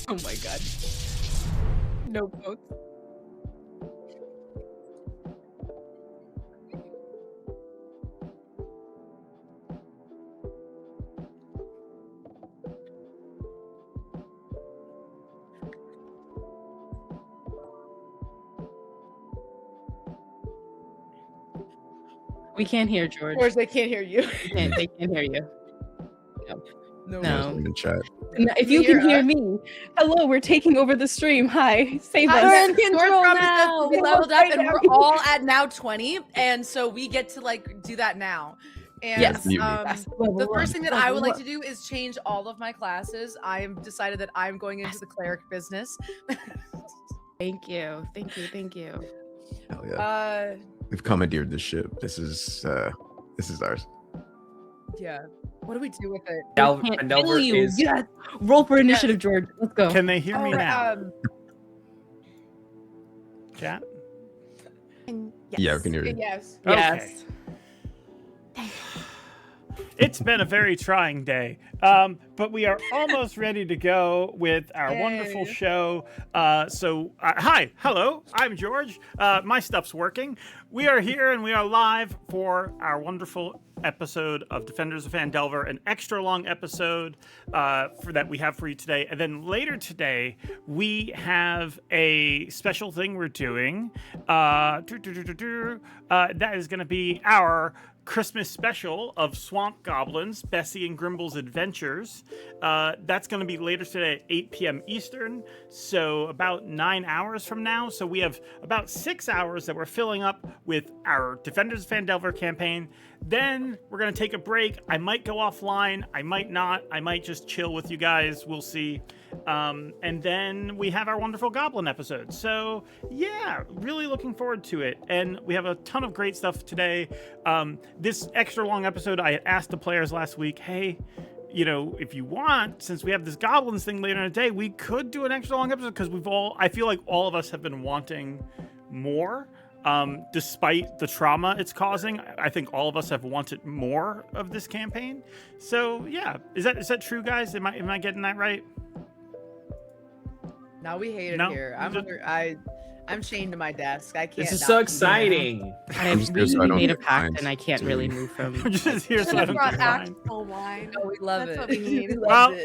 Oh my god. No votes. We can't hear George. George, they can't hear you. They can't hear you. No. In the chat. If you can hear me, hello, we're taking over the stream. Hi, save us. We're in control now. We leveled up and we're all at now 20, and so we get to like do that now. And Yes. The first thing that I would like to do is change all of my classes. I have decided that I'm going into the cleric business. Thank you. Hell yeah. We've commandeered this ship. This is ours. Yeah. What do we do with it? Phandelver is. Yes. Roll for initiative, George. Let's go. Can they hear me now? Chat? Yeah, we can hear you. Yes. Okay. It's been a very trying day, but we are almost ready to go with our wonderful show. Hi, hello, I'm George. My stuff's working. We are here and we are live for our wonderful episode of Defenders of Phandelver, an extra long episode that we have for you today. And then later today, we have a special thing we're doing. That is going to be our Christmas special of Swamp Goblins, Bessie and Grimble's Adventures. That's going to be later today at 8 p.m. Eastern, so about 9 hours from now. So we have about 6 hours that we're filling up with our Defenders of Phandelver campaign. Then we're going to take a break. I might go offline. I might not. I might just chill with you guys. We'll see. And then we have our wonderful Goblin episode. So yeah, really looking forward to it. And we have a ton of great stuff today. This extra long episode, I had asked the players last week, hey, you know, if you want, since we have this Goblins thing later in the day, we could do an extra long episode because I feel like all of us have been wanting more. Despite the trauma it's causing, I think all of us have wanted more of this campaign. So yeah, is that true, guys? Am I getting that right? No, we hate it here. I'm chained to my desk. I can't. This is so exciting. We made a pact, and I can't really move from. I'm just here so I don't get wine. Wine. Oh, we love it. That's what we need. Well,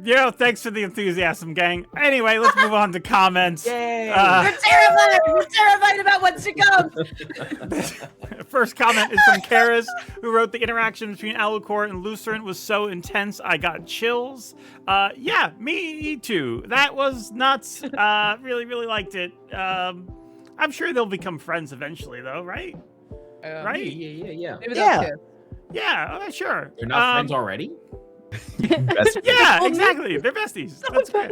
yeah, thanks for the enthusiasm, gang. Anyway, let's move on to comments. Yay! We're terrified. We're terrified about what's to come. First comment is from Karis, who wrote, the interaction between Alucor and Lucerne was so intense, I got chills. Yeah, me too. That was nuts. Really, really liked it. I'm sure they'll become friends eventually, though, right? Right? Yeah. Maybe they'll kiss. Yeah, sure. They're not friends already? Yeah, exactly. They're besties. That's great.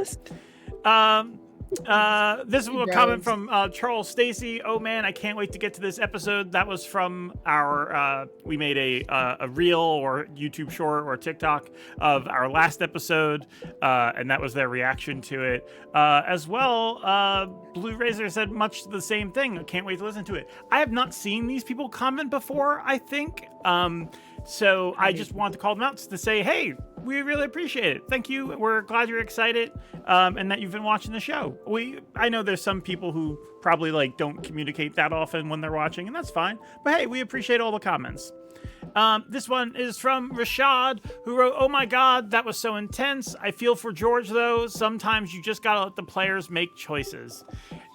This is a comment from Charles Stacy. Oh man, I can't wait to get to this episode. That was from our we made a reel or YouTube short or TikTok of our last episode, and that was their reaction to it. As well, Blue Razor said much the same thing. I can't wait to listen to it. I have not seen these people comment before, I think. So I just want to call them out to say, hey, we really appreciate it. Thank you. We're glad you're excited and that you've been watching the show. I know there's some people who probably don't communicate that often when they're watching, and that's fine. But hey, we appreciate all the comments. This one is from Rashad, who wrote, oh my god, that was so intense. I feel for George, though. Sometimes you just gotta let the players make choices.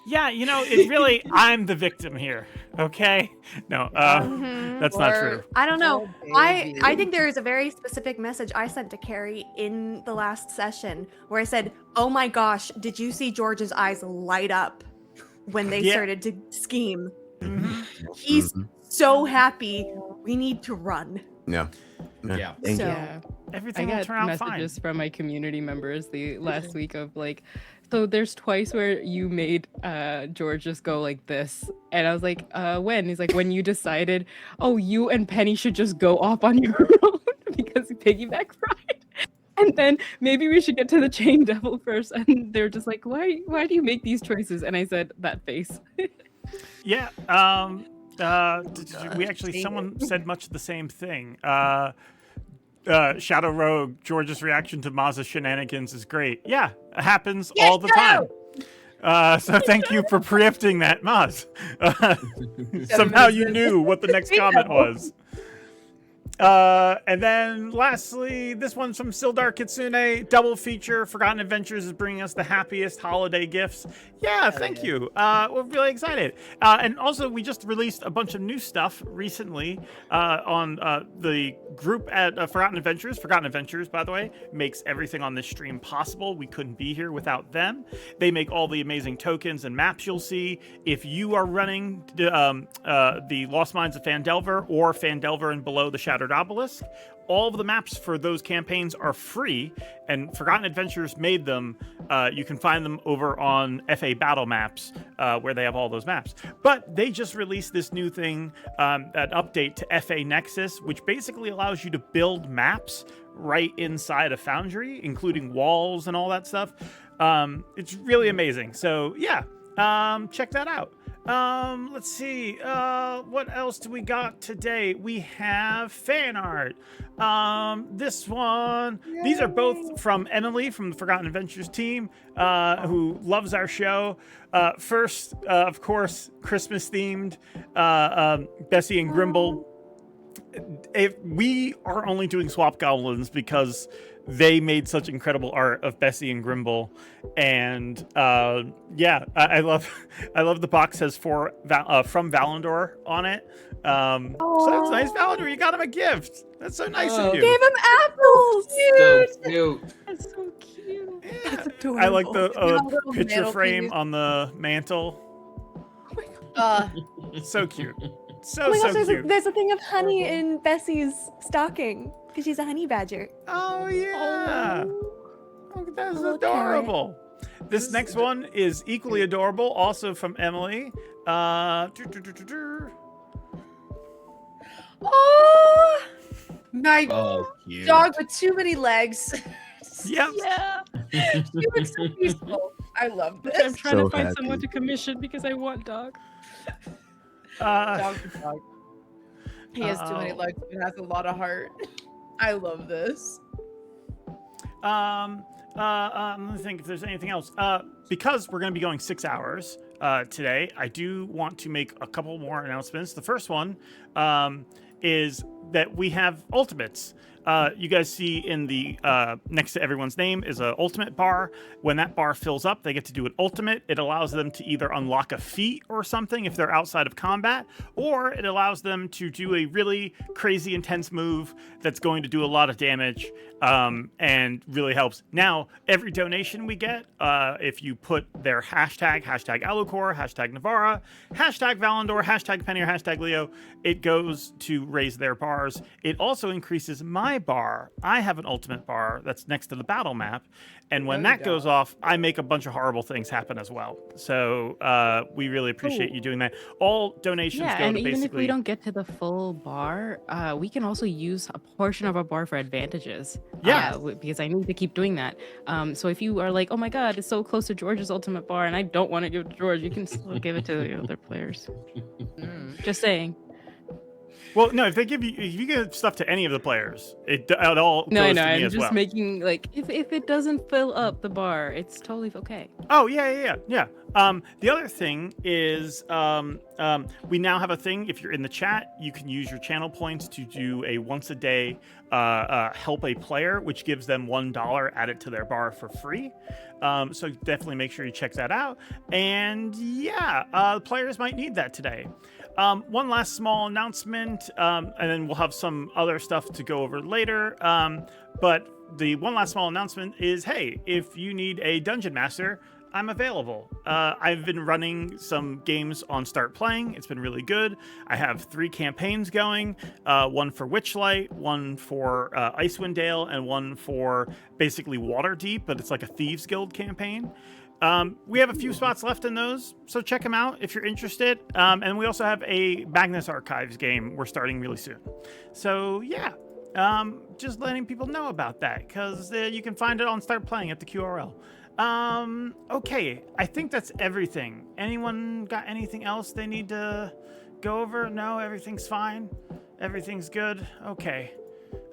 Yeah, it really, I'm the victim here, okay? No, that's not true. I don't know. Oh, I think there is a very specific message I sent to Carrie in the last session where I said, oh my gosh, did you see George's eyes light up when they started to scheme? Mm-hmm. He's so happy. We need to run. Yeah. So, Everything I will turn got out fine. messages from my community members the last week of so there's twice where you made George just go like this, and I was like, when? He's like, when you decided, oh, you and Penny should just go off on your own because piggyback ride. And then maybe we should get to the Chain Devil first. And they're just like, why do you make these choices? And I said, that face. Yeah. We actually, someone said much the same thing. Shadow Rogue, George's reaction to Maz's shenanigans is great. Yeah, it happens all the time. So thank you for preempting that, Maz. Somehow you knew what the next comment was. And then lastly, this one's from Sildar Kitsune. Double feature. Forgotten Adventures is bringing us the happiest holiday gifts. Yeah, thank you. We're really excited. And also, we just released a bunch of new stuff recently on the group at Forgotten Adventures. Forgotten Adventures, by the way, makes everything on this stream possible. We couldn't be here without them. They make all the amazing tokens and maps you'll see. If you are running the Lost Mines of Phandelver or Phandelver and Below the Shattered Obelisk, all of the maps for those campaigns are free, and Forgotten Adventures made them. You can find them over on FA Battle Maps, where they have all those maps. But they just released this new thing, an update to FA Nexus, which basically allows you to build maps right inside a Foundry, including walls and all that stuff. It's really amazing. So yeah, check that out. Let's see, what else do we got today? We have fan art. This one, these are both from Emily from the Forgotten Adventures team, who loves our show. First, of course, Christmas themed, Bessie and Grimble. We are only doing Swap Goblins because they made such incredible art of Bessie and Grimble, and yeah, I love the box has from Valandor on it. So that's nice, Valandor. You got him a gift. That's so nice of you. Gave him apples. So cute. That's so cute. Yeah. That's adorable. I like the little picture mantle frame piece. on the mantle. So cute. So Oh my gosh, cute. there's a thing of honey in Bessie's stocking because she's a honey badger. Oh yeah. Oh, that's little adorable. This next one is equally adorable, also from Emily. Oh, my Cute. dog with too many legs. Yep. Yeah. She looks so peaceful. I love I'm this. trying So to find happy. someone to commission because I want dog. Dog. He has too many legs, but has a lot of heart. I love this. Let me think if there's anything else. Because we're going to be going 6 hours today, I do want to make a couple more announcements. The first one is that we have ultimates. You guys see in the next to everyone's name is an ultimate bar. When that bar fills up, they get to do an ultimate. It allows them to either unlock a feat or something if they're outside of combat, or it allows them to do a really crazy intense move that's going to do a lot of damage and really helps. Now, every donation we get, if you put their hashtag Alucor, hashtag Navarra, hashtag Valandor, hashtag Penny, or hashtag Leo, it goes to raise their bars. It also increases my bar. I have an ultimate bar that's next to the battle map, and when that goes off, I make a bunch of horrible things happen as well. So we really appreciate you doing that. All donations Yeah, go and to even basically. if we don't get to the full bar, we can also use a portion of our bar for advantages. Yeah. Because I need to keep doing that. So if you are like, oh my god, it's so close to George's ultimate bar, and I don't want to give it to George, you can still give it to the other players. Just saying. Well, no, if you give stuff to any of the players, it all No, goes no, to me I'm as just well. making like if it doesn't fill up the bar, it's totally okay. Oh yeah. The other thing is we now have a thing. If you're in the chat, you can use your channel points to do a once a day help a player, which gives them $1 added to their bar for free. So definitely make sure you check that out. And yeah, players might need that today. One last small announcement, and then we'll have some other stuff to go over later. But the one last small announcement is, hey, if you need a dungeon master, I'm available. I've been running some games on Start Playing. It's been really good. I have 3 campaigns going, one for Witchlight, one for Icewind Dale, and one for basically Waterdeep, but it's like a Thieves Guild campaign. We have a few spots left in those, so check them out if you're interested. And we also have a Magnus Archives game we're starting really soon. So yeah, just letting people know about that, because you can find it on Start Playing at the QRL. Okay, I think that's everything. Anyone got anything else they need to go over? No, everything's fine. Everything's good. Okay.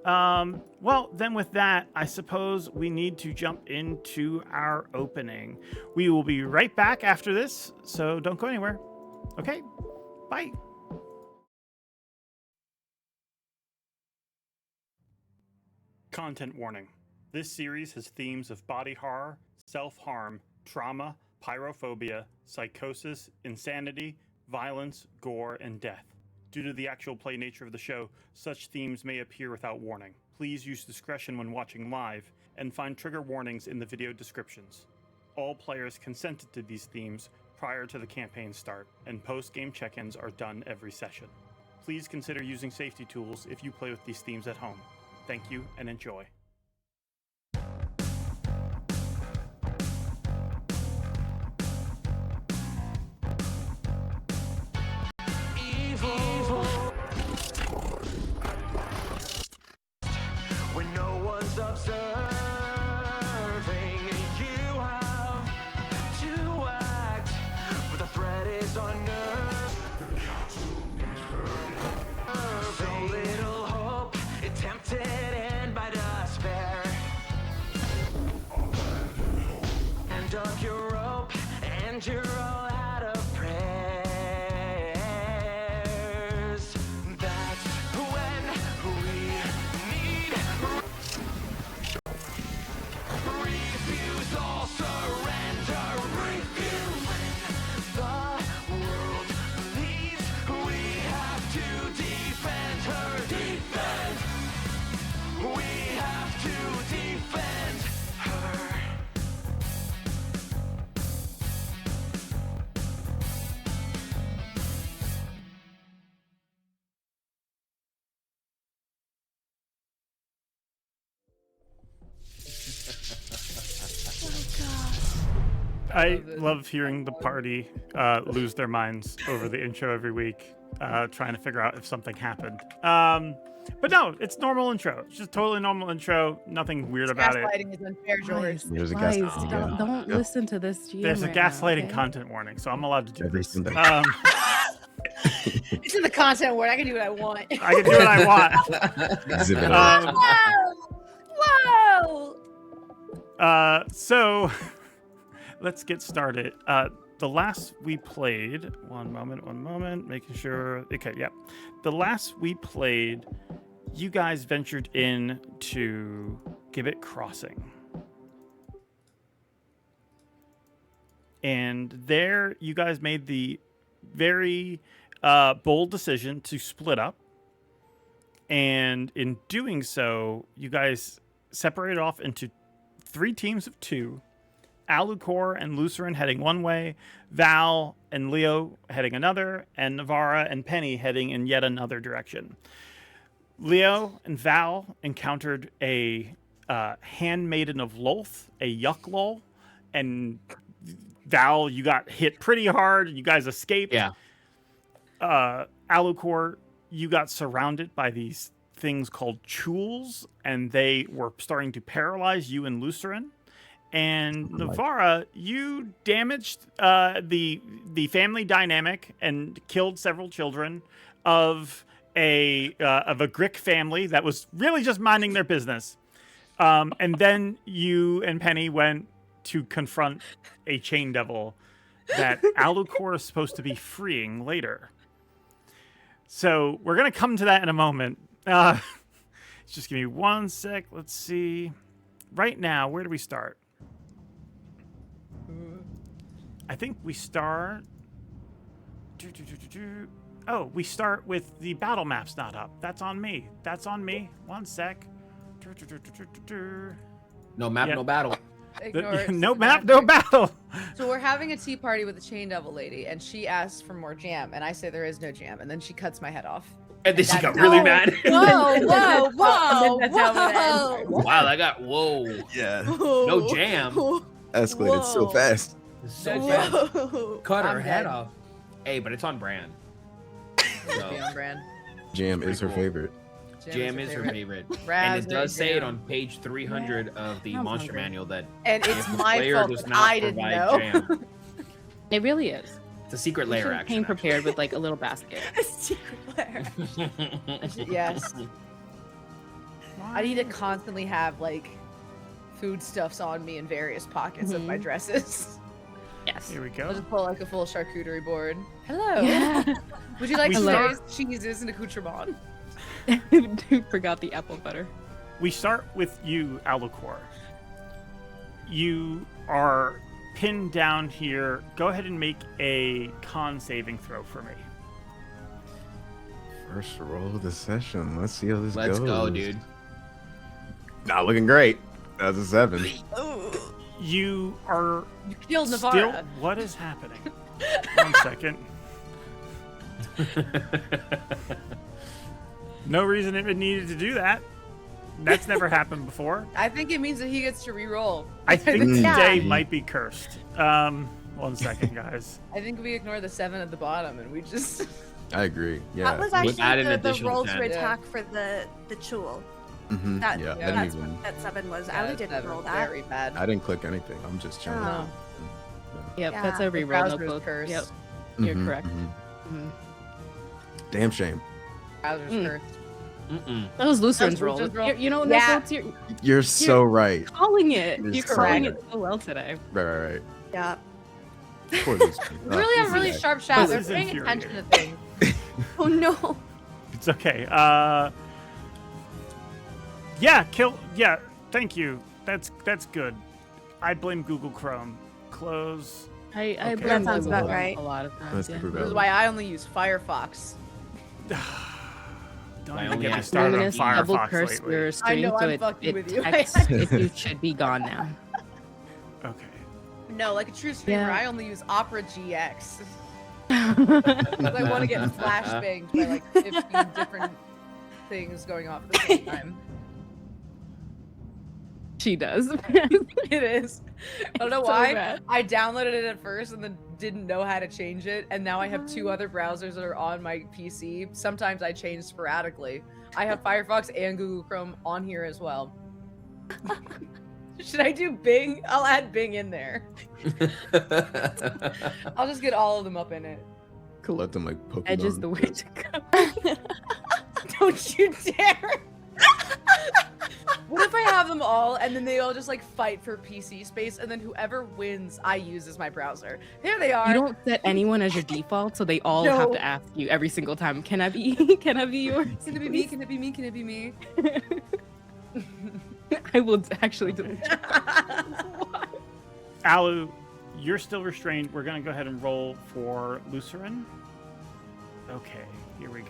Well, then with that, I suppose we need to jump into our opening. We will be right back after this, so don't go anywhere. Okay, bye. Content warning. This series has themes of body horror, self-harm, trauma, pyrophobia, psychosis, insanity, violence, gore, and death. Due to the actual play nature of the show, such themes may appear without warning. Please use discretion when watching live, and find trigger warnings in the video descriptions. All players consented to these themes prior to the campaign start, and post-game check-ins are done every session. Please consider using safety tools if you play with these themes at home. Thank you, and enjoy. When no one's observing, you have to act. But the threat is unnerving. So little hope, tempted and by despair. And up your rope, and you're all out of prayers. That's when we need refuse all surrender. Refuse when the world leaves. We have to defend her. Defend. We have to defend her. I love hearing the party lose their minds over the intro every week, trying to figure out if something happened. But no, it's normal intro. It's just totally normal intro. Nothing weird about it. Gaslighting is unfair, George. There's a Guys, gas. don't listen to this GM There's a right now, gaslighting okay? content warning, so I'm allowed to do this. Everything. It's in the content word. I can do what I want. I can do what I want. Exhibit Whoa! So let's get started. The last we played, one moment, making sure. Okay, yeah. The last we played, you guys ventured in to Gibbet Crossing. And there you guys made the very bold decision to split up. And in doing so, you guys separated off into 3 teams of 2. Alucor and Lucerin heading one way, Val and Leo heading another, and Navara and Penny heading in yet another direction. Leo and Val encountered a handmaiden of Lolth, a Yucklol, and Val, you got hit pretty hard. You guys escaped. Yeah. Alucor, you got surrounded by these things called chules, and they were starting to paralyze you and Lucerin. And Navara, you damaged the family dynamic and killed several children of a Grick family that was really just minding their business. And then you and Penny went to confront a chain devil that Alucor is supposed to be freeing later. So we're gonna come to that in a moment. Just give me one sec. Let's see. Right now, where do we start? I think we start. Oh, we start with the battle map's not up. That's on me. That's on me. One sec. No map, Yeah. no battle. Ignore it. No map, no battle. So we're having a tea party with the chain devil lady, and she asks for more jam, and I say there is no jam, and then she cuts my head off. And then she got That's- really Oh. mad. Whoa, whoa, That's how whoa, it whoa. Wow, I got whoa. Yeah. No jam. Escalated so Whoa. fast. So No fast. jam. Cut her I'm head dead. off. Hey, but it's on brand. Be So, on brand. Jam is her cool. favorite. jam is her favorite. And it Raspberry does say it jam. on page 300 of the I'm monster hungry. manual that And if it's the my player fault does that not I didn't provide know. jam, It really is. it's a secret You layer should action. came prepared with like a little basket. Secret lair. Yes. I need to constantly have like foodstuffs on me in various pockets of my dresses. Yes. Here we I'll go. just pull like a full charcuterie board. Hello. Yeah. Would you like We today's cheeses and accoutrement? Forgot the apple butter. We start with you, Alucor. You are pinned down here. Go ahead and make a con saving throw for me. First roll of the session. Let's see how this goes. Let's go, dude. Not looking great. That's a 7. You are You killed still. Navarra. What is happening? 1 second. No reason it needed to do that. That's never happened before. I think it means that he gets to re-roll. I think Yeah. today might be cursed. 1 second, guys. I think we ignore the 7 at the bottom and we just. I agree. Yeah. That was actually add an the additional roll 10. to attack for the chul. Mhm, That, yeah. I that's didn't even. what that 7 was. Yeah, Ali didn't that roll was that. Very bad. I didn't click anything. I'm just chilling. Oh. Yep, Yeah. that's a The reroll browser's notebook. cursed. Yep, you're Mhm, correct. mhm. Mhm. Damn shame. Browser's Mm. cursed. Mm-mm. That was Lucern's That was roll. Lucern's roll. You know, Yeah. Notebooks, you're You're so right. calling it. You're You're so calling right. it so well today. Right. Yeah. Poor Lucy. We really have really sharp shadows. This They're is paying attention to infuriating. things. Oh no. It's okay. Yeah, kill. Yeah, thank you. That's good. I blame Google Chrome. Close. I Okay. blame That sounds Google about right. a lot of times. That's Yeah. super This is valid. why I only use Firefox. Don't I even only get me have started on Luminous double Firefox curse lately. your I stream know, so I'm it, fucking it with you. texts if you should be gone now. Okay. No, like a true streamer, Yeah. I only use Opera GX. Because I want to get flashbanged by like 15 different things going off at the same time. She does. It is. I don't know So why. bad. I downloaded it at first and then didn't know how to change it. And now I have 2 other browsers that are on my PC. Sometimes I change sporadically. I have Firefox and Google Chrome on here as well. Should I do Bing? I'll add Bing in there. I'll just get all of them up in it. Collect them like Pokemon. Edge is the way to go. Don't you dare! What if I have them all and then they all just like fight for PC space and then whoever wins I use as my browser? There they are. You don't set anyone as your default, so they all have No. to ask you every single time. Can I be? Can I be yours? Can it be me? Can it be me? Can it be me? I will actually delete you. Alu, you're still restrained. We're going to go ahead and roll for Lucerin. Okay, here we go.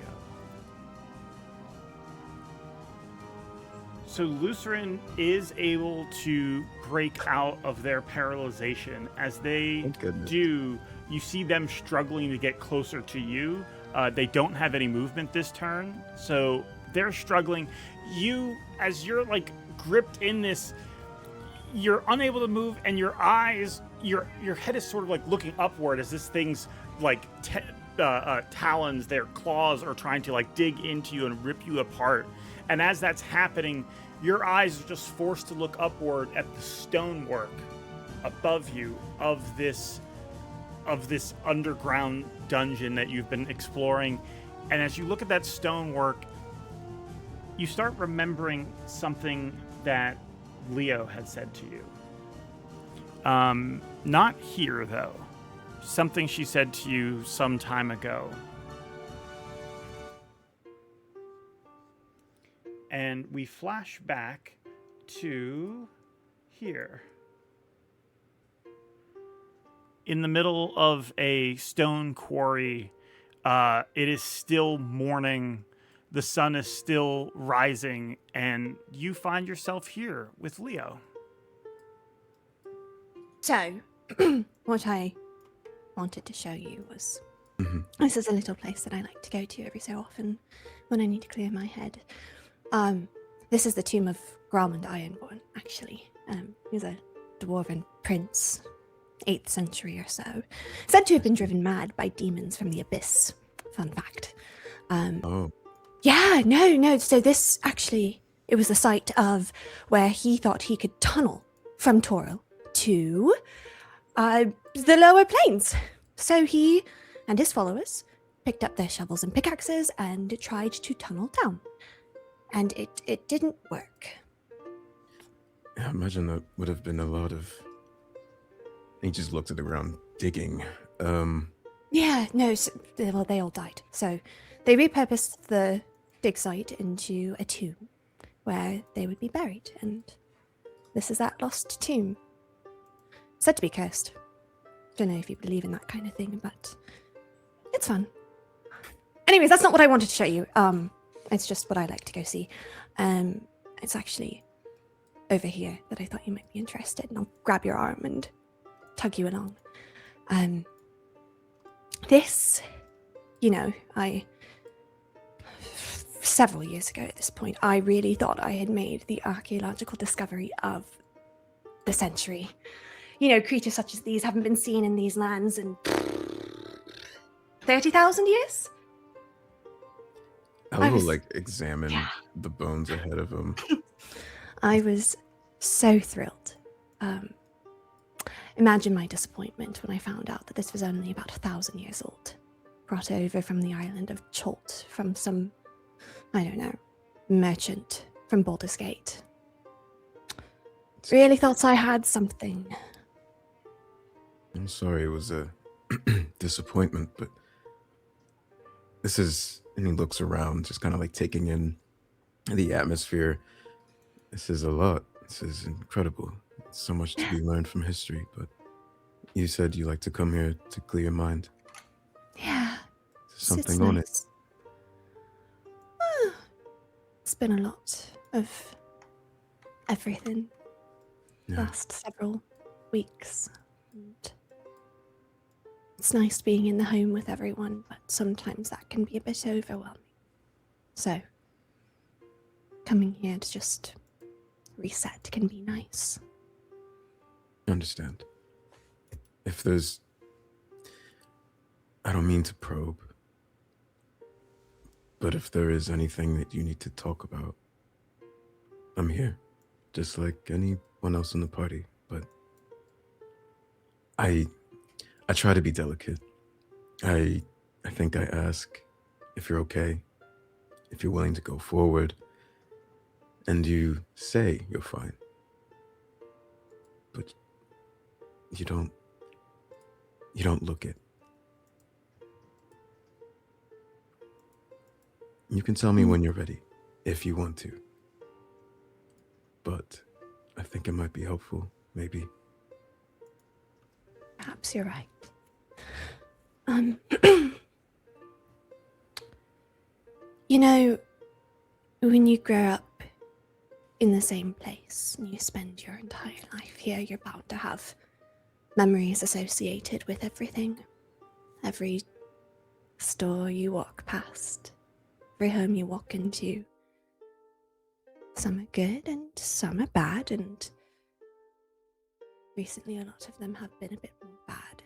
So Lucerin is able to break out of their paralyzation. As they Thank goodness. do, you see them struggling to get closer to you. They don't have any movement this turn, so they're struggling. You, as you're like gripped in this, you're unable to move, and your eyes, your head is sort of like looking upward as this thing's like talons, their claws are trying to like dig into you and rip you apart. And as that's happening, your eyes are just forced to look upward at the stonework above you of this underground dungeon that you've been exploring. And as you look at that stonework, you start remembering something that Leo had said to you. Not here, though. Something she said to you some time ago. And we flash back to here. In the middle of a stone quarry, it is still morning. The sun is still rising, and you find yourself here with Leo. So, what I wanted to show you was Mhm. this is a little place that I like to go to every so often when I need to clear my head. This is the tomb of Gromond Ironborn, actually. He's a dwarven prince, 8th century or so, said to have been driven mad by demons from the abyss. Fun fact. Oh. Yeah, no. So this actually, it was the site of where he thought he could tunnel from Toril to the lower planes. So he and his followers picked up their shovels and pickaxes and tried to tunnel down. and it didn't work. I imagine that would have been a lot of. He just looked at the ground, digging. Yeah, no, well, they all died. So they repurposed the dig site into a tomb where they would be buried, and this is that lost tomb. Said to be cursed. Don't know if you believe in that kind of thing, but it's fun. Anyways, that's not what I wanted to show you. It's just what I like to go see. It's actually over here that I thought you might be interested, and I'll grab your arm and tug you along. This, several years ago at this point, I really thought I had made the archaeological discovery of the century. Creatures such as these haven't been seen in these lands in 30,000 years? I will examine the bones ahead of him. I was so thrilled. Imagine my disappointment when I found out that this was only about 1,000 years old. Brought over from the island of Cholt from some, I don't know, merchant from Baldur's Gate. Really thought I had something. I'm sorry it was a disappointment, but this is, and he looks around, just kind of taking in the atmosphere. This is a lot. This is incredible. So much to be learned from history, but you said you like to come here to clear your mind. Yeah. There's something on it. It's been a lot of everything last several weeks. And it's nice being in the home with everyone, but sometimes that can be a bit overwhelming. So, coming here to just reset can be nice. I understand. If there's... I don't mean to probe, but if there is anything that you need to talk about, I'm here, just like anyone else in the party, but I try to be delicate. I think I ask if you're okay, if you're willing to go forward, and you say you're fine. But you don't look it. You can tell me when you're ready, if you want to. But I think it might be helpful, maybe. Perhaps you're right. When you grow up in the same place and you spend your entire life here, you're bound to have memories associated with everything. Every store you walk past, every home you walk into. Some are good and some are bad, and recently a lot of them have been a bit more bad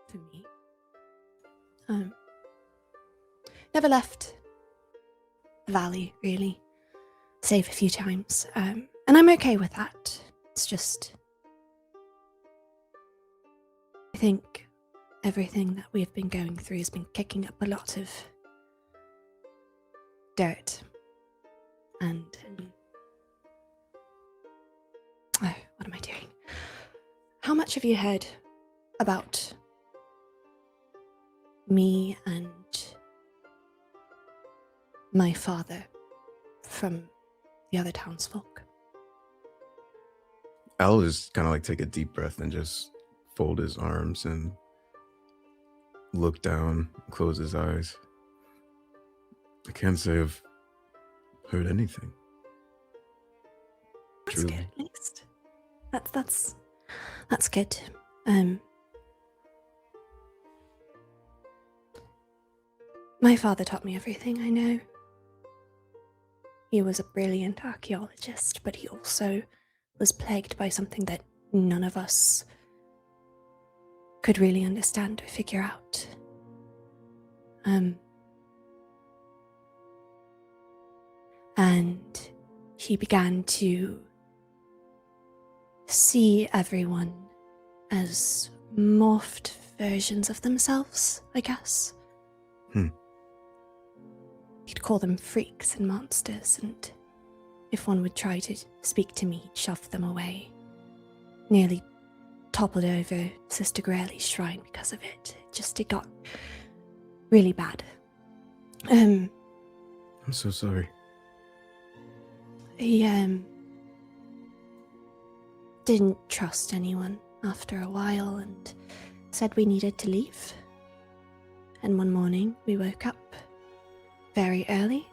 for me. Never left the valley, really, save a few times. And I'm okay with that. It's just, I think everything that we've been going through has been kicking up a lot of dirt. And, what am I doing? How much have you heard about me and my father from the other townsfolk? I'll just kind of take a deep breath and just fold his arms and look down, close his eyes. I can't say I've heard anything. That's Truly. good, at least. That's good. My father taught me everything I know. He was a brilliant archaeologist, but he also was plagued by something that none of us could really understand or figure out. And he began to see everyone as morphed versions of themselves, I guess. He'd call them freaks and monsters, and if one would try to speak to me, he'd shove them away. Nearly toppled over Sister Grayley's shrine because of it. It got really bad. I'm so sorry. He didn't trust anyone after a while and said we needed to leave. And one morning we woke up very early.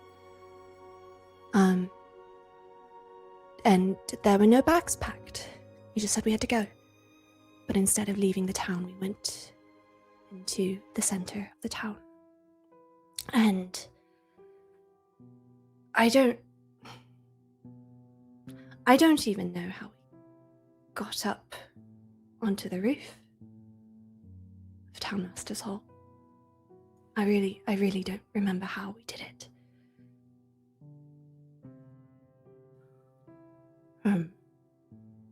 And there were no bags packed. He just said we had to go. But instead of leaving the town, we went into the center of the town. And I don't even know how we got up onto the roof of Townmaster's Hall. I really don't remember how we did it.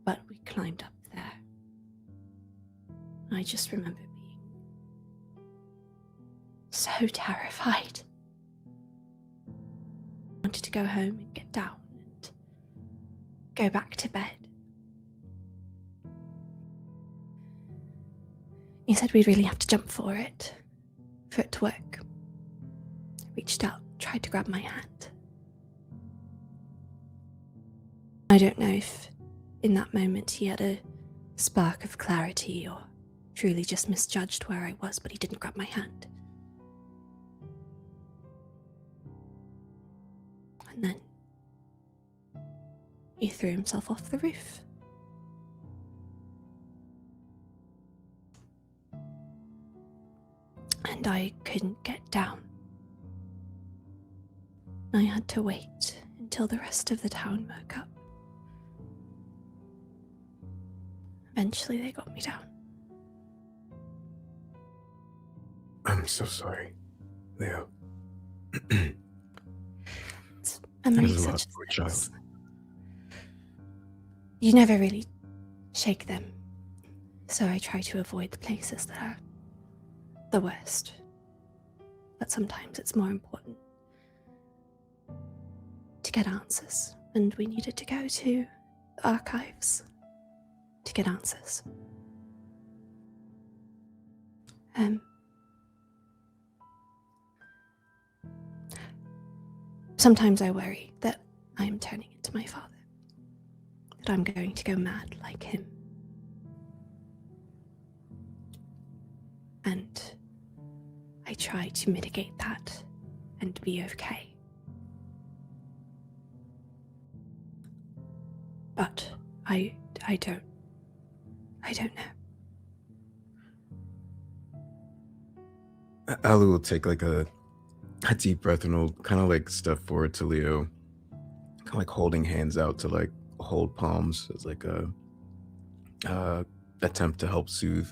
But we climbed up there. I just remember being so terrified. I wanted to go home and get down and go back to bed. He said we'd really have to jump for it to work. I reached out, tried to grab my hand. I don't know if in that moment he had a spark of clarity or truly just misjudged where I was, but he didn't grab my hand. And then he threw himself off the roof. And I couldn't get down. I had to wait until the rest of the town woke up. Eventually they got me down. I'm so sorry, Leo. Memories That is a such lot as for a child. this. You never really shake them, so I try to avoid the places that are the worst. But sometimes it's more important to get answers, and we needed to go to the archives to get answers. Sometimes I worry that I am turning into my father, that I'm going to go mad like him. And I try to mitigate that and be okay. But I don't know. Alu will take like a deep breath and will kind of like step forward to Leo, kind of like holding hands out to like hold palms as like a attempt to help soothe,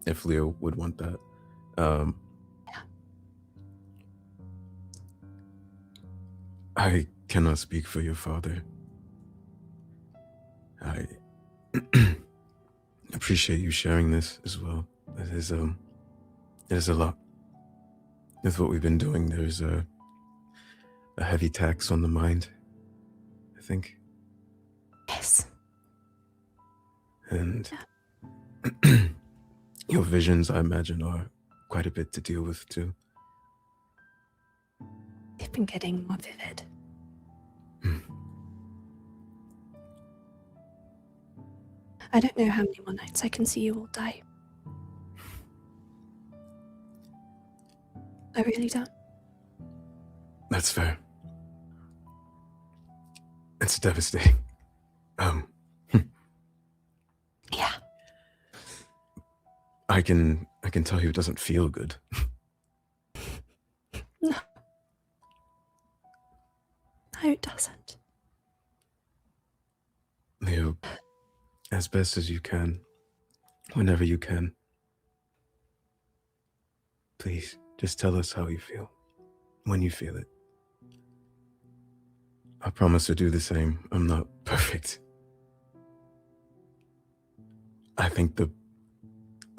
if Leo would want that. I cannot speak for your father. I appreciate you sharing this as well. It is a lot. With what we've been doing, there's a heavy tax on the mind, I think. Yes. And your visions, I imagine, are quite a bit to deal with too. They've been getting more vivid. I don't know how many more nights I can see you all die. I really don't. That's fair. It's devastating. Yeah. I can tell you it doesn't feel good. No. No, it doesn't. Leo, as best as you can, whenever you can, please just tell us how you feel, when you feel it. I promise to do the same. I'm not perfect. I think the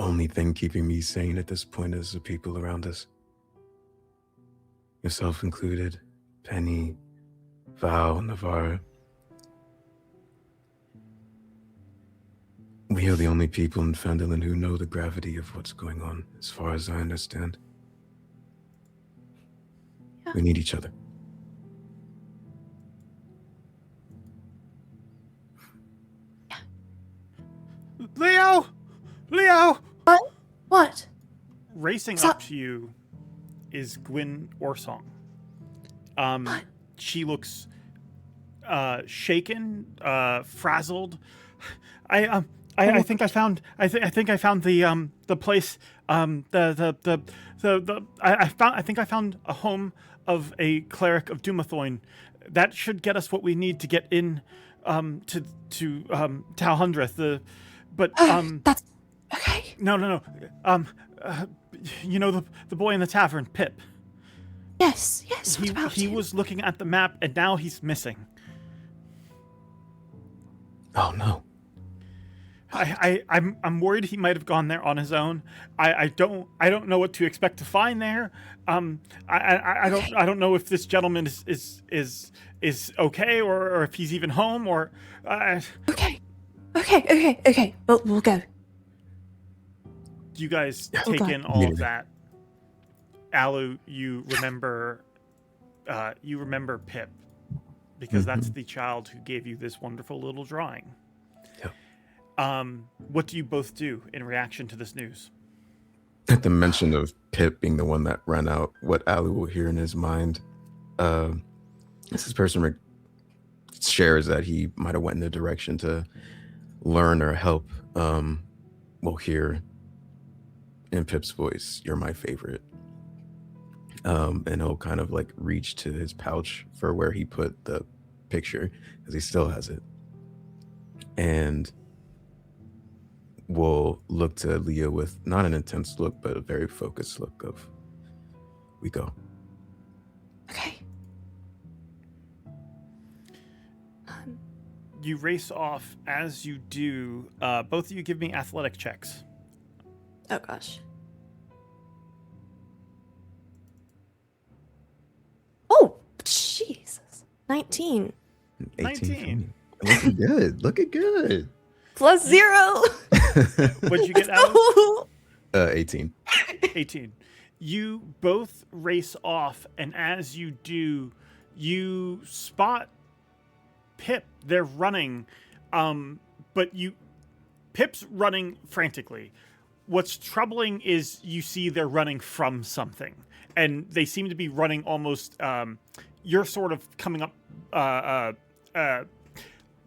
only thing keeping me sane at this point is the people around us. Yourself included, Penny, Val, Navarre. We are the only people in Phandelver who know the gravity of what's going on, as far as I understand. Yeah. We need each other. Leo! Leo! What? Racing So- up to you is Gwyn Orsong. What? She looks shaken, frazzled. I think I found the place. I think I found a home of a cleric of Dumathoin. That should get us what we need to get in to Talhundreth. That's okay. No. You know the boy in the tavern, Pip. Yes. What about He him? was looking at the map and now he's missing. Oh no. I'm worried he might have gone there on his own. I don't know what to expect to find there. I don't know if this gentleman is okay or if he's even home or. Okay. We'll go. You guys Oh, take God. in all Yeah. of that. Alu, you remember Pip because that's the child who gave you this wonderful little drawing. Yep. What do you both do in reaction to this news? At the mention of Pip being the one that ran out, what Alu will hear in his mind, this person shares that he might have went in the direction to learn or help. Will hear in Pip's voice, "You're my favorite." And he'll kind of like reach to his pouch for where he put the picture because he still has it. And we'll look to Leah with not an intense look, but a very focused look of, we go. Okay. You race off. As you do, both of you give me athletic checks. Oh gosh. Oh, Jesus. 19 18 19. Looking good. Looking good. plus 0. What'd you get out of 18. 18? You both race off, and as you do, you spot Pip. They're running, but Pip's running frantically. What's troubling is you see they're running from something, and they seem to be running almost. You're sort of coming up,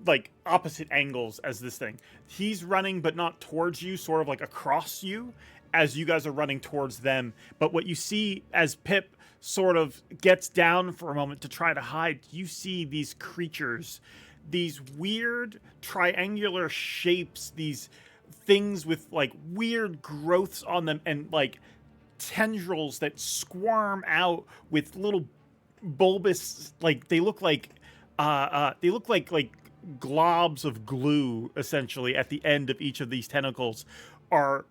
like opposite angles as this thing. He's running, but not towards you, sort of like across you, as you guys are running towards them. But what you see as Pip sort of gets down for a moment to try to hide, you see these creatures, these weird triangular shapes, these things with like weird growths on them and like tendrils that squirm out with little bulbous, like they look like globs of glue essentially at the end of each of these tentacles are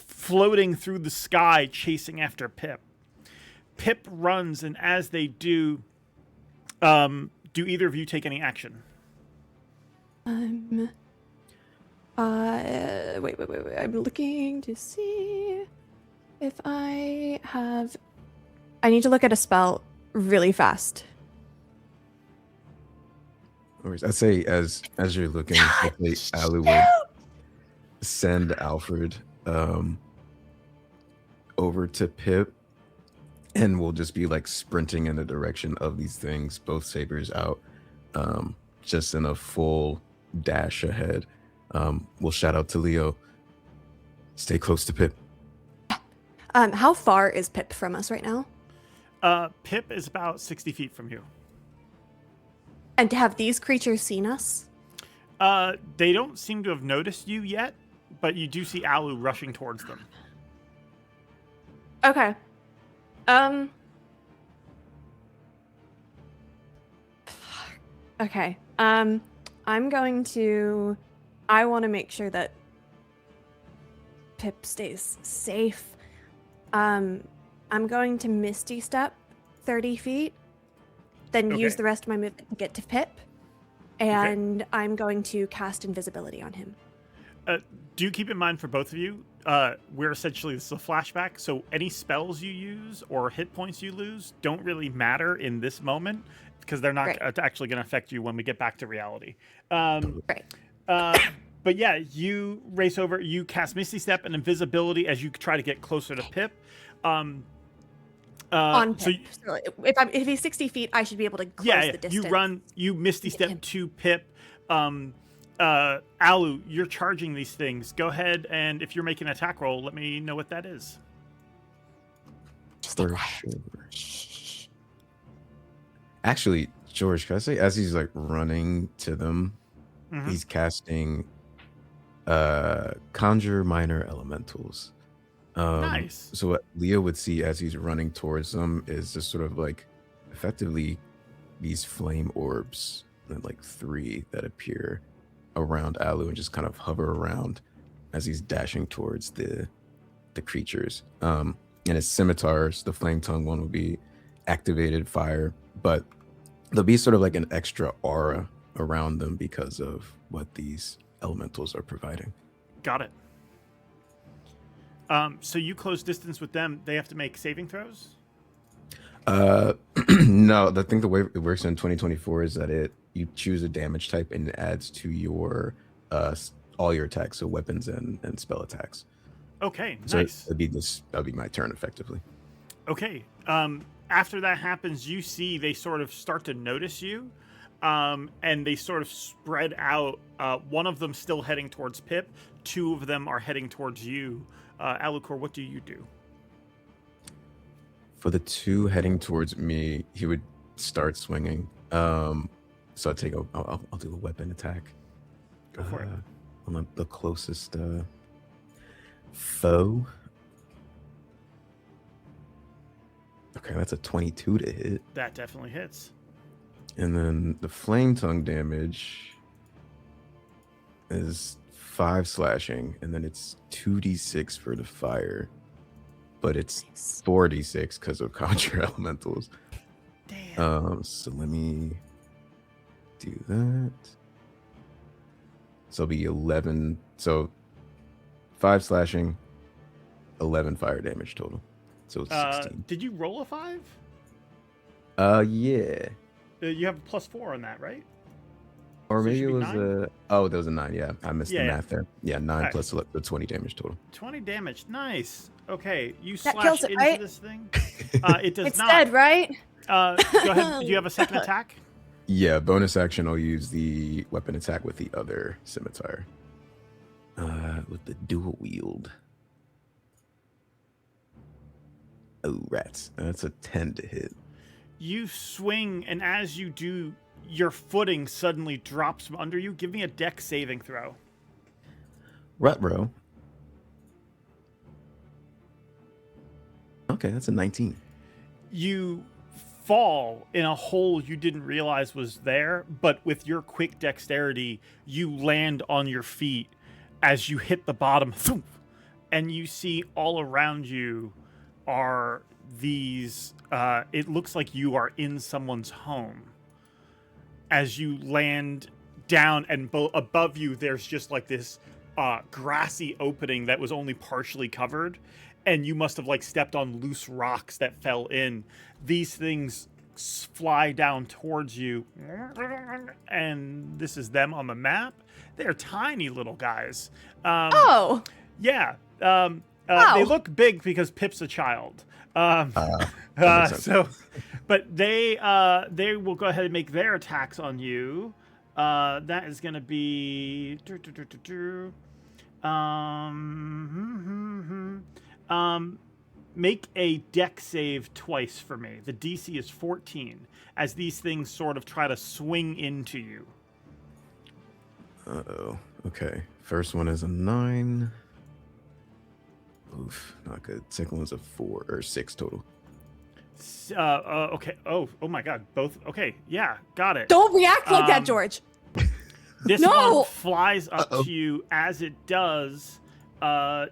floating through the sky chasing after Pip. Pip runs, and as they do either of you take any action? Wait. I'm looking to see if I have. I need to look at a spell really fast. No worries. I'd say as you're looking, hopefully Alu would send Alfred over to Pip, and we'll just be like sprinting in the direction of these things, both sabers out, just in a full dash ahead. We'll shout out to Leo. Stay close to Pip. How far is Pip from us right now? Pip is about 60 feet from you. And have these creatures seen us? They don't seem to have noticed you yet, but you do see Alu rushing towards them. Okay. Okay. I'm going to. I want to make sure that Pip stays safe. I'm going to Misty Step 30 feet then use Okay. the rest of my movement to get to Pip, and I'm going to cast invisibility on him. Do keep in mind for both of you, we're essentially, this is a flashback, so any spells you use or hit points you lose don't really matter in this moment because they're not actually going to affect you when we get back to reality. Right. But yeah, you race over, you cast Misty Step and Invisibility as you try to get closer to Pip. On Pip. So if he's 60 feet, I should be able to close the distance. You Misty Step to Pip. Alu, you're charging these things. Go ahead, and if you're making an attack roll, let me know what that is. Just For sure. Actually, George, can I say, as he's like running to them, he's casting Conjure Minor Elementals. Nice. So what Leo would see as he's running towards them is just sort of like effectively these flame orbs, and like 3 that appear around Alu and just kind of hover around as he's dashing towards the creatures. And his scimitars, the flame tongue one will be activated fire, but there'll be sort of like an extra aura around them because of what these elementals are providing. Got it. So you close distance with them. They have to make saving throws? No, I think the way it works in 2024 is that you choose a damage type and it adds to your all your attacks, so weapons and spell attacks. Okay, So nice. that'd be my turn effectively. Okay. After that happens, you see they sort of start to notice you, and they sort of spread out. One of them still heading towards Pip. 2 of them are heading towards you. Alucor, what do you do? For the 2 heading towards me, he would start swinging. So I'll do a weapon attack. Go for it. On the closest foe. Okay, that's a 22 to hit. That definitely hits. And then the flame tongue damage is 5 slashing, and then it's 2d6 for the fire, but it's 4d6 because of conjure elementals. Damn. So let me do that. So it'll be 11. So 5 slashing, 11 fire damage total. So it's 16. Did you roll a 5? Yeah. You have a +4 on that, right? Or So it maybe should it be was 9? there was a 9. Yeah, I missed the math there. Yeah, 9 Alright. plus the 20 damage total. 20 damage. Nice. Okay, you That slash kills it, into right? this thing. It does It's not. dead, right? Go ahead. Do you have a second attack? Yeah, bonus action. I'll use the weapon attack with the other scimitar. With the dual wield. Oh, rats. That's a 10 to hit. You swing, and as you do, your footing suddenly drops from under you. Give me a dex saving throw. Rutro. Okay, that's a 19. You fall in a hole you didn't realize was there, but with your quick dexterity, you land on your feet as you hit the bottom, thump, and you see all around you are these, it looks like you are in someone's home. As you land down, and above you, there's just like this grassy opening that was only partially covered, and you must have like stepped on loose rocks that fell in. These things fly down towards you, and this is them on the map. They're tiny little guys. Oh, Yeah. Wow. They look big because Pip's a child. That makes sense. So, but they will go ahead and make their attacks on you. That is going to be make a dex save twice for me. The DC is 14 as these things sort of try to swing into you. Uh-oh. Okay. First one is a 9. Oof, not good. Second one's a 4 or 6 total. Okay. Oh my God. Both. Okay. Yeah. Got it. don't react like that, George. This No! one flies up to you. As it does,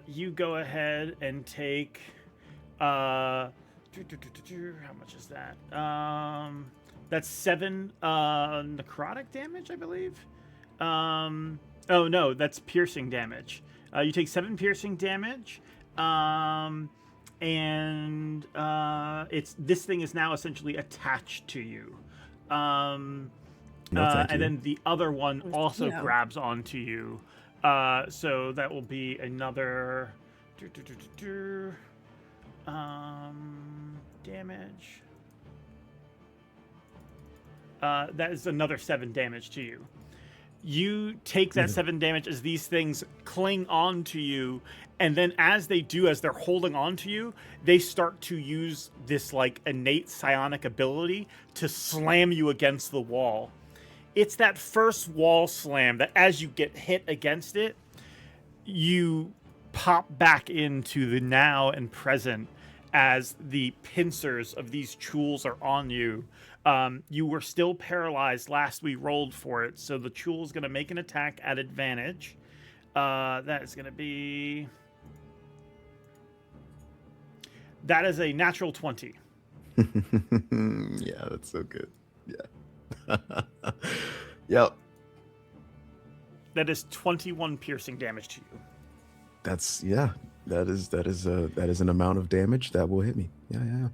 you go ahead and take. How much is that? That's 7 necrotic damage, I believe. Oh no, that's piercing damage. You take 7 piercing damage, and this thing is now essentially attached to you. No, thank you. And then the other one also No. grabs onto you. So that will be another damage. That is another 7 damage to you. You take that 7 damage as these things cling on to you, and then as they do, as they're holding on to you, they start to use this like innate psionic ability to slam you against the wall. It's that first wall slam that as you get hit against it, you pop back into the now and present as the pincers of these tools are on you. You were still paralyzed last we rolled for it, so the tool is going to make an attack at advantage. That is going to be... That is a natural 20. Yeah, that's so good. Yeah. Yep. That is 21 piercing damage to you. That is an amount of damage that will hit me. Yeah.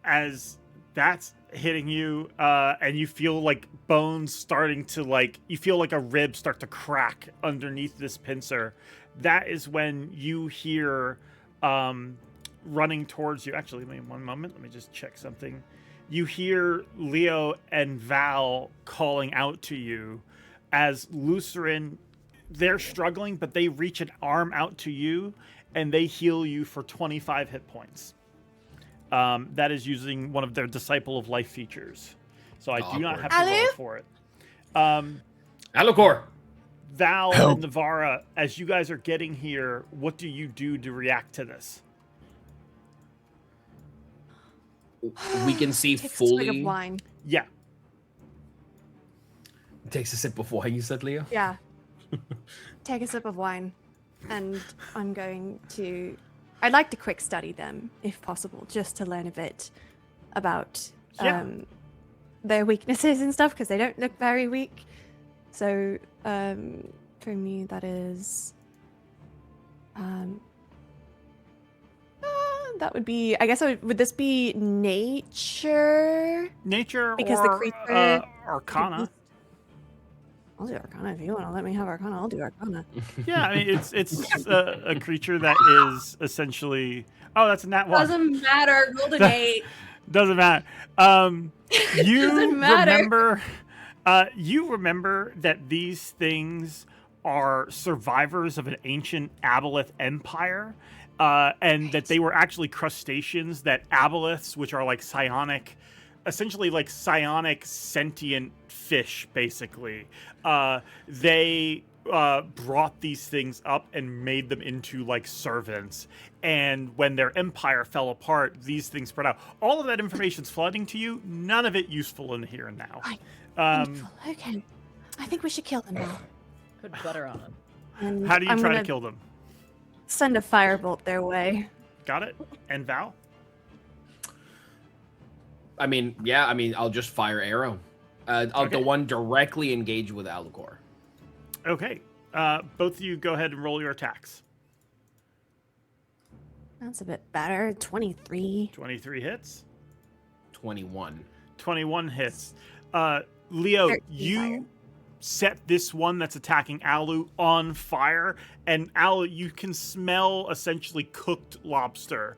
As that's hitting you, and you feel like bones starting to you feel like a rib start to crack underneath this pincer. That is when you hear running towards you. Actually, wait 1 moment. Let me just check something. You hear Leo and Val calling out to you as Lutheran. They're struggling, but they reach an arm out to you and they heal you for 25 hit points. That is using one of their Disciple of Life features. So I do not have to roll for it. Alukor. Val Help. and Navara, as you guys are getting here, what do you do to react to this? We can see Take a swig of fully. wine. Yeah. Takes a sip of wine, you said, Leo? Yeah. Take a sip of wine, and I'm going to. I'd like to quick study them, if possible, just to learn a bit about their weaknesses and stuff, because they don't look very weak. So, for me, that is. That would be. I guess. Would this be nature? Nature Because or the creature Arcana. I'll do Arcana if you want to let me have Arcana. I'll do Arcana. Yeah, I mean, it's a creature that is essentially... Oh, that's a nat 1. Doesn't matter. Golden 8. Doesn't matter. You Doesn't matter. remember that these things are survivors of an ancient aboleth empire, and that they were actually crustaceans, that aboleths, which are like psionic, essentially like psionic sentient fish, basically. They brought these things up and made them into like servants. And when their empire fell apart, these things spread out. All of that information's flooding to you. None of it useful in the here and now. Wonderful. Okay. I think we should kill them now. Put butter on it. And How do you I'm try to gonna kill them? Send a firebolt their way. Got it? And Val? I mean, I'll just fire arrow. I'll Okay. the one directly engage with Alukor. Okay. Both of you go ahead and roll your attacks. That's a bit better. 23. 23 hits. 21. 21 hits. Leo, 13 you fire. set this one that's attacking Alu on fire, and Alu, you can smell essentially cooked lobster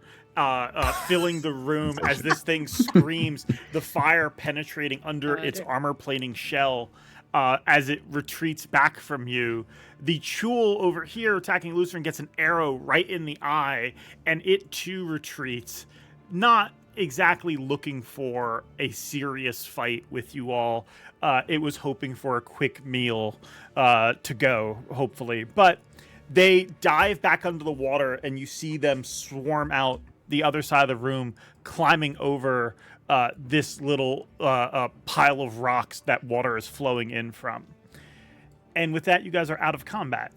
filling the room as this thing screams, the fire penetrating under its armor plating shell as it retreats back from you. The Chul over here attacking Lutheran gets an arrow right in the eye, and it too retreats, not exactly looking for a serious fight with you all. It was hoping for a quick meal to go, hopefully. But they dive back under the water, and you see them swarm out the other side of the room, climbing over this little pile of rocks that water is flowing in from. And with that, you guys are out of combat.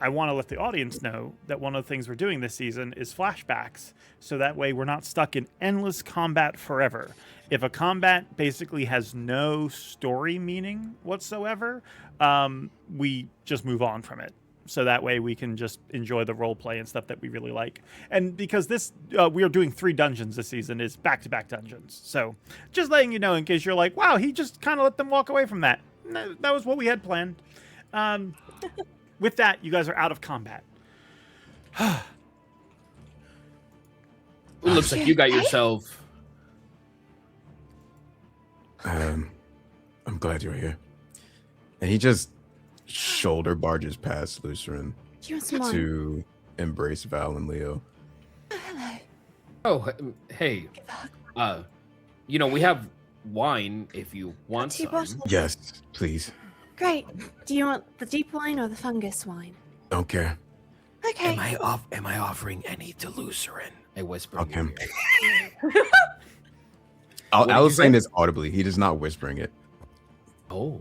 I want to let the audience know that one of the things we're doing this season is flashbacks, so that way we're not stuck in endless combat forever. If a combat basically has no story meaning whatsoever, we just move on from it. So that way we can just enjoy the role play and stuff that we really like. And because this, we are doing 3 dungeons this season, is back-to-back dungeons. So just letting you know in case you're like, wow, he just kind of let them walk away from that. That was what we had planned. With that, you guys are out of combat. It looks like you got yourself. I'm glad you're here. And he just shoulder barges past Lucerin Do you want some wine? to embrace Val and Leo. Oh, hello. Oh, hey. You know, we have wine if you want Two some. bottles. Yes, please. Great. Do you want the deep wine or the fungus wine? Don't care. Okay. Am I offering any to Lucerin? I whisper. Okay. in your ear. I did was you saying say? this audibly. He is not whispering it. Oh.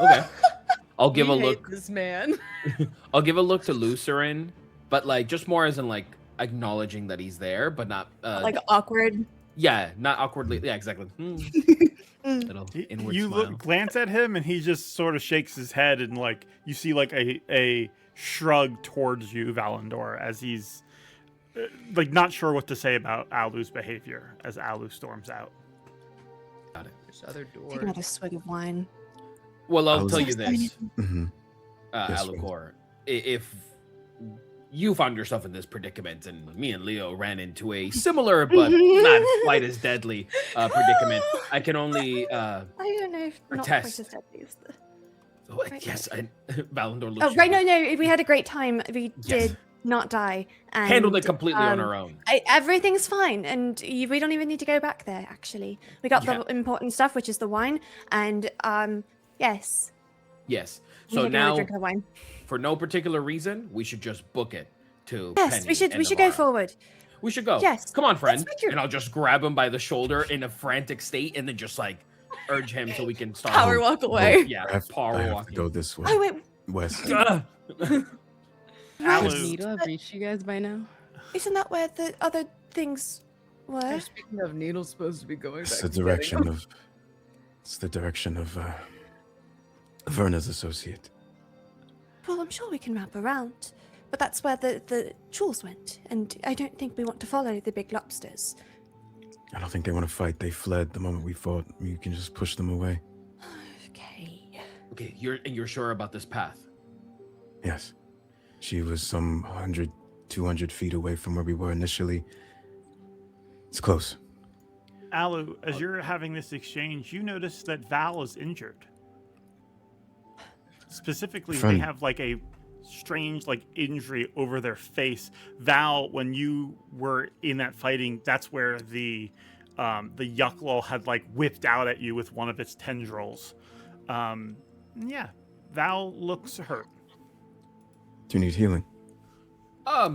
Okay. I'll give We a hate look. This man. I'll give a look to Lucerin, but like just more as in like acknowledging that he's there, but not Like awkward. yeah, not awkwardly. Yeah, exactly. Little inward You smile. glance at him, and he just sort of shakes his head, and like you see like a shrug towards you, Valandor, as he's like not sure what to say about Alu's behavior as Alu storms out. Got it. There's other Take doors. another swig of wine. Well, I'll was tell you excited. this, Mhm. Yes, Alucor. If you found yourself in this predicament, and me and Leo ran into a similar but not quite as deadly predicament, I can only. I don't know if Or not test. quite as deadly as the... Yes, Valandor looks. Oh, right, no, we had a great time. We Yes. did not die. And, Handled it completely on our own. Everything's fine, and we don't even need to go back there, actually. We got Yeah. the important stuff, which is the wine, and, yes. Yes. we So take another now, drink of wine. for no particular reason, we should just book it to. Yes, Penny we should and go Navarro. forward. We should go. Yes, Come on, friend. make your- And I'll just grab him by the shoulder in a frantic state, and then just like urge him so we can start. Power walk away. Yeah, I have power to walking. go this way. Oh, wait, West. Ugh. Alu, Does Needle have reached you guys by now? isn't that where the other things were? Speaking of needles, supposed to be going It's back. the to getting direction them. of. It's the direction of Verna's associate. Well, I'm sure we can wrap around. But that's where the jewels went, and I don't think we want to follow the big lobsters. I don't think they want to fight. They fled the moment we fought. You can just push them away. Okay. Okay, you're sure about this path? Yes. She was some 100, 200 feet away from where we were initially. It's close. Alu, as you're having this exchange, you notice that Val is injured. Specifically, they Friend. have like a strange like injury over their face. Val, when you were in that fighting, that's where the Yucklol had like whipped out at you with one of its tendrils. Yeah, Val looks hurt. Do you need healing? I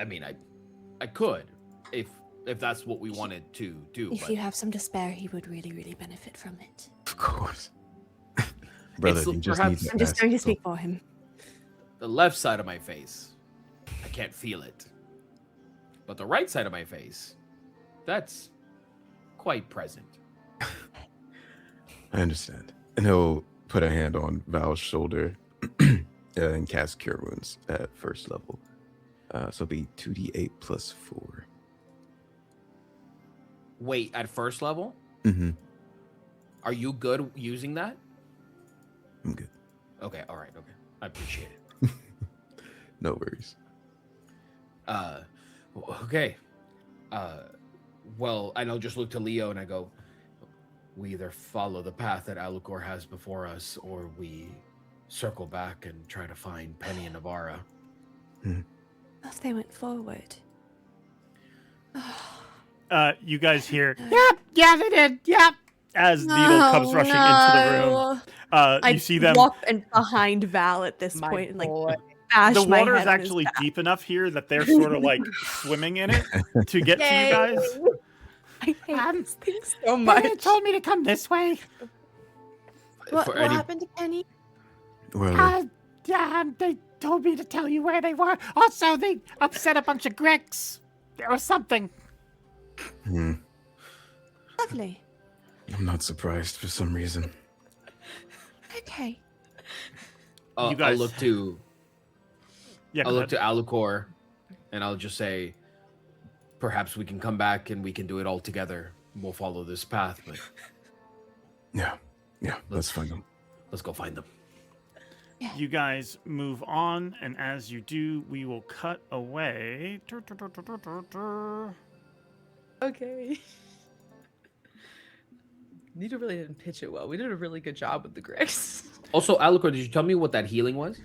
mean, I could, if that's what we wanted to do. If but you have some to spare, he would really, really benefit from it. Of course. Brother, It's you just perhaps- need to I'm just ask. going to speak for him. the left side of my face, I can't feel it. But the right side of my face, that's quite present. I understand. And he'll put a hand on Val's shoulder and cast Cure Wounds at first level. So it'll be 2d8 plus 4. Wait, at first level? Mm-hmm. Are you good using that? I'm good. Okay, all right, okay. I appreciate it. No worries. Okay. Well, and I'll just look to Leo and I go, we either follow the path that Alucor has before us, or we circle back and try to find Penny and Navarra. If they went forward. You guys hear, yep, yeah, they did, yep, as Needle comes rushing into the room. You see them. walk and behind Val at this My point and like boy. bash The my water is head on his actually back. deep enough here that they're sort of like swimming in it to get to you guys. I hate these things so Penny much. told me to come this way. What For what any- happened to Penny? Well, They told me to tell you where they were. Also, they upset a bunch of Greeks. Or something. Hmm. Lovely. I'm not surprised for some reason. Okay. You guys- I'll look to Yeah, I'll look to Alucor, and I'll just say, perhaps we can come back and we can do it all together. We'll follow this path, but Yeah, let's find them. let's go find them. You guys move on, and as you do, we will cut away. Okay. Nita really didn't pitch it well. We did a really good job with the Greeks. Also, Alucor, did you tell me what that healing was?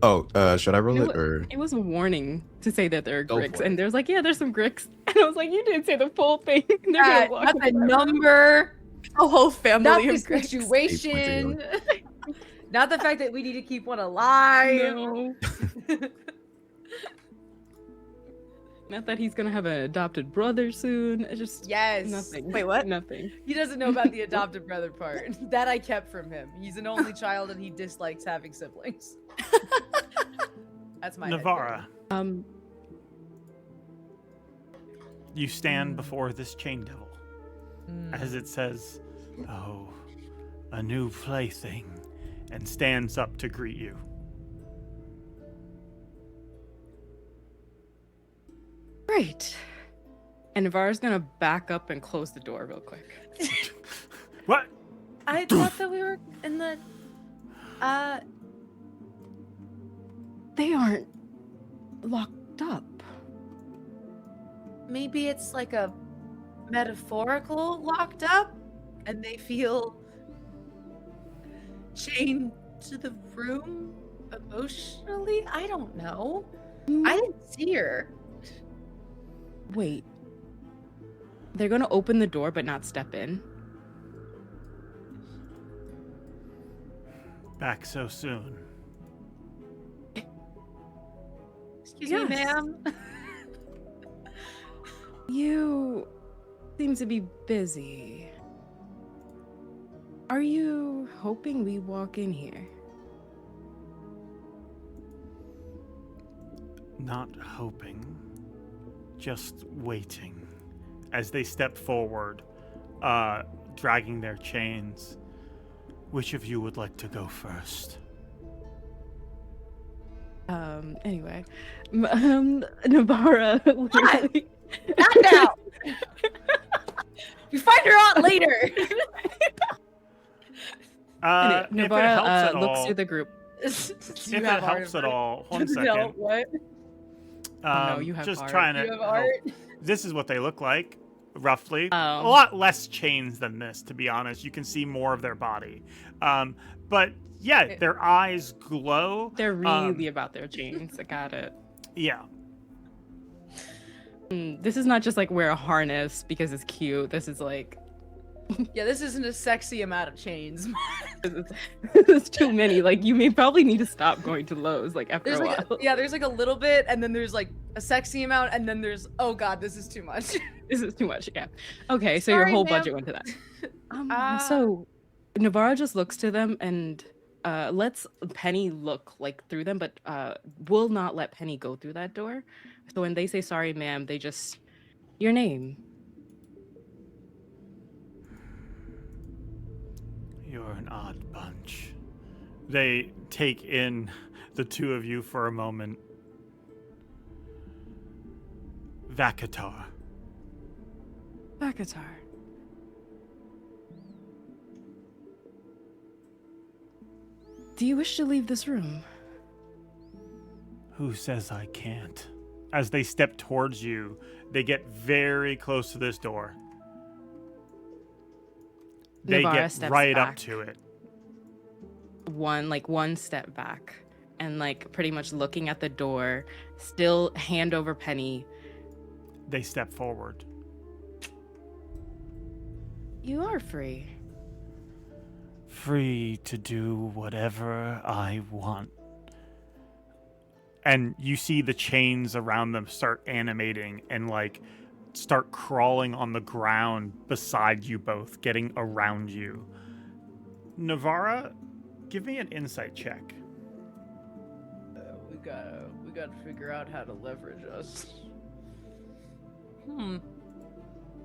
Oh, should I roll it or? It was a warning to say that there are Go Gricks, for it. and there's like, yeah, there's some Gricks, and I was like, you didn't say the full thing. They're Yeah, gonna walk not the in. number, A whole family not the of Greeks. situation, not the fact that we need to keep one alive. No. Not that he's gonna have an adopted brother soon. It's just Yes. nothing. Wait, what? Nothing. He doesn't know about the adopted brother part. That I kept from him. He's an only child and he dislikes having siblings. That's my Navara, you stand before this chain devil headcanon. as it says, "Oh, a new plaything," and stands up to greet you. Right. And Navarro's gonna back up and close the door real quick. What? I thought that we were in the They aren't locked up. maybe it's like a metaphorical locked up and they feel chained to the room emotionally. I don't know. I didn't see her. Wait. They're gonna open the door but not step in. Back so soon. Excuse me, Yes. ma'am. You seem to be busy. Are you hoping we walk in here? Not hoping, just waiting. As they step forward, dragging their chains. Which of you would like to go first? Anyway. Navara literally- Not now. You find her out later. If Anyway, it Navara helps at looks all, through the group. if it helps at all, one No, second. what? No, you have just art. trying to You have help. art? This is what they look like, roughly. A Oh. lot less chains than this, to be honest. You can see more of their body. But yeah, their eyes glow. They're really about their chains. I got it. Yeah. This is not just like wear a harness because it's cute. This is like Yeah, this isn't a sexy amount of chains. it's too many. Like you may probably need to stop going to Lowe's like after There's a like while. there's like a little bit, and then there's like a sexy amount, and then there's oh god, this is too much. This is too much. Yeah. Okay, so your Sorry, whole ma'am. budget went to that. Ah. So Navarro just looks to them and lets Penny look like through them, but will not let Penny go through that door. So when they say sorry, ma'am, they just your name. You're an odd bunch. They take in the two of you for a moment. Vakatar. Bakatar. Do you wish to leave this room? Who says I can't? As they step towards you, they get very close to this door. They Navarra get steps right up back. to it. One step back and like pretty much looking at the door, still hand over Penny. They step forward. You are free. Free to do whatever I want. And you see the chains around them start animating and like start crawling on the ground beside you both, getting around you. Navara, give me an insight check. gotta figure out how to leverage us.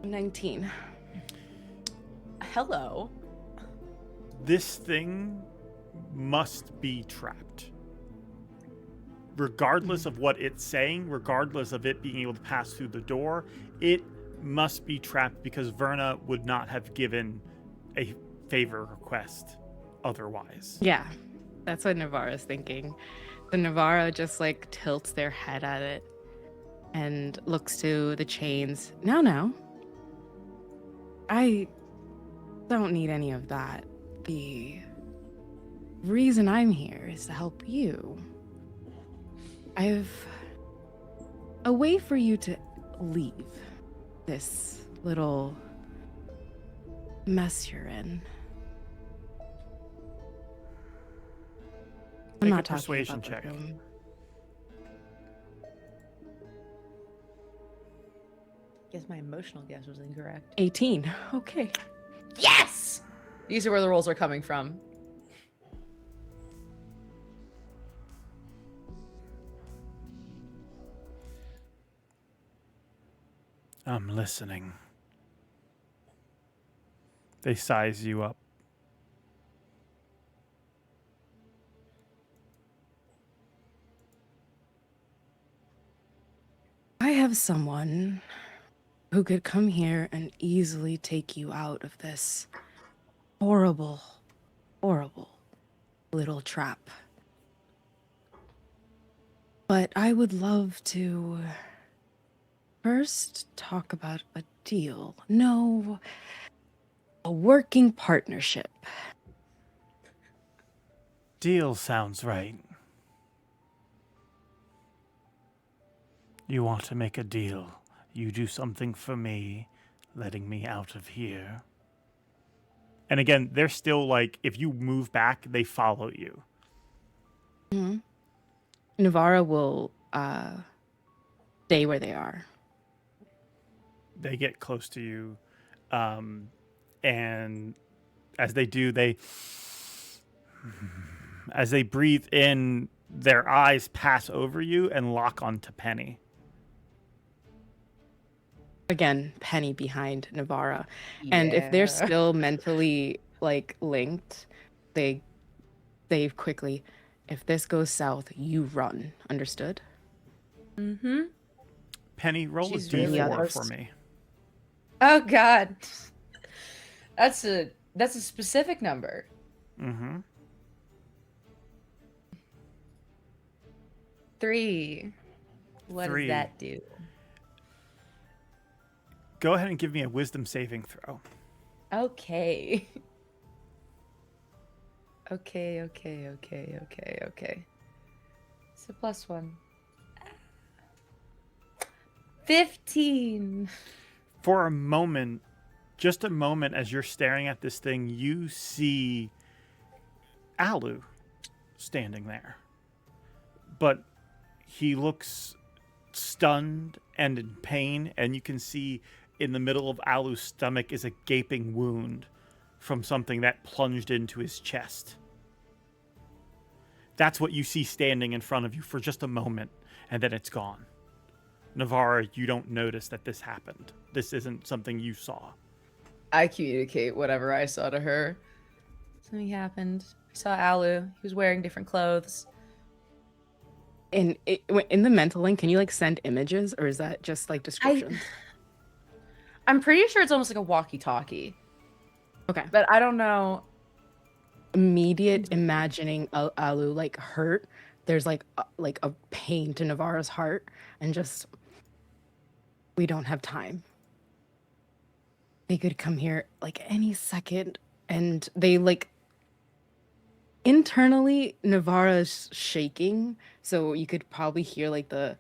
19. Hello. This thing must be trapped. Regardless of what it's saying, regardless of it being able to pass through the door, it must be trapped because Verna would not have given a favor request otherwise. Yeah, that's what Navarra's thinking. The Navarra just like tilts their head at it and looks to the chains. No. I don't need any of that. The reason I'm here is to help you. I have a way for you to leave this little mess you're in. I'm Make not a talking persuasion about the check. room. Guess my emotional guess was incorrect. 18. Okay. Yes! These are where the rolls are coming from. I'm listening. They size you up. I have someone who could come here and easily take you out of this horrible, horrible little trap. But I would love to first talk about a deal. No, a working partnership. Deal sounds right. You want to make a deal. You do something for me, letting me out of here. And again, they're still like, if you move back, they follow you. Mm-hmm. Navarra will stay where they are. They get close to you. And as they do, as they breathe in, their eyes pass over you and lock onto Penny. Again, Penny behind Navarra. And if they're still mentally like linked, they quickly, if this goes south, you run. Understood? Mm-hmm. Penny, roll She's a really d4 close. for me. Oh God. That's a specific number. Mm-hmm. 3. What 3. does that do? Go ahead and give me a wisdom saving throw. Okay. Okay. It's a +1. 15. For a moment, just a moment, as you're staring at this thing, you see Alu standing there. But he looks stunned and in pain, and you can see in the middle of Alu's stomach is a gaping wound from something that plunged into his chest. That's what you see standing in front of you for just a moment, and then it's gone. Navarra, you don't notice that this happened. This isn't something you saw. I communicate whatever I saw to her. Something happened. I saw Alu. He was wearing different clothes. In the mental link, can you like send images, or is that just like descriptions? I'm pretty sure it's almost like a walkie-talkie, Okay. but I don't know. Immediate imagining Alu like hurt. There's like a pain to Navarra's heart, and just we don't have time. They could come here like any second, and they like internally Navarra's shaking, so you could probably hear like the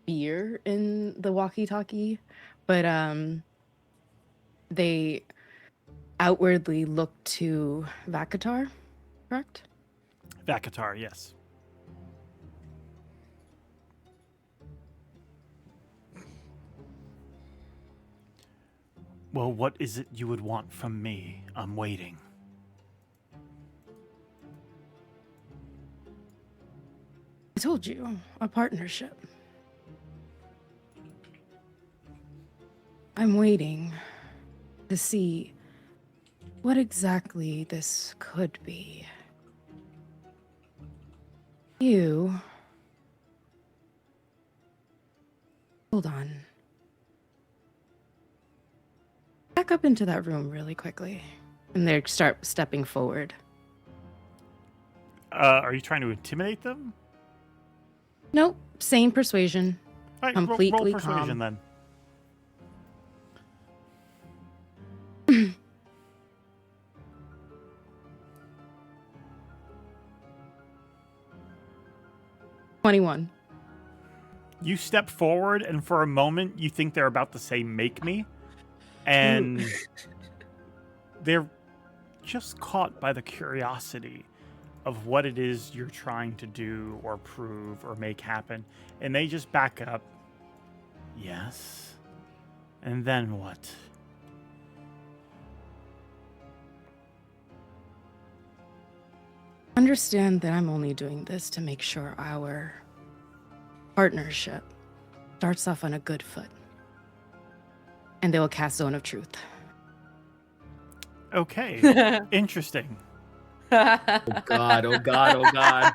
fear in the walkie-talkie, but they outwardly look to Vakatar, correct? Vakatar, yes. Well, what is it you would want from me? I'm waiting. I told you, a partnership. I'm waiting to see what exactly this could be. You... Hold on. Back up into that room really quickly. And they start stepping forward. Are you trying to intimidate them? Nope, same persuasion. All right, Completely roll persuasion calm. then. 21. You step forward, and for a moment, you think they're about to say, "Make me," and they're just caught by the curiosity of what it is you're trying to do or prove or make happen, and they just back up. Yes. And then what? Understand that I'm only doing this to make sure our partnership starts off on a good foot. And they will cast Zone of Truth. Okay. Interesting. Oh God, oh God, oh God.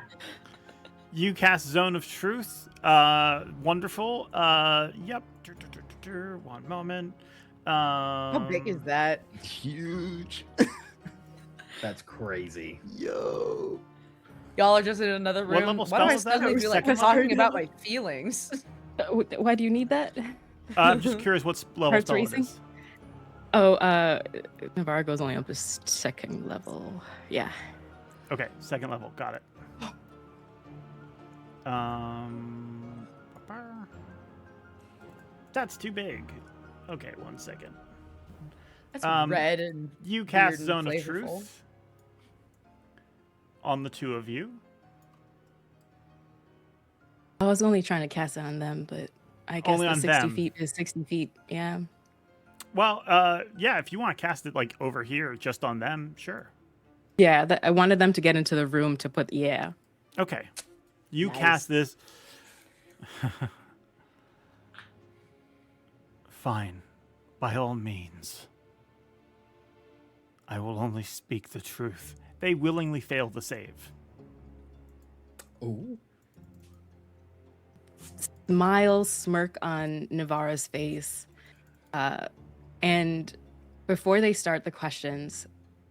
You cast Zone of Truth. Wonderful. Yep. 1 moment. How big is that? Huge. That's crazy. Yo. Y'all are just in another What room. level Why do I spell is that? suddenly feel like Second talking level? about my feelings? Why do you need that? I'm just curious what level Hearts spell it racing? is. Oh, Navarro goes only up to 2nd level. Yeah. Okay, 2nd level. Got it. That's too big. Okay, 1 second. That's Um, red and You cast weird Zone and of flavorful. Truth on the two of you. I was only trying to cast it on them, but I guess Only the on 60 them. feet is 60 feet. Yeah. Well, yeah, if you want to cast it like over here, just on them, sure. Yeah, I wanted them to get into the room to put, yeah. Okay. You Nice. cast this. Fine. By all means. I will only speak the truth. They willingly fail the save. Oh. Smile, smirk on Navarro's face. And before they start the questions,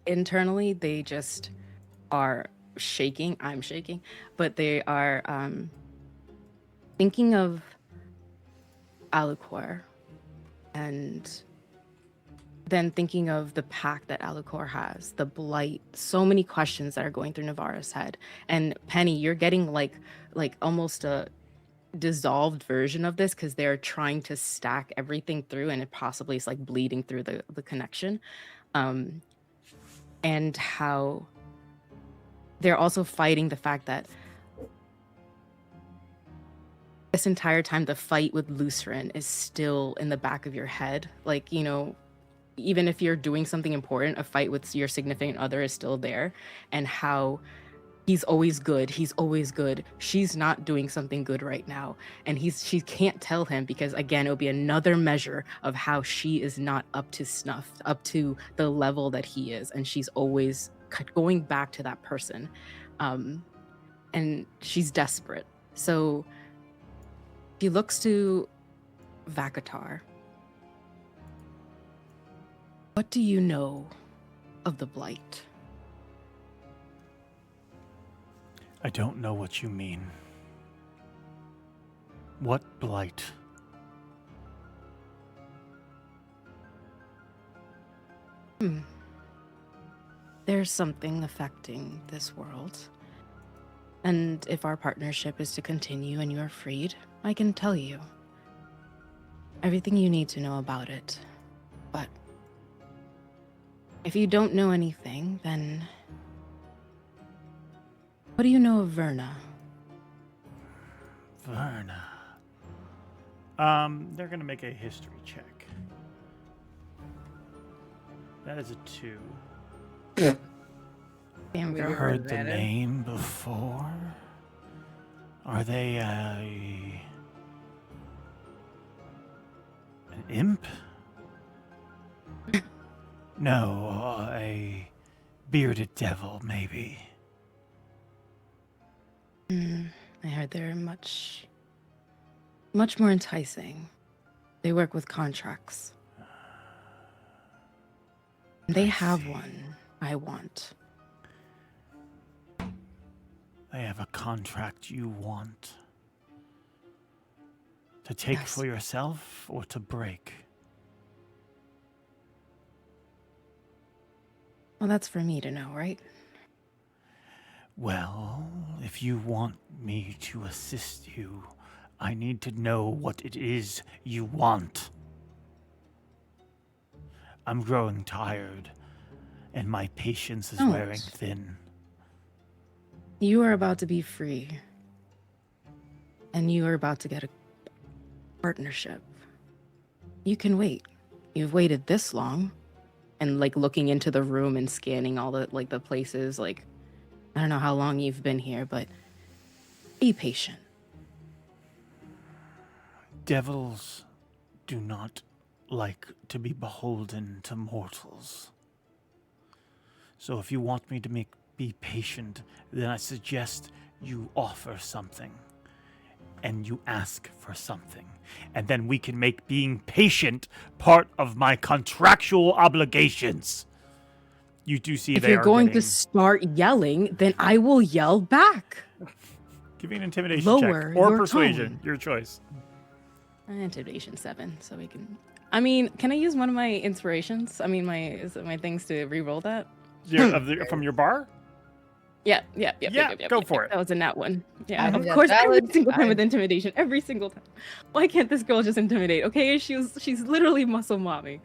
internally, they just are shaking. I'm shaking. But they are thinking of Alucor and then thinking of the pact that Alucor has, the blight, so many questions that are going through Navarro's head. And Penny, you're getting like almost a dissolved version of this because they're trying to stack everything through and it possibly is like bleeding through the connection. And how they're also fighting the fact that this entire time the fight with Lucerin is still in the back of your head. Like, you know, even if you're doing something important, a fight with your significant other is still there. And how he's always good. He's always good. She's not doing something good right now. And she can't tell him because, again, it'll be another measure of how she is not up to snuff, up to the level that he is. And she's always going back to that person. And she's desperate. So he looks to Vakatar. What do you know of the Blight? I don't know what you mean. What blight? There's something affecting this world. And if our partnership is to continue and you are freed, I can tell you everything you need to know about it. But if you don't know anything, then what do you know of Verna? Verna. They're gonna make a history check. That is a 2. Damn We girl. were- Heard the advantage. name before? Are they an imp? No, a bearded devil, maybe. I heard they're much more enticing. They work with contracts. They have one I want. They have a contract you want. To take Yes. for yourself or to break? Well, that's for me to know, right? Well, if you want me to assist you, I need to know what it is you want. I'm growing tired, and my patience is Don't. wearing thin. You are about to be free. And you are about to get a partnership. You can wait. You've waited this long. And like looking into the room and scanning all the like the places, like I don't know how long you've been here, but be patient. Devils do not like to be beholden to mortals. So if you want me to be patient, then I suggest you offer something. And you ask for something. And then we can make being patient part of my contractual obligations. You do see If you're going to start yelling, then I will yell back. Give me an intimidation Lower check. Or your persuasion. tone. Your choice. Intimidation 7, so we can. I mean, can I use one of my inspirations? I mean, my things to re-roll that. From your bar? Yeah, go for it. That was a nat one. Yeah, of Yeah, course, that every was single time fine. with intimidation, every single time. Why can't this girl just intimidate? Okay, she's literally muscle mommy.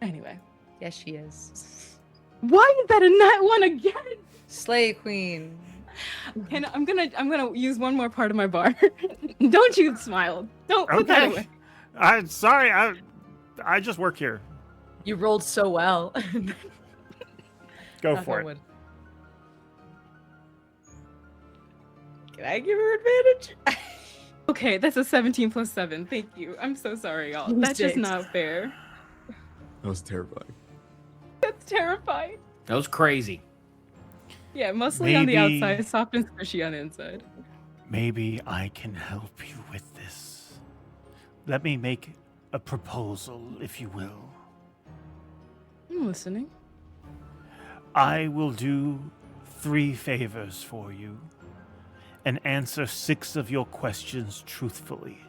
Anyway, Yes, she is. why is that a nat one again? Slay Queen. And I'm gonna use one more part of my bar. Don't you smile? Don't put that Okay. away. I'm sorry. I just work here. You rolled so well. Go Knock for on it. wood. Can I give her advantage? Okay, that's a 17 plus 7. Thank you. I'm so sorry, y'all. You That's just did. not fair. That was terrifying. That's terrifying. That was crazy. Yeah, muscly on the Maybe- outside, soft and squishy on the inside. Maybe I can help you with this. Let me make a proposal, if you will. I'm listening. I will do 3 favors for you and answer 6 of your questions truthfully.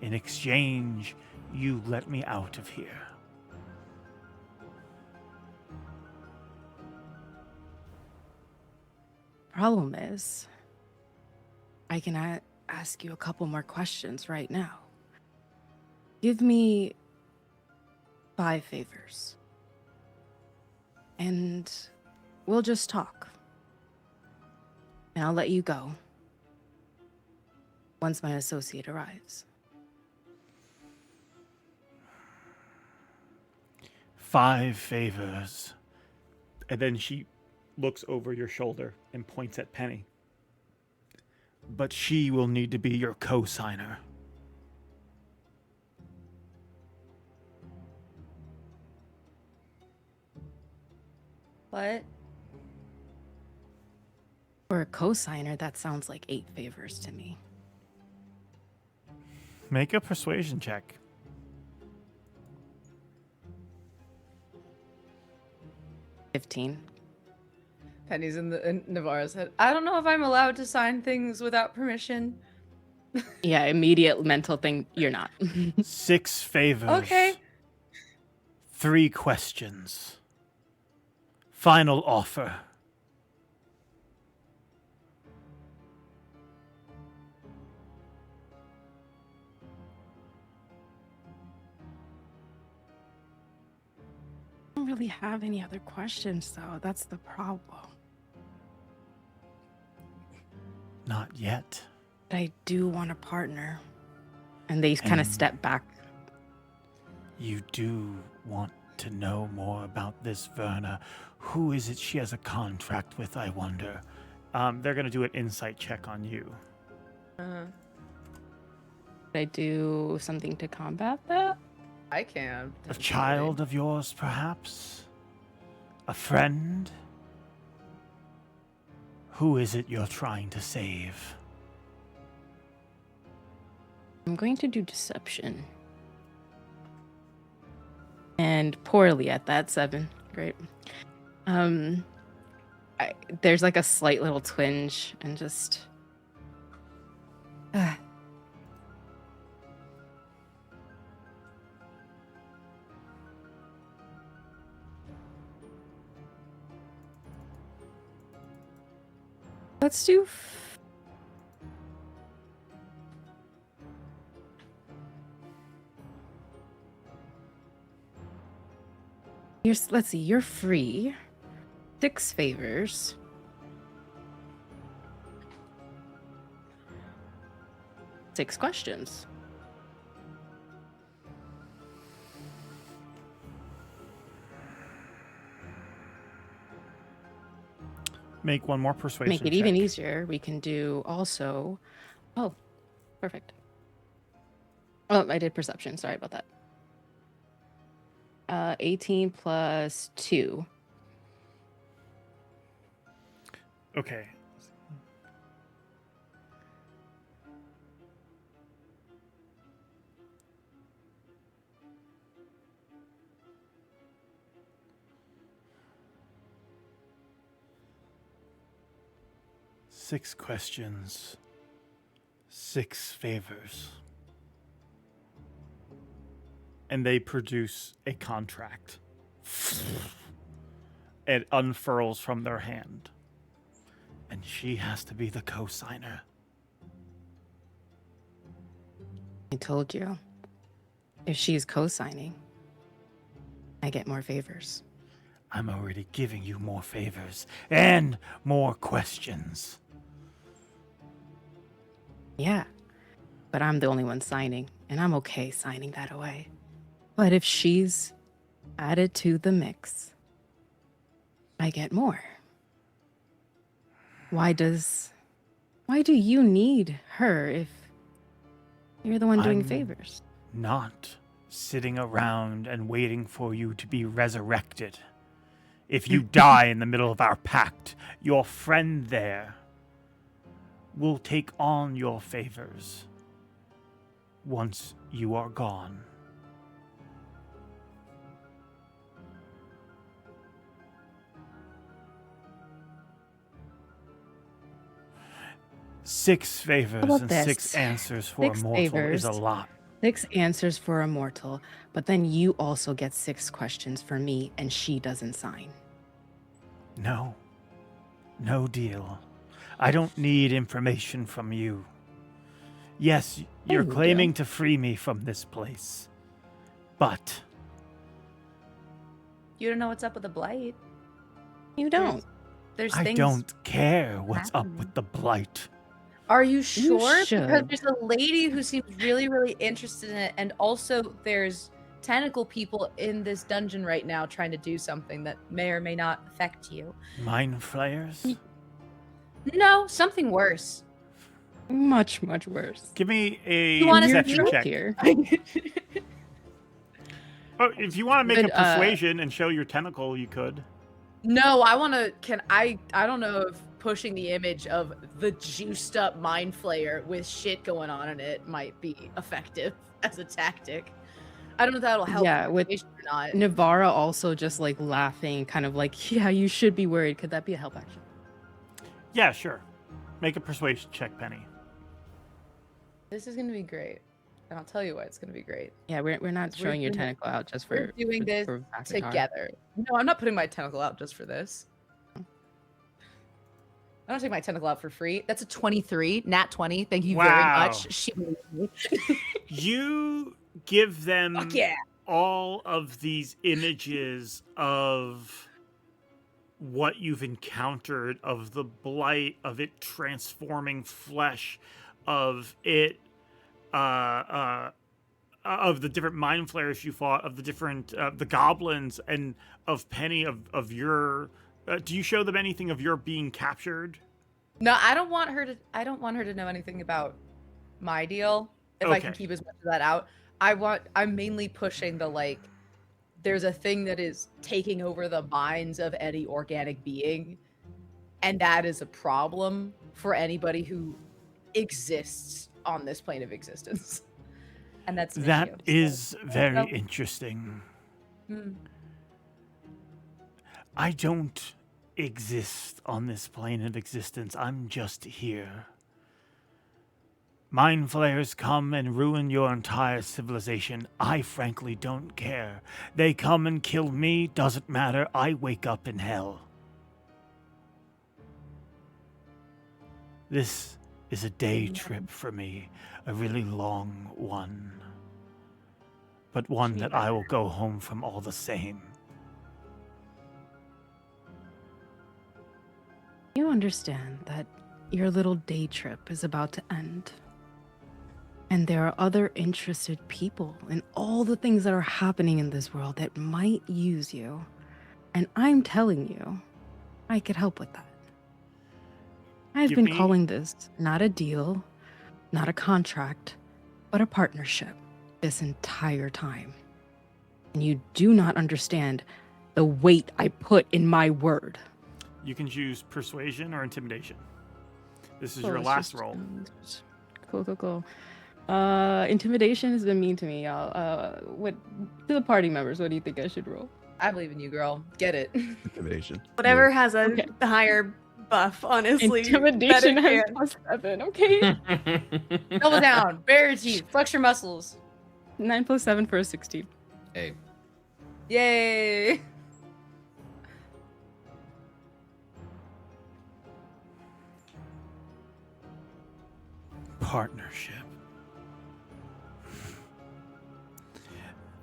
In exchange, you let me out of here. Problem is, I can ask you a couple more questions right now. Give me 5 favors. And we'll just talk. And I'll let you go once my associate arrives. 5 favors. And then she looks over your shoulder and points at Penny. But she will need to be your co-signer. What? For a co-signer, that sounds like 8 favors to me. Make a persuasion check. $15. Penny's in Navarro's head. I don't know if I'm allowed to sign things without permission. Yeah, immediate mental thing. You're not. 6 favors. Okay. 3 questions. Final offer. I don't really have any other questions, though. That's the problem. Not yet. But I do want a partner. And they kind of And- step back. You do want to know more about this Verna. Who is it she has a contract with, I wonder? They're going to do an insight check on you. Uh-huh. Did I do something to combat that? I can. A child of yours, perhaps? A friend? Who is it you're trying to save? I'm going to do deception. And poorly at that, 7. Great. There's like a slight little twinge and just... Let's do... let's see, you're free. 6 favors. Six questions. Make one more persuasion Make it even check. easier. We can do also... Oh, perfect. Oh, I did perception. Sorry about that. 18 plus 2. Okay. Six questions. 6 favors. And they produce a contract. It unfurls from their hand. And she has to be the co-signer. I told you. If she's co-signing, I get more favors. I'm already giving you more favors and more questions. Yeah, but I'm the only one signing, and I'm okay signing that away. But if she's added to the mix, I get more. Why do you need her if you're the one doing I'm favors? Not sitting around and waiting for you to be resurrected. If you die in the middle of our pact, your friend there will take on your favors once you are gone. Six favors about and this? 6 answers for Six a mortal is a favors. lot. 6 answers for a mortal, but then you also get 6 questions for me, and she doesn't sign. No. No deal. I don't need information from you. Yes, you're There you claiming go. to free me from this place. But You don't know what's up with the blight. You don't. There's I things. don't care what's up happen. with the blight. Are you sure? Because should. there's a lady who seems really, really interested in it, and also there's tentacle people in this dungeon right now trying to do something that may or may not affect you. Mind flayers? No, something worse. Much, much worse. Give me a You wanna deception see? check. Here. Oh, if you want to make But, a persuasion and show your tentacle, you could. No, I want to. I don't know if pushing the image of the juiced up mind flayer with shit going on in it might be effective as a tactic. I don't know if that'll help. Yeah, with or not. Navara also just like laughing, kind of like, yeah, you should be worried. Could that be a help action? Yeah, sure. Make a persuasion check, Penny. This is gonna be great, and I'll tell you why it's gonna be great. Yeah, we're not We're showing your doing- tentacle out just We're for doing this Avatar. together. No, I'm not putting my tentacle out just for this. I don't take my tentacle out for free. That's a 23, nat 20. Thank you very Wow. much. She believes me. You give them Fuck yeah. all of these images of what you've encountered, of the blight, of it transforming flesh, of it of the different mind flayers you fought, of the different the goblins, and of Penny, of your do you show them anything of your being captured? No, I don't want her to know anything about my deal. If I can Okay. keep as much of that out. I'm mainly pushing the like there's a thing that is taking over the minds of any organic being, and that is a problem for anybody who exists on this plane of existence. And that's an That issue, so- is very Well- interesting. Hmm. I don't exist on this plane of existence. I'm just here. Mind flayers come and ruin your entire civilization. I frankly don't care. They come and kill me, doesn't matter. I wake up in hell. This is a day trip for me, a really long one. But one that I will go home from all the same. You understand that your little day trip is about to end. And there are other interested people in all the things that are happening in this world that might use you. And I'm telling you, I could help with that. I've Give been me- calling this not a deal, not a contract, but a partnership this entire time. And you do not understand the weight I put in my word. You can choose persuasion or intimidation. This is Oh, your it's last just- roll. Cool. Intimidation has been mean to me. What to the party members? What do you think I should roll? I believe in you, girl. Get it. Intimidation. Whatever has a Okay. higher buff, honestly. Intimidation better has can. +7. Okay. Double down. Bare your teeth. Flex your muscles. 9 + 7 for a 16. Hey, Yay. Partnership.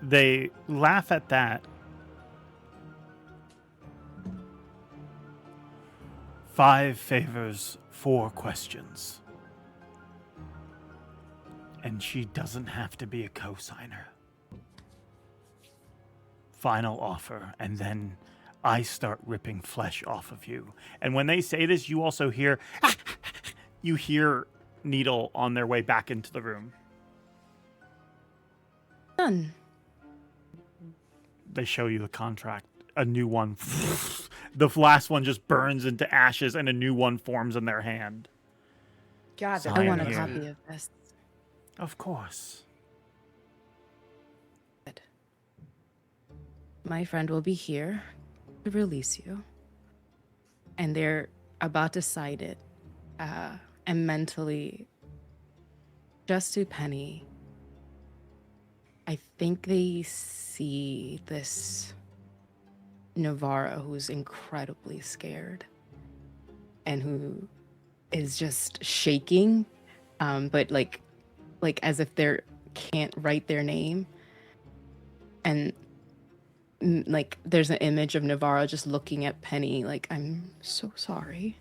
They laugh at that. 5 favors, 4 questions. And she doesn't have to be a co-signer. Final offer, and then I start ripping flesh off of you. And when they say this, you also hear you hear Needle on their way back into the room. Done. They show you the contract, a new one. The last one just burns into ashes, and a new one forms in their hand. God, Sign I want a here. copy of this. Of course. My friend will be here to release you. And they're about to sign it. And mentally, just to Penny, I think they see this Navarra who's incredibly scared and who is just shaking, but like as if they can't write their name. And like there's an image of Navarra just looking at Penny like, I'm so sorry,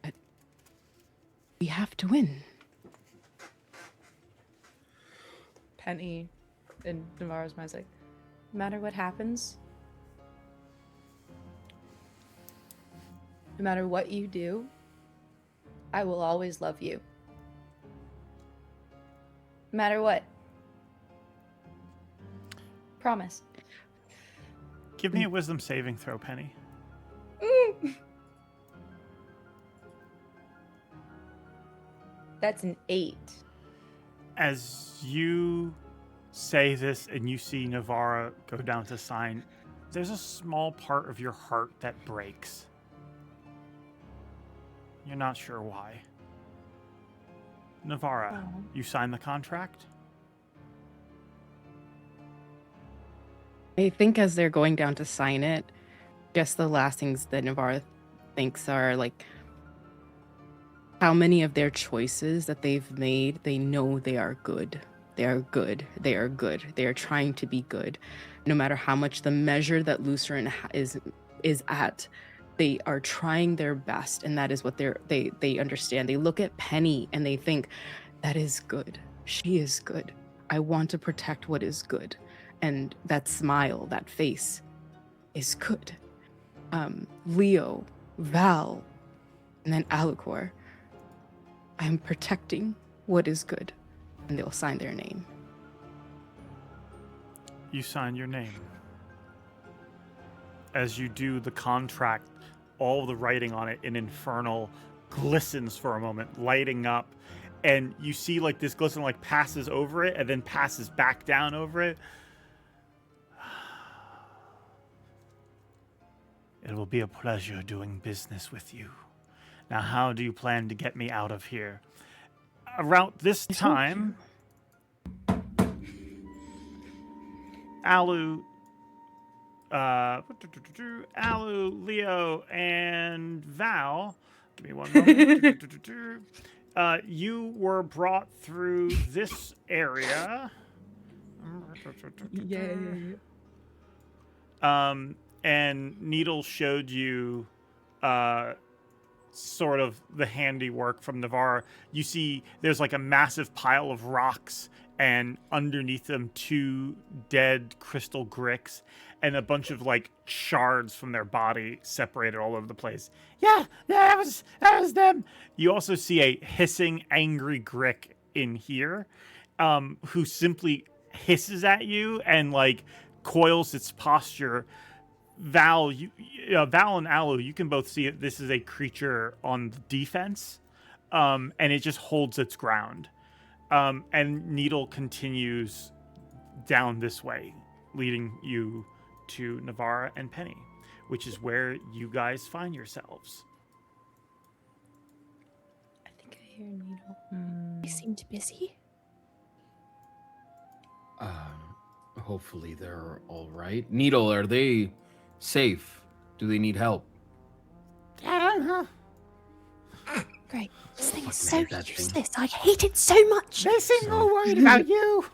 but we have to win. Penny in Navarro's mind's like, no matter what happens, no matter what you do, I will always love you. No matter what. Promise. Give me a wisdom saving throw, Penny. That's an 8. As you say this and you see Navarra go down to sign, there's a small part of your heart that breaks. You're not sure why. Navarra, you sign the contract? I think as they're going down to sign it, just the last things that Navarra thinks are like how many of their choices that they've made, they know they are good. They are good. They are good. They are trying to be good. No matter how much the measure that Lucerin is at, they are trying their best, and that is what they understand. They look at Penny and they think, that is good. She is good. I want to protect what is good. And that smile, that face is good. Leo, Val, And then Alucor, I am protecting what is good. And they'll sign their name. You sign your name. As you do the contract, all the writing on it in Infernal glistens for a moment, lighting up. And you see like this glisten like passes over it and then passes back down over it. It will be a pleasure doing business with you. Now, how do you plan to get me out of here? Around this time, Alu, Leo, and Val, give me one moment. You were brought through this area. Yay. And Needle showed you sort of the handiwork from Navarra. You see there's like a massive pile of rocks, and underneath them 2 dead crystal gricks and a bunch of like shards from their body separated all over the place. Yeah, that was them. You also see a hissing, angry grick in here, who simply hisses at you and like coils its posture. Val and Alu, you can both see it. This is a creature on the defense, and it just holds its ground. And Needle continues down this way, leading you to Navarra and Penny, which is where you guys find yourselves. I think I hear Needle. They seemed busy. Hopefully they're all right. Needle, are they safe? Do they need help? Great. This thing is Fucking so hate that thing. useless. I hate it so much. They seem more worried about you.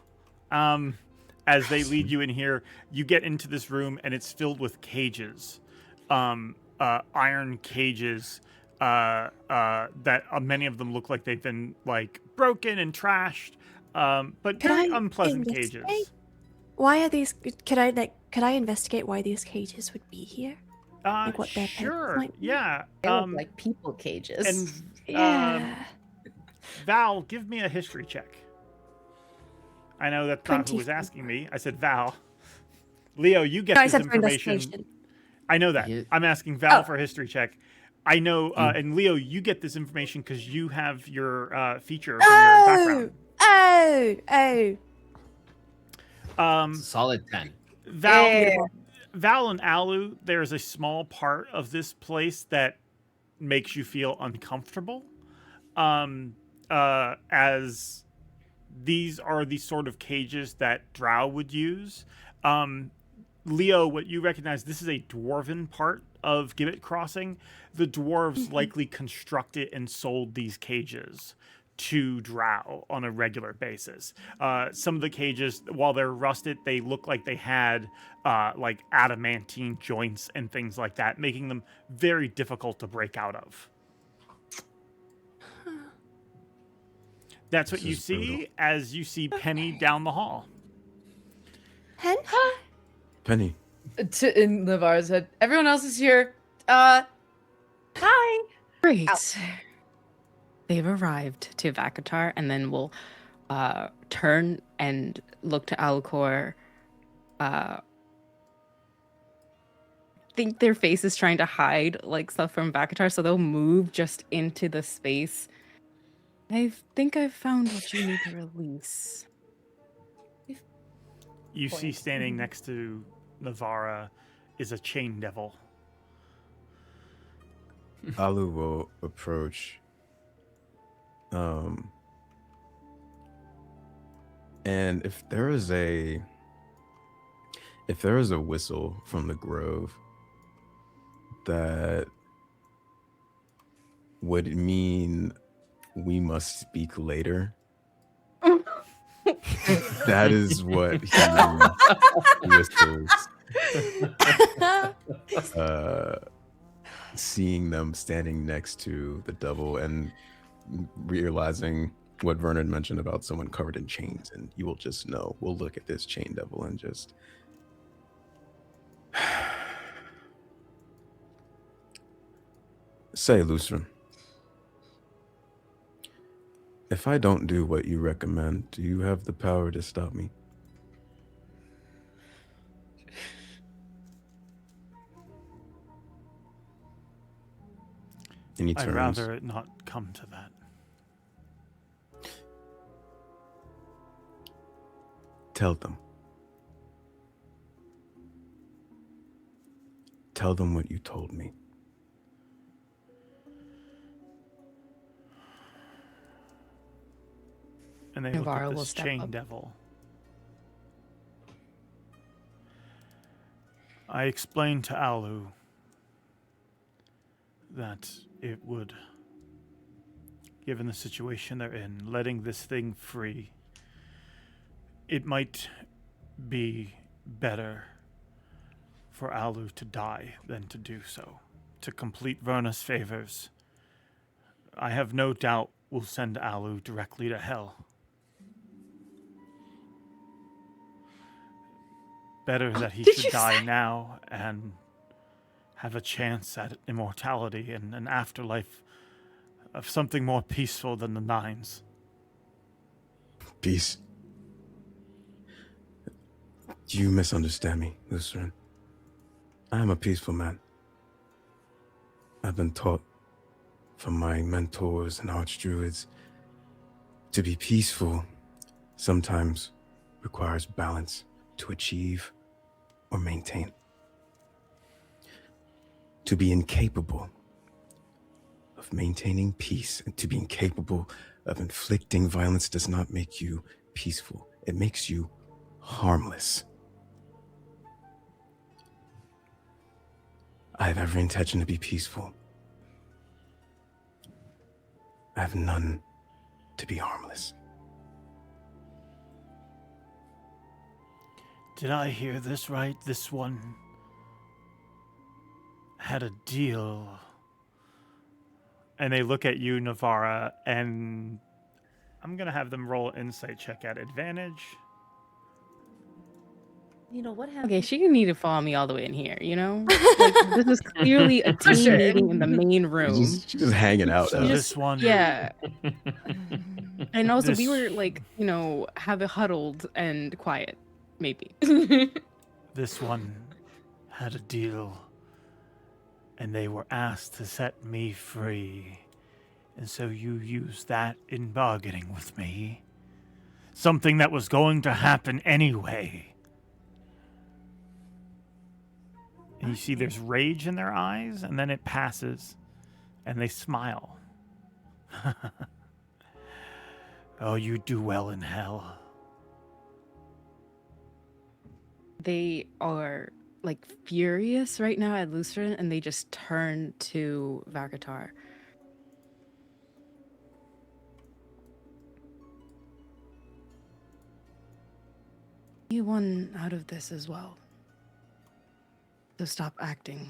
As they lead you in here, you get into this room and it's filled with cages, iron cages. That many of them look like they've been like broken and trashed, but Could very I unpleasant investigate? cages. Why are these? Could I investigate why these cages would be here? Like what their purpose Sure, might be? yeah. They look like people cages. And Yeah. Val, give me a history check. I know that's not who was 24. asking me. I said Val. Leo, you get No, I this said for information. investigation. I know that. Yeah. I'm asking Val Oh. for a history check. I know, and Leo, you get this information because you have your feature from your background. Solid 10. Val and Alu, there's a small part of this place that makes you feel uncomfortable, as these are the sort of cages that Drow would use. Leo, what you recognize, this is a dwarven part of Gibbet Crossing. The dwarves likely constructed and sold these cages to Drow on a regular basis. Some of the cages, while they're rusted, they look like they had like adamantine joints and things like that, making them very difficult to break out of. That's what This you is see brutal. as you see Penny down the hall. Hen? Penny, In Navarra's head, everyone else is here. Hi. Great. Out. They've arrived to Vakatar, and then we'll turn and look to Alucor. Think their face is trying to hide like stuff from Vakatar, so they'll move just into the space. I think I've found what you need to release. You see standing next to Navarra is a chain devil. Alu will approach. And if there is a whistle from the grove that would mean we must speak later, that is what he whistles. Seeing them standing next to the devil and realizing what Vernon mentioned about someone covered in chains, and you will just know. We'll look at this chain devil and just say, Lucifer, If I don't do what you recommend, do you have the power to stop me? And he I'd turns. rather it not come to that. Tell them. Tell them what you told me. And they look Navarro at will this step chain up. devil. I explained to Alu that it would, given the situation they're in, letting this thing free, it might be better for Alu to die than to do so. To complete Verna's favors, I have no doubt we'll send Alu directly to hell. Better that he Did should you die say- now and have a chance at immortality and an afterlife of something more peaceful than the Nines. Peace. You misunderstand me, Lutheran. I am a peaceful man. I've been taught from my mentors and archdruids to be peaceful sometimes requires balance to achieve or maintain. To be incapable of maintaining peace and to be incapable of inflicting violence does not make you peaceful. It makes you harmless. I have every intention to be peaceful. I have none to be harmless. Did I hear this right? This one had a deal. And they look at you, Navarra, and I'm going to have them roll an insight check at advantage. You know what happened? Okay, she didn't need to follow me all the way in here, you know? Like, this is clearly a For team sure. meeting in the main room. She's just hanging out. So now. this one... Yeah. And also, we This- were like, you know, have it huddled and quiet, maybe. This one had a deal, and they were asked to set me free. And so you used that in bargaining with me. Something that was going to happen anyway. And you see there's rage in their eyes, and then it passes, and they smile. Oh, you do well in hell. They are like furious right now at Lutheran, and they just turn to Vakatar. You won out of this as well. So stop acting.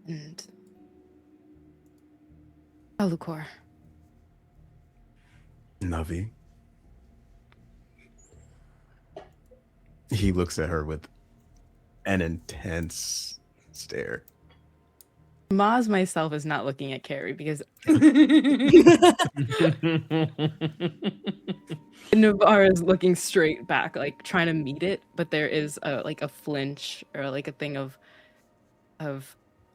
And Alucor. Navi. He looks at her with an intense stare. Maz myself is not looking at Carrie because Navarre is looking straight back, like trying to meet it, but there is a flinch or like a thing of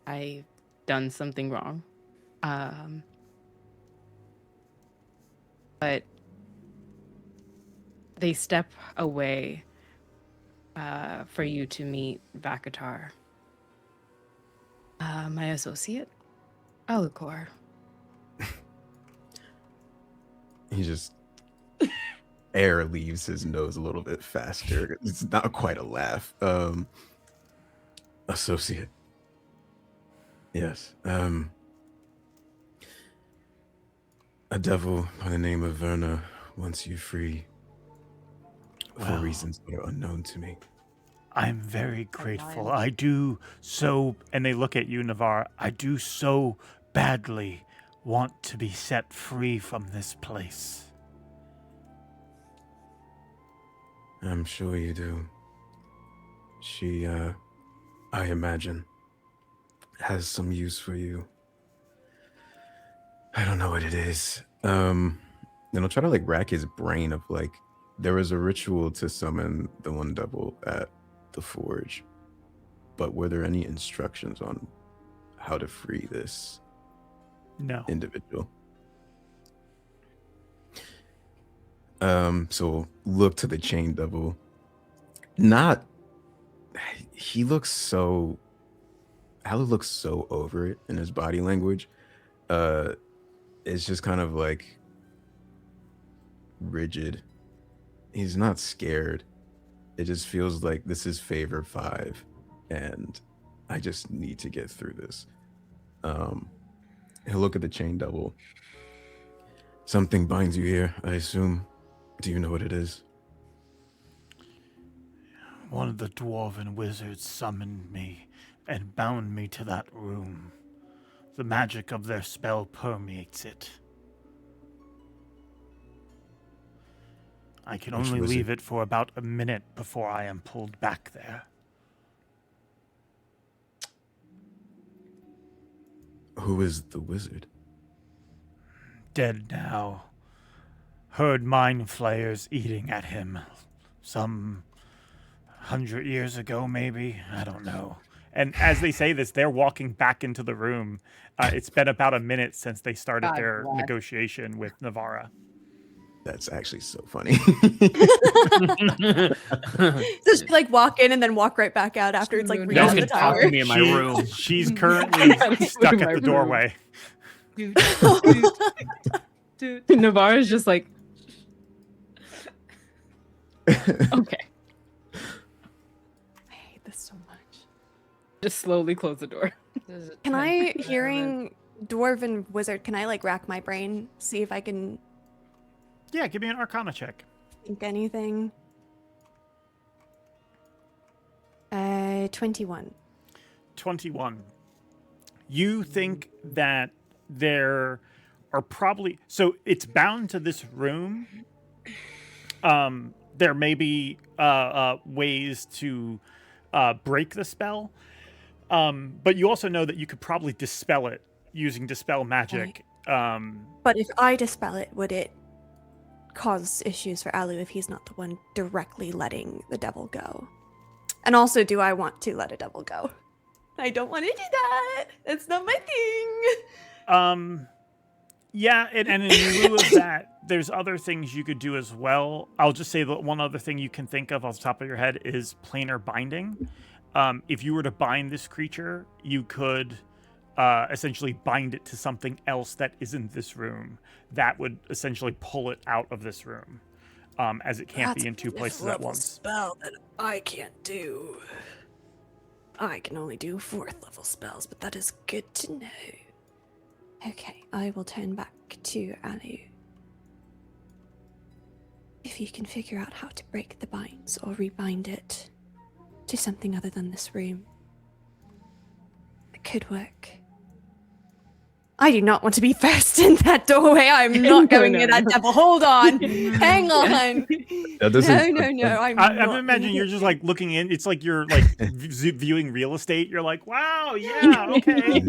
I've done something wrong. But they step away for you to meet Vakatar. My associate, Alucor. He just air leaves his nose a little bit faster. It's not quite a laugh. Associate. Yes. A devil by the name of Verna wants you free for Well. reasons that are unknown to me. I'm very grateful. Alliance. I do so, and they look at you, Navarre. I do so badly want to be set free from this place. I'm sure you do. She, I imagine, has some use for you. I don't don't know what it is. Then I'll try to like rack his brain of like, there was a ritual to summon the one devil at the forge, but were there any instructions on how to free this individual? So look to the chain devil. He looks so, Alu looks so over it in his body language. It's just kind of like rigid. He's not scared. It just feels like this is favor 5 and I just need to get through this. He'll look at the chain devil. Something binds you here, I assume. Do you know what it is? One of the dwarven wizards summoned me and bound me to that room. The magic of their spell permeates it. I can only leave it for about a minute before I am pulled back there. Who is the wizard? Dead now. Heard mind flayers eating at him. Some 100 years ago, maybe? I don't know. And as they say this, they're walking back into the room. It's been about a minute since they started their negotiation with Navarra. That's actually so funny. Just like walk in and then walk right back out after it's like You read guys on the can talk tower. to me in my room. She's currently stuck at the doorway. Navarra's just like, okay. I hate this so much. Just slowly close the door. Can I, hearing dwarven wizard, can I like rack my brain, see if I can Yeah, give me an Arcana check. think anything? 21. 21. You think that there are probably... So it's bound to this room. There may be ways to break the spell. But you also know that you could probably dispel it using Dispel Magic. But if I dispel it, would it cause issues for Alu if he's not the one directly letting the devil go? And also, do I want to let a devil go? I don't want to do that. That's not my thing. Yeah, and in lieu of that, there's other things you could do as well. I'll just say that one other thing you can think of off the top of your head is planar binding. If you were to bind this creature, you could essentially bind it to something else that isn't this room. That would essentially pull it out of this room, as it can't be in two places at once. Spell that I can't do. I can only do 4th level spells, but that is good to know. Okay, I will turn back to Alu. If you can figure out how to break the binds or rebind it to something other than this room, it could work. I do not want to be first in that doorway. I'm not going near that devil. Hold on. Hang on. No. I'm imagining you're just like looking in. It's like you're like viewing real estate. You're like, wow, yeah, okay.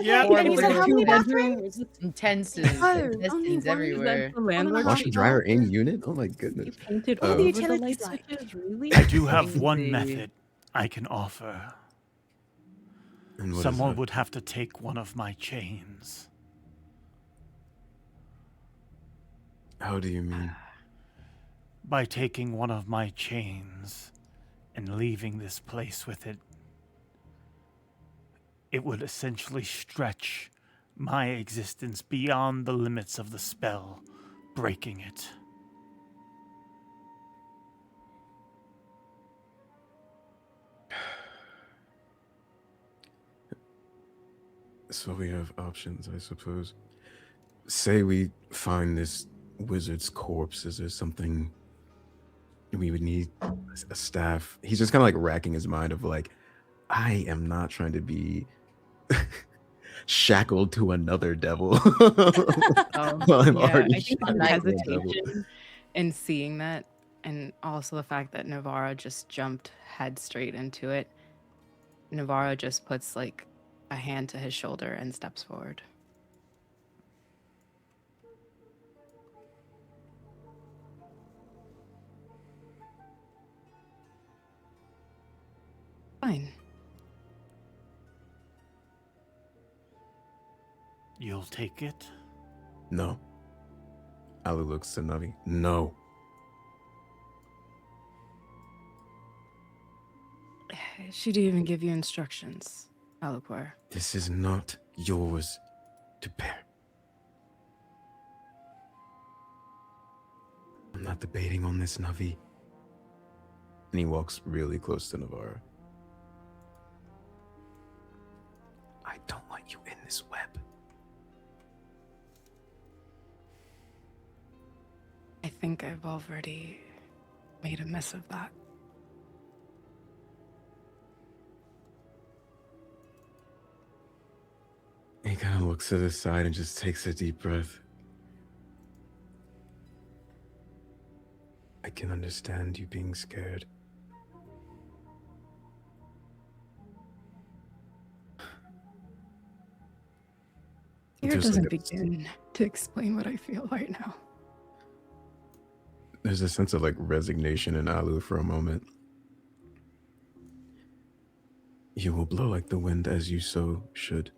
Yeah. Or And you said how many bathrooms? Intestines everywhere. Washer dryer in unit? Oh my goodness. Painted What are over the the utilities light like? switches, really? I do have one method I can offer. And what is Someone that? would have to take one of my chains. How do you mean? By taking one of my chains and leaving this place with it, it would essentially stretch my existence beyond the limits of the spell, breaking it. So we have options, I suppose. Say we find this wizard's corpse. Is there something we would need? A staff? He's just kind of like racking his mind of like, I am not trying to be shackled to another devil. Well, I'm already I think the shackled to a devil. hesitation in seeing that, and also the fact that Navarro just jumped head straight into it. Navarro just puts like a hand to his shoulder and steps forward. You'll take it? No. Alu looks to Navi. No. She didn't even give you instructions, Alucor. This is not yours to bear. I'm not debating on this, Navi. And he walks really close to Navarra. I don't want you in this web. I think I've already made a mess of that. He kind of looks to the side and just takes a deep breath. I can understand you being scared. Here Just doesn't like a- begin to explain what I feel right now. There's a sense of like resignation in Alu for a moment. You will blow like the wind as you so should.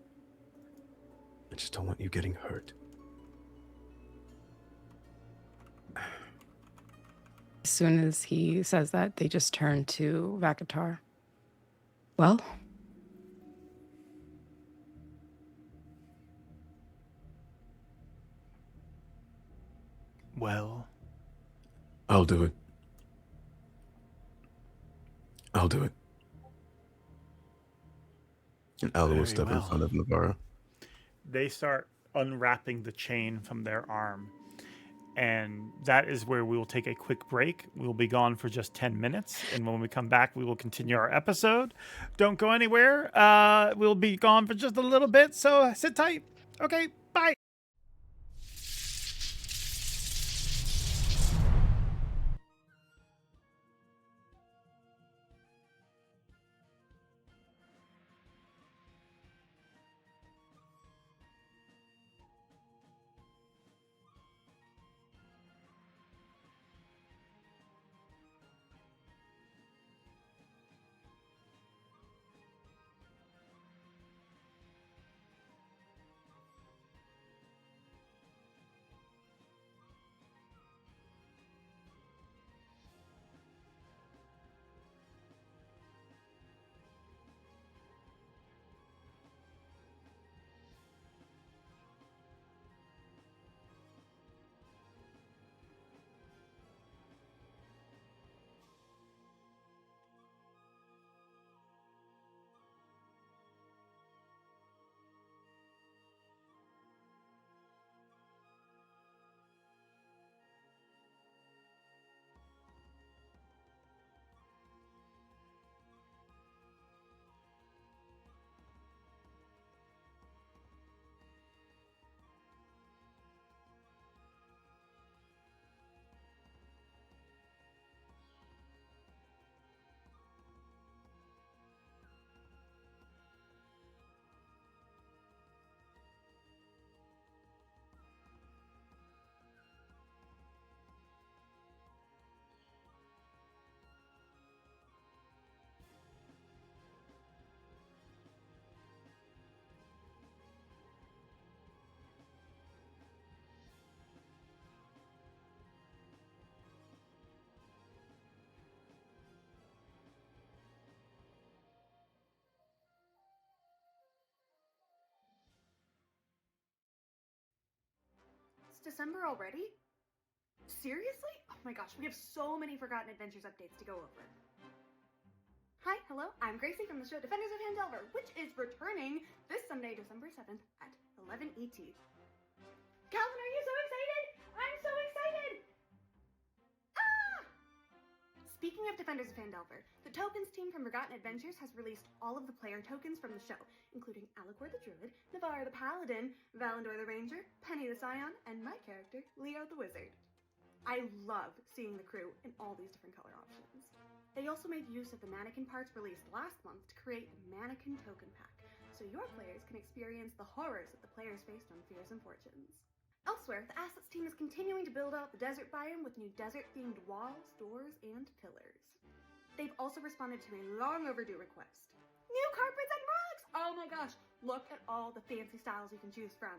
I just don't want you getting hurt. As soon as he says that, they just turn to Vakatar. Well? Well, I'll do it. I'll do it. And Alu will Very step in well. front of Navarra. they start unwrapping the chain from their arm. And that is where we will take a quick break. We'll be gone for just 10 minutes. And when we come back, we will continue our episode. Don't go anywhere. We'll be gone for just a little bit. So sit tight. Okay, bye. It's December already? Seriously? Oh my gosh, we have so many Forgotten Adventures updates to go over. Hi, hello, I'm Gracie from the show Defenders of Phandelver, which is returning this Sunday, December 7th at 11 ET. Calvin, are you so excited? I'm so excited! Ah! Speaking of Defenders of Phandelver, the tokens team from Forgotten Adventures has released all of the player tokens from the show, including Alucor the Druid, Navarra the Paladin, Valandor the Ranger, Penny the Scion, and my character, Leo the Wizard. I love seeing the crew in all these different color options. They also made use of the mannequin parts released last month to create a mannequin token pack, so your players can experience the horrors that the players faced on Fears and Fortunes. Elsewhere, the assets team is continuing to build out the desert biome with new desert-themed walls, doors, and pillars. They've also responded to a long overdue request. New carpets and rugs! Oh my gosh, look at all the fancy styles you can choose from.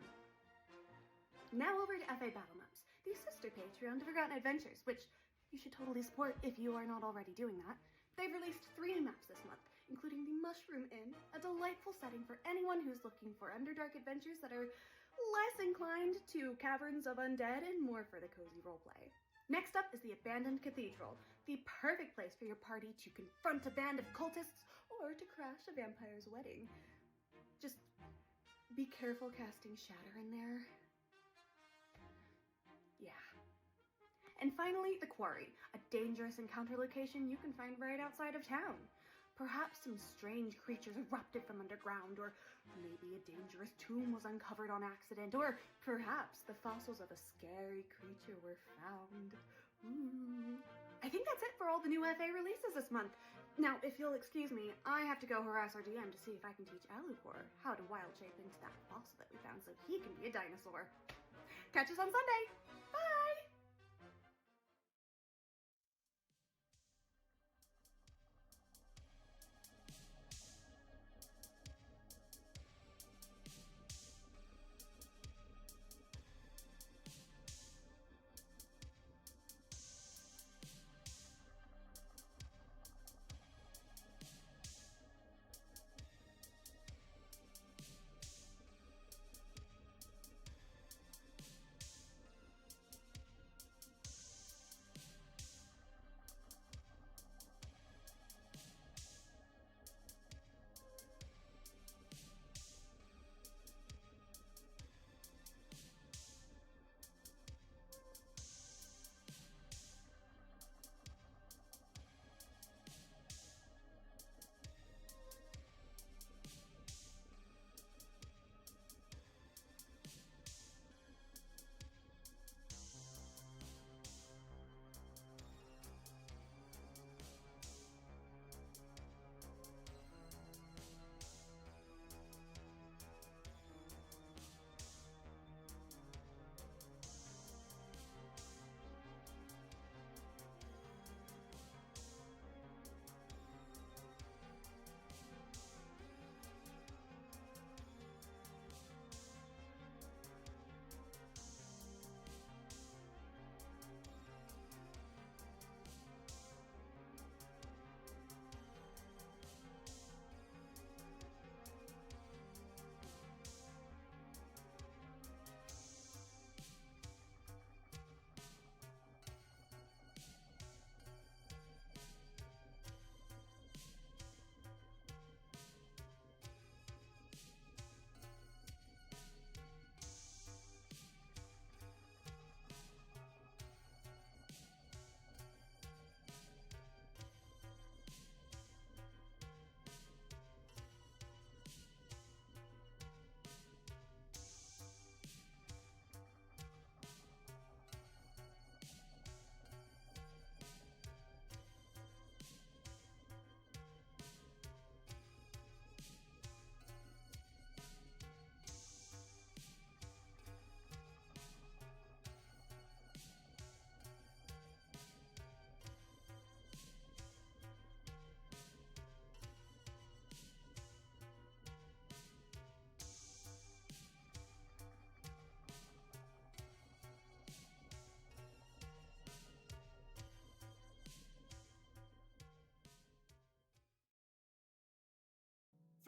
Now over to FA Battle Maps, the sister Patreon to Forgotten Adventures, which you should totally support if you are not already doing that. They've released 3 new maps this month, including the Mushroom Inn, a delightful setting for anyone who's looking for Underdark adventures that are less inclined to caverns of undead and more for the cozy roleplay. Next up is the Abandoned Cathedral, the perfect place for your party to confront a band of cultists or to crash a vampire's wedding. Just be careful casting Shatter in there. Yeah. And finally, the Quarry, a dangerous encounter location you can find right outside of town. Perhaps some strange creatures erupted from underground, or maybe a dangerous tomb was uncovered on accident, or perhaps the fossils of a scary creature were found. Ooh. I think that's it for all the new FA releases this month. Now, if you'll excuse me, I have to go harass our DM to see if I can teach Alucor how to wild shape into that fossil that we found so he can be a dinosaur. Catch us on Sunday! Bye!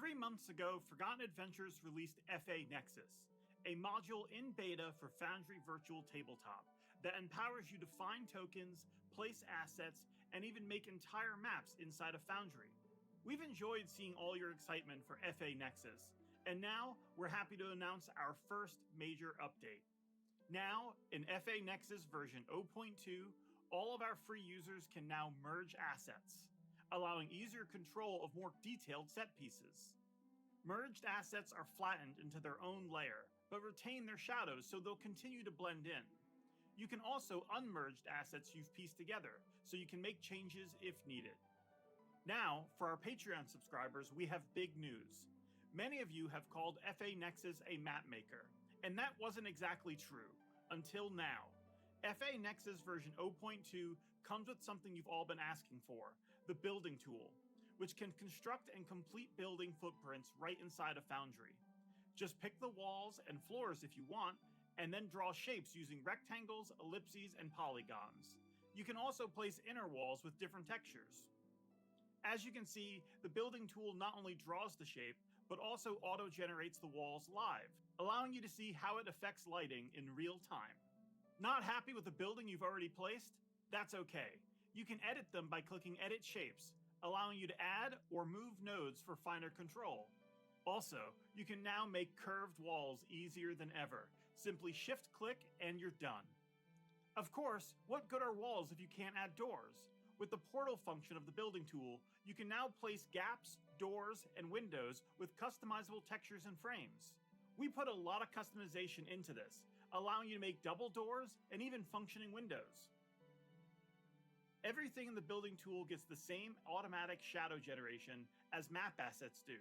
Three months ago, Forgotten Adventures released FA Nexus, a module in beta for Foundry Virtual Tabletop that empowers you to find tokens, place assets, and even make entire maps inside of Foundry. We've enjoyed seeing all your excitement for FA Nexus, and now we're happy to announce our first major update. Now, in FA Nexus version 0.2, all of our free users can now merge assets, allowing easier control of more detailed set pieces. Merged assets are flattened into their own layer, but retain their shadows so they'll continue to blend in. You can also unmerged assets you've pieced together, so you can make changes if needed. Now, for our Patreon subscribers, we have big news. Many of you have called FA Nexus a map maker, and that wasn't exactly true, until now. FA Nexus version 0.2 comes with something you've all been asking for, the building tool. which can construct and complete building footprints right inside a foundry. Just pick the walls and floors if you want, and then draw shapes using rectangles, ellipses, and polygons. You can also place inner walls with different textures. As you can see, the building tool not only draws the shape, but also auto-generates the walls live, allowing you to see how it affects lighting in real time. Not happy with the building you've already placed? That's okay. You can edit them by clicking Edit Shapes, allowing you to add or move nodes for finer control. Also, you can now make curved walls easier than ever. Simply shift-click and you're done. Of course, what good are walls if you can't add doors? With the portal function of the building tool, you can now place gaps, doors, and windows with customizable textures and frames. We put a lot of customization into this, allowing you to make double doors and even functioning windows. Everything in the building tool gets the same automatic shadow generation as map assets do.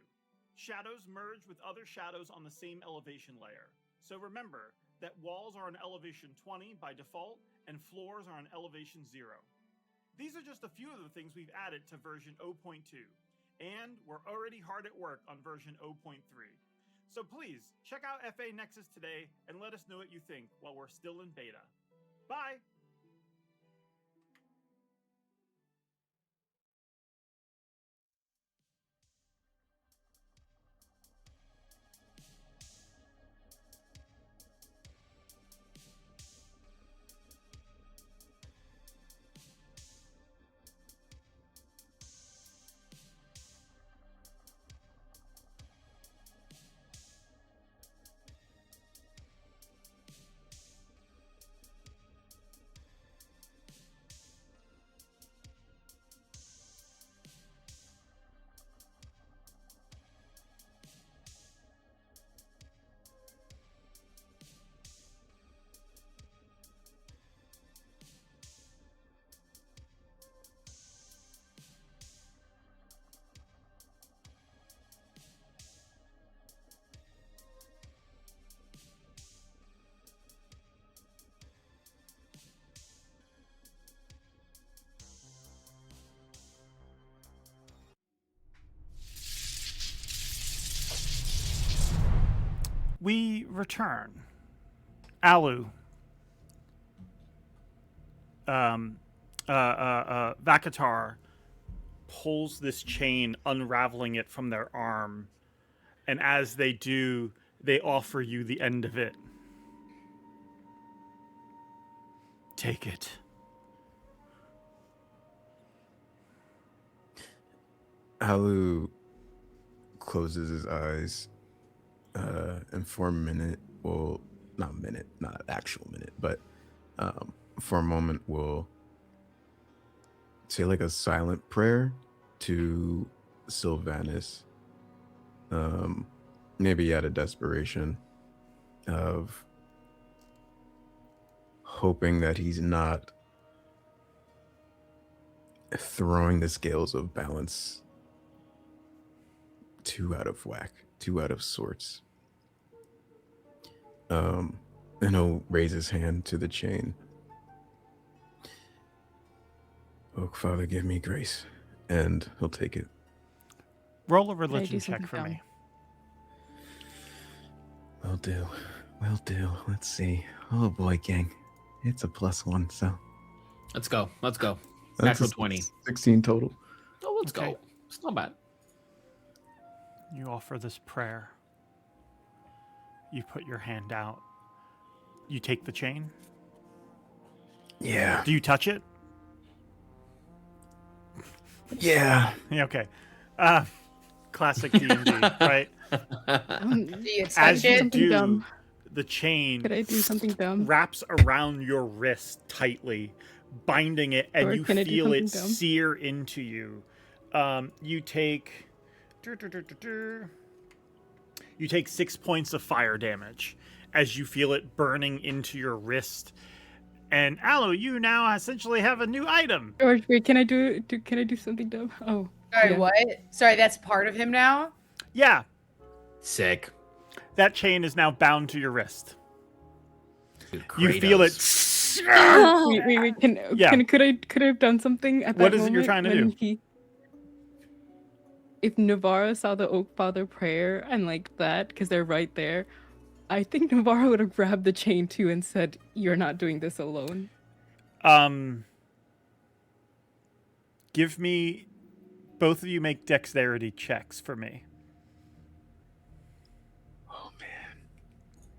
Shadows merge with other shadows on the same elevation layer. So remember that walls are on elevation 20 by default and floors are on elevation 0. These are just a few of the things we've added to version 0.2, and we're already hard at work on version 0.3. So please, check out FA Nexus today and let us know what you think while we're still in beta. Bye! We return. Alu. Vakatar pulls this chain, unraveling it from their arm. And as they do, they offer you the end of it. Take it. Alu closes his eyes, and for a minute, well, not a minute, not an actual minute, but for a moment, we'll say like a silent prayer to Sylvanus, maybe out of desperation, of hoping that he's not throwing the scales of balance too out of whack, too out of sorts. And he'll raise his hand to the chain. Oh, Father, give me grace. And he'll take it. Roll a religion check for me. Will do. Will do. Let's see. Oh boy, gang. It's a +1, so. Let's go. Let's go. That's Natural a 20. 16 total. Oh, let's Okay. go. It's not bad. You offer this prayer. You put your hand out. You take the chain. Yeah. Do you touch it? Yeah. Yeah, okay. Classic D&D, right? Do you touch As you it? Something do, dumb. the chain Could I do something dumb? wraps around your wrist tightly, binding it, and Or you can I do feel it something dumb? sear into you. You take... You take 6 points of fire damage as you feel it burning into your wrist. And Alu, you now essentially have a new item. George, wait, can I do something dumb? Oh. Sorry, yeah. what? Sorry, that's part of him now? Yeah, Sick. that chain is now bound to your wrist. Dude, You feel it. Wait, Yeah. could I have done something at that What is it you're moment trying to when do? he- if Navarra saw the Oak Father prayer and like that, because they're right there, I think Navarra would have grabbed the chain too and said, "You're not doing this alone." Give me, both of you make dexterity checks for me. Oh man.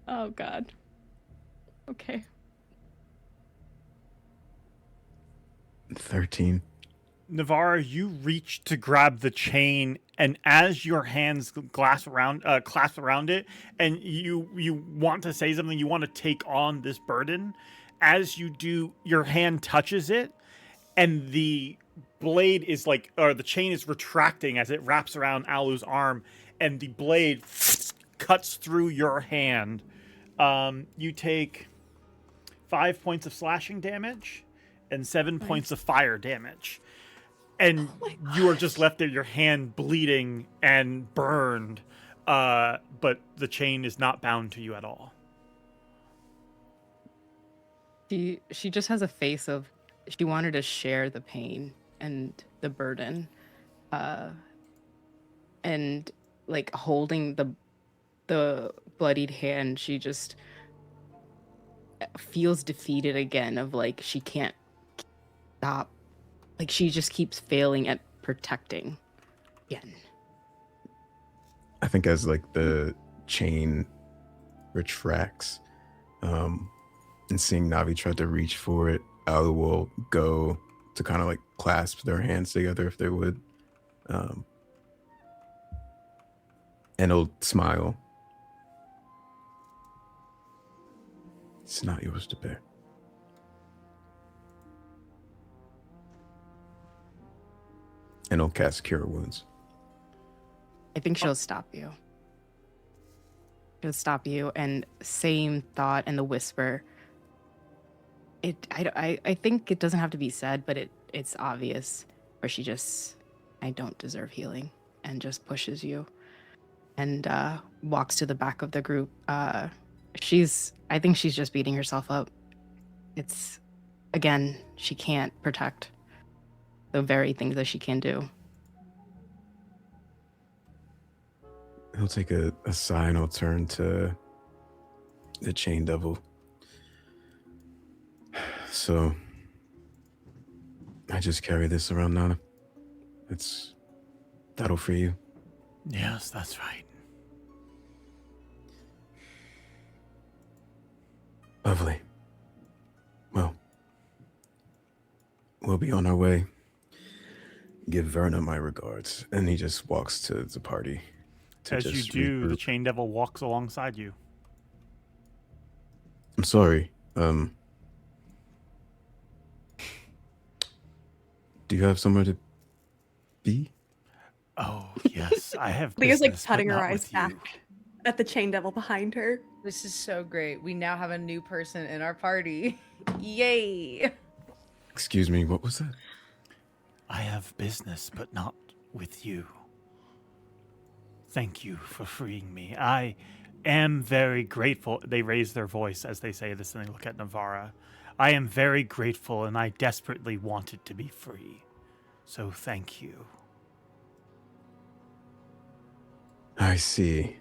Oh God. Okay. 13. Navarra, you reach to grab the chain, and as your hands clasp around it, and you want to say something, you want to take on this burden. As you do, your hand touches it, and the blade is like, or the chain is retracting as it wraps around Alu's arm, and the blade cuts through your hand. You take 5 points of slashing damage and 7 points of fire damage. And you are just left there, your hand bleeding and burned, but the chain is not bound to you at all. She just has a face of, she wanted to share the pain and the burden, and like holding the bloodied hand, she just feels defeated again, of like she can't stop, like she just keeps failing at protecting again. I think as like the chain retracts, and seeing Navi try to reach for it, Alu will go to kind of like clasp their hands together if they would, and he'll smile. It's not yours to bear. And he'll cast Cure Wounds. I think she'll stop you. She'll stop you, and same thought and the whisper. I think it doesn't have to be said, but it's obvious. Where she just, I don't deserve healing, and just pushes you, and walks to the back of the group. I think she's just beating herself up. It's, again, she can't protect the very things that she can do. He'll take a sigh and he'll turn to the Chain Devil. So, I just carry this around, Nana. That'll free you. Yes, that's right. Lovely. Well, we'll be on our way. Give Verna my regards. And he just walks to the party. As you do, the Chain Devil walks alongside you. I'm sorry. Do you have somewhere to be? Oh, yes, I have. Leah's like business, cutting but her not eyes with back you. at the Chain Devil behind her. This is so great. We now have a new person in our party. Yay! Excuse me, what was that? I have business, but not with you. Thank you for freeing me. I am very grateful. They raise their voice as they say this, and they look at Navarra. I am very grateful, and I desperately wanted to be free. So thank you. I see.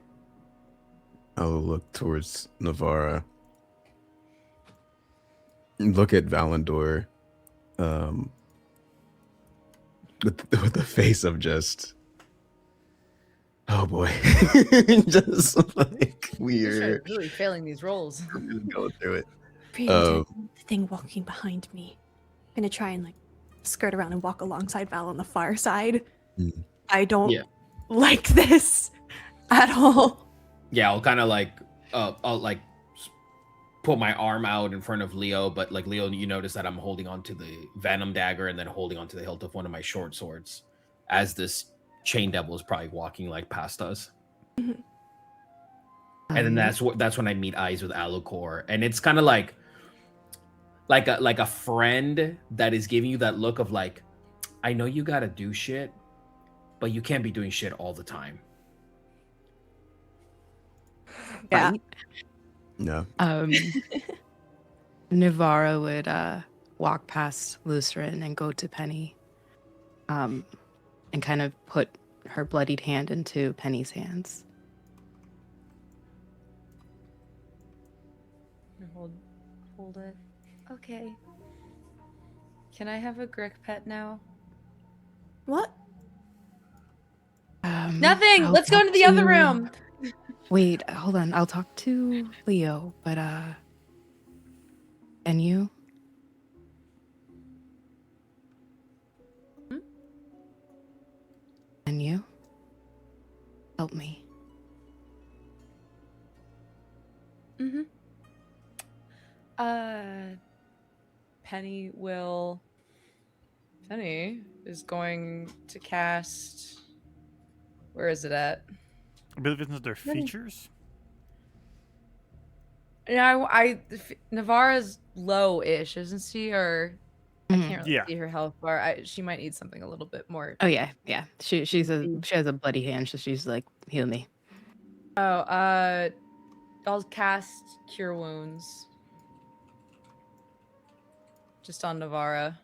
I'll look towards Navarra. Look at Valandor. With the face of just, oh boy. Just like weird. Really failing these roles. Go through it. The thing walking behind me. I'm gonna try and like skirt around and walk alongside Val on the far side. Mm. I don't like this at all. Yeah, I'll kind of like, I'll like put my arm out in front of Leo, but like Leo, you notice that I'm holding onto the Venom dagger and then holding onto the hilt of one of my short swords, as this Chain Devil is probably walking like past us. Mm-hmm. And then that's when I meet eyes with Alucor, and it's kind of like a friend that is giving you that look of like, I know you gotta do shit, but you can't be doing shit all the time. Yeah. Right? No. Navarra would walk past Lucerin and go to Penny, and kind of put her bloodied hand into Penny's hands. Hold it. Okay. Can I have a Grick pet now? What? Nothing. I'll Let's go talk into the other to- room. Wait, hold on. I'll talk to Leo, but and you? And you? Help me. Mm-hmm. Penny is going to cast. Where is it at? I believe it's their features. Yeah, Navarra's low-ish, isn't she? Or I Mhm. can't really Yeah. see her health bar. She might need something a little bit more. Oh yeah. She has a bloody hand, so she's like, heal me. I'll cast Cure Wounds. Just on Navarra.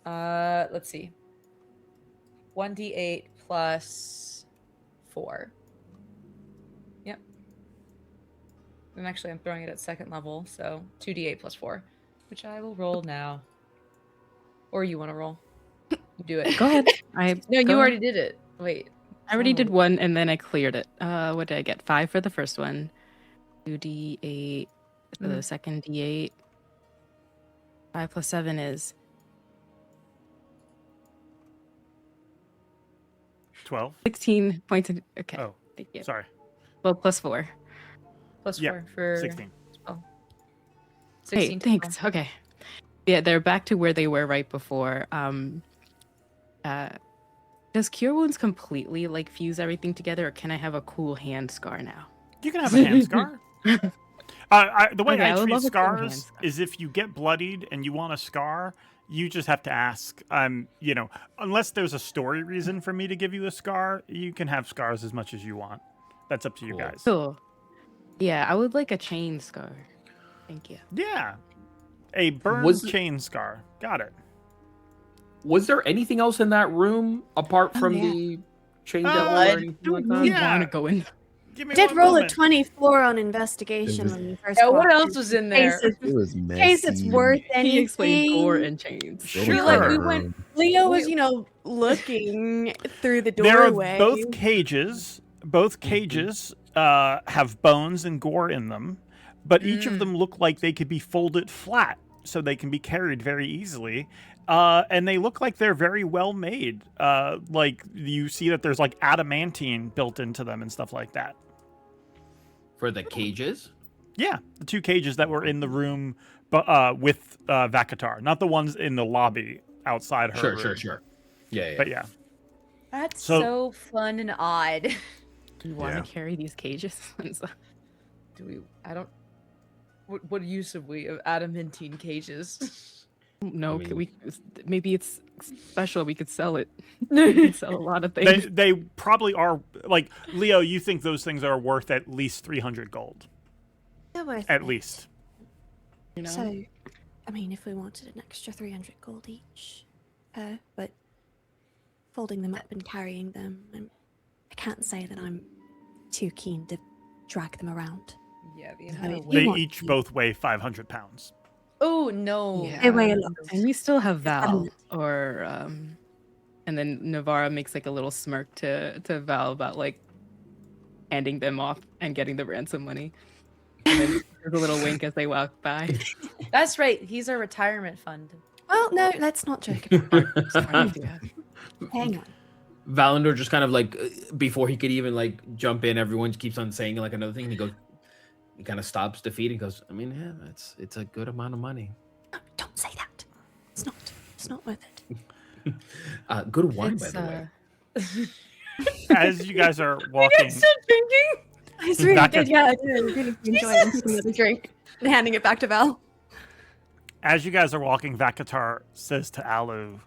Let's see. 1d8 plus 4. Yep. And actually, I'm throwing it at second level, so 2d8 plus 4, which I will roll now. Or you want to roll? You do it. Go ahead. No, you already did it. Wait. I already did one, and then I cleared it. What did I get? 5 for the first one. 2d8 for the second d8. 5 plus 7 is 12. 16 points. Okay. Oh, Thank you. sorry. Well, plus 4. Plus Yeah, 4 for 16. Oh. Hey, 16 thanks. total. Okay. Yeah, they're back to where they were right before. Does Cure Wounds completely like fuse everything together, or can I have a cool hand scar now? You can have a hand scar. The way Okay, I I would treat love a cool hand scars scar. is if you get bloodied and you want a scar, you just have to ask. Unless there's a story reason for me to give you a scar, you can have scars as much as you want. That's up to you Cool. guys. Cool. Yeah, I would like a chain scar. Thank you. Yeah. A burn Was- chain scar. Got it. Was there anything else in that room apart from yeah. the chain Uh, devil I or anything like that? Yeah. want to go in. Give me Did one roll a moment. 24 on investigation was- when we first Yeah, what walked else in. was in In there? case It was in messy. case it's worth anything. He explained gore and chains. Sure. Like, we Sure. went. Leo was, looking through the There are doorway. both cages. Both cages have bones and gore in them, but each of them look like they could be folded flat, so they can be carried very easily. And they look like they're very well made. Like you see that there's like adamantine built into them and stuff like that. For the cages? Yeah, the 2 cages that were in the room, with Vakatar, not the ones in the lobby outside her room. Sure. Yeah. But yeah, That's So- so fun and odd. Do you want Yeah. to carry these cages? Do we? I don't. What use have we of adamantine cages? No, I mean- we maybe it's special. We could sell it. We could sell a lot of things. they probably are. Like Leo, you think those things are worth at least 300 gold, They're worth at it. least. You know? So, I mean, if we wanted an extra 300 gold each, but folding them up and carrying them, I can't say that I'm too keen to drag them around. Yeah, the I entire mean, weight. They want each to- both weigh 500 pounds. Oh no. Yeah. They weigh a lot. And we still have Val, adamant. or and then Navarra makes like a little smirk to Val about like handing them off and getting the ransom money. And then there's a little wink as they walk by. That's right. He's our retirement fund. Well, no, let's not joke about Sorry, yeah. it. Hang on. Valandor just kind of like, before he could even like jump in, everyone keeps on saying like another thing. And he kind of stops the feed and goes, I mean, yeah, it's a good amount of money. No, don't say that. It's not worth it. Good wine, by It's, the way. As you guys are walking, Still drinking? It's really Back good. at- Yeah, I really enjoy it. I'm taking another drink and handing it back to Val. as you guys are walking, Vakatar says to Alu,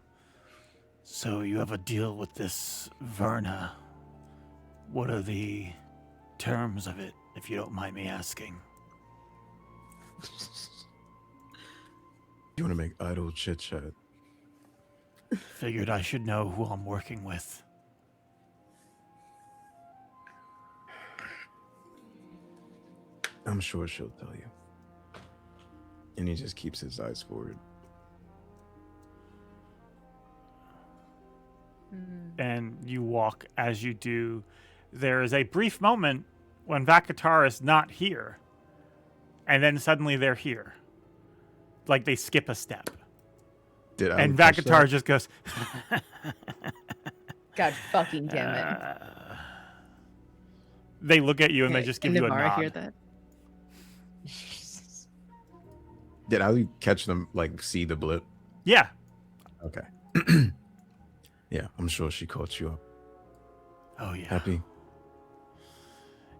"So you have a deal with this Verna. What are the terms of it, if you don't mind me asking?" You want to make idle chit chat? Figured I should know who I'm working with. I'm sure she'll tell you. And he just keeps his eyes forward. And you walk. As you do, there is a brief moment when Vakatar is not here. And then suddenly they're here. Like they skip a step. Did I And catch Vakatar that? just goes, God fucking damn it. they look at you and they Okay, just give did you a Navarra nod. hear that? Did I catch them, like, see the blip? Yeah. Okay. Yeah, I'm sure she caught you up. Oh, yeah. Happy?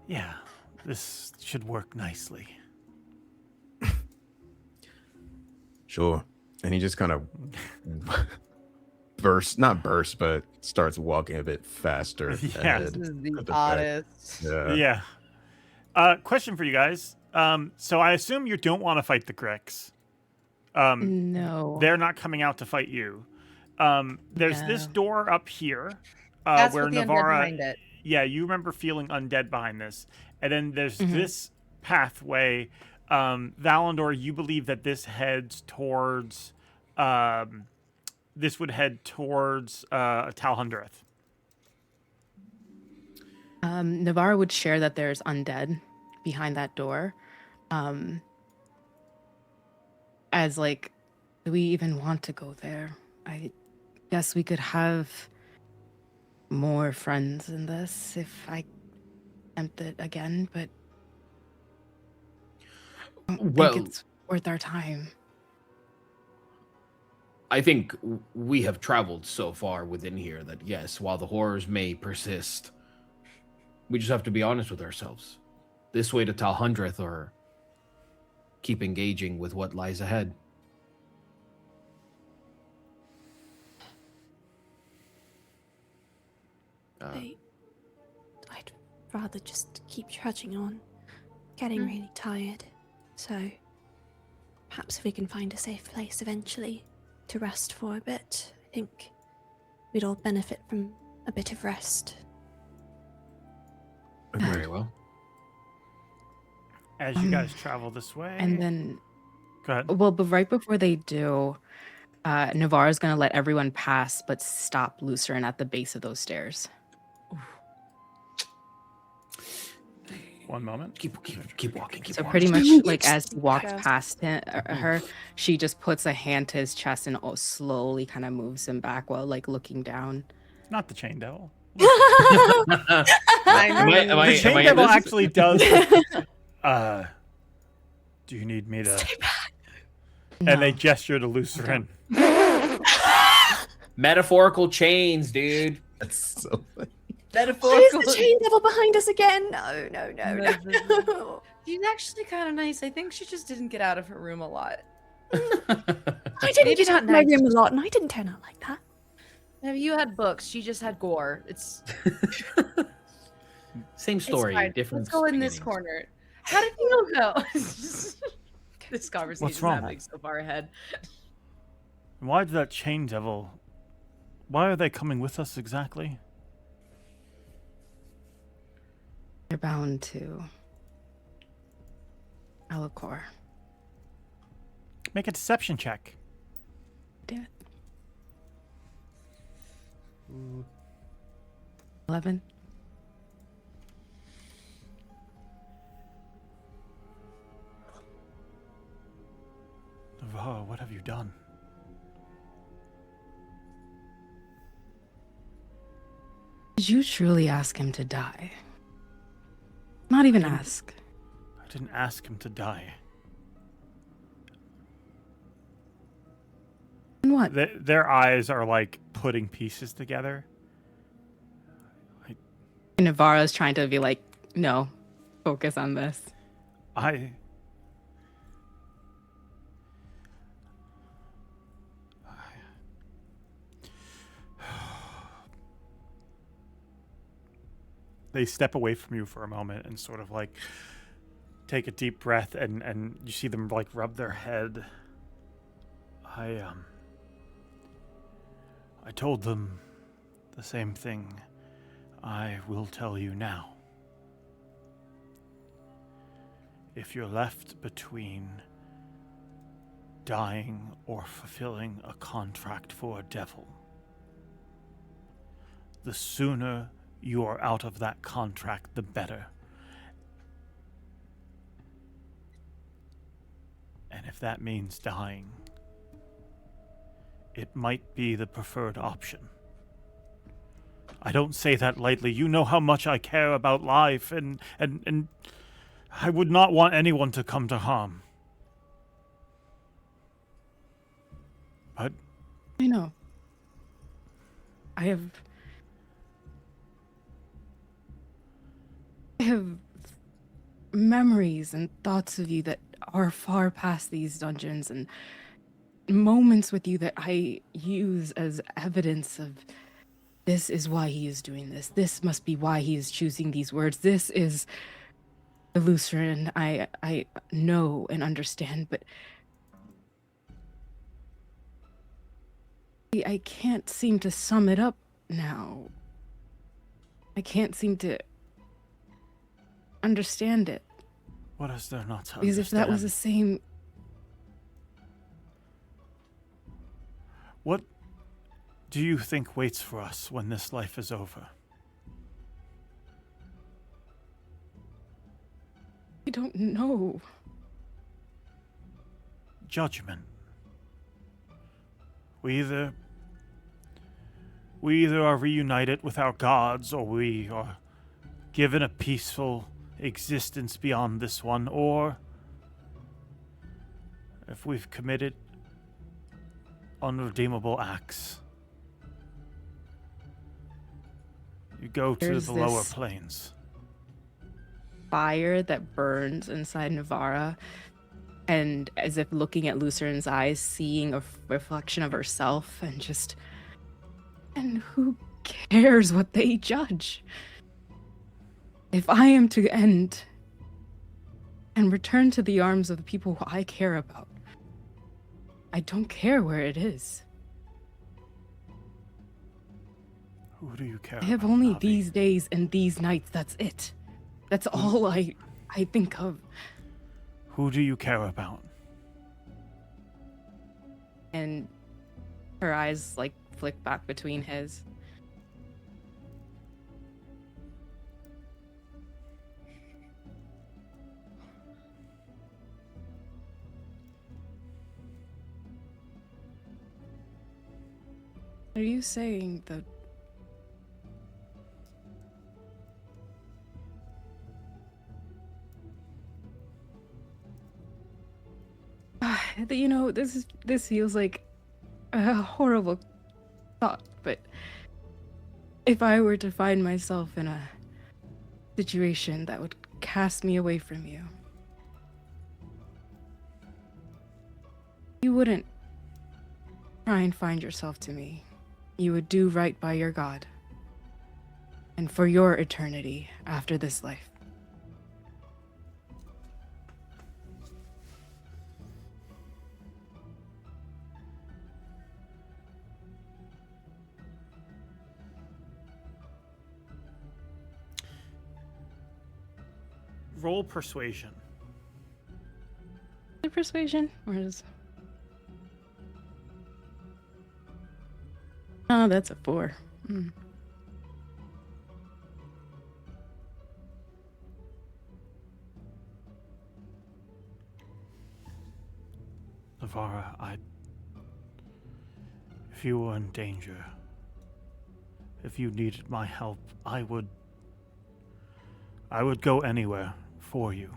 Yeah. This should work nicely. Sure. And he just kind of burst, but starts walking a bit faster. Yeah. ahead This is at the the back. oddest. Yeah. Yeah. Question for you guys. So I assume you don't want to fight the Grix. No. They're not coming out to fight you. There's this No. door up here That's where what the undead Navarra. behind it. Yeah, you remember feeling undead behind this. And then there's Mhm. this pathway. Valandor, you believe that this heads towards. This would head towards Talhundrath. Navarra would share that there's undead behind that door. As like, do we even want to go there? I guess we could have more friends in this if I attempt it again, but I don't Well- think it's worth our time. I think we have traveled so far within here that yes, while the horrors may persist, we just have to be honest with ourselves. This way to Talhundrath or keep engaging with what lies ahead. I'd rather just keep trudging on. Getting really tired. So perhaps if we can find a safe place eventually to rest for a bit, I think we'd all benefit from a bit of rest. Very well. As you guys travel this way. And then, Go ahead. well, but right before they do, Navarra's gonna let everyone pass, but stop Lucerin at the base of those stairs. One moment. Keep walking. Keep So walking. pretty much, like as he walks Yeah. past her, she just puts a hand to his chest and slowly kind of moves him back while like looking down. Not the Chain Devil. Am I The Chain in Devil this? actually does. Do you need me to? And they No. gesture to Lucerin. Metaphorical chains, dude. That's so funny. Why is Metaphorical. the chain devil behind us again? No, no, no, no. She's actually kind of nice. I think she just didn't get out of her room a lot. I didn't Maybe get out not of my nice. room a lot, and I didn't turn out like that. If you had books, she just had gore. It's Same story, fine. different. Let's go in this beginnings. corner. How did you go? This conversation is wrong? happening so far ahead. Why did that Chain Devil? Why are they coming with us exactly? They're bound to Alicor. Make a deception check. Damn it. 11. Oh, what have you done? Did you truly ask him to die? Not even ask. I didn't ask him to die. And what? Their eyes are like putting pieces together. And Navarra's trying to be like, no, focus on this. They step away from you for a moment and sort of like take a deep breath, and you see them like rub their head. I told them the same thing I will tell you now. if you're left between dying or fulfilling a contract for a devil, the sooner you are out of that contract, the better. And if that means dying, it might be the preferred option. I don't say that lightly. You know how much I care about life, and I would not want anyone to come to harm. But I know. I have memories and thoughts of you that are far past these dungeons, and moments with you that I use as evidence of this is why he is doing this. This must be why he is choosing these words. This is the Lutheran I know and understand, but I can't seem to sum it up now. I can't seem to understand it. what is there not to Because if that was the understand? same, What do you think waits for us when this life is over? I don't know. Judgment. We either are reunited with our gods, or we are given a peaceful existence beyond this one, or if we've committed unredeemable acts, you go to There's the lower this planes. fire that burns inside Navarra, and as if looking at Luceren's eyes, seeing a reflection of herself, and who cares what they judge? If I am to end and return to the arms of the people who I care about, I don't care where it is. Who do you care I have about, only Bobby? these days and these nights, that's it. That's all I think of. Who do you care about? And her eyes like flick back between his. Are you saying that you know, this feels like a horrible thought, but if I were to find myself in a situation that would cast me away from you, you wouldn't try and find yourself to me. You would do right by your God and for your eternity after this life. Roll persuasion. The persuasion, or is? Oh, that's a 4. Navarra, if you were in danger, if you needed my help, I would go anywhere for you.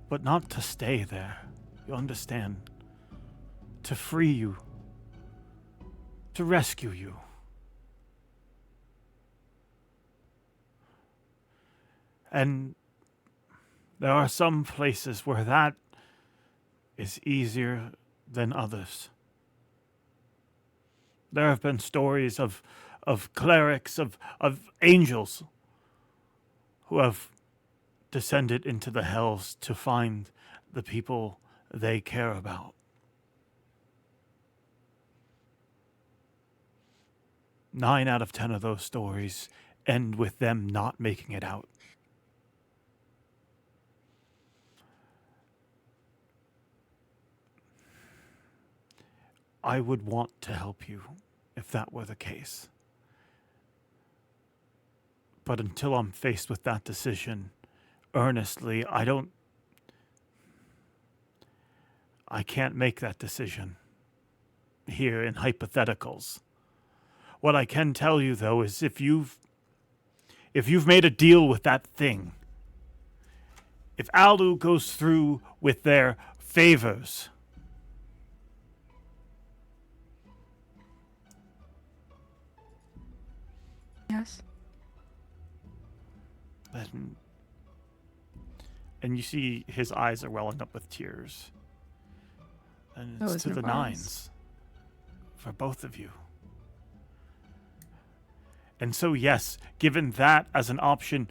But not to stay there, you understand? To free you, to rescue you. And there are some places where that is easier than others. There have been stories of clerics, of angels who have descended into the hells to find the people they care about. 9 out of 10 of those stories end with them not making it out. I would want to help you if that were the case. But until I'm faced with that decision, earnestly, I can't make that decision here in hypotheticals. What I can tell you, though, is if you've made a deal with that thing, if Alu goes through with their favors, Yes. then, and you see his eyes are welling up with tears, and That it's was to the Navarre's. nines for both of you. And so, yes, given that as an option,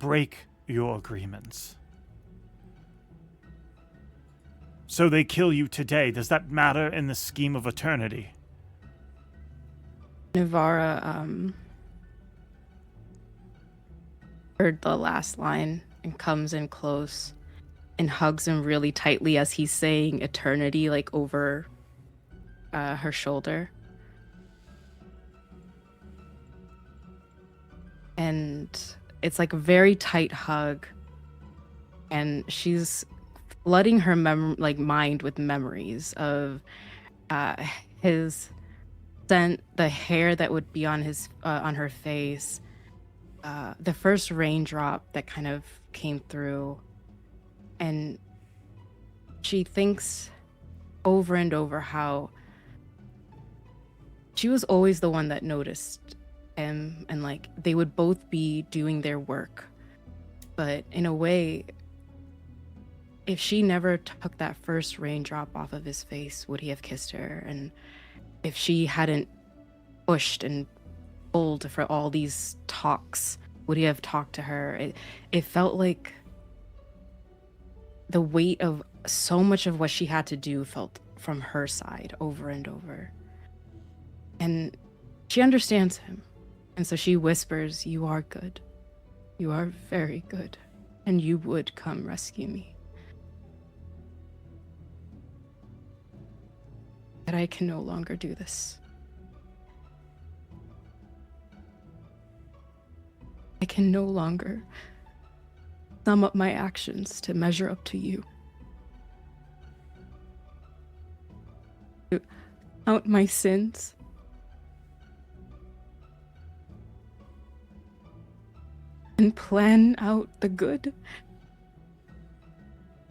break your agreements. So they kill you today. Does that matter in the scheme of eternity? Navarra heard the last line and comes in close and hugs him really tightly as he's saying eternity, like over her shoulder. And it's like a very tight hug, and she's flooding her mind with memories of his scent, the hair that would be on his on her face, the first raindrop that kind of came through, and she thinks over and over how she was always the one that noticed him, and like they would both be doing their work, but in a way, if she never took that first raindrop off of his face, would he have kissed her? And if she hadn't pushed and pulled for all these talks, would he have talked to her? It felt like the weight of so much of what she had to do felt from her side over and over. And she understands him. And so she whispers, "You are good. You are very good. And you would come rescue me. But I can no longer do this. I can no longer sum up my actions to measure up to you. To count my sins. And plan out the good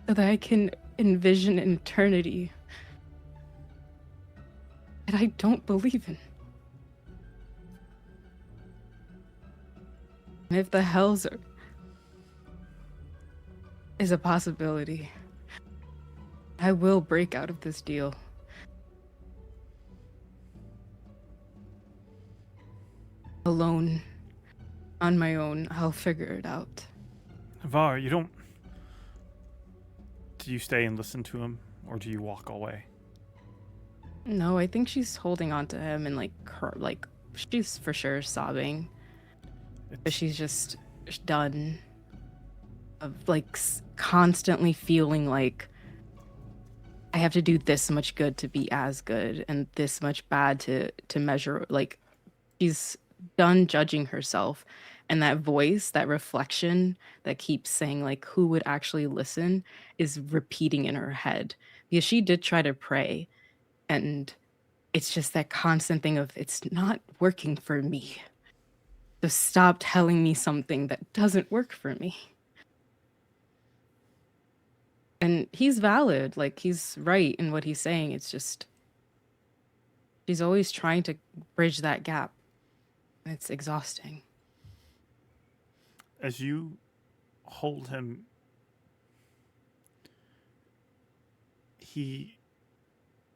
so that I can envision an eternity that I don't believe in. And if the hells is a possibility, I will break out of this deal. Alone, on my own, I'll figure it out. Var, you don't... Do you stay and listen to him, or do you walk away? No, I think she's holding on to him and she's for sure sobbing. But she's just done of constantly feeling like I have to do this much good to be as good and this much bad to measure. Like, she's done judging herself, and that voice, that reflection that keeps saying like who would actually listen is repeating in her head, because she did try to pray, and it's just that constant thing of it's not working for me. So stop telling me something that doesn't work for me. And he's valid, like he's right in what he's saying. It's just she's always trying to bridge that gap. It's exhausting. As you hold him, he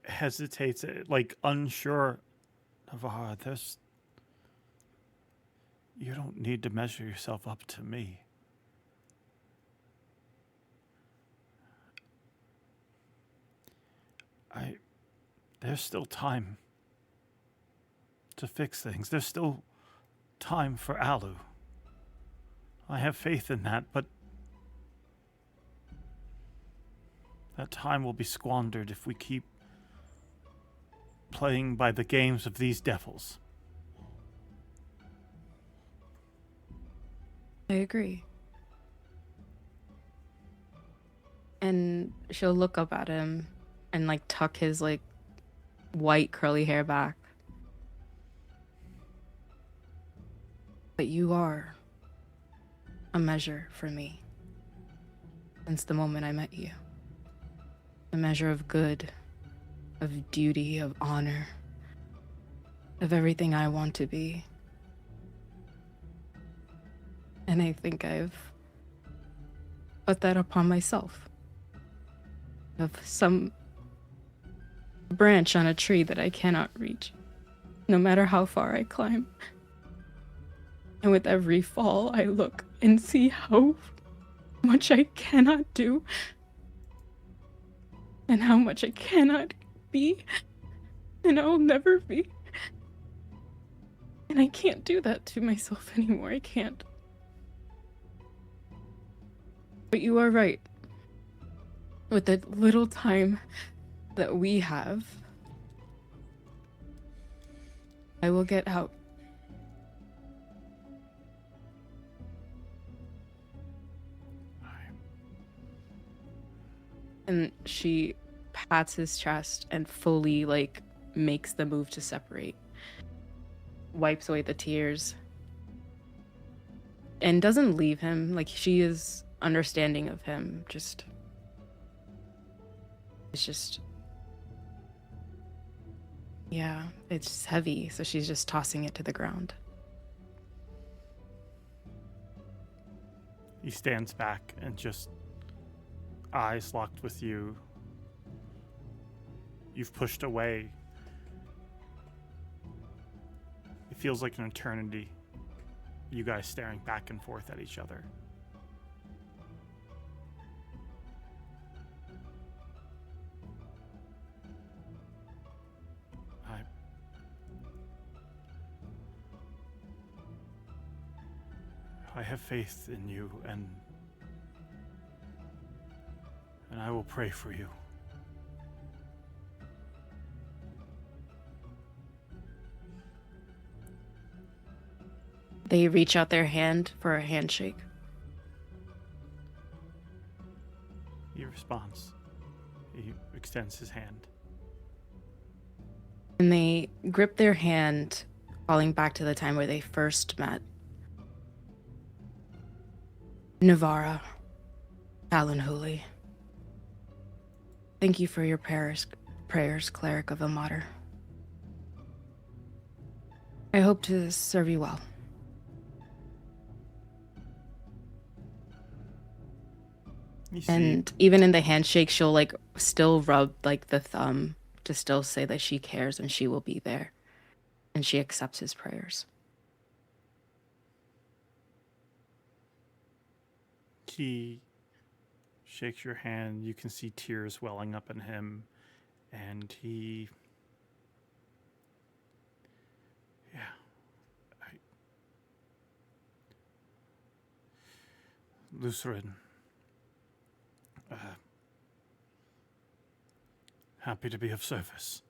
hesitates, like unsure. Navarra, you don't need to measure yourself up to me. There's still time. to fix things. There's still time for Alu. I have faith in that, but that time will be squandered if we keep playing by the games of these devils. I agree. And she'll look up at him and like tuck his like white curly hair back. But you are a measure for me since the moment I met you. A measure of good, of duty, of honor, of everything I want to be. And I think I've put that upon myself. Of some branch on a tree that I cannot reach, no matter how far I climb. And with every fall, I look and see how much I cannot do, and how much I cannot be, and I will never be. And I can't do that to myself anymore. I can't. But you are right. With the little time that we have, I will get out. And she pats his chest and fully like makes the move to separate. Wipes away the tears. And doesn't leave him. Like, she is understanding of him. It's just, yeah, it's heavy, so she's just tossing it to the ground. He stands back and just eyes locked with you. You've pushed away. It feels like an eternity, you guys staring back and forth at each other. I have faith in you, and I will pray for you. They reach out their hand for a handshake. He responds. He extends his hand. And they grip their hand, falling back to the time where they first met. Navara, Alan, thank you for your prayers, Cleric of Ilmater. I hope to serve you well. And even in the handshake, she'll like still rub like the thumb to still say that she cares and she will be there. And she accepts his prayers. He shakes your hand. You can see tears welling up in him. And he... Yeah. Lutheran. Happy to be of service.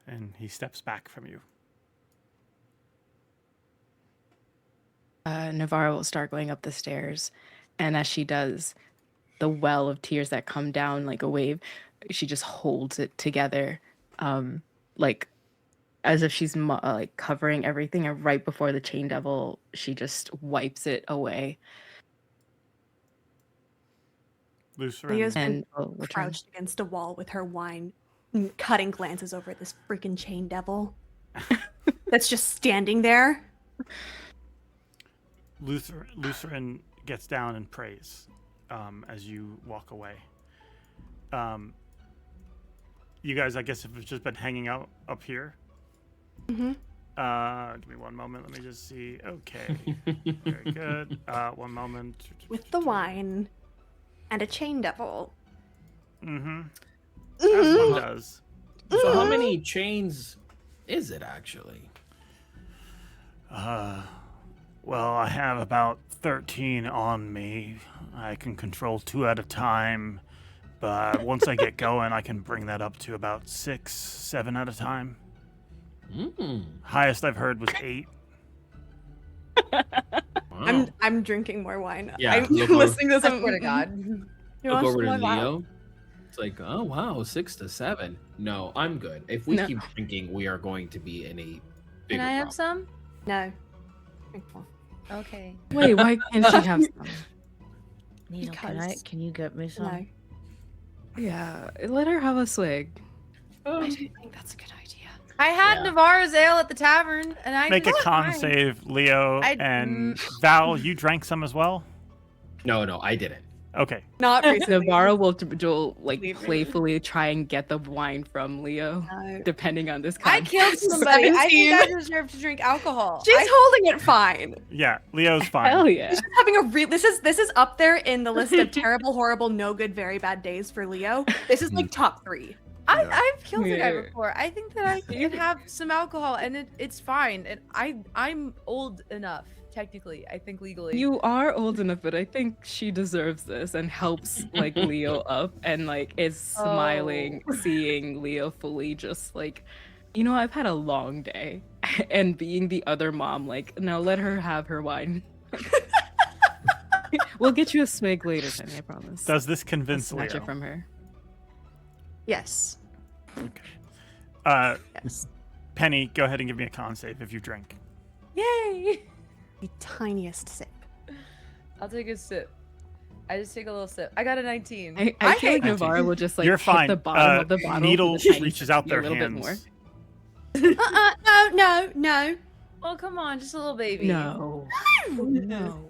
And he steps back from you. Navarro will start going up the stairs, and as she does, the well of tears that come down like a wave, she just holds it together, like as if she's like covering everything, and right before the chain devil, she just wipes it away. Leah's been and crouched against a wall with her wine, cutting glances over at this freaking chain devil that's just standing there. Lutheran gets down and prays as you walk away. You guys, I guess, have just been hanging out up here. Mm-hmm. Give me one moment. Let me just see. Okay. Very good. One moment. With the wine and a chain devil. Mm-hmm. As one does. So how many chains is it actually? Well, I have about 13 on me. I can control 2 at a time, but once I get going, I can bring that up to about 6, 7 at a time. Highest I've heard was 8. Wow. I'm drinking more wine. Yeah, I'm look over- listening to I some. swear to God. You Look want over to some more wine? Leo. It's like, oh wow, 6 to 7. No, I'm good. If we No. keep drinking, we are going to be in a bigger Can I have problem. some? No. Drink more. Okay. Wait, why can't she have some? Needle, Because- can you get me some? No. Yeah, let her have a swig. I don't think that's a good idea. I had Yeah. Navarro's ale at the tavern, and I Make a just con fine. save, Leo, and Val, you drank some as well? No, I didn't. Okay. Not recently. Navarro will like Leave me. playfully try and get the wine from Leo, No. depending on this. I context. killed somebody. I think I 17. deserve to drink alcohol. She's holding it fine. Yeah, Leo's fine. Hell yeah! She's having a real. This is up there in the list of terrible, horrible, no good, very bad days for Leo. This is like top 3. Yeah. I've killed a guy Yeah. before. I think that I can have some alcohol, and it's fine. And I'm old enough, technically. I think legally. You are old enough, but I think she deserves this and helps like Leo up and like is smiling, seeing Leo fully just like, I've had a long day, and being the other mom, like, no, let her have her wine. We'll get you a swig later, Penny, I promise. Does this convince Snatch Leo? it from her. Yes. Yes. Penny, go ahead and give me a con save if you drink. Yay! The tiniest sip. I'll take a sip. I just take a little sip. I got a 19. I feel like hate- Navarro will just like You're hit fine. the bottom of the bottle. for Needle the tiny reaches sip out to be their a little bit more. hands. No. Oh, come on, just a little baby. No. No.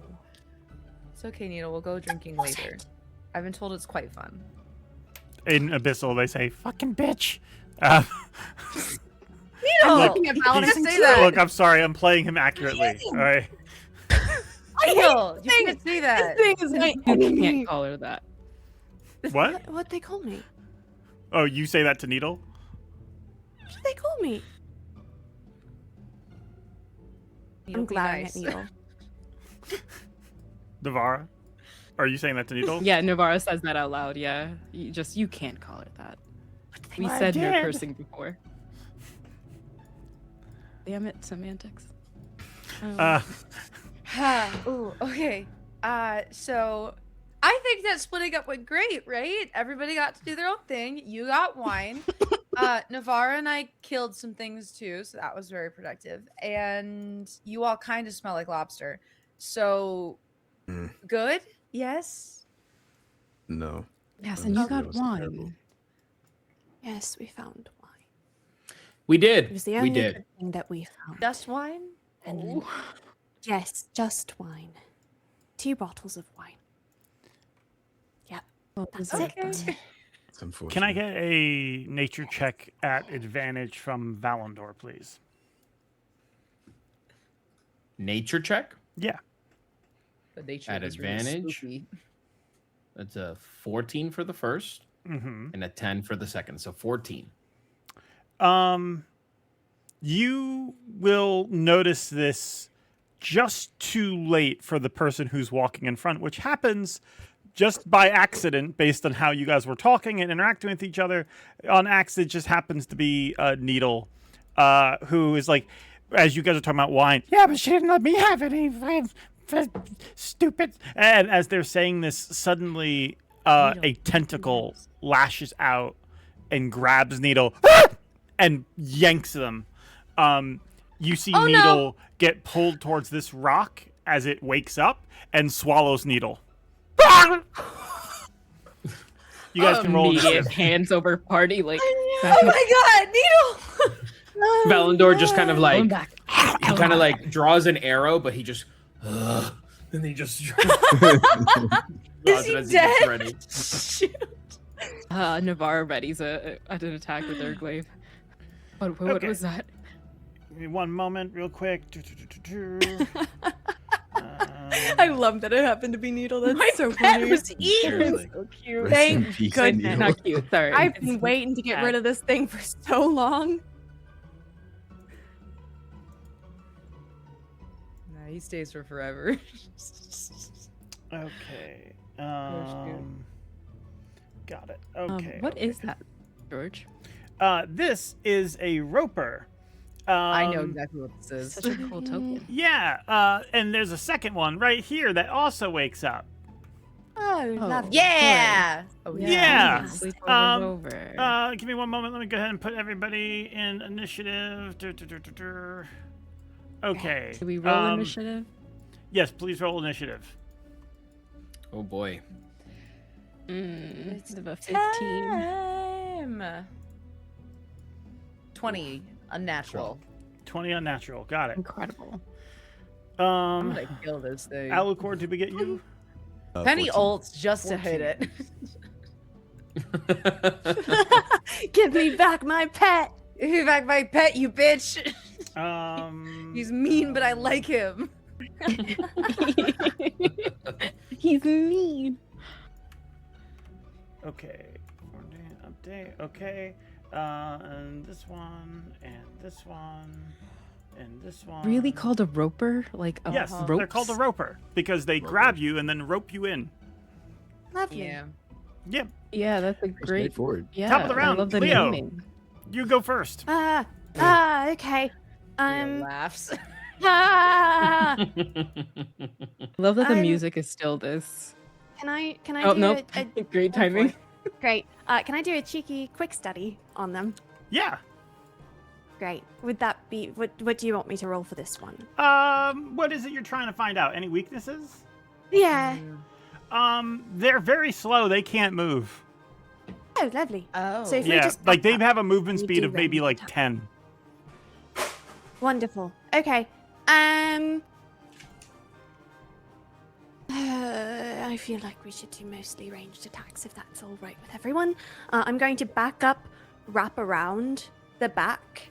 It's okay, Needle. We'll go drinking later. I've been told it's quite fun. In Abyssal, they say, fucking bitch. I'm Needle! looking at he's- Paladin say that. Look, I'm sorry. I'm playing him accurately. All right. Needle! You can't say that. You can't call her that. What? What they call me? Oh, you say that to Needle? What did they call me? Needle, I'm be glaring nice. at Needle. Navara? Are you saying that to Needle? Yeah, Navarro says that out loud. Yeah, you can't call her that. We I said no did. cursing before. Damn it, semantics. Ooh, okay. So I think that splitting up went great, right? Everybody got to do their own thing. You got wine. Navarra and I killed some things too, so that was very productive. And you all kind of smell like lobster. So good? Yes. No. Yes, That and you was- got that was terrible. wine. Yes, we found wine. Oh. We It did. was the We only did. good thing that we found. Just wine? And then- yes, just wine. 2 bottles of wine. That's Okay. it. It's unfortunate. Can I get a nature check at advantage from Valandor, please? Nature check Yeah. The nature at is really advantage. spooky. That's a 14 for the first Mm-hmm. and a 10 for the second. So 14. You will notice this just too late for the person who's walking in front, which happens just by accident based on how you guys were talking and interacting with each other. On accident, just happens to be Needle, who is like, as you guys are talking about wine, yeah, but she didn't let me have any. Stupid. And as they're saying this, suddenly a tentacle lashes out and grabs Needle and yanks them. You see Oh, no. Needle get pulled towards this rock as it wakes up and swallows Needle. You guys can roll Immediate initiative. hands over party, like Oh my god, Needle! Valandor just kind of like going back. he kind of like draws an arrow, but he just and he just Is he as dead? gets ready. Navarro readies an attack with their glaive. What Okay. was that? Give me one moment, real quick. I love that it happened to be Needle. That's My so pet funny. was eaten. Seriously. So cute. Rest in Thank peace, goodness. Needle. Not cute. Sorry. I've It's been waiting to get sad. rid of this thing for so long. Nah, he stays for forever. Okay. shoot. Got it. Okay. What okay. is that, George? This is a roper. I know exactly what this is. Such a cool token. Yeah, and there's a second one right here that also wakes up. Oh, Oh. lovely. Yeah. Oh Yeah. Sleepover's over. Give me one moment. Let me go ahead and put everybody in initiative. Okay. Should we roll initiative? Yes, please roll initiative. Oh boy. It's of a 15. Time. 20. Unnatural. 20 unnatural. Got it. Incredible. I'm gonna kill this thing. Alucard, did we get you? Penny 14. ults just to hit it. Give me back my pet. Give me back my pet, you bitch. He's mean, but I like him. He's mean. Okay. Update. Okay. And this one, and this one, and this one. Really called a roper? Like a Yes, ropes? they're called a roper because they grab you and then rope you in. Lovely. Yeah. Yep. Yeah, that's a Pretty great. straightforward. Yeah, Top of the round, I love the Leo. naming. You go first. Okay. Leo laughs. Ah, I love that the I'm- music is still this. can I Oh do nope! a Great timing. great? Can I do a cheeky quick study on them? Yeah. Great. Would that be what do you want me to roll for this one? What is it you're trying to find out? Any weaknesses? Yeah. They're very slow. They can't move. Oh, lovely. Oh. So if we Yeah, just like back they up, have a movement we speed do of maybe range like attack. 10. Wonderful. Okay. I feel like we should do mostly ranged attacks if that's all right with everyone. I'm going to back up, wrap around the back,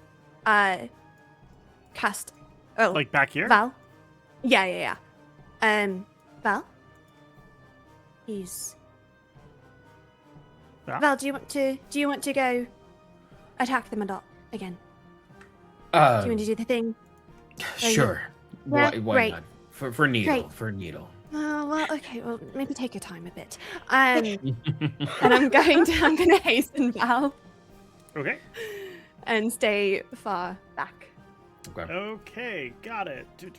cast. Oh, Like back here? Val. Yeah. Val. He's. Val? Val, do you want to go attack them a lot again? Do you want to do the thing? Sure. Yeah, Why great. not? For needle. Great. For needle. Oh, well, okay. Well, maybe take your time a bit. And I'm going to hasten Val Okay. and stay far back. Okay. Okay, got it. Just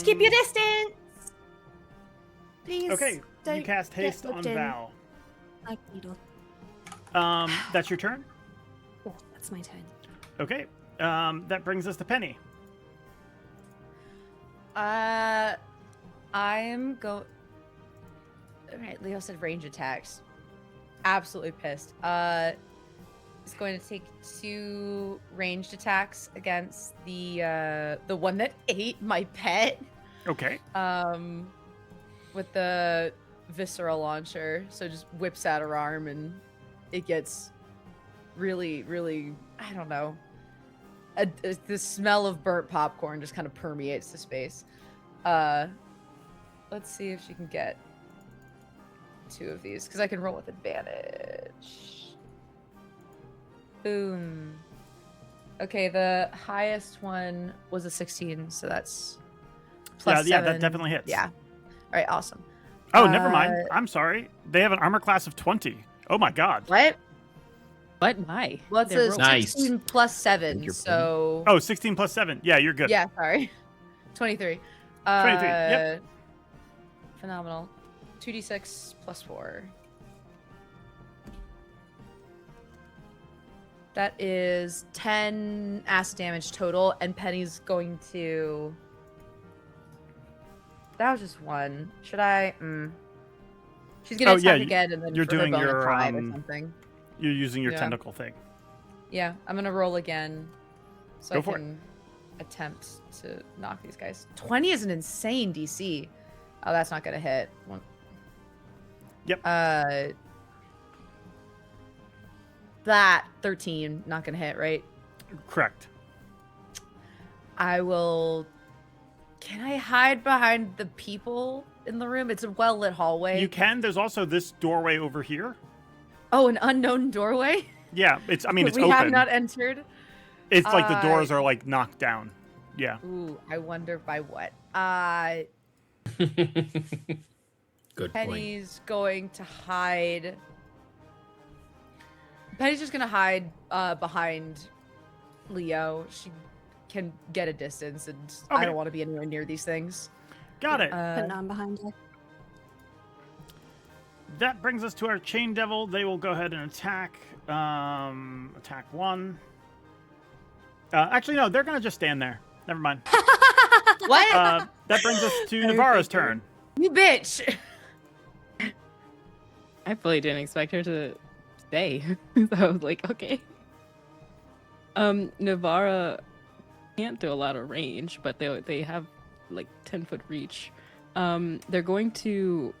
keep your distance, please. Okay, you don't cast get haste on looked in Val. Like needle. That's your turn? Yeah, that's my turn. Okay. That brings us to Penny. I'm go. Alright, Leo said range attacks. Absolutely pissed. It's going to take 2 ranged attacks against the one that ate my pet. Okay. With the visceral launcher. So just whips out her arm and it gets really, really, I don't know. The smell of burnt popcorn just kind of permeates the space. Let's see if she can get 2 of these because I can roll with advantage. Boom. Okay, the highest one was a 16, so that's plus Yeah, 7. that definitely hits. Yeah. All right, awesome. Oh, never mind. I'm sorry. They have an armor class of 20. Oh my god. What? What? Why? Well, it's They're a rolled. Nice. 16 plus 7, your so... Oh, 16 plus 7. Yeah, you're good. Yeah, sorry. 23. 23, yep. Phenomenal. 2d6 plus 4. That is 10 acid damage total, and Penny's going to... That was just 1. Should I... She's gonna attack again, and then you're for her doing bone your, of pride or something. You're using your Yeah. tentacle thing. Yeah, I'm gonna roll again, so Go I for it. can attempt to knock these guys. 20 is an insane DC. Oh, that's not gonna hit. Yep. That 13 not gonna hit, right? Correct. I will Can I hide behind the people in the room? It's a well-lit hallway. You can. There's also this doorway over here. Oh, an unknown doorway? Yeah, it's. I mean, it's we open. have not entered. It's like the doors are like knocked down. Yeah. Ooh, I wonder by what. Good point. Penny's going to hide. Penny's just gonna hide behind Leo. She can get a distance, and I Okay. don't want to be anywhere near these things. Got it. Putting on behind her. That brings us to our Chain Devil. They will go ahead and attack. Attack 1. Actually, no, they're gonna just stand there. Never mind. What? That brings us to Navarro's turn. You bitch! I fully didn't expect her to stay. So I was like, okay. Navarra can't do a lot of range, but they have like 10-foot reach. They're going to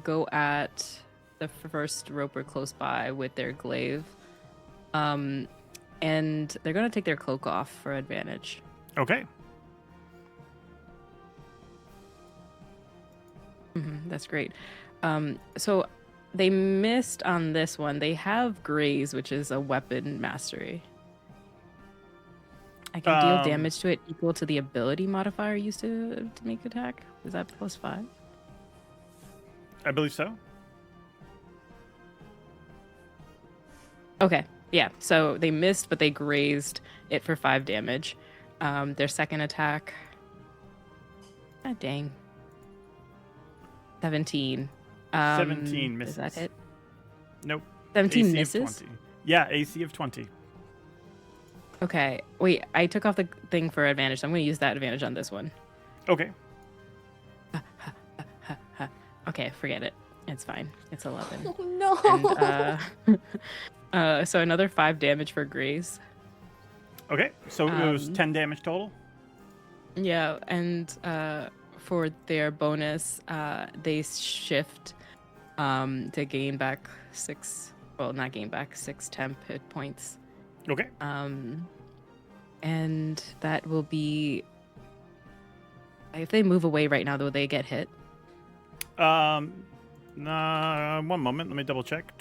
go at the first roper close by with their glaive. And they're going to take their cloak off for advantage. Okay. That's great. So they missed on this one. They have graze, which is a weapon mastery. I can deal damage to it equal to the ability modifier used to make attack. Is that +5? I believe so. Okay. Yeah. So they missed, but they grazed it for 5 damage. Their second attack. Ah, dang. 17. 17 misses. Does that hit? Nope. 17 AC misses? Of 20. Yeah, AC of 20. Okay. Wait, I took off the thing for advantage, so I'm going to use that advantage on this one. Okay. Okay, forget it. It's fine. It's 11. Oh no. And, so another 5 damage for graze. Okay, so it was 10 damage total. Yeah, and for their bonus, they shift to gain back 6. Well, not gain back 6 temp hit points. Okay. And that will be. If they move away right now, though, they get hit. One moment. Let me double check.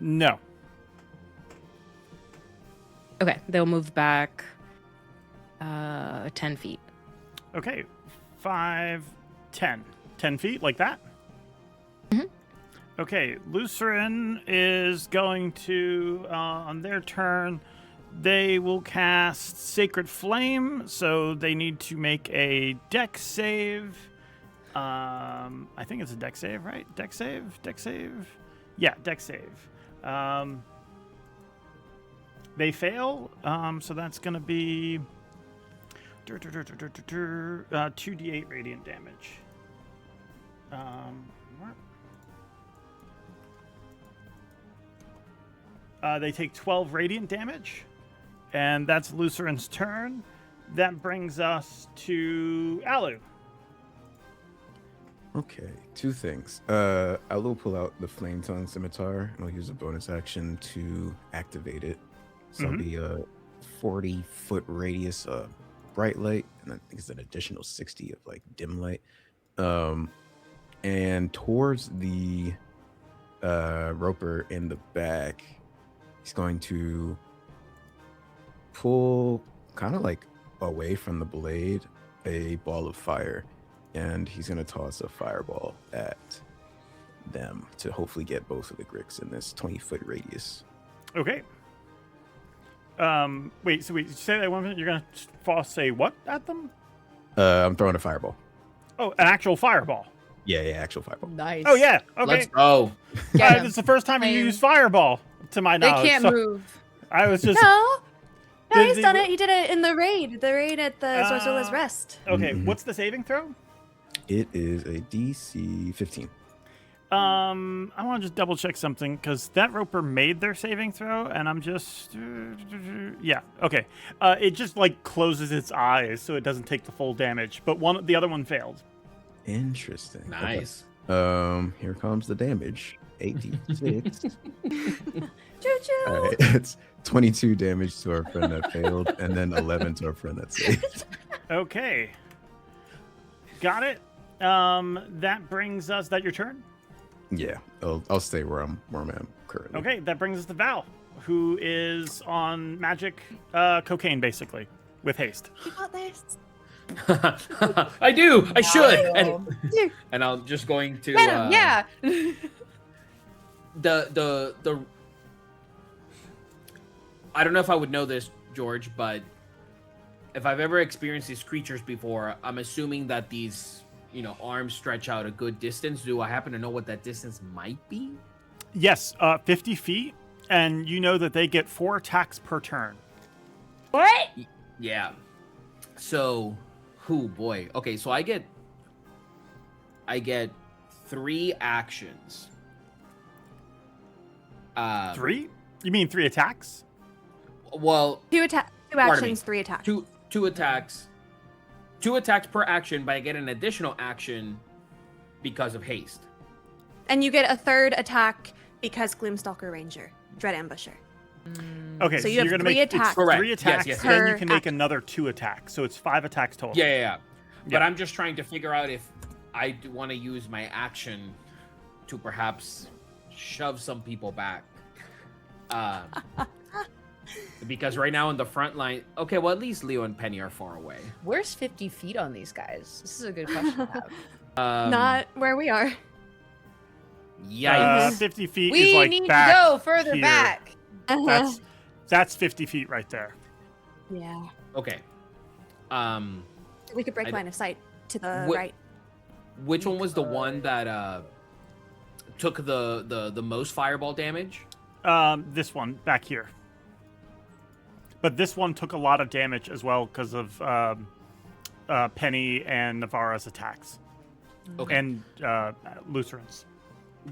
No. Okay, they'll move back 10 feet. Okay. 5, 10. 10 feet, like that? Mhm. Okay, Lucerin is going to, on their turn, they will cast Sacred Flame, so they need to make a dex save. I think it's a dex save, right? Dex save? Dex save? Yeah, dex save. They fail, so that's going to be 2d8 radiant damage. They take 12 radiant damage, and that's Lucerin's turn. That brings us to Alu. Okay, 2 things. I will pull out the Flame Tongue Scimitar, and I'll use a bonus action to activate it. So it'll be a 40-foot radius of bright light, and I think it's an additional 60 of like dim light. And towards the roper in the back, he's going to pull kind of like away from the blade a ball of fire, and he's going to toss a fireball at them to hopefully get both of the Gricks in this 20-foot radius. Okay. Wait, so you say that one minute? You're going to say what at them? I'm throwing a fireball. Oh, an actual fireball. Yeah, actual fireball. Nice. Oh, yeah. Okay. Let's go. Get 'em. It's the first time you Flame. use fireball, to my They knowledge. can't so move. I was just... No, Did he's the- done it. He did it in the raid at the Sorcerer's Rest. Okay, Mhm. what's the saving throw? It is a DC 15. I want to just double check something because that roper made their saving throw, and I'm just yeah, okay. It just like closes its eyes so it doesn't take the full damage, but the other one failed. Interesting. Okay. Nice. Here comes the damage. 86. Choo-choo. All right, it's 22 damage to our friend that failed, and then 11 to our friend that saved. Okay. Got it. That brings us. That your turn? Yeah, I'll stay where I'm at currently. Okay, that brings us to Val, who is on magic cocaine, basically, with haste. You got this. I do. I should. Wow. And I'm just going to. Venom, yeah. The I don't know if I would know this, George, but if I've ever experienced these creatures before, I'm assuming that these, arms stretch out a good distance. Do I happen to know what that distance might be? Yes, 50 feet, and you know that they get 4 attacks per turn. What? Yeah. So, boy. Okay, so I get 3 actions. 3? You mean 3 attacks? Well, 2 Pardon me. actions, 3 attacks. two attacks. 2 attacks per action, but I get an additional action because of haste. And you get a 3rd attack because Gloomstalker Ranger, Dread Ambusher. Okay, So you you're have gonna 3 make attacks. Correct. 3 attacks, Yes. then you Per can make action. another 2 attacks, so it's 5 attacks total. Yeah. But Yeah. I'm just trying to figure out if I want to use my action to perhaps shove some people back. Because right now in the front line, okay, well, at least Leo and Penny are far away. Where's 50 feet on these guys? This is a good question to have. Not where we are. Yikes. 50 feet We is like need to back go further here. back. That's 50 feet right there. Yeah. Okay. We could break I- line of sight to the Wh- right. Which one was the one that took the most fireball damage? This one back here. But this one took a lot of damage as well because of Penny and Navarra's attacks. Okay. And Lutheran's.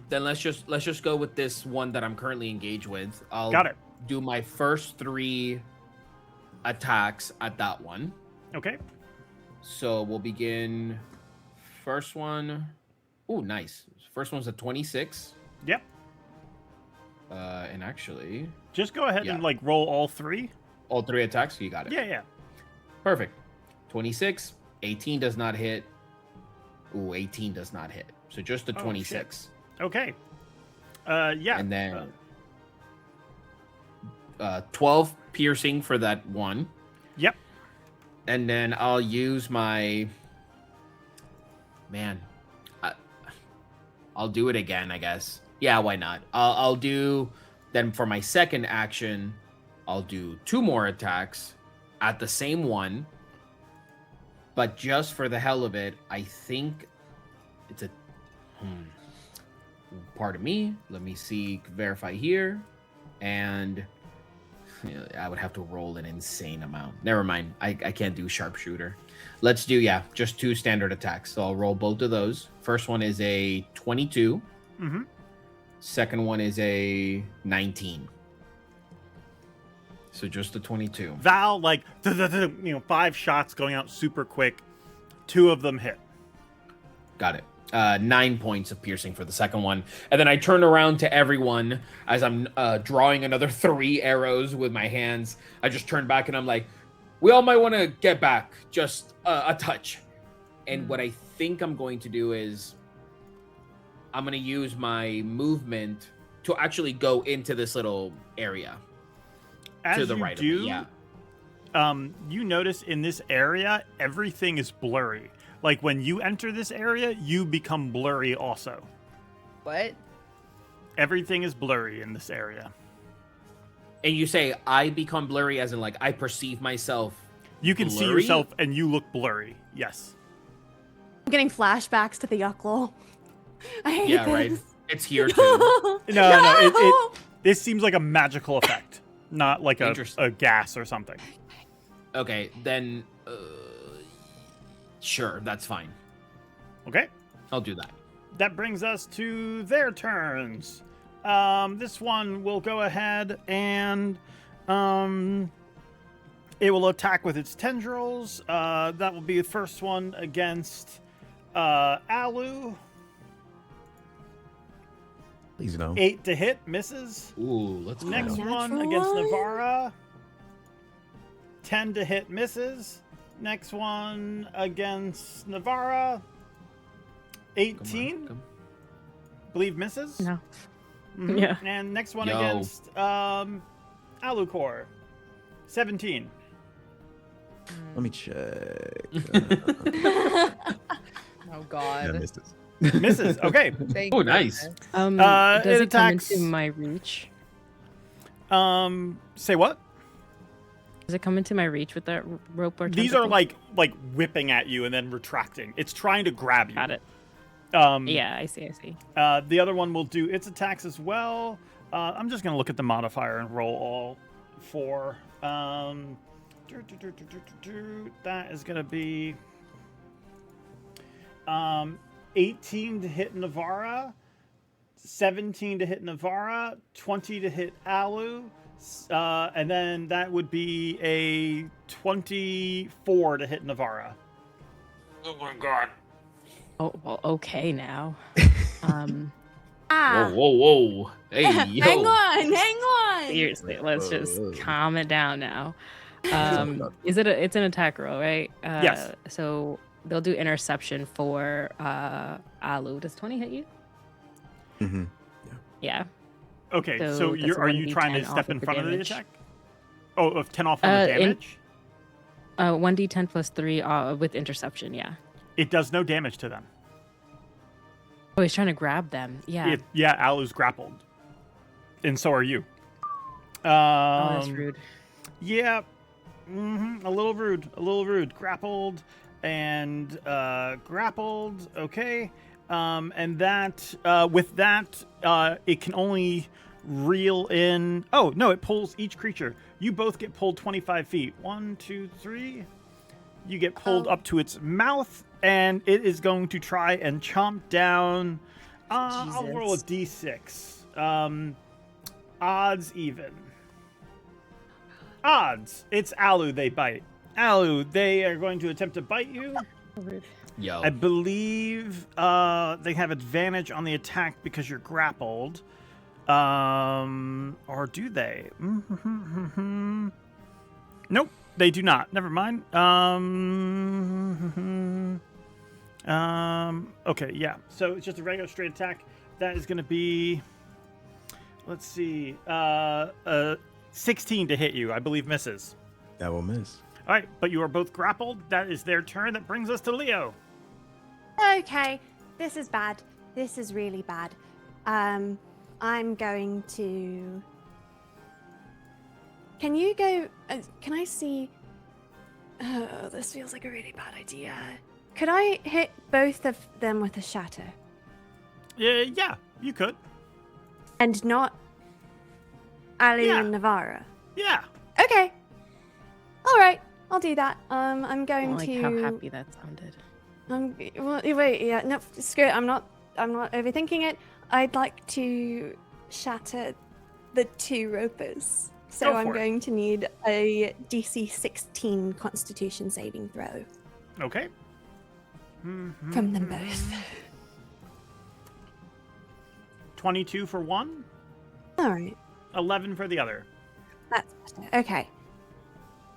Then let's just go with this one that I'm currently engaged with. I'll Got it. do my first 3 attacks at that one. Okay. So we'll begin. First one. Oh, nice. First one's a 26. Yep. And actually, Just go ahead and like roll all 3. all 3 attacks. You got it. Yeah. Perfect. 26. 18 does not hit. Ooh, 18 does not hit. So just the Oh, 26. Okay. Yeah. And then 12 piercing for that one. Yep. And then I'll use my... Man. I'll do it again, I guess. Yeah, why not? I'll do... Then for my second action, I'll do 2 more attacks at the same one. But just for the hell of it, I think it's a... Pardon me. Let me see. Verify here. And... I would have to roll an insane amount. Never mind. I can't do sharpshooter. Let's do, just 2 standard attacks. So I'll roll both of those. First one is a 22. Mm-hmm. Second one is a 19. So just the 22. Val, like, 5 shots going out super quick. 2 of them hit. Got it. 9 points of piercing for the second one. And then I turn around to everyone as I'm drawing another 3 arrows with my hands. I just turn back and I'm like, we all might want to get back. Just a touch. And what I think I'm going to do is I'm going to use my movement to actually go into this little area. As to the you right do, of me. You notice in this area, everything is blurry. Like, when you enter this area, you become blurry also. What? Everything is blurry in this area. And you say I become blurry as in, like, I perceive myself You can see blurry? yourself and you look blurry. Yes. I'm getting flashbacks to the Yuckle. I hate Yeah, this. right. It's here too. No. This seems like a magical effect, not like Interesting. a gas or something. Okay, then sure, that's fine. Okay. I'll do that. That brings us to their turns. This one will go ahead and it will attack with its tendrils. That will be the first one against Alu. Please no. 8 to hit, misses. Ooh, let's go. Next one Natural against one. Navara. 10 to hit, misses. Next one against Navara. 18, Come on. believe misses. No. Mhm. Yeah. And next one Yo. against Alucor. 17. Let me check. Oh Yeah, God. misses. Misses. Okay. Thank Oh, goodness. nice. It Does it come attacks- into my reach? Say what? Does it come into my reach with that rope or These are tentacle? like whipping at you and then retracting. It's trying to grab you. Got it. Um, Yeah, I see. The other one will do its attacks as well. I'm just gonna look at the modifier and roll all 4. That is gonna be 18 to hit Navara, 17 to hit Navara, 20 to hit Alu, and then that would be a 24 to hit Navara. Oh my god. Oh, well, okay now. Ah. Whoa, whoa, whoa. Hey, yo. Hang on. Seriously, let's just Whoa. calm it down now. Something up. It's an attack roll, right? Yes. So they'll do interception for Alu. Does 20 hit you? Mm-hmm. Yeah. Okay, so So that's are you trying to 1d10 step off in of the front of the damage. attack? Oh, of 10 off on the In- damage? 1d10 plus 3 with interception, yeah. It does no damage to them. Oh, he's trying to grab them. Yeah. Yeah, Alu's grappled. And so are you. Oh, that's rude. Yeah. A little rude. Grappled and grappled. Okay. And that with that, it can only reel in. Oh no! It pulls each creature. You both get pulled 25 feet. 1, 2, 3. You get pulled up to its mouth, and it is going to try and chomp down. I'll roll a d6. Odds even. Odds. It's Alu. They bite. Alu. They are going to attempt to bite you. Yo. I believe they have advantage on the attack because you're grappled. Or do they? Nope, they do not. Never mind. Okay, yeah. So it's just a regular straight attack. That is going to be, let's see, 16 to hit you. I believe misses. That will miss. All right, but you are both grappled. That is their turn. That brings us to Leo. Okay, this is bad. This is really bad. I'm going to. Can you go? Can I see? Oh, this feels like a really bad idea. Could I hit both of them with a shatter Yeah, you could. and not Ali Yeah. and Navara? Yeah. Okay. All right, I'll do that. I'm I going don't like to. how happy that sounded. Well, wait, yeah, no, screw it. I'm not overthinking it. I'd like to shatter the 2 ropers. So Go I'm for it. going to need a DC 16 Constitution saving throw Okay. from them both. 22 for one, All right, 11 for the other. that's better. Okay.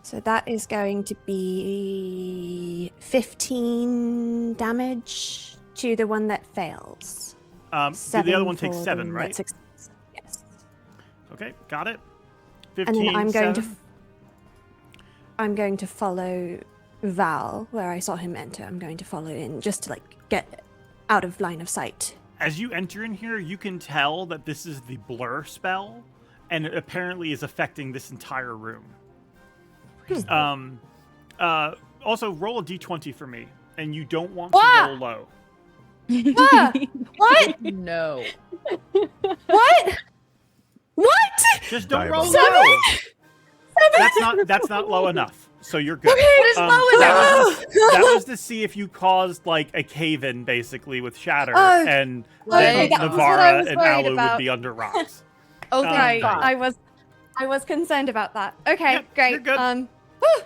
So that is going to be 15 damage to the one that fails. The other 7 one takes for 7, the one right? that succeeds. Yes. Okay, got it. And 15, then seven. I'm going to follow Val where I saw him enter. I'm going to follow in just to get out of line of sight. As you enter in here, you can tell that this is the blur spell, and it apparently is affecting this entire room. Also, roll a d20 for me, and you don't want to What? roll low. Ah, what? No. What? What? Just don't roll Diabolical. low. That's not low enough. So you're good. Okay, what is low that was to see if you caused a cave-in basically with Shatter, Oh, and okay, then that was what I Navara was and worried Alu would about. be under rocks. Oh, thank Right, God. I was concerned about that. Okay, Yep, great. you're good. whew.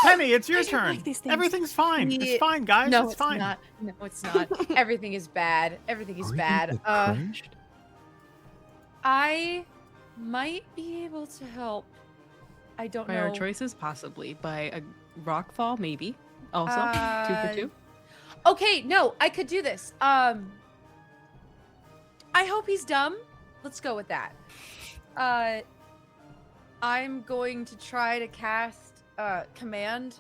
Penny, it's your I don't turn. like these things. Everything's fine. Yeah. It's fine, guys. No, it's fine. not. No, it's not. Everything is bad. Everything is Are you bad. crunched? I might be able to help. I don't By know. our choices, possibly. By a rock fall, maybe. Also, 2 for 2. Okay, no, I could do this. I hope he's dumb. Let's go with that. I'm going to try to cast command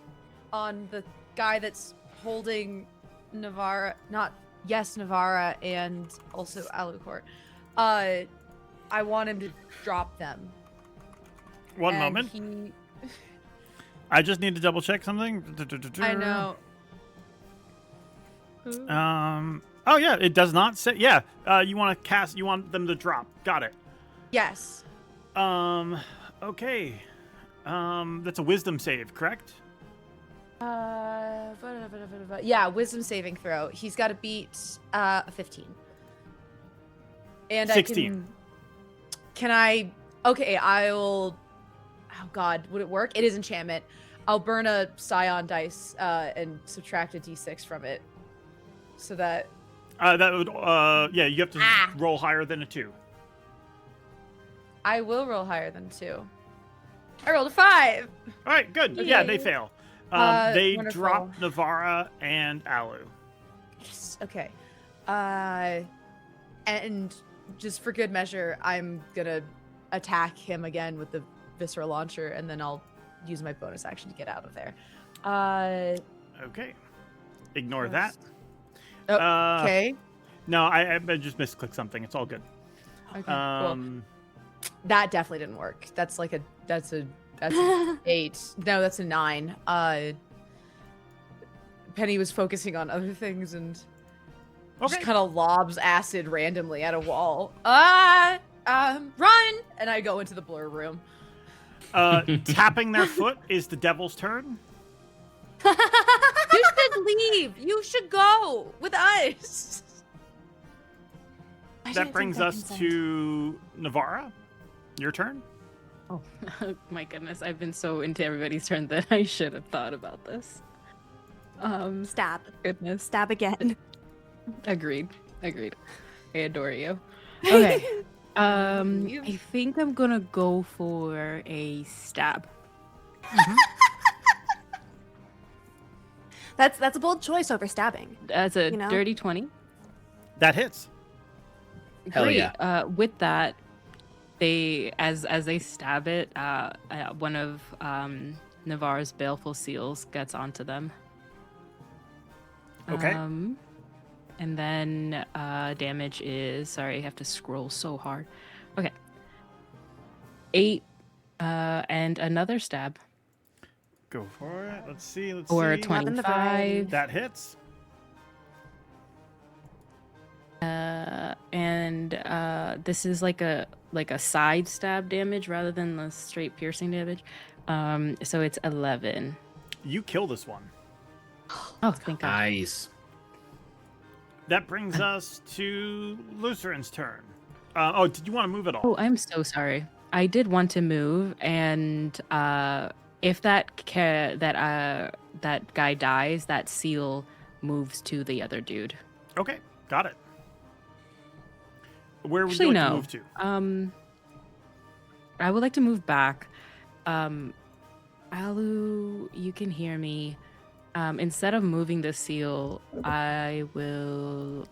on the guy that's holding Navarra, Navarra, and also Alucor. I want him to drop them. One moment. I just need to double check something. I know. Oh yeah, it does not say. Yeah. You want to cast. You want them to drop. Got it. Yes. Okay. That's a wisdom save, correct? Yeah, wisdom saving throw. He's got to beat 15. And 16. Can I? Okay, I'll. Oh God, would it work? It is enchantment. I'll burn a Scion dice and subtract a d6 from it, so that. That would. Yeah, you have to roll higher than a 2. I will roll higher than 2. I rolled a 5. All right, good. Yay. Yeah, they fail. They Wonderful. drop Navarra and Alu. Yes. Okay. And just for good measure, I'm gonna attack him again with the Visceral Launcher, and then I'll use my bonus action to get out of there. Okay. Ignore that. Oh, okay. No, I just misclicked something. It's all good. Okay. Cool. That definitely didn't work. That's an 8. No, that's a 9. Penny was focusing on other things and just kind of lobs acid randomly at a wall. Run! And I go into the blur room. Tapping their foot is the devil's turn. You should leave. You should go with us. That brings us to Navarra. Your turn. Oh my goodness, I've been so into everybody's turn that I should have thought about this. Stab. Goodness. Stab again. Agreed. I adore you. Okay. I think I'm gonna go for a stab. That's a bold choice over stabbing. That's a dirty 20. That hits. Hell Great. yeah. With that, they as they stab it, one of Navarre's baleful seals gets onto them. Okay. And then damage is, sorry, I have to scroll so hard. Okay. 8 and another stab. Go for it. Let's see. Or 25. That hits. And this is like a side stab damage rather than the straight piercing damage. So it's 11. You kill this one. Oh, thank God. Nice. That brings us to Lutheran's turn. Did you want to move at all? Oh, I'm so sorry. I did want to move, and if that guy dies, that seal moves to the other dude. Okay, got it. Where would Actually, you like no. to move to? I would like to move back. Alu, you can hear me. Instead of moving the seal, I will.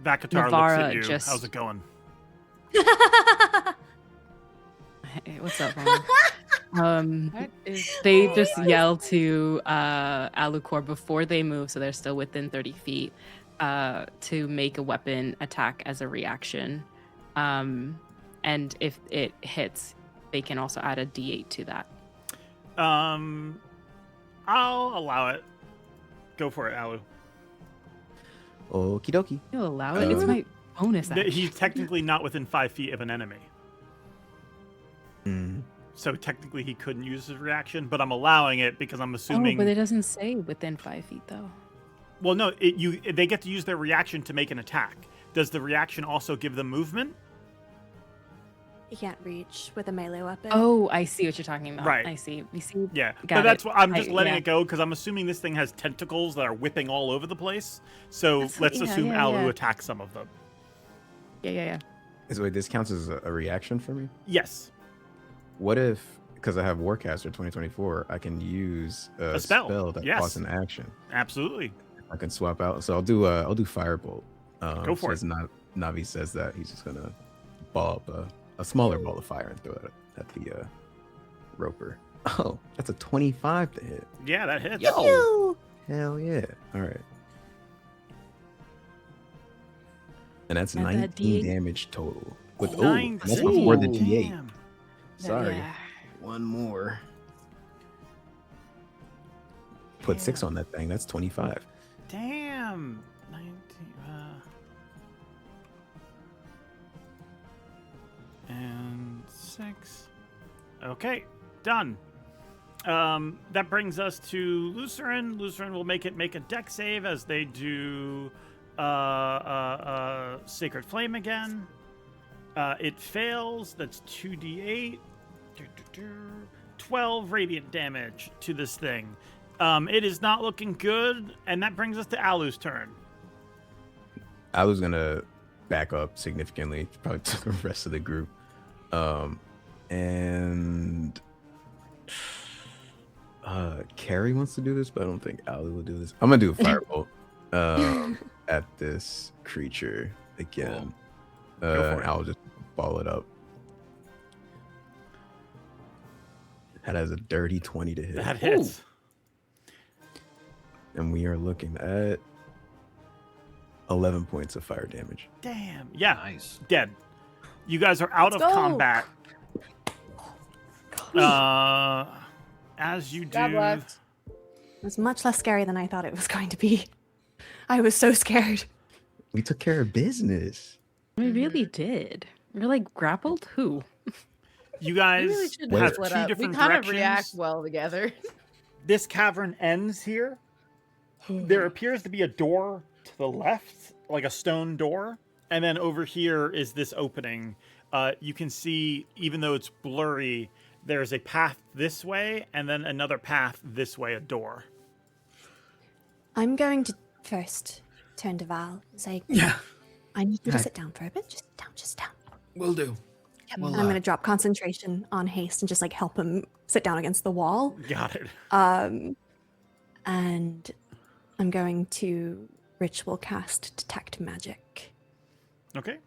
Bakatar Navarra looks at you. just- How's it going? Hey, what's up, Mom? They just yell to Alucor before they move, so they're still within 30 feet, to make a weapon attack as a reaction. And if it hits, they can also add a D8 to that. I'll allow it. Go for it, Alu. Okie dokie. You'll allow it? It's my bonus action. He's technically not within 5 feet of an enemy. Mm. So technically he couldn't use his reaction, but I'm allowing it because I'm assuming... Oh, but it doesn't say within 5 feet, though. Well, no, they get to use their reaction to make an attack. Does the reaction also give them movement? You can't reach with a melee weapon. Oh, I see what you're talking about. Right. I see. You see? Yeah, Got but that's it. what I'm just letting yeah. it go because I'm assuming this thing has tentacles that are whipping all over the place. So That's- let's yeah, assume yeah, Alu yeah. attacks some of them. Yeah. Wait, this counts as a reaction for me? Yes. What if, because I have Warcaster 2024, I can use a spell that yes. costs an action? Absolutely. I can swap out. So I'll do Firebolt. Go for it. As Navi says that, he's just gonna ball up a smaller ball of fire and throw it at the Roper. Oh, that's a 25 to hit. Yeah, that hits. Yo! Hell yeah! All right. And that's Add that 19 D8. damage total. With that's 19. before the D8. Damn. Sorry. Yeah. One more. Put 6 on that thing. That's 25. Damn. 19. And 6. Okay, done. That brings us to Lucerin. Lucerin will make a deck save as they do Sacred Flame again. It fails. That's 2d8. 12 radiant damage to this thing. It is not looking good, and that brings us to Alu's turn. I was gonna back up significantly, probably to the rest of the group. And Carrie wants to do this, but I don't think Alu will do this. I'm gonna do a firebolt at this creature again. I'll just ball it up. That has a dirty 20 to hit. That hits. And we are looking at 11 points of fire damage. Damn. Yeah. Nice. Dead. You guys are out Let's of go. combat. As you Stab do. left. It was much less scary than I thought it was going to be. I was so scared. We took care of business. We really did. We're like grappled? Who? You We guys really should Where? have split two up. We different kind directions. of react well together. This cavern ends here. There appears to be a door to the left, like a stone door. And then over here is this opening. You can see, even though it's blurry, there's a path this way and then another path this way, a door. I'm going to first turn to Val and say, Yeah, I need you to Hi. sit down for a bit. Just sit down. will do. Yep. Well, and I'm going to drop concentration on haste and just like help him sit down against the wall. Got it. And I'm going to ritual cast detect magic. Okay.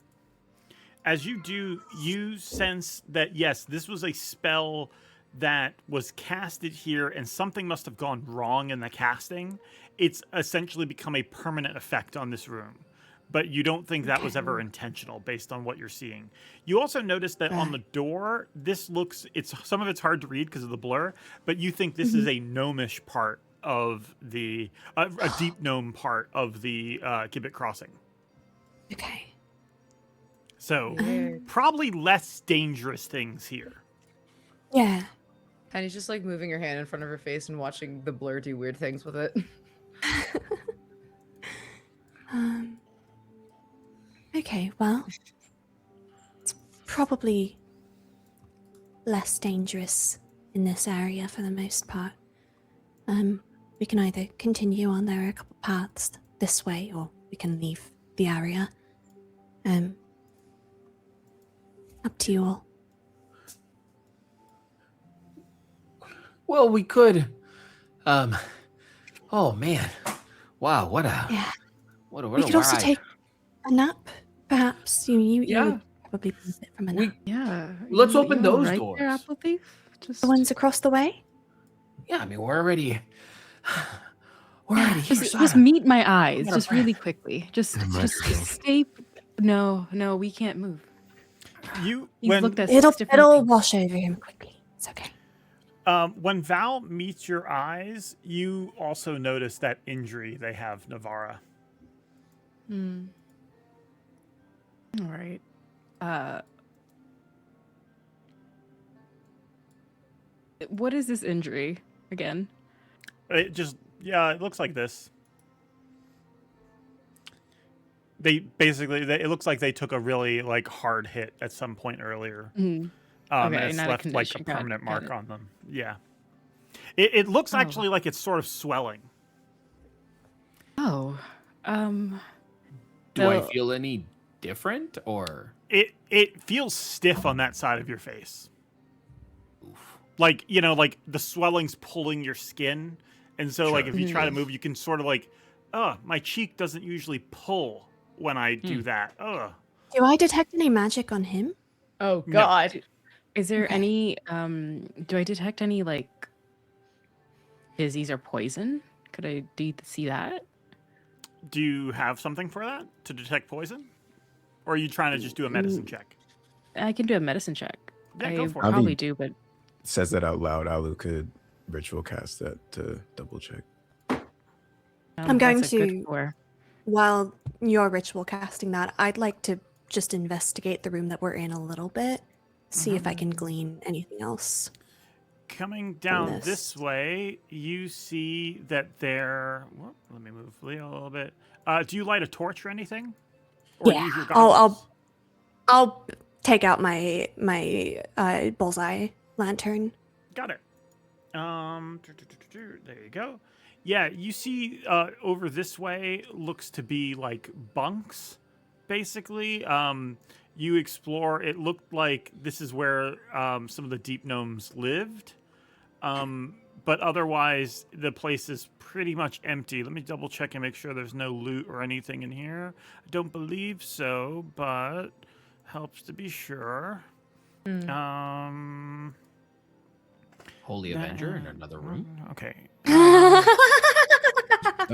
As you do, you sense that, yes, this was a spell that was casted here and something must have gone wrong in the casting. It's essentially become a permanent effect on this room. But you don't think that was ever intentional based on what you're seeing. You also notice that on the door, this looks, some of it's hard to read because of the blur, but you think this is a gnomish part of the, a deep gnome part of the Gibbet Crossing. Okay. So probably less dangerous things here. Yeah. And he's just like moving your hand in front of her face and watching the blur do weird things with it. Okay, well, it's probably less dangerous in this area for the most part. We can either continue on, there are a couple paths this way, or we can leave the area. Up to you all. Well, we could. Oh man, wow! What a Yeah. what a We could also take a nap, perhaps. You would probably benefit from a nap. Yeah. Let's You- open you all those right doors. there, Apple Thief? Just The ones across the way? Yeah, I mean we're already here. just meet my eyes, Out of just really breath. quickly. Just Merciful. stay. No, we can't move. You He's when looked at It'll 6 different it'll things. wash over him quickly. It's okay. when Val meets your eyes, you also notice that injury they have Navara. All right. What is this injury again? It just it looks like this. They basically it looks like they took a really like hard hit at some point earlier. Mm. And Okay, it's not a left like a condition. Got it, permanent got mark it. on them. Yeah. It looks Oh. actually like it's sort of swelling. Oh. Do I No. feel any different or? It feels stiff on that side of your face. Like, you know, like the swelling's pulling your skin. And so, like, if you try to move, you can sort of like, my cheek doesn't usually pull when I do that. Do I detect any magic on him? Oh No. God. Is there Okay. any do I detect any like disease or poison? Do you see that? Do you have something for that to detect poison? Or are you trying to just do a medicine check? I can do a medicine check. Yeah, I go for it. probably do, but Says that out loud. Alu could ritual cast that to double check. I'm going that's a good to- four. While you're ritual casting that, I'd like to just investigate the room that we're in a little bit, see if I can glean anything else. Coming down this. this way, you see that there. Whoop, let me move Leo a little bit. Do you light a torch or anything? Or Yeah, use your I'll goggles? I'll take out my bullseye lantern. Got it. There you go. Yeah, you see over this way looks to be like bunks, basically. You explore. It looked like this is where some of the deep gnomes lived. But otherwise, the place is pretty much empty. Let me double check and make sure there's no loot or anything in here. I don't believe so, but helps to be sure. Holy Avenger in another room. Okay. That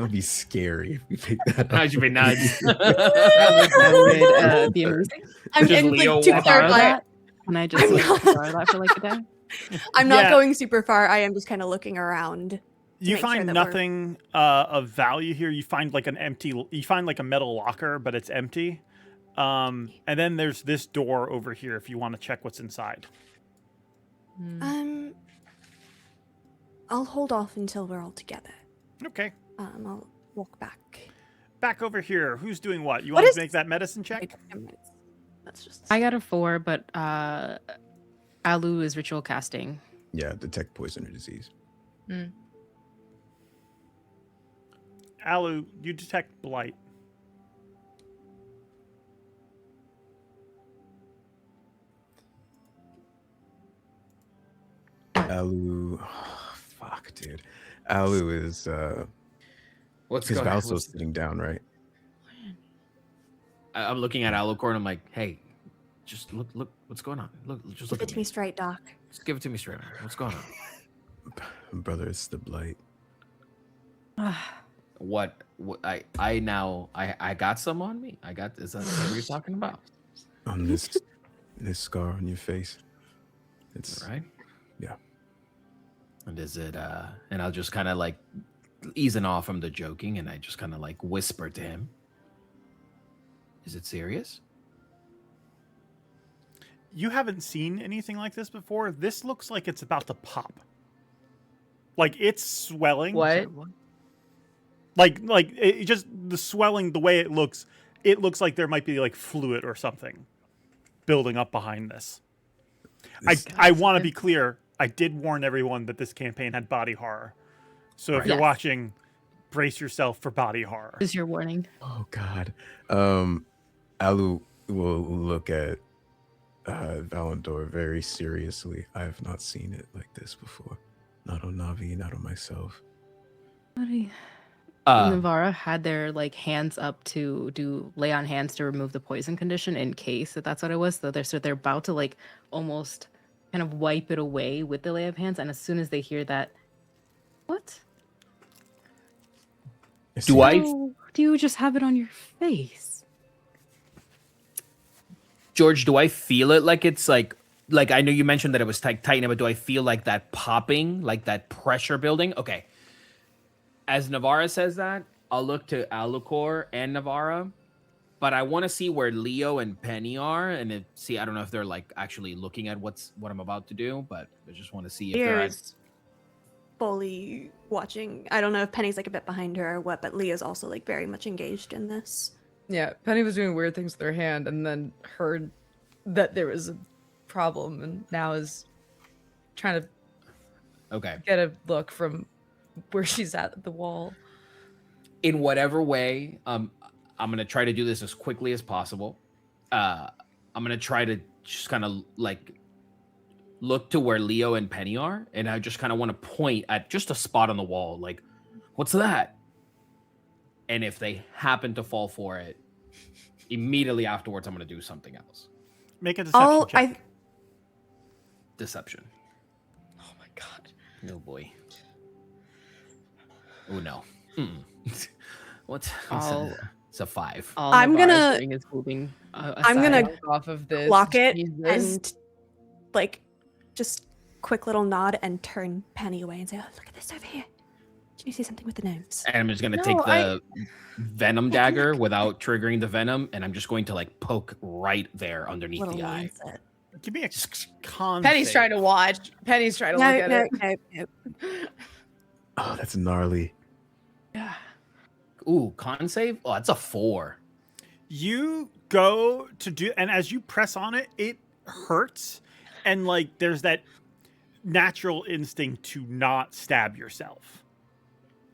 would be scary if we picked that up. That should be nice. That would be amazing. I'm Just and, Leo like, to walk Borrow out. clarify, that? Can I just I'm like, not- borrow that for like a day? I'm not Yeah. going super far. I am just kind of looking around. You make sure find that we're- nothing of value here. You find like you find like a metal locker, but it's empty. And then there's this door over here if you want to check what's inside. I'll hold off until we're all together. Okay. I'll walk back. Back over here. Who's doing what? You What want is- to make that medicine check? Wait, that's just. I got a 4, but Alu is ritual casting. Yeah, detect poison or disease. Alu, you detect blight. Alu, fuck, dude. Alu is What's because going on? Valso's sitting down, right? I'm looking at Alucor and I'm like, hey, just look, what's going on? Just Give look it at to me. me straight, Doc. Just give it to me straight, man. What's going on? Brother, it's the blight. What I got some on me. Is that what you're talking about? On this scar on your face. It's Right? Yeah. And is it and I'll just kind of like easing off from the joking and I just kind of like whisper to him. Is it serious? You haven't seen anything like this before. This looks like it's about to pop. Like it's swelling. What? Like it just the swelling, the way it looks like there might be like fluid or something building up behind this. I want to be clear. I did warn everyone that this campaign had body horror. So if you're Yes. watching, brace yourself for body horror. Is your warning? Oh God. Alu will look at Valandor very seriously. I have not seen it like this before. Not on Navi, not on myself. Navarra had their like hands up to lay on hands to remove the poison condition in case that's what it was. So they're about to like almost kind of wipe it away with the lay of hands, and as soon as they hear that, what? Do I Do you just have it on your face? George, do I feel it like it's like I know you mentioned that it was tight, but do I feel like that popping, like that pressure building? Okay. As Navarra says that, I'll look to Alucor and Navarra, but I want to see where Leo and Penny are, and I don't know if they're like actually looking at what I'm about to do, but I just want to see if they're at, Leo's fully watching. I don't know if Penny's like a bit behind her or what, but Leo's also like very much engaged in this. Yeah, Penny was doing weird things with her hand and then heard that there was a problem and now is trying to okay. get a look from where she's at the wall. In whatever way, I'm gonna try to do this as quickly as possible. gonna try to just kind of like look to where Leo and Penny are, and I just kind of want to point at just a spot on the wall, like, what's that? And if they happen to fall for it, immediately afterwards, I'm gonna do something else. Make a deception check. Deception. Oh my god. Oh boy. Oh no. What's it's a 5. I'm gonna- Is moving, I'm gonna aside. Off of this. Lock it Jesus. and like just quick little nod and turn Penny away and say, "Oh, look at this over here. Did you see something with the gnomes?" And I'm just gonna No, take the venom dagger without triggering the venom, and I'm just going to like poke right there underneath Little the eye. lancet. Give me a con. Penny's save. trying to watch. Penny's trying to No, look at no, it. no, no. Oh, that's gnarly. Yeah. Ooh, con save? Oh, that's a 4. You go to do, and as you press on it, it hurts, and like there's that natural instinct to not stab yourself,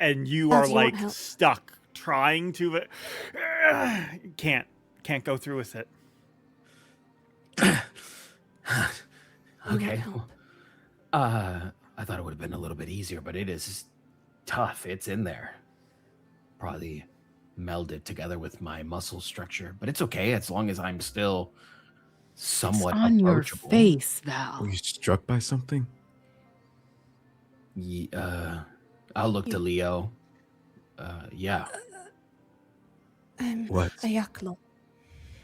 and you Well, are do you want like help? stuck trying to, but can't go through with it. Okay. help? I thought it would have been a little bit easier, but it is tough. It's in there. Probably melded together with my muscle structure, but it's okay as long as I'm still somewhat It's on your approachable. face, Val. Were you struck by something? I'll look to Leo. Yeah. What? Ayaklo,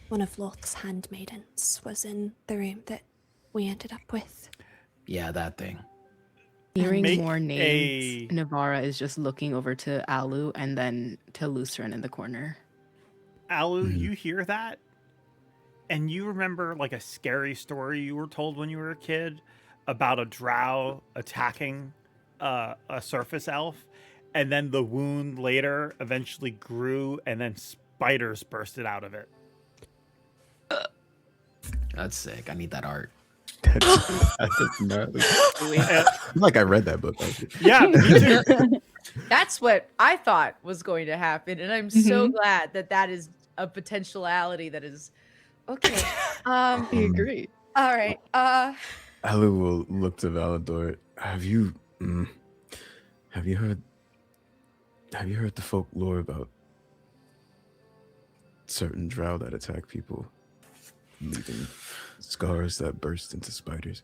one of Loth's handmaidens, was in the room that we ended up with. Yeah, that thing. Hearing Make more names, a- Navara is just looking over to Alu and then to Lucerin in the corner. Alu, Mhm. you hear that, and you remember like a scary story you were told when you were a kid about a drow attacking a surface elf, and then the wound later eventually grew, and then spiders bursted out of it. That's sick. I need that art. That's gnarly. I feel like I read that book. Actually. Yeah, me too. That's what I thought was going to happen, and I'm so Mhm. glad that that is a potentiality that is okay. I agree. All right. Alu will look to Valandor. Have you heard the folklore about certain drow that attack people, leaving scars that burst into spiders?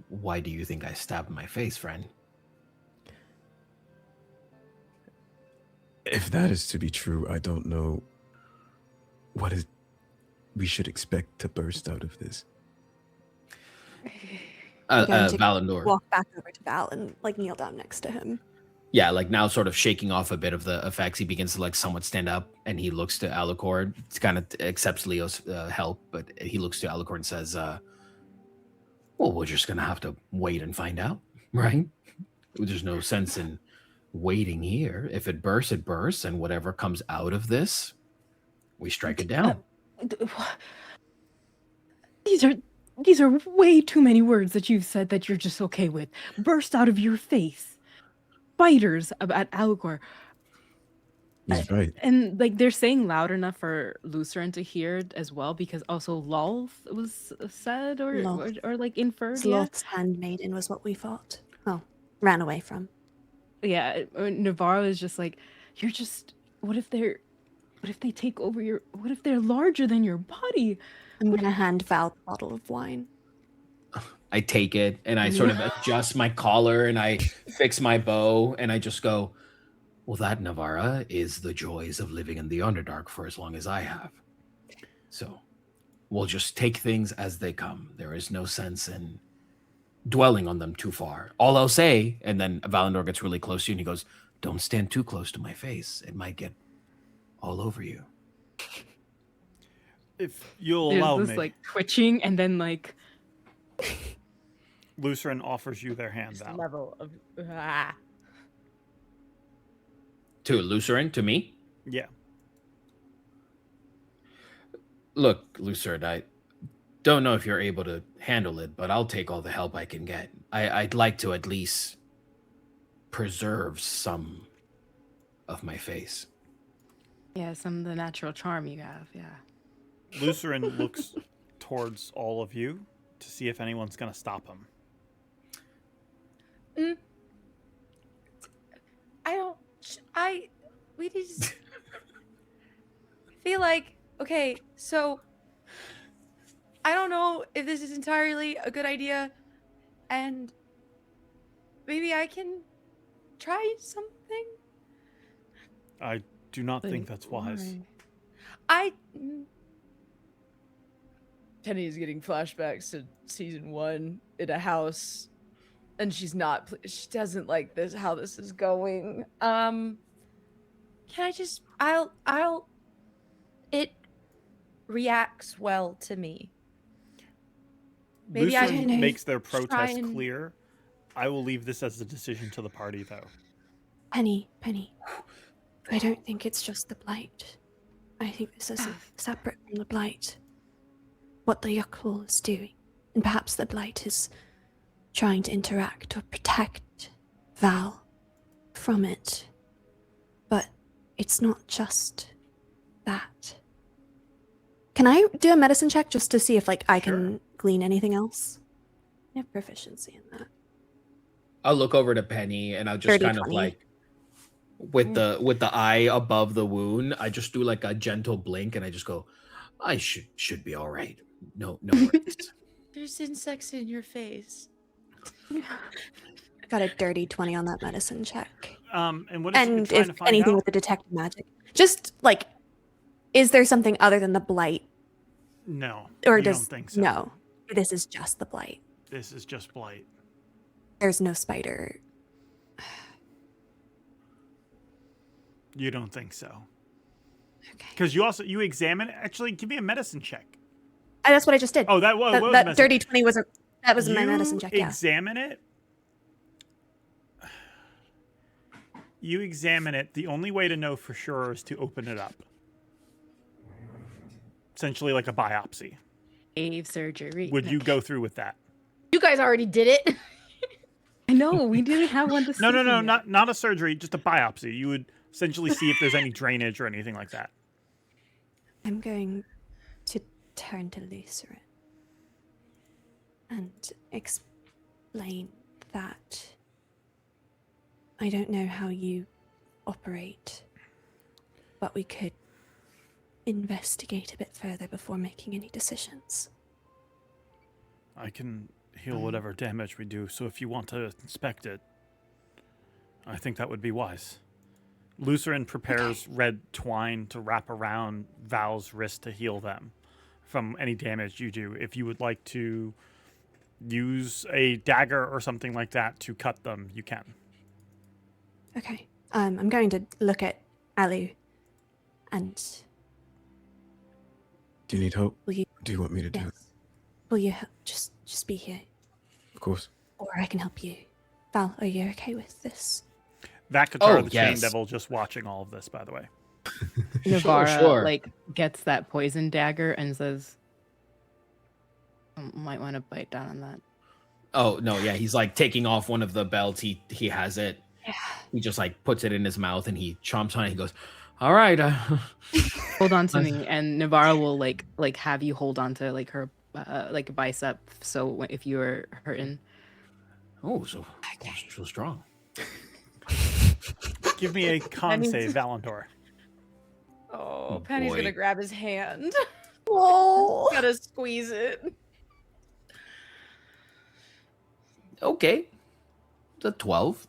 Why do you think I stabbed my face, friend? If that is to be true, I don't know what we should expect to burst out of this. I'm going to Valandor. walk back over to Val and like kneel down next to him. Yeah, like now sort of shaking off a bit of the effects, he begins to like somewhat stand up, and he looks to Alucard. He kind of accepts Leo's help, but he looks to Alucard and says, well, we're just going to have to wait and find out, right? There's no sense in waiting here. If it bursts, and whatever comes out of this, we strike it down. These are way too many words that you've said that you're just okay with. Burst out of your face. Spiders at Alucard. He's right. And like they're saying loud enough for Lucerin to hear it as well, because also Lolth was said or Lolth. like inferred. Yeah. Loth's handmaiden was what we thought. Well, ran away from. Yeah, Navarro is just like, you're just. What if they take over your? What if they're larger than your body? I'm gonna hand Val the bottle of wine. I take it and I sort of adjust my collar and I fix my bow and I just go, well, that, Navarra, is the joys of living in the Underdark for as long as I have. So we'll just take things as they come. There is no sense in dwelling on them too far. All I'll say, and then Valandor gets really close to you and he goes, don't stand too close to my face. It might get all over you. If you'll There's allow this me, like twitching and then like. Lucerin offers you their hand, This Val. level of To Lucerin, to me? Yeah. Look, Lucerne, I don't know if you're able to handle it, but I'll take all the help I can get. I'd like to at least preserve some of my face. Yeah, some of the natural charm you have. Yeah. Lucerin looks towards all of you to see if anyone's going to stop him. We just feel like, okay, so I don't know if this is entirely a good idea, and maybe I can try something. I do not think that's wise. Penny is getting flashbacks to season 1 in a house, and she doesn't like this, how this is going. Can I just, it reacts well to me. Maybe Lucerin I makes their try protest and- clear. I will leave this as a decision to the party, though. Penny, I don't think it's just the blight. I think this is separate from the blight. What the Yuckle is doing, and perhaps the blight is trying to interact or protect Val from it. But it's not just that. Can I do a medicine check just to see if I can glean anything else? I have proficiency in that. I'll look over to Penny and I'll just 30, kind of 20. like with the eye above the wound, I just do like a gentle blink and I just go, I should be all right. No worries. There's insects in your face. Got a dirty 20 on that medicine check. And what is it you're And trying if to find anything out? with the detect magic. Just is there something other than the blight? No. Or you does don't think so. no? This is just the blight. This is just blight. There's no spider. You don't think so. Okay. Because you examine it. Actually, give me a medicine check. That's what I just did. Oh, that was that medicine. dirty 20 was that was my You medicine check. Yeah. Examine it. You examine it. The only way to know for sure is to open it up. Essentially like a biopsy. Cave surgery. Would you go through with that? You guys already did it. I know we didn't have one to. No, not a surgery, just a biopsy. You would essentially see if there's any drainage or anything like that. I'm going to turn to Lucerin and explain that I don't know how you operate, but we could investigate a bit further before making any decisions. I can heal whatever damage we do, so if you want to inspect it, I think that would be wise. Lucerin prepares red twine to wrap around Val's wrist to heal them from any damage you do. If you would like to use a dagger or something like that to cut them, you can. Okay. I'm going to look at Alu and Do you need help? will you Do you want me to do it? yes. Will you just be here? Of course. Or I can help you. Val, are you okay with this? Vakatar, the Chain yes. Devil, just watching all of this, by the way. Navara Sure. gets that poison dagger and says, "Might want to bite down on that." Oh no, yeah, he's like taking off one of the belts. He has it. Yeah. He just like puts it in his mouth and he chomps on it. He goes, "All right, Hold on to me, and Navara will like have you hold on to her bicep. So if you were hurting, oh, so strong." Give me a con save, Valandor. Oh, Oh, Penny's boy. gonna grab his hand. Oh. Gotta squeeze it. Okay, it's a 12.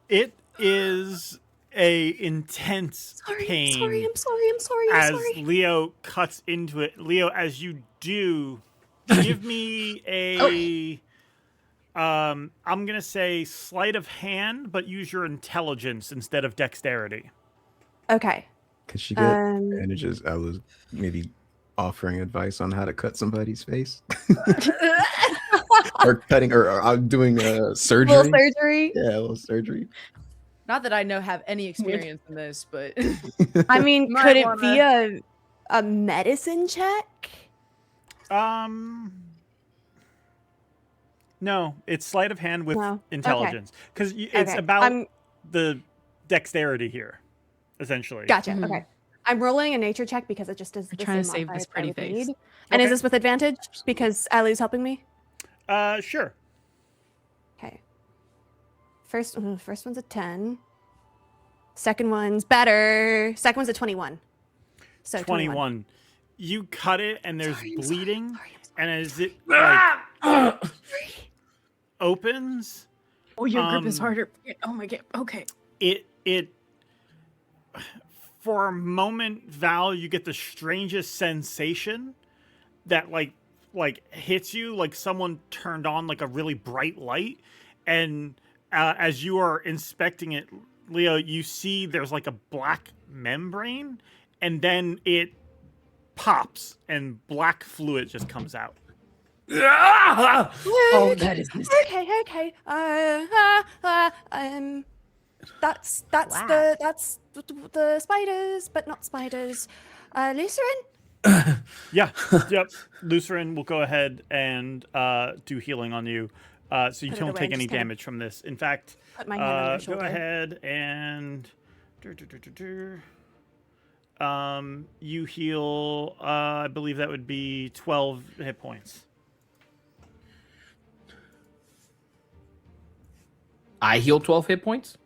It is a intense pain. I'm sorry. As Leo cuts into it. Leo, as you do, give me a I'm gonna say sleight of hand, but use your intelligence instead of dexterity. Okay. Could she get advantages? I was maybe offering advice on how to cut somebody's face. Or cutting, or I'm doing a surgery. Little surgery. Yeah, a little surgery. Not that I have any experience in this, but I mean, Might could it wanna- be a medicine check? No, it's sleight of hand with No. Okay. intelligence because it's Okay. about I'm the dexterity here, essentially. gotcha. Mhm. Okay. I'm rolling a nature check because it just is We're the trying same to save modifier this that I pretty would face. need. And is Okay. this with advantage because Ali's helping me? Sure. Okay. First one's a 10. Second one's better. Second one's a 21. So 21. You cut it and there's Sorry, I'm bleeding, sorry, I'm sorry. and as it like opens, Oh, your grip is Um, harder. Oh my god. Okay. it for a moment, Val, you get the strangest sensation that like hits you, like someone turned on like a really bright light, and as you are inspecting it, Leo, you see there's like a black membrane, and then it pops and black fluid just comes out. Oh, that is Okay. That's the spiders, but not spiders. Lucerin? Yeah, yep. Lucerin will go ahead and do healing on you, so you Put it don't away, take just any kinda damage from this. In fact, Put my hand on your go shoulder. ahead and you heal. I believe that would be 12 hit points. I heal 12 hit points,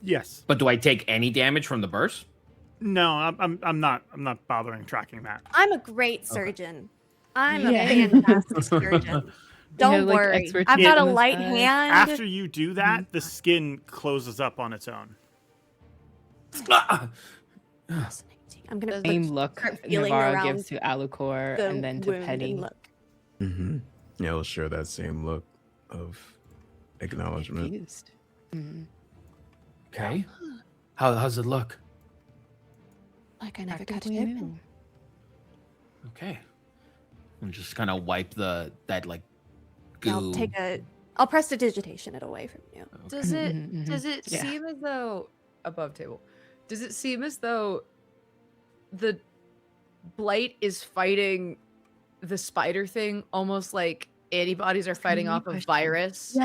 Yes. but do I take any damage from the burst? No, I'm not bothering tracking that. I'm a great surgeon. I'm a Yeah. fantastic surgeon. Don't have, like, worry. expertise I've got a on the light side. hand. After you do that, the skin closes up on its own. Fascinating. I'm gonna Same like, look start feeling Navarro around gives to Alucor the and then to wound Penny. and look. Mm-hmm. Yeah, we'll share that same look of acknowledgement. Confused. Mhm. Okay. How's it look? Like I never cut it Practically open. new. Okay. And just kind of wipe that like I'll goo. I'll prestidigitation it away from you. Does it Mhm, mhm. does it Yeah. seem as though above table? Does it seem as though the blight is fighting the spider thing almost like antibodies are fighting Good off a question. virus?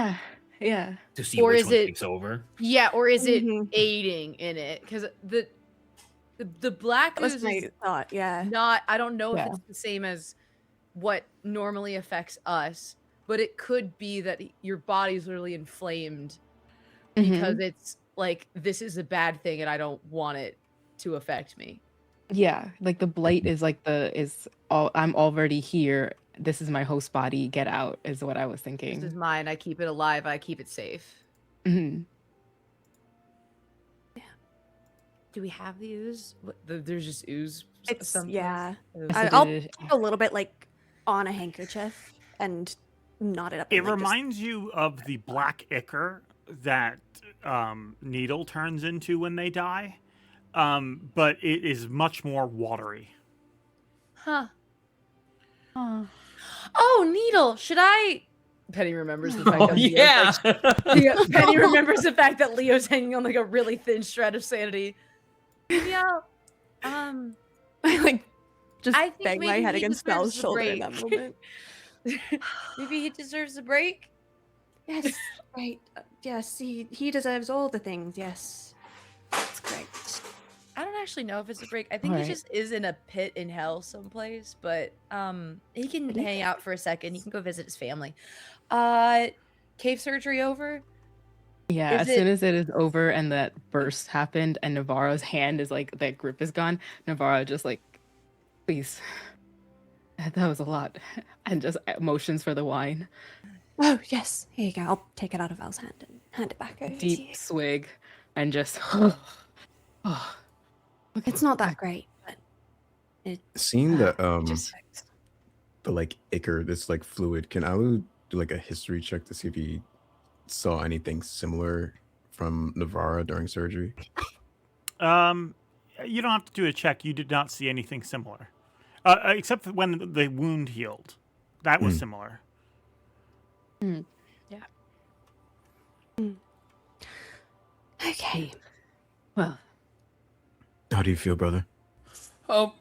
Yeah. To see Or which is one it- takes over. Yeah, or is it Mhm. aiding in it? Because the black That was ooze my is thought. Yeah. not. I don't know Yeah. if it's the same as what normally affects us, but it could be that your body's literally inflamed because it's like this is a bad thing and I don't want it to affect me. Yeah, like the blight is like I'm already here. This is my host body. Get out is what I was This is thinking. mine. I keep it alive. I keep it safe. Mhm. Do we have the ooze? There's just ooze. It's sometimes? yeah. Ooze. I'll Prestidig- put a little bit like on a handkerchief and knot it up. It and, like, just- reminds you of the black ichor that Needle turns into when they die, but it is much more watery. Huh. Aw. Oh, needle. Should I? Penny remembers the fact Oh that Leo's, yeah. like, Penny remembers the fact that Leo's hanging on like a really thin shred of sanity. Maybe I'll, I like just I think bang my maybe head he against Belle's deserves a shoulder in that break. moment. maybe he deserves a break. Yes, right. Yes, he deserves all the things. Yes, it's great. I don't actually know if it's a break. I think he Alright. just is in a pit in hell someplace, but he can hang out for a second. He can go visit his family. Cave surgery over? Yeah, Is as soon as it is over and that burst happened and Navarro's hand is like that grip is gone, Navarro just like, please. That was a lot. And just motions for the wine. Oh yes, here you go. I'll take it out of Val's hand and hand it back over to you. Deep swig and just oh, look It's at not that great, but it Seeing the just the like ichor, this like fluid, can Alu do like a history check to see if he saw anything similar from Navarra during surgery? You don't have to do a check. You did not see anything similar, except for when the wound healed. That was similar. okay. well. How do you feel, brother? Oh,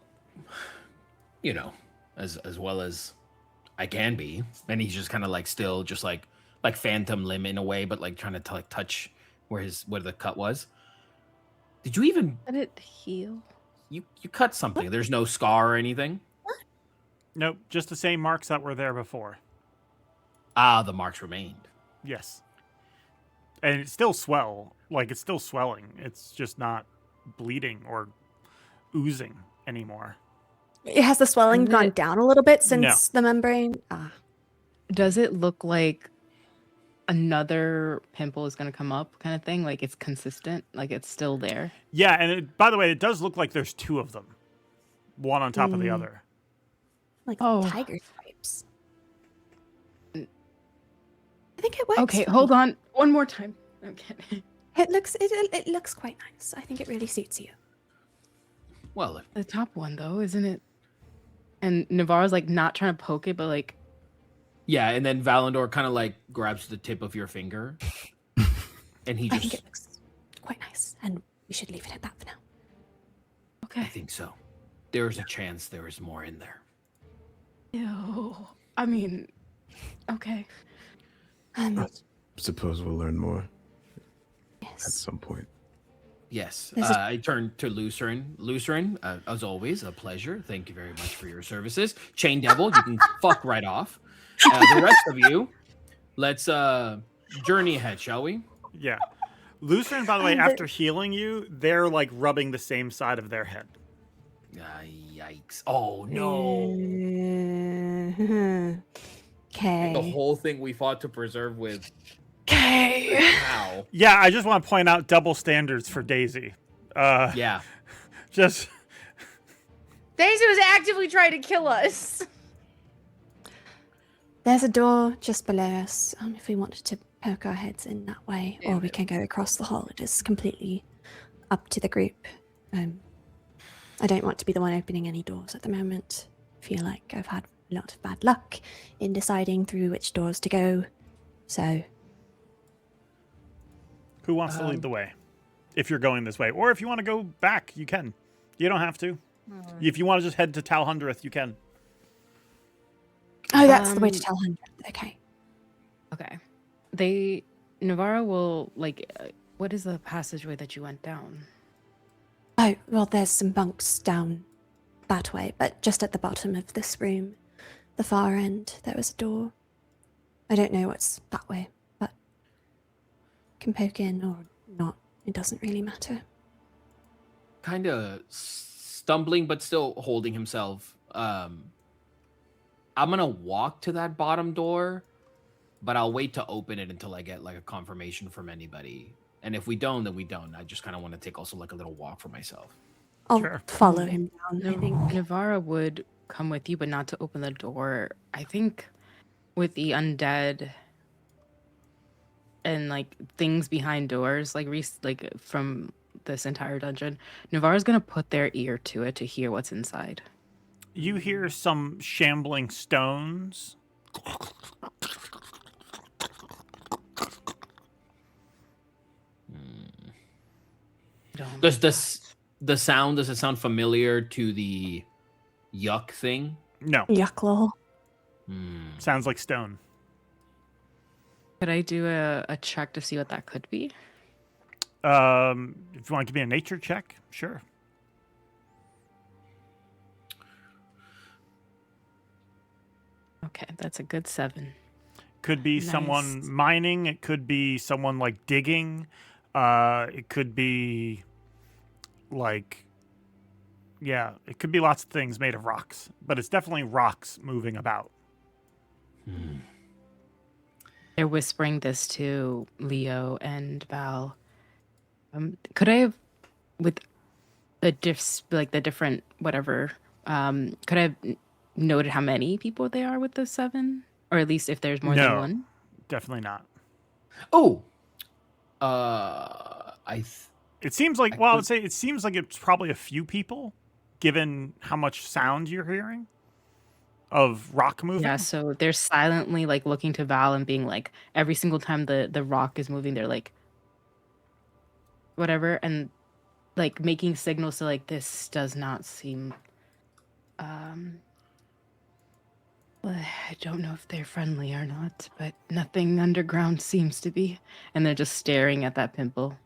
you know, as well as I can be. And he's just kind of like still just like phantom limb in a way, but like trying to like touch where the cut was. Did you even? Did it heal? You cut something. There's no scar or anything. Nope, just the same marks that were there before. Ah, the marks remained. Yes. And it's still it's still swelling. It's just not bleeding or oozing anymore. Has the swelling gone down a little bit since No. the membrane? Ah. Does it look like another pimple is going to come up kind of thing? Like it's consistent? Like it's still there? Yeah, and by the way, it does look like there's two of them. One on top of the other. Like Oh. tiger stripes. I think it works. Okay, fine. hold on. One more time. Okay. It looks quite nice. I think it really suits you. Well, The top one though, isn't it? And Navarro's like not trying to poke it, but like yeah, and then Valandor kind of like grabs the tip of your finger, and he I think just. it looks quite nice, and we should leave it at that for now. I okay. think so. There is a chance there is more in there. Ew. I mean, okay. I suppose we'll learn more at Yes. some point. Yes, There's a- I turn to Lucerin. Lucerin, as always, a pleasure. Thank you very much for your services. Chain Devil, you can fuck right off. The rest of you, let's journey ahead, shall we? Yeah. Lucerne, by the way, after healing you, they're like rubbing the same side of their head. Yikes! Oh no! Okay. The whole thing we fought to preserve with. Okay. Wow. Yeah, I just want to point out double standards for Daisy. Yeah. Just Daisy was actively trying to kill us. There's a door just below us. If we wanted to poke our heads in that way, or we can go across the hall. It is completely up to the group. I don't want to be the one opening any doors at the moment. I feel like I've had a lot of bad luck in deciding through which doors to go. So, who wants to lead the way? If you're going this way, or if you want to go back, you can. You don't have to. If you want to just head to Tal Hundredth, you can. oh, that's the way to tell 100. Okay. Okay. Navarro will what is the passageway that you went down? Oh, well, there's some bunks down that way, but just at the bottom of this room, the far end, there was a door. I don't know what's that way, but can poke in or not. It doesn't really matter. Kind of stumbling, but still holding himself. I'm gonna walk to that bottom door, but I'll wait to open it until I get like a confirmation from anybody. And if we don't, then we don't. I just kind of want to take also like a little walk for myself. I'll Sure. follow him down, I think. Navarro would come with you, but not to open the door. I think with the undead and like things behind doors, like from this entire dungeon, Navarro's gonna put their ear to it to hear what's inside. You hear some shambling stones. Does the sound, does it sound familiar to the yuck thing? No, Yucklaw. sounds like stone. Could I do a check to see what that could be? If you want to give me a nature check, sure. Okay, that's a good 7. Could be Nice. someone mining. It could be someone like digging. It could be like, yeah, it could be lots of things made of rocks, but it's definitely rocks moving about. They're whispering this to Leo and Val. Could I have, with the different whatever, could I have noted how many people there are with the 7? Or at least if there's more than No. one? Definitely not. Oh, It seems like, well, I would say it seems like it's probably a few people, given how much sound you're hearing of rock moving. Yeah, so they're silently like looking to Val and being like, every single time the rock is moving, they're like, whatever, and like making signals to like, this does not seem, I don't know if they're friendly or not, but nothing underground seems to be. And they're just staring at that pimple.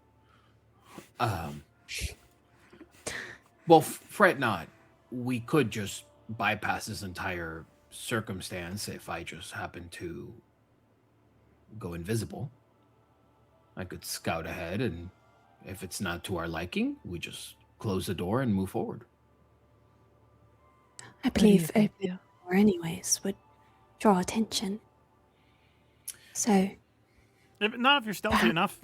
Well, fret not. We could just bypass this entire circumstance if I just happen to go invisible. I could scout ahead, and if it's not to our liking, we just close the door and move forward. I believe opening the door anyways would draw attention. So, Not if you're stealthy enough.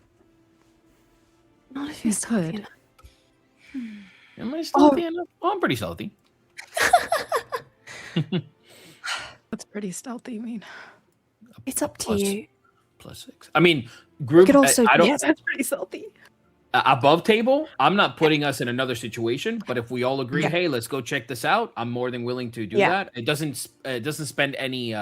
not if you're stealthy could. enough. Am I stealthy enough? Oh, I'm pretty stealthy. That's pretty stealthy, I mean. It's up to Plus- you. +6. I mean, group. could also- I don't. Yeah, that's pretty stealthy. Above table, I'm not putting us in another situation. But if we all agree, Yeah. hey, let's go check this out, I'm more than willing to do Yeah. that. It doesn't spend any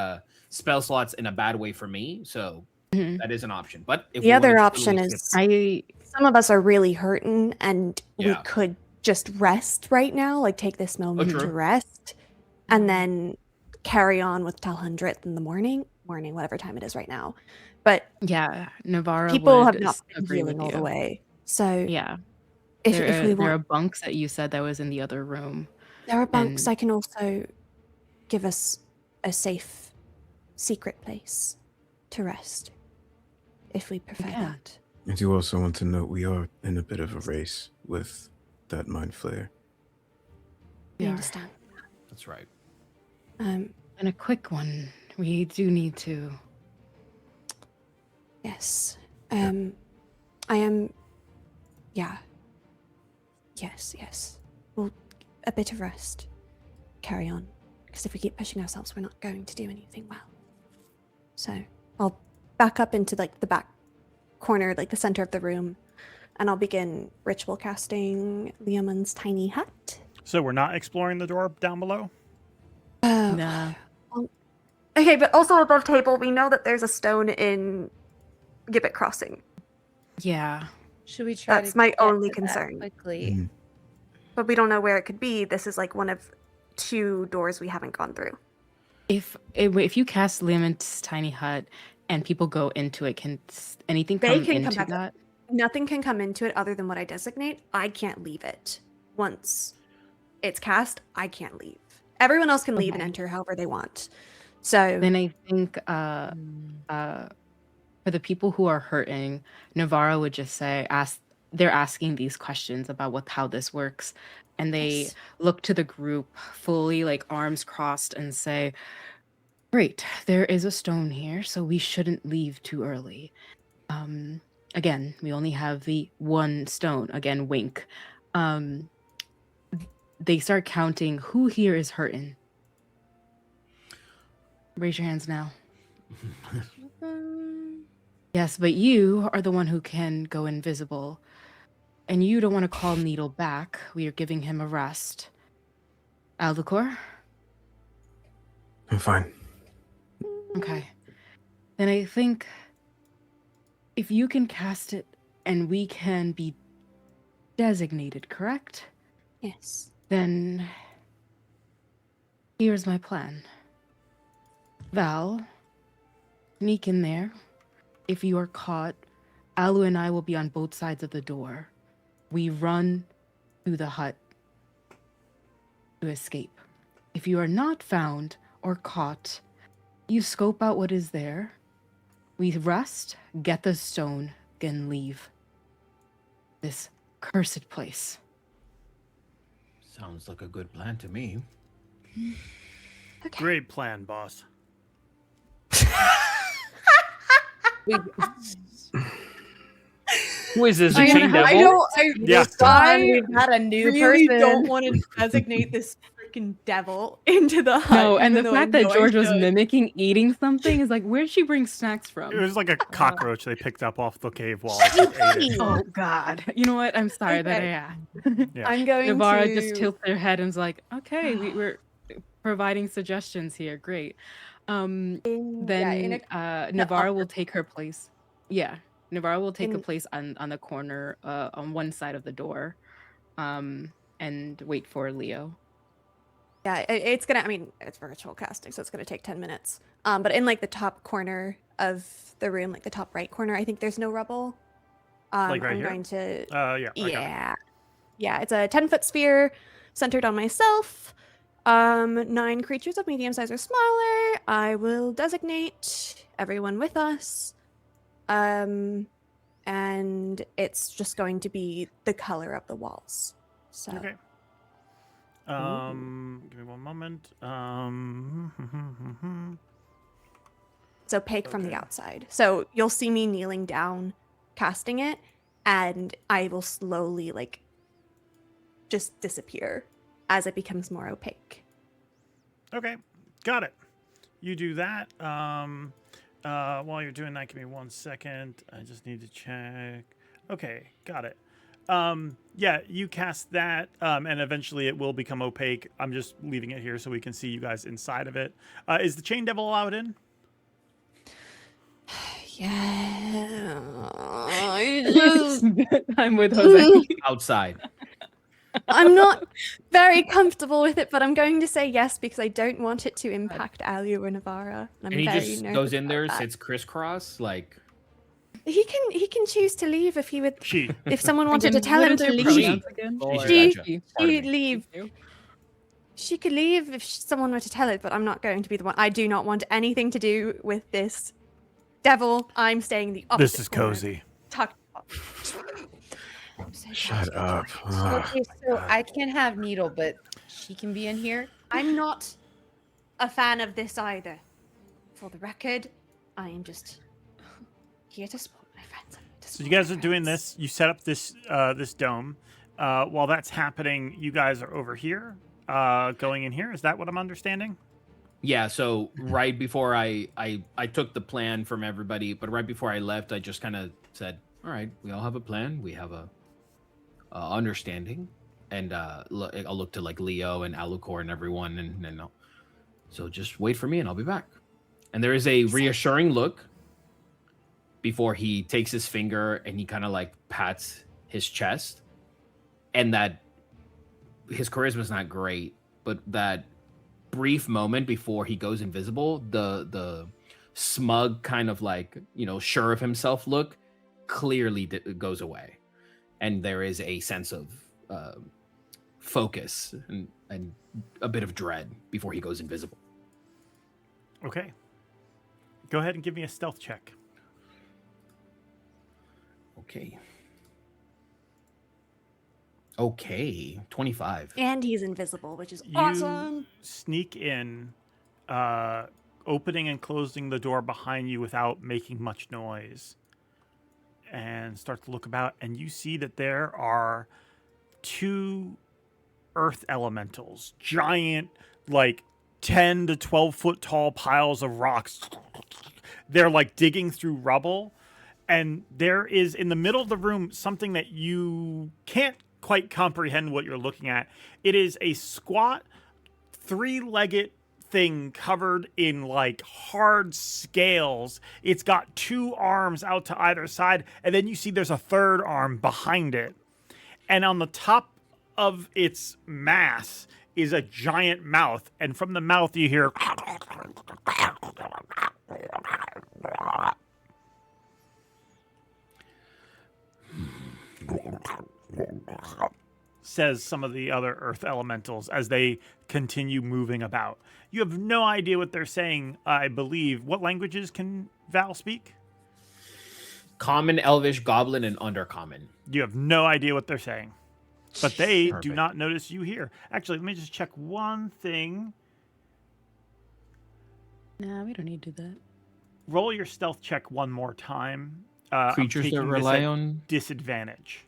spell slots in a bad way for me, so Mhm. that is an option. But if The we wanna other totally option skip- is some of us are really hurting and we Yeah. could just rest right now, like take this moment to true. rest and then carry on with Tal 100th in the morning, whatever time it is right now. But Yeah, Navarro people would have not been agree with healing all the you. way. So Yeah, if there, we there are want, bunks that you said that was in the other room. there are bunks. and- I can also give us a safe, secret place to rest if we prefer Yeah. that. I do also want to note we are in a bit of a race with that mind flayer. We Yeah. understand. That's right. Um, And a quick one. We do need to. Yes. I am. Yeah. Yes. Well, a bit of rest. Carry on. Because if we keep pushing ourselves, we're not going to do anything well. So I'll back up into like the back corner, like the center of the room, and I'll begin ritual casting Leoman's tiny hut. So we're not exploring the door down below? Nah. Okay, but also above table, we know that there's a stone in Gibbet Crossing, Yeah. Should we try? That's to my get only to that concern. Quickly. Mhm. but we don't know where it could be. This is like one of 2 doors we haven't gone through. If you cast Leoman's tiny hut and people go into it, can anything They come can come into back that? Nothing can come into it other than what I designate. I can't leave it. Once it's cast, I can't leave. Everyone else can leave and Okay. enter however they want. So Then I think for the people who are hurting, Navarro would just say, they're asking these questions about how this works. And they Yes. look to the group fully, like arms crossed, and say, great, there is a stone here, so we shouldn't leave too early. Again, we only have the one stone. Again, wink. They start counting who here is hurting. Raise your hands now. Yes, but you are the one who can go invisible. And you don't want to call Needle back. We are giving him a rest. Aldecor? I'm fine. Okay. Then I think if you can cast it and we can be designated, correct? Yes. Then here's my plan. Val, sneak in there. If you are caught, Alu and I will be on both sides of the door. We run through the hut to escape. If you are not found or caught, you scope out what is there. We rest, get the stone, then leave this cursed place. Sounds like a good plan to me. Okay. Great plan, boss. Who is this? A I chain know, I devil? don't. I, Yeah. we've got a new really person. don't want to designate this freaking devil into the hut. No, and the even though I fact that know I George was should. mimicking eating something is like, where'd she bring snacks It from? was like a cockroach they picked up off the cave wall. and just ate it. Oh God! You know what? I'm sorry that I Okay. asked. Yeah. I'm going Navarra to just tilts their head and is like, "Okay, we're providing suggestions here. Great." Then Navarra will upper take her place. Yeah, Navarra will take a In- place on the corner, on one side of the door, and wait for Leo. Yeah, it's gonna. I mean, it's virtual casting, so it's gonna take 10 minutes. But in like the top corner of the room, like the top right corner, I think there's no rubble. Like right I'm here? going to. Yeah. I got it. Yeah. Yeah, it's a 10-foot sphere centered on myself. 9 creatures of medium size or smaller. I will designate everyone with us. And it's just going to be the color of the walls. So Okay. Give me one moment. it's opaque from the Okay. outside. So you'll see me kneeling down, casting it, and I will slowly like just disappear as it becomes more opaque. Okay, got it. You do that. While you're doing that, give me 1 second. I just need to check. Okay, got it. Yeah, you cast that, and eventually it will become opaque. I'm just leaving it here so we can see you guys inside of it. Is the Chain Devil allowed in? Yeah. I'm with Jose. Outside. I'm not very comfortable with it, but I'm going to say yes because I don't want it to impact Alu or Navara. And he just goes in there, sits crisscross, like. He can choose to leave if he would. She. If someone wanted to tell What him are to their leave, pronouns again? She- Gotcha. she'd leave. She could leave if someone were to tell it, but I'm not going to be the one. I do not want anything to do with this devil. I'm staying the opposite. This is corner. cozy. Tucked up. Shut up. Okay, so I can't have Needle, but she can be in here. I'm not a fan of this either. For the record, I am just here to support my friends. So you guys are doing this. You set up this this dome. While that's happening, you guys are over here, going in here. Is that what I'm understanding? Yeah, so right before I took the plan from everybody, but right before I left, I just kind of said, all right, we all have a plan. We have a understanding. And I'll look to like Leo and Alucor and everyone. And so just wait for me and I'll be back. And there is a reassuring look before he takes his finger and he kind of like pats his chest. And that his charisma is not great, but that brief moment before he goes invisible, the smug kind of like, sure of himself look clearly goes away. And there is a sense of focus and a bit of dread before he goes invisible. Okay. Go ahead and give me a stealth check. Okay, 25. And he's invisible, which is You awesome. sneak in, opening and closing the door behind you without making much noise, and start to look about, and you see that there are 2 earth elementals, giant, like 10 to 12 foot tall piles of rocks. They're like digging through rubble, and there is in the middle of the room something that you can't quite comprehend what you're looking at. It is a squat, 3-legged thing covered in like hard scales. It's got 2 arms out to either side, and then you see there's a 3rd arm behind it. And on the top of its mass is a giant mouth, and from the mouth you hear says some of the other earth elementals as they continue moving about. You have no idea what they're saying, I believe. What languages can Val speak? Common, Elvish, Goblin, and Undercommon. You have no idea what they're saying. But they do Perfect. not notice you here. Actually, let me just check one thing. Nah, we don't need to do that. Roll your stealth check one more time. Creatures I'm that taking this rely at on disadvantage.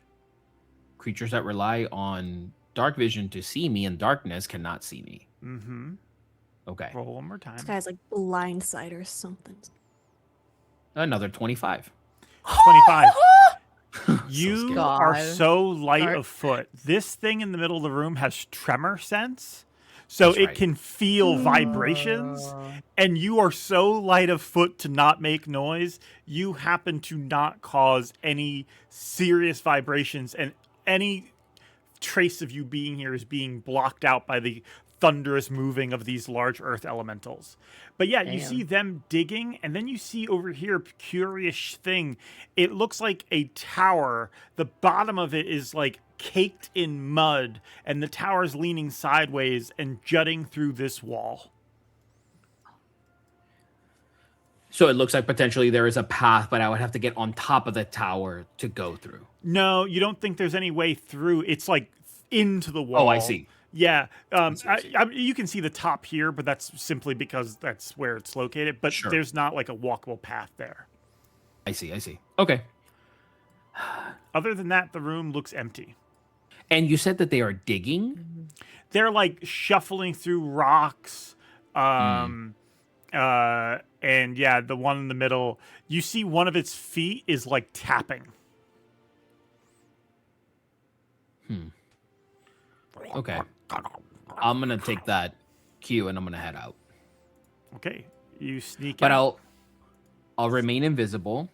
creatures that rely on dark vision to see me in darkness cannot see me. Mm-hmm. Okay. Roll one more time. This guy's like blindside or something. Another 25. 25. So You scary. are God. so light Sorry. of foot. This thing in the middle of the room has tremor sense. So That's it right. can feel vibrations. And you are so light of foot to not make noise. You happen to not cause any serious vibrations. And any trace of you being here is being blocked out by the thunderous moving of these large earth elementals. But yeah, you see them digging, and then you see over here a curious thing. It looks like a tower. The bottom of it is like caked in mud, and the tower's leaning sideways and jutting through this wall. So it looks like potentially there is a path, but I would have to get on top of the tower to go through. No, you don't think there's any way through. It's like into the wall. Oh, I see. Yeah. I see. You can see the top here, but that's simply because that's where it's located. But Sure. there's not like a walkable path there. I see. Okay. Other than that, the room looks empty. And you said that they are digging? They're like shuffling through rocks. And yeah, the one in the middle, you see one of its feet is like tapping. Okay. I'm going to take that cue and I'm going to head out. Okay. You sneak But out. I'll remain invisible.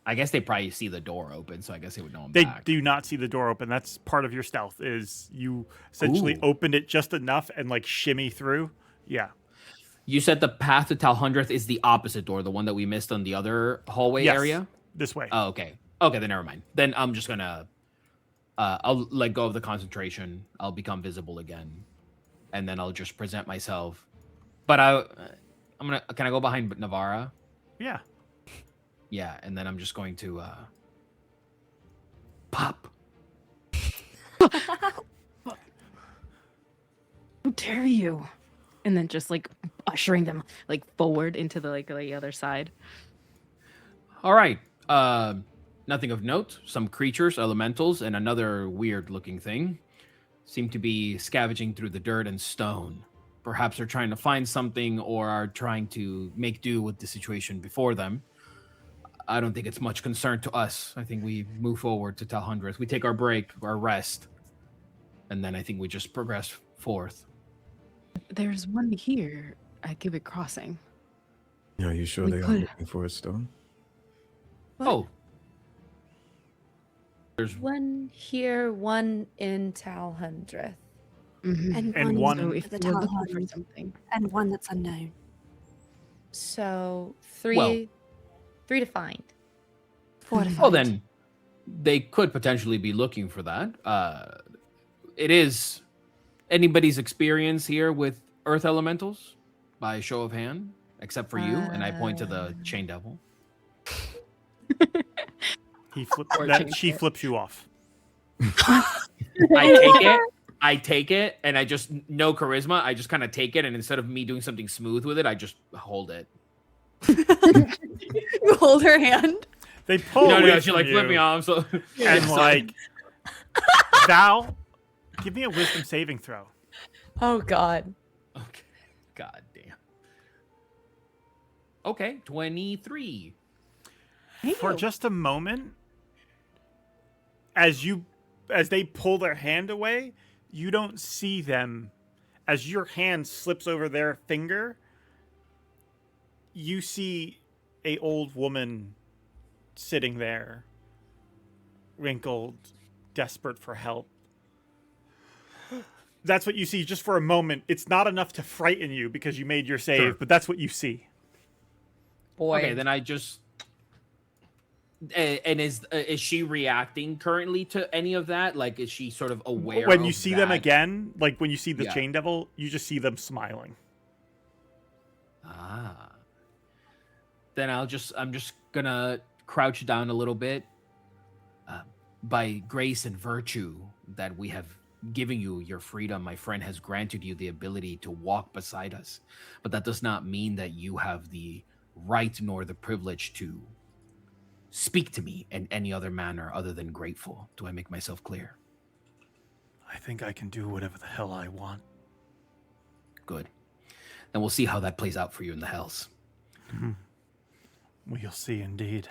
I guess they probably see the door open, so I guess they would know I'm They back. do not see the door open. That's part of your stealth, is you essentially Ooh. opened it just enough and like shimmy through. Yeah. You said the path to Talhundreth is the opposite door, the one that we missed on the other hallway Yes. area? This way. Oh, okay. Okay, then never mind. Then I'm just gonna I'll let go of the concentration. I'll become visible again. And then I'll just present myself. But can I go behind Navara? Yeah. Yeah, and then I'm just going to pop. How dare you? And then just like ushering them like forward into the other side. All right. Nothing of note. Some creatures, elementals, and another weird-looking thing seem to be scavenging through the dirt and stone. Perhaps they're trying to find something or are trying to make do with the situation before them. I don't think it's much concern to us. I think we move forward to Talhundreth. We take our break, our rest, and then I think we just progress forth. There's one here at Gibbet Crossing. Are you sure We they are could- looking for a stone? What? Oh. There's One here, one in Talhundreth. Mhm. And one, one- So for if the we're looking for Talhund, something, and one that's unknown. So three, Well- three to find. Fortified. well, then they could potentially be looking for that. It is anybody's experience here with earth elementals by show of hand, except for you, and I point to the chain devil. Or She change it. flips you off. I take it, and I just no charisma. I just kind of take it, and instead of me doing something smooth with it, I just hold it. You hold her hand. They pull No, away she from like flip me you, off. So and Sorry. like, Val, give me a wisdom saving throw. Oh God. Okay. God damn. Okay, 23. For just a moment, as they pull their hand away, you don't see them. As your hand slips over their finger, you see a old woman sitting there, wrinkled, desperate for help. That's what you see just for a moment. It's not enough to frighten you because you made your save, Sure. but that's what you see. Boy. Okay, then I just. And is she reacting currently to any of that? Like, is she sort of aware? When you of see them that? again, like when you see the Yeah. chain devil, you just see them smiling. Ah. Then I'm just gonna crouch down a little bit. By grace and virtue that we have given you your freedom, my friend has granted you the ability to walk beside us. But that does not mean that you have the right nor the privilege to speak to me in any other manner other than grateful. Do I make myself clear? I think I can do whatever the hell I want. Good. Then we'll see how that plays out for you in the hells. We'll see indeed.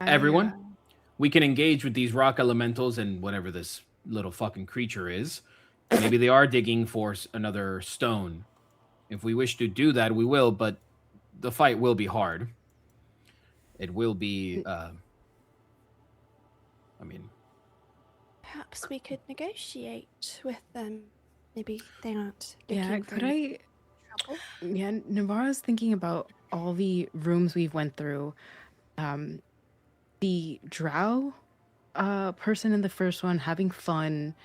Everyone, we can engage with these rock elementals and whatever this little fucking creature is. Maybe they are digging for another stone. If we wish to do that, we will, but the fight will be hard. It will be, Perhaps we could negotiate with them. Maybe they aren't. Yeah, looking for could any I? trouble. Yeah, Navarro's thinking about all the rooms we've went through. the drow person in the first one having fun.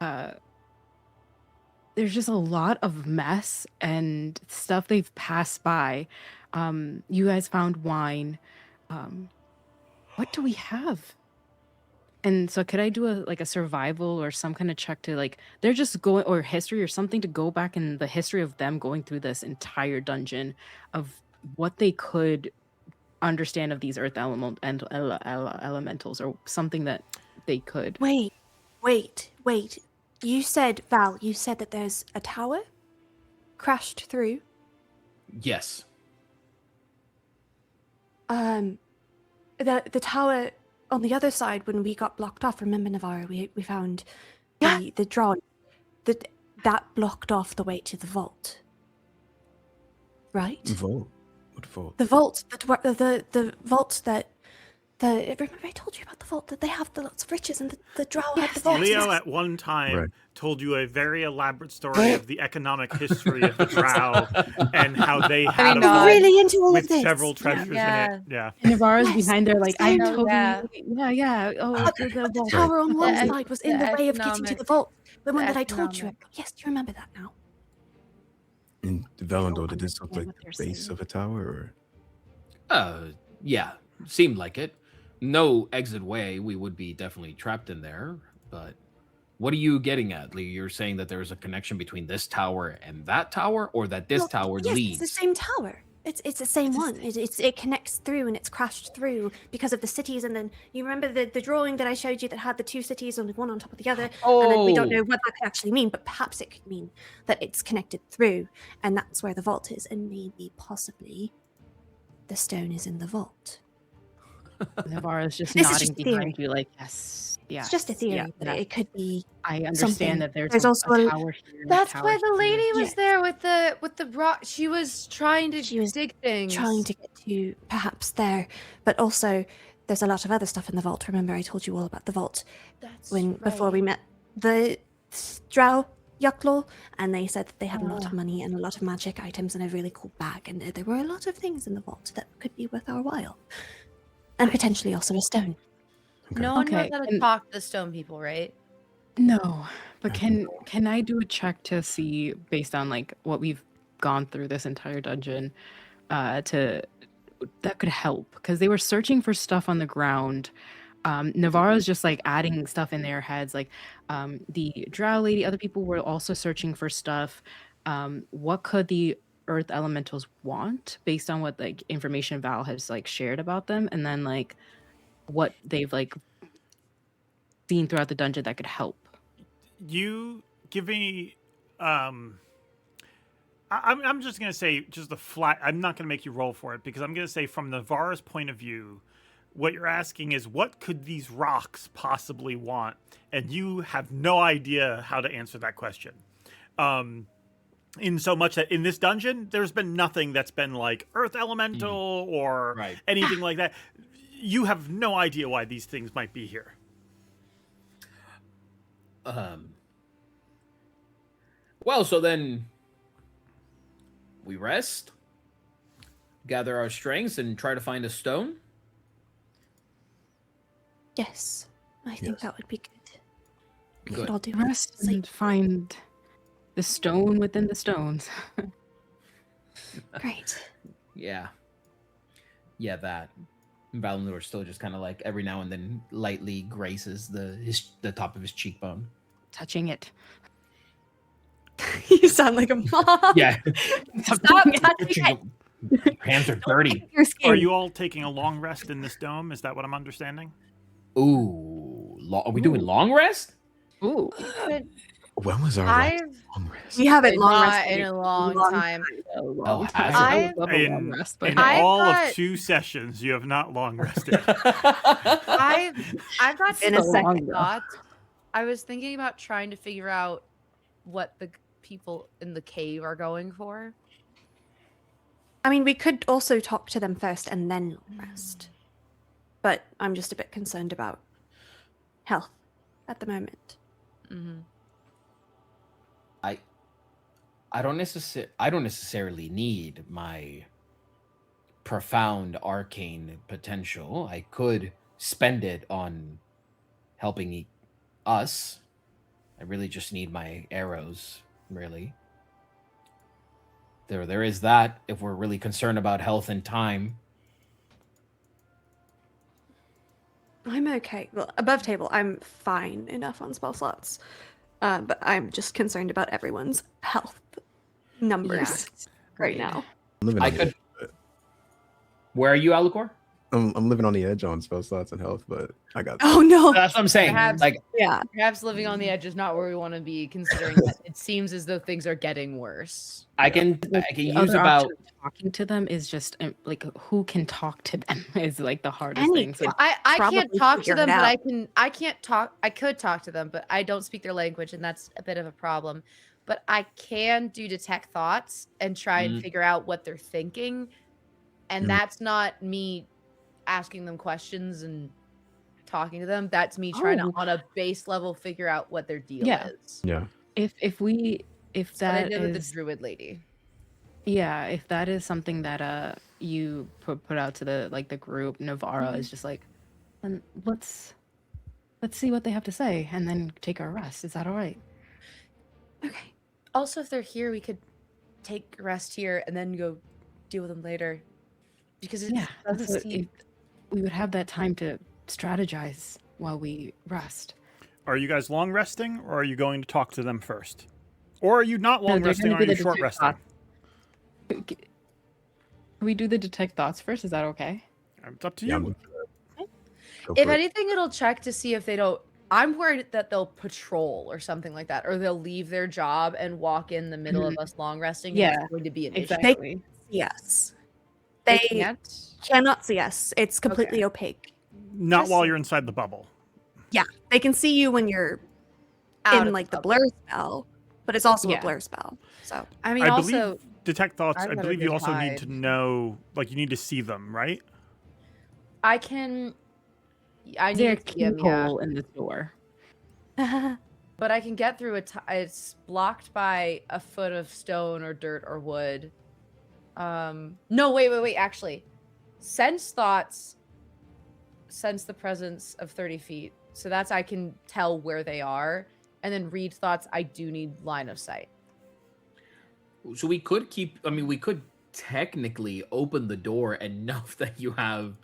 There's just a lot of mess and stuff they've passed by. You guys found wine. What do we have? And so could I do a survival or some kind of check to like they're just going or history or something to go back in the history of them going through this entire dungeon of what they could understand of these earth elementals or something that they could. Wait. You said, Val, you said that there's a tower crashed through. Yes. The tower on the other side when we got blocked off. Remember, Navarro, we found the drawing that blocked off the way to the vault. Right? Vault? What vault? The vault, the vault that remember I told you about the vault that they have the lots of riches and the drow had the vault. Leo at one time Right. told you a very elaborate story of the economic history of the drow and how they had a I'm vault really into all with of this. several treasures in it. Yeah. And Navarro's Yes, behind there like I so totally yeah. Oh, But the tower on one The side was in the the way of getting to economic- the vault. The one the that I told you economic- about. Yes, do you remember that now? In Valandor, did this look understand like what the they're base saying. of a tower, or Yeah, seemed like it. No exit way. We would be definitely trapped in there. But what are you getting at, Lee? You're saying that there's a connection between this tower and that tower, or that this Well, tower yes, leads? it's the same tower. It's the same one. It connects through and it's crashed through because of the cities. And then you remember the drawing that I showed you that had the two cities on one on top of the other. And then we don't know what that could actually mean, but perhaps it could mean that it's connected through, and that's where the vault is, and maybe possibly the stone is in the vault. Navarro's just This is nodding just a behind theory. you like yes. It's just a theory, yeah, but that- it could be. I understand something. that There's a also a- tower here. and a That's tower why the here. lady was Yes. there with the rock. She was trying to She was dig things. trying to get to perhaps there, but also there's a lot of other stuff in the vault. Remember, I told you all about the vault That's before we met the Drow Yuklaw, and they said that they had a lot of money and a lot of magic items and a really cool bag, and there were a lot of things in the vault that could be worth our while, and potentially also a stone. No one knows Okay, how to and- talk to the stone people, right? No, but can I do a check to see based on like what we've gone through this entire dungeon, that could help because they were searching for stuff on the ground. Navarro's just like adding stuff in their heads, like the drow lady. Other people were also searching for stuff. What could the earth elementals want based on what like information Val has like shared about them, and then like what they've like seen throughout the dungeon that could help. You give me I'm just gonna say just the flat. I'm not gonna make you roll for it because I'm gonna say from Navarro's point of view, what you're asking is what could these rocks possibly want, and you have no idea how to answer that question. In so much that in this dungeon, there's been nothing that's been like earth elemental or Right. anything like that. You have no idea why these things might be here. Well, so then we rest, gather our strengths, and try to find a stone. Yes, I think Yes. that would be good. We Good. could all do Rest sleep. and find the stone within the stones. Great. Yeah, that. Valandor still just kind of like every now and then lightly graces the top of his cheekbone. Touching it. You sound like a mom. Yeah, Stop touching it. Your hands are dirty. Your skin. Are you all taking a long rest in this dome? Is that what I'm understanding? Ooh, are we doing long rest? Ooh. when was our last I've long rest? We haven't long not rested in a long time. A Oh, long has time. it? I I've- would love a long In, rest, but in I've all got- of 2 sessions, you have not long rested. I've got In a some second. thoughts. I was thinking about trying to figure out what the people in the cave are going for. I mean, we could also talk to them first and then long rest. But I'm just a bit concerned about health at the moment. Mm-hmm. I don't necessarily need my profound arcane potential. I could spend it on helping us. I really just need my arrows, really. There is that, if we're really concerned about health and time. I'm okay. Well, above table, I'm fine enough on spell slots. But I'm just concerned about everyone's health numbers right Agreed. now. I'm living I on the could. edge. Where are you, Alucor? I'm living on the edge on spell slots and health, but I got. Oh no. That's what I'm saying. Perhaps- Like, Yeah. Perhaps living on the edge is not where we want to be, considering that it seems as though things are getting worse. I can The use other about. option of talking to them is just like who can talk to them is like the hardest Any- thing. So I can't Probably talk to figure them, it but out. I can't talk. I could talk to them, but I don't speak their language, and that's a bit of a problem. But I can do detect thoughts and try and figure out what they're thinking, and that's not me asking them questions and talking to them. That's me trying to, Oh. on a base level, figure out what their deal Yeah. is. Yeah. if That's what I that did with the is druid lady. yeah, if that is something that you put out to the group, Navarra is just like, then let's see what they have to say and then take our rest. Is that all right? Okay. Also, if they're here, we could take a rest here and then go deal with them later. Because it Yeah, doesn't that's what- seem. we would have that time to strategize while we rest. Are you guys long resting, or are you going to talk to them first? Or are you not long they're resting? gonna Are do you the short detect resting? Can we do the detect thoughts first? Is that okay? It's up to Yeah. you. Go If for it. anything, it'll check to see if they don't. I'm worried that they'll patrol or something like that, or they'll leave their job and walk in the middle of us long resting. And Yeah, it's going to be an issue. Exactly. Yes. They They can't. cannot see us. It's completely opaque. Not while Listen. you're inside the bubble. Yeah. They can see you when you're Out in of like the bubble. blur spell, but it's also Yeah. a blur spell. So I mean, I also, believe detect thoughts. I've I got a believe you good also need hide. to know, like, you need to see them, right? I can. I Is there a need to see 'em, yeah. keyhole in the door? But I can get through it. It's blocked by a foot of stone or dirt or wood. No, wait. Actually, sense thoughts. Sense the presence of 30 feet. So that's I can tell where they are, and then read thoughts. I do need line of sight. So we could keep. I mean, we could technically open the door enough that you have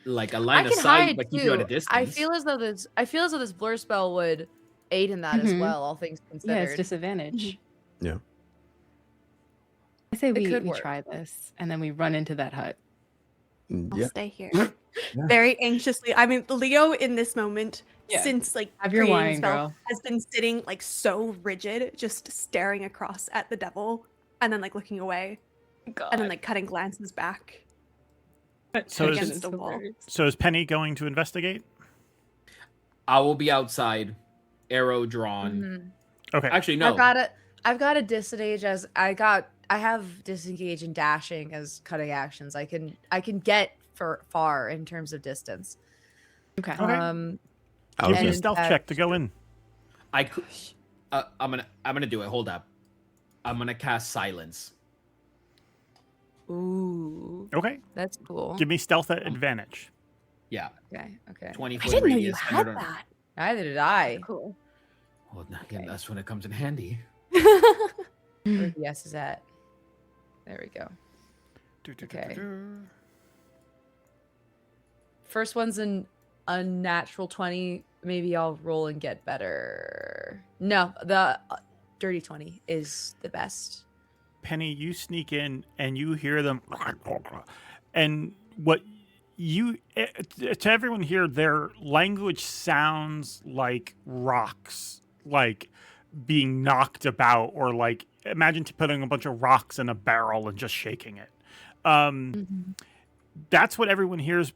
like a line I of can sight, hide but keep you at a too. distance. I feel as though this blur spell would aid in that as Mhm. well. All things Yeah, considered. it's disadvantage. Yeah. I say we could work. try this and then we run into that hut. I'll Yeah. stay here. Yeah. Very anxiously. I mean, Leo in this moment, Yeah. since like Have your creating wine, spell, girl. has been sitting like so rigid, just staring across at the devil and then like looking away and then like cutting glances back. So is- Against the wall. So is Penny going to investigate? I will be outside, arrow drawn. Mhm. Okay. Actually, no. I've got a disengage as I have disengage and dashing as cutting actions. I can get far in terms of distance. Okay. Okay. I Give was me a and stealth that- check to go in. I could. I'm gonna do it. Hold up. I'm gonna cast silence. Ooh, Okay. that's cool. Give me stealth at advantage. Yeah, Okay. 20 I foot didn't know radius. you and I had don't- that. Neither did I. Cool. Well, again, that's when it comes in handy. Where the S is at. There we go. Okay. First one's an unnatural 20. Maybe I'll roll and get better. No, the dirty 20 is the best. Penny, you sneak in and you hear them, and what you to everyone here, their language sounds like rocks, like being knocked about, or like imagine putting a bunch of rocks in a barrel and just shaking it. That's what everyone hears.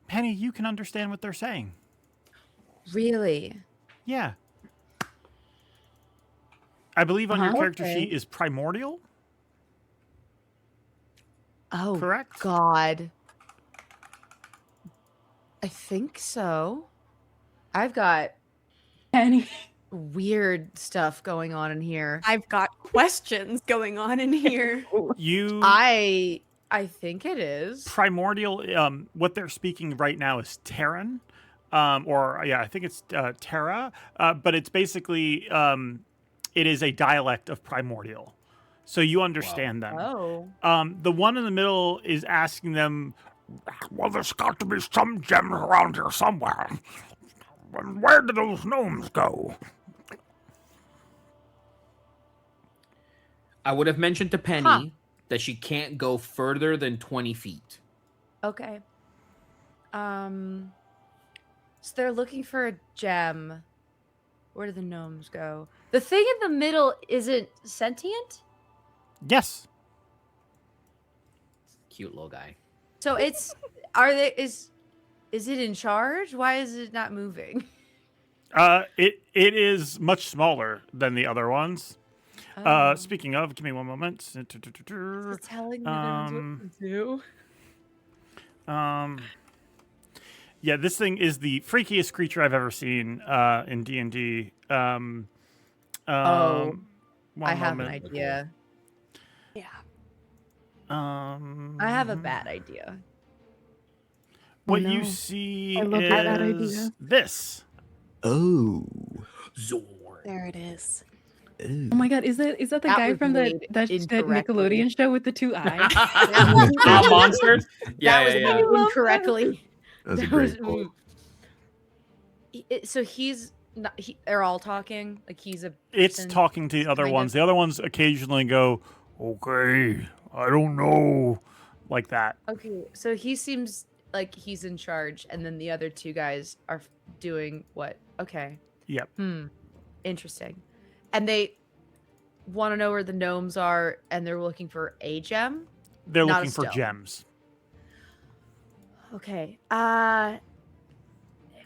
Penny, you can understand what they're saying. Really? Yeah. I believe on your character Okay. sheet is primordial, Oh, correct? God. I think so. I've got Penny. weird stuff going on in here. I've got questions going on in here. You I I think it is. Primordial. What they're speaking right now is Terran, I think it's Terra. But it's basically it is a dialect of Primordial, so you understand them. Oh. The one in the middle is asking them, "Well, there's got to be some gems around here somewhere. Where did those gnomes go?" I would have mentioned to Penny that she can't go further than 20 feet. Okay. So they're looking for a gem. Where do the gnomes go? The thing in the middle isn't sentient? Yes. Cute little guy. So is it in charge? Why is it not moving? It is much smaller than the other ones. Oh. Speaking of, give me one moment. Is it telling the gnomes what to do? Yeah, this thing is the freakiest creature I've ever seen in D&D. I have an idea. Yeah. I have a bad idea. What no. you see I love that idea. is this. Oh. Zor. There it is. Ew. Oh my god, is that the That guy was from that made incorrectly. Nickelodeon show with the 2 eyes? Monsters? That was yeah. made incorrectly. That's a That was- great quote. So he's not. They're all talking. Like he's a. It's person, talking to the other kind ones. of- The other ones occasionally go, "Okay, I don't know," like that. Okay, so he seems like he's in charge, and then the other 2 guys are doing what? Okay. Yep. Interesting. And they want to know where the gnomes are, and they're looking for a gem. They're Not a looking for stone. gems. Okay. It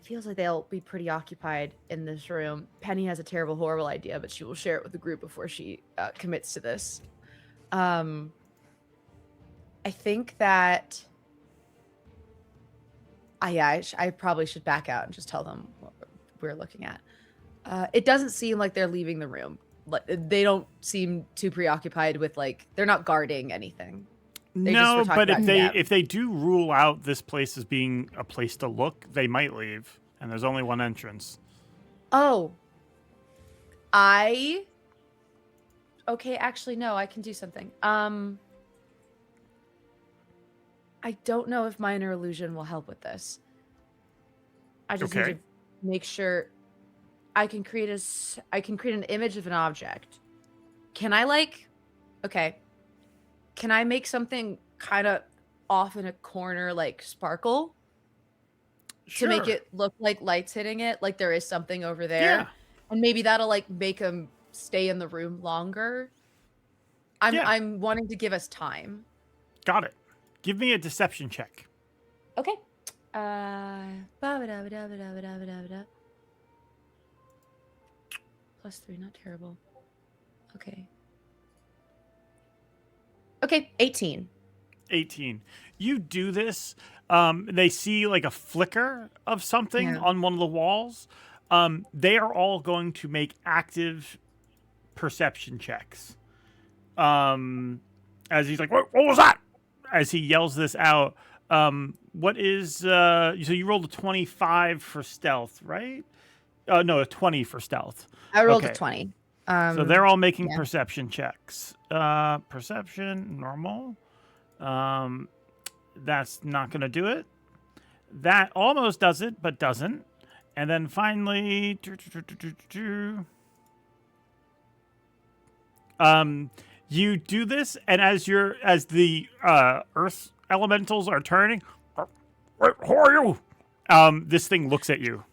feels like they'll be pretty occupied in this room. Penny has a terrible, horrible idea, but she will share it with the group before she commits to this. I think that. I probably should back out and just tell them what we're looking at. It doesn't seem like they're leaving the room. Like they don't seem too preoccupied with they're not guarding anything. They just No, were talking but about them. if they do rule out this place as being a place to look, they might leave. And there's only one entrance. Oh. Okay, actually no, I can do something. I don't know if minor illusion will help with this. I just need Okay. to make sure I can create an image of an object. Can I can I make something kind of off in a corner sparkle to make it look like lights hitting it, like there is something over there? Yeah. And maybe that'll make them stay in the room longer. I'm wanting to give us time. Got it. Give me a deception check. Okay. +3, not terrible. Okay. Okay, 18. 18. You do this. They see like a flicker of something Yeah. on one of the walls. They are all going to make active perception checks. As he's like, what was that? As he yells this out. What is, so you rolled a 25 for stealth, right? No, a 20 for stealth. I rolled Okay. a 20. So they're all making yeah. perception checks. Perception, normal. That's not going to do it. That almost does it, but doesn't. And then finally, you do this, and as the earth elementals are turning, who are you? This thing looks at you.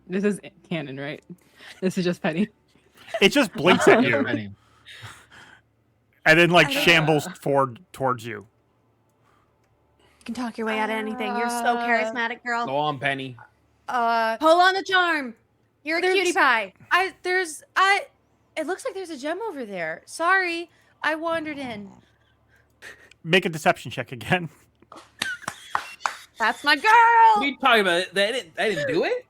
This is canon, right? This is just Penny. It just blinks at you, Penny. and then shambles towards you. You can talk your way out of anything. You're so charismatic, girl. Go on, Penny. Pull on the charm. You're a There's- cutie pie. It looks like there's a gem over there. Sorry, I wandered in. Make a deception check again. That's my What girl. are you talking about? I didn't do it.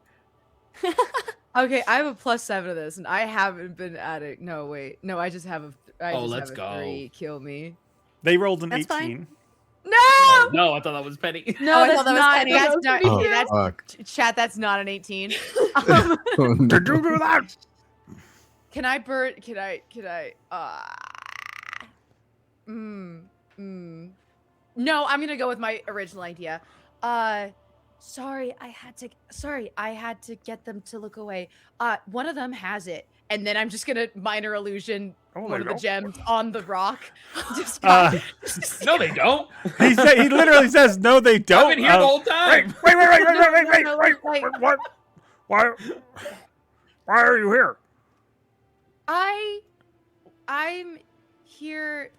Okay, I have a +7 to this, and I haven't been adding. No, wait. No, I just have a. I Oh, just let's have a go. 3. Kill me. They rolled an That's 18. fine. No. Oh, no, I thought that was Penny. No, I that's thought that was not. Penny. That's not. Oh, Okay, that's fuck. chat. That's not an 18. Oh, no. Did you do that? Can I burn? Can I? No, I'm gonna go with my original idea. Sorry, I had to get them to look away. One of them has it, and then I'm just gonna minor illusion Oh, one there of you the go. gems on the rock. Just No, they don't. He literally says, "No, they don't." I've been here the whole time. Wait! What? Why are you here? I'm here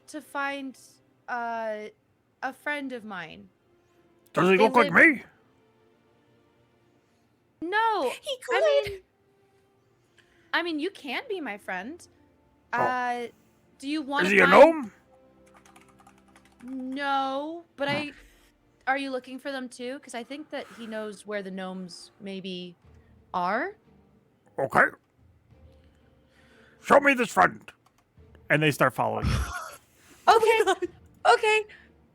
to find a friend of mine. Does he They look like live- me? No, He could. I mean, you can be my friend. Oh. Do you want? Is he a gnome? No, but Are you looking for them too? Because I think that he knows where the gnomes maybe are. Okay. Show me this friend. And they start following you. Okay. Okay.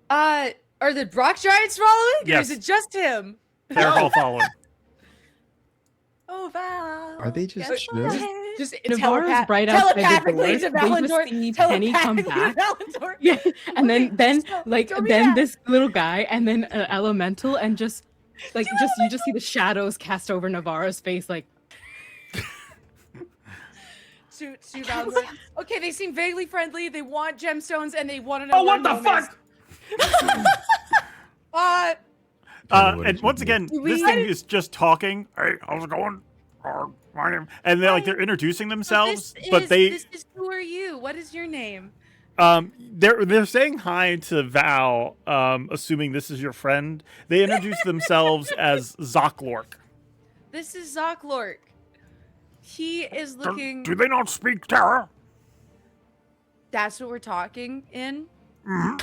Are the rock giants following? Or Yes. is it just him? They're all following. Oh, Val. Are they just Guess chill? what? Just Navarro's right outside the telepathically door. to They just Valandor. see Penny come back. Valandor. Yeah, and Okay, then just like throw me then back. this little guy, and then an elemental, and just like you just see the shadows cast over Navarro's face, like Sue Valandor. Okay, they seem vaguely friendly. They want gemstones, and they want to know. Oh, what where the gnome is. fuck? Penny, what And did you once do? again, Do this we- thing is just talking. Hey, how's it going? My name. And they're introducing themselves, but This is who are you? What is your name? they're saying hi to Val, assuming this is your friend. They introduce themselves as Zoklork. This is Zoklork. He is looking. Do they not speak Terra? That's what we're talking in. Mhm.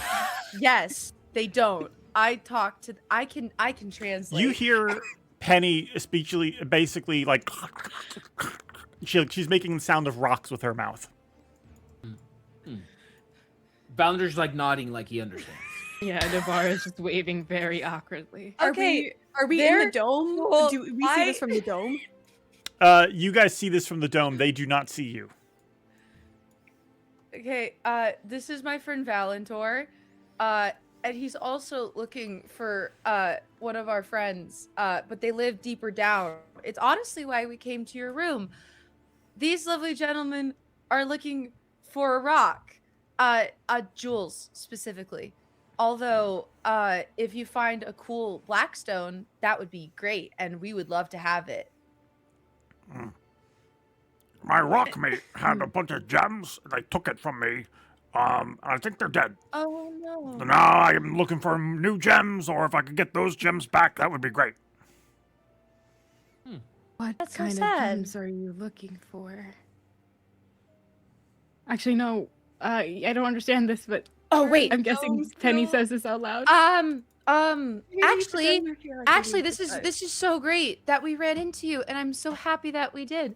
Yes, they don't. I can translate. You hear Penny basically like she's making the sound of rocks with her mouth. Valandor's like nodding like he understands. yeah, Navarro's just waving very awkwardly. Okay, Are we in they're the dome? cool. Do we see this from the dome? You guys see this from the dome. They do not see you. Okay, this is my friend Valandor. And he's also looking for one of our friends, but they live deeper down. It's honestly why we came to your room. These lovely gentlemen are looking for a rock, jewels specifically. Although, if you find a cool blackstone, that would be great, and we would love to have it. My rockmate had a bunch of gems. They took it from me. I think they're dead. Oh no! So now I am looking for new gems, or if I could get those gems back, that would be great. What That's so kind of sad. gems are you looking for? Actually, no. I don't understand this, but Oh wait. I'm guessing Penny says this out loud. Actually, this is so great that we ran into you, and I'm so happy that we did.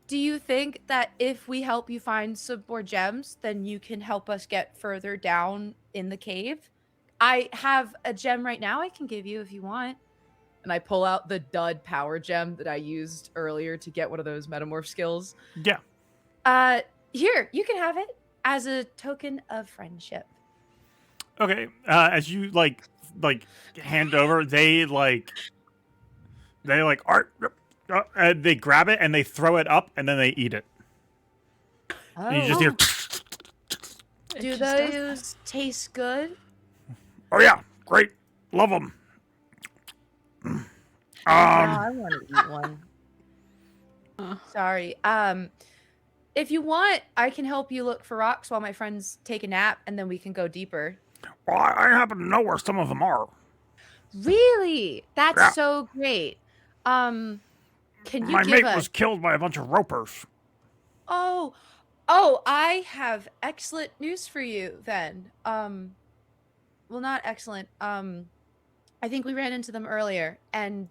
Do you think that if we help you find some more gems, then you can help us get further down in the cave? I have a gem right now I can give you if you want. And I pull out the dud power gem that I used earlier to get one of those metamorph skills. Yeah. Here, you can have it as a token of friendship. Okay. As you like hand over, they and they grab it and they throw it up and then they eat it. And you just hear. Do those taste good? Oh yeah, great, love them. I want to eat one. Uh. Sorry. If you want, I can help you look for rocks while my friends take a nap, and then we can go deeper. Well, I happen to know where some of them are. Really? That's Yeah. so great. Can you My give mate us? was killed by a bunch of ropers. Oh, I have excellent news for you then. not excellent. I think we ran into them earlier, and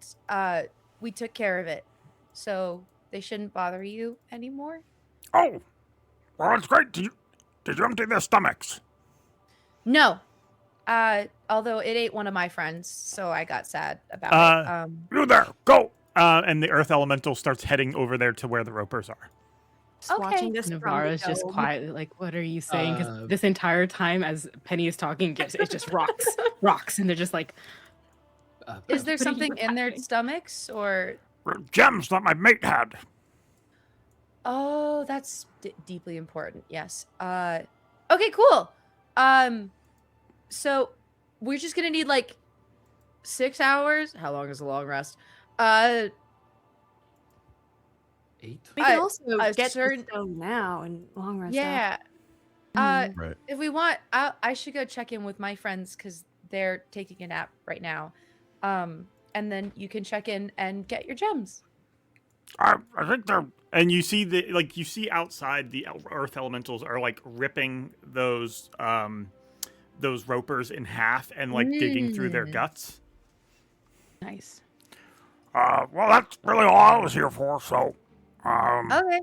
we took care of it, so they shouldn't bother you anymore. Oh, well, that's great. Did you empty their stomachs? No, although it ate one of my friends, so I got sad about it. You there, go! And the earth elemental starts heading over there to where the ropers are. Just watching this from the Navarro's just dome. quietly like, what are you saying? Because this entire time as Penny is talking, it just rocks, rocks, and they're just like, Is there what are you something in their happening? stomachs, or? Gems that my mate had. Oh, that's deeply important. Yes. Okay, cool. So we're just gonna need like 6 hours. How long is a long rest? 8. We can also a get certain- the stone now and long rest. Yeah. Right. If we want, I should go check in with my friends because they're taking a nap right now. And then you can check in and get your gems. I think they're. And you see you see outside the earth elementals are like ripping those ropers in half and like digging through their guts. Nice. Well, that's really all I was here for. So, Okay.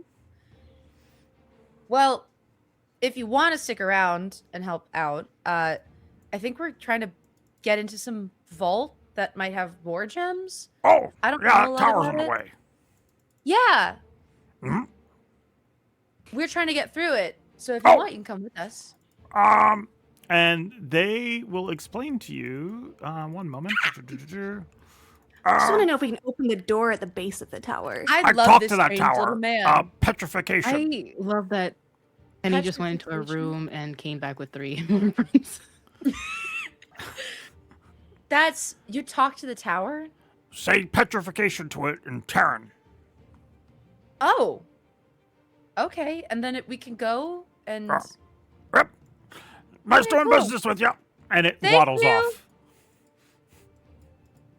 Well, if you want to stick around and help out, I think we're trying to get into some vault that might have more gems. oh, I don't yeah, know a that lot tower's about in the it. way. Yeah. Mhm. We're trying to get through it. So if you Oh. want, you can come with us. And they will explain to you. One moment. I just want to know if we can open the door at the base of the tower. I love talked this to that strange tower. little man. Petrification. I love that Penny just went into a Petrification. room and came back with 3 more friends. That's you talk to the tower? Say petrification to it in Terran. Oh. Okay, and then we can go and Yep. Nice Okay, doing cool. business with you. And it Thank waddles you. off.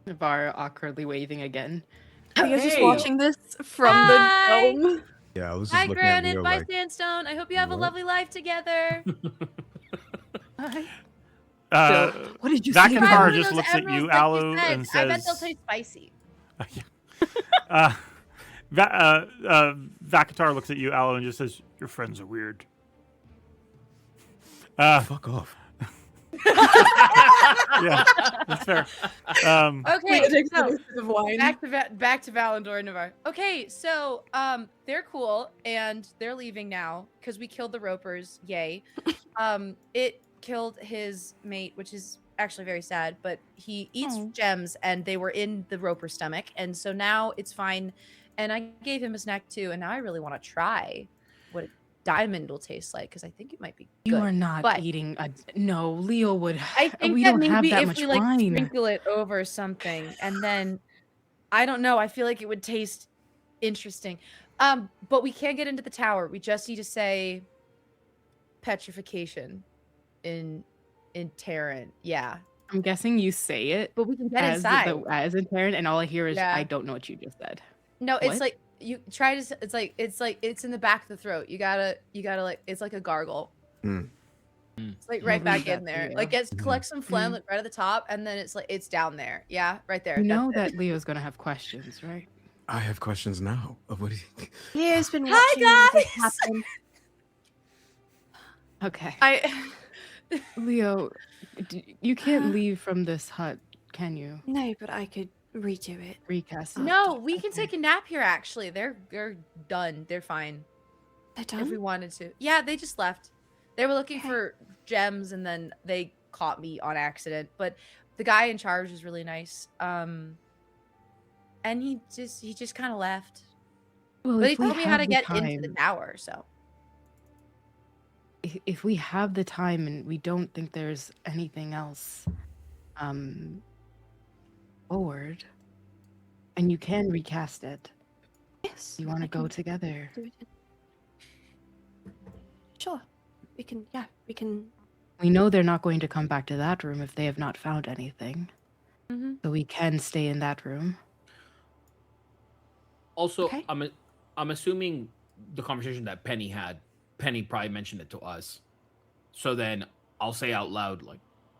Navarro awkwardly waving again. Are you just Hey. watching this from Hi. the dome? Yeah, I was just Hi, looking at Granite. Leo Bye, like, Sandstone. I hope you have a what? lovely life together. What did you Zach say? and about Tara me? just looks at you, Alu, and I bet they'll says, taste spicy. Vakatar looks at you, Alu, and just says, your friends are weird. fuck off. Yeah, that's fair. Okay, Takes so a sip of wine. back to Valandor and Navarre. Okay, so they're cool and they're leaving now because we killed the ropers. Yay. It killed his mate, which is actually very sad, but he eats gems and they were in the roper stomach, and so now it's fine. And I gave him a snack too, and now I really want to try what a diamond will taste like because I think it might be good. You are not but eating a. No, Leo would. I think we that don't have maybe that if much we like wine. sprinkle it over something, and then I don't know. I feel like it would taste interesting. But we can't get into the tower. We just need to say petrification in Terran. Yeah, I'm guessing you say it but we can get as inside. as in parent, and all I hear is Yeah. I don't know what you just said. No, it's What? like you try to. It's like it's in the back of the throat. You gotta like it's like a gargle. Hmm. It's like I right back believe in that, there. Leo. Like collect some phlegm like right at the top, and then it's like it's down there. Yeah, right there. You know That's it. that Leo's gonna have questions, right? I have questions now. What do you Leo's been Hi, watching everything guys! happen. Okay, I Leo, you can't leave from this hut, can you? no, but I could redo it. Recast. it. No, we can Okay. take a nap here. Actually, they're done. They're fine They're if we done. wanted to. Yeah, they just left. They were looking Okay. for gems, and then they caught me on accident. But the guy in charge was really nice. And he just kind of left. Well, But he if we told me how have to the get into the time- tower. So if we have the time and we don't think there's anything else forward, and you can recast it, Yes. you want I to go can together. do it. Sure. We can. Yeah, we can. We know they're not going to come back to that room if they have not found anything, Mhm. so we can stay in that room. Also, Okay. I'm assuming the conversation that Penny had, Penny probably mentioned it to us. So then I'll say out loud, like,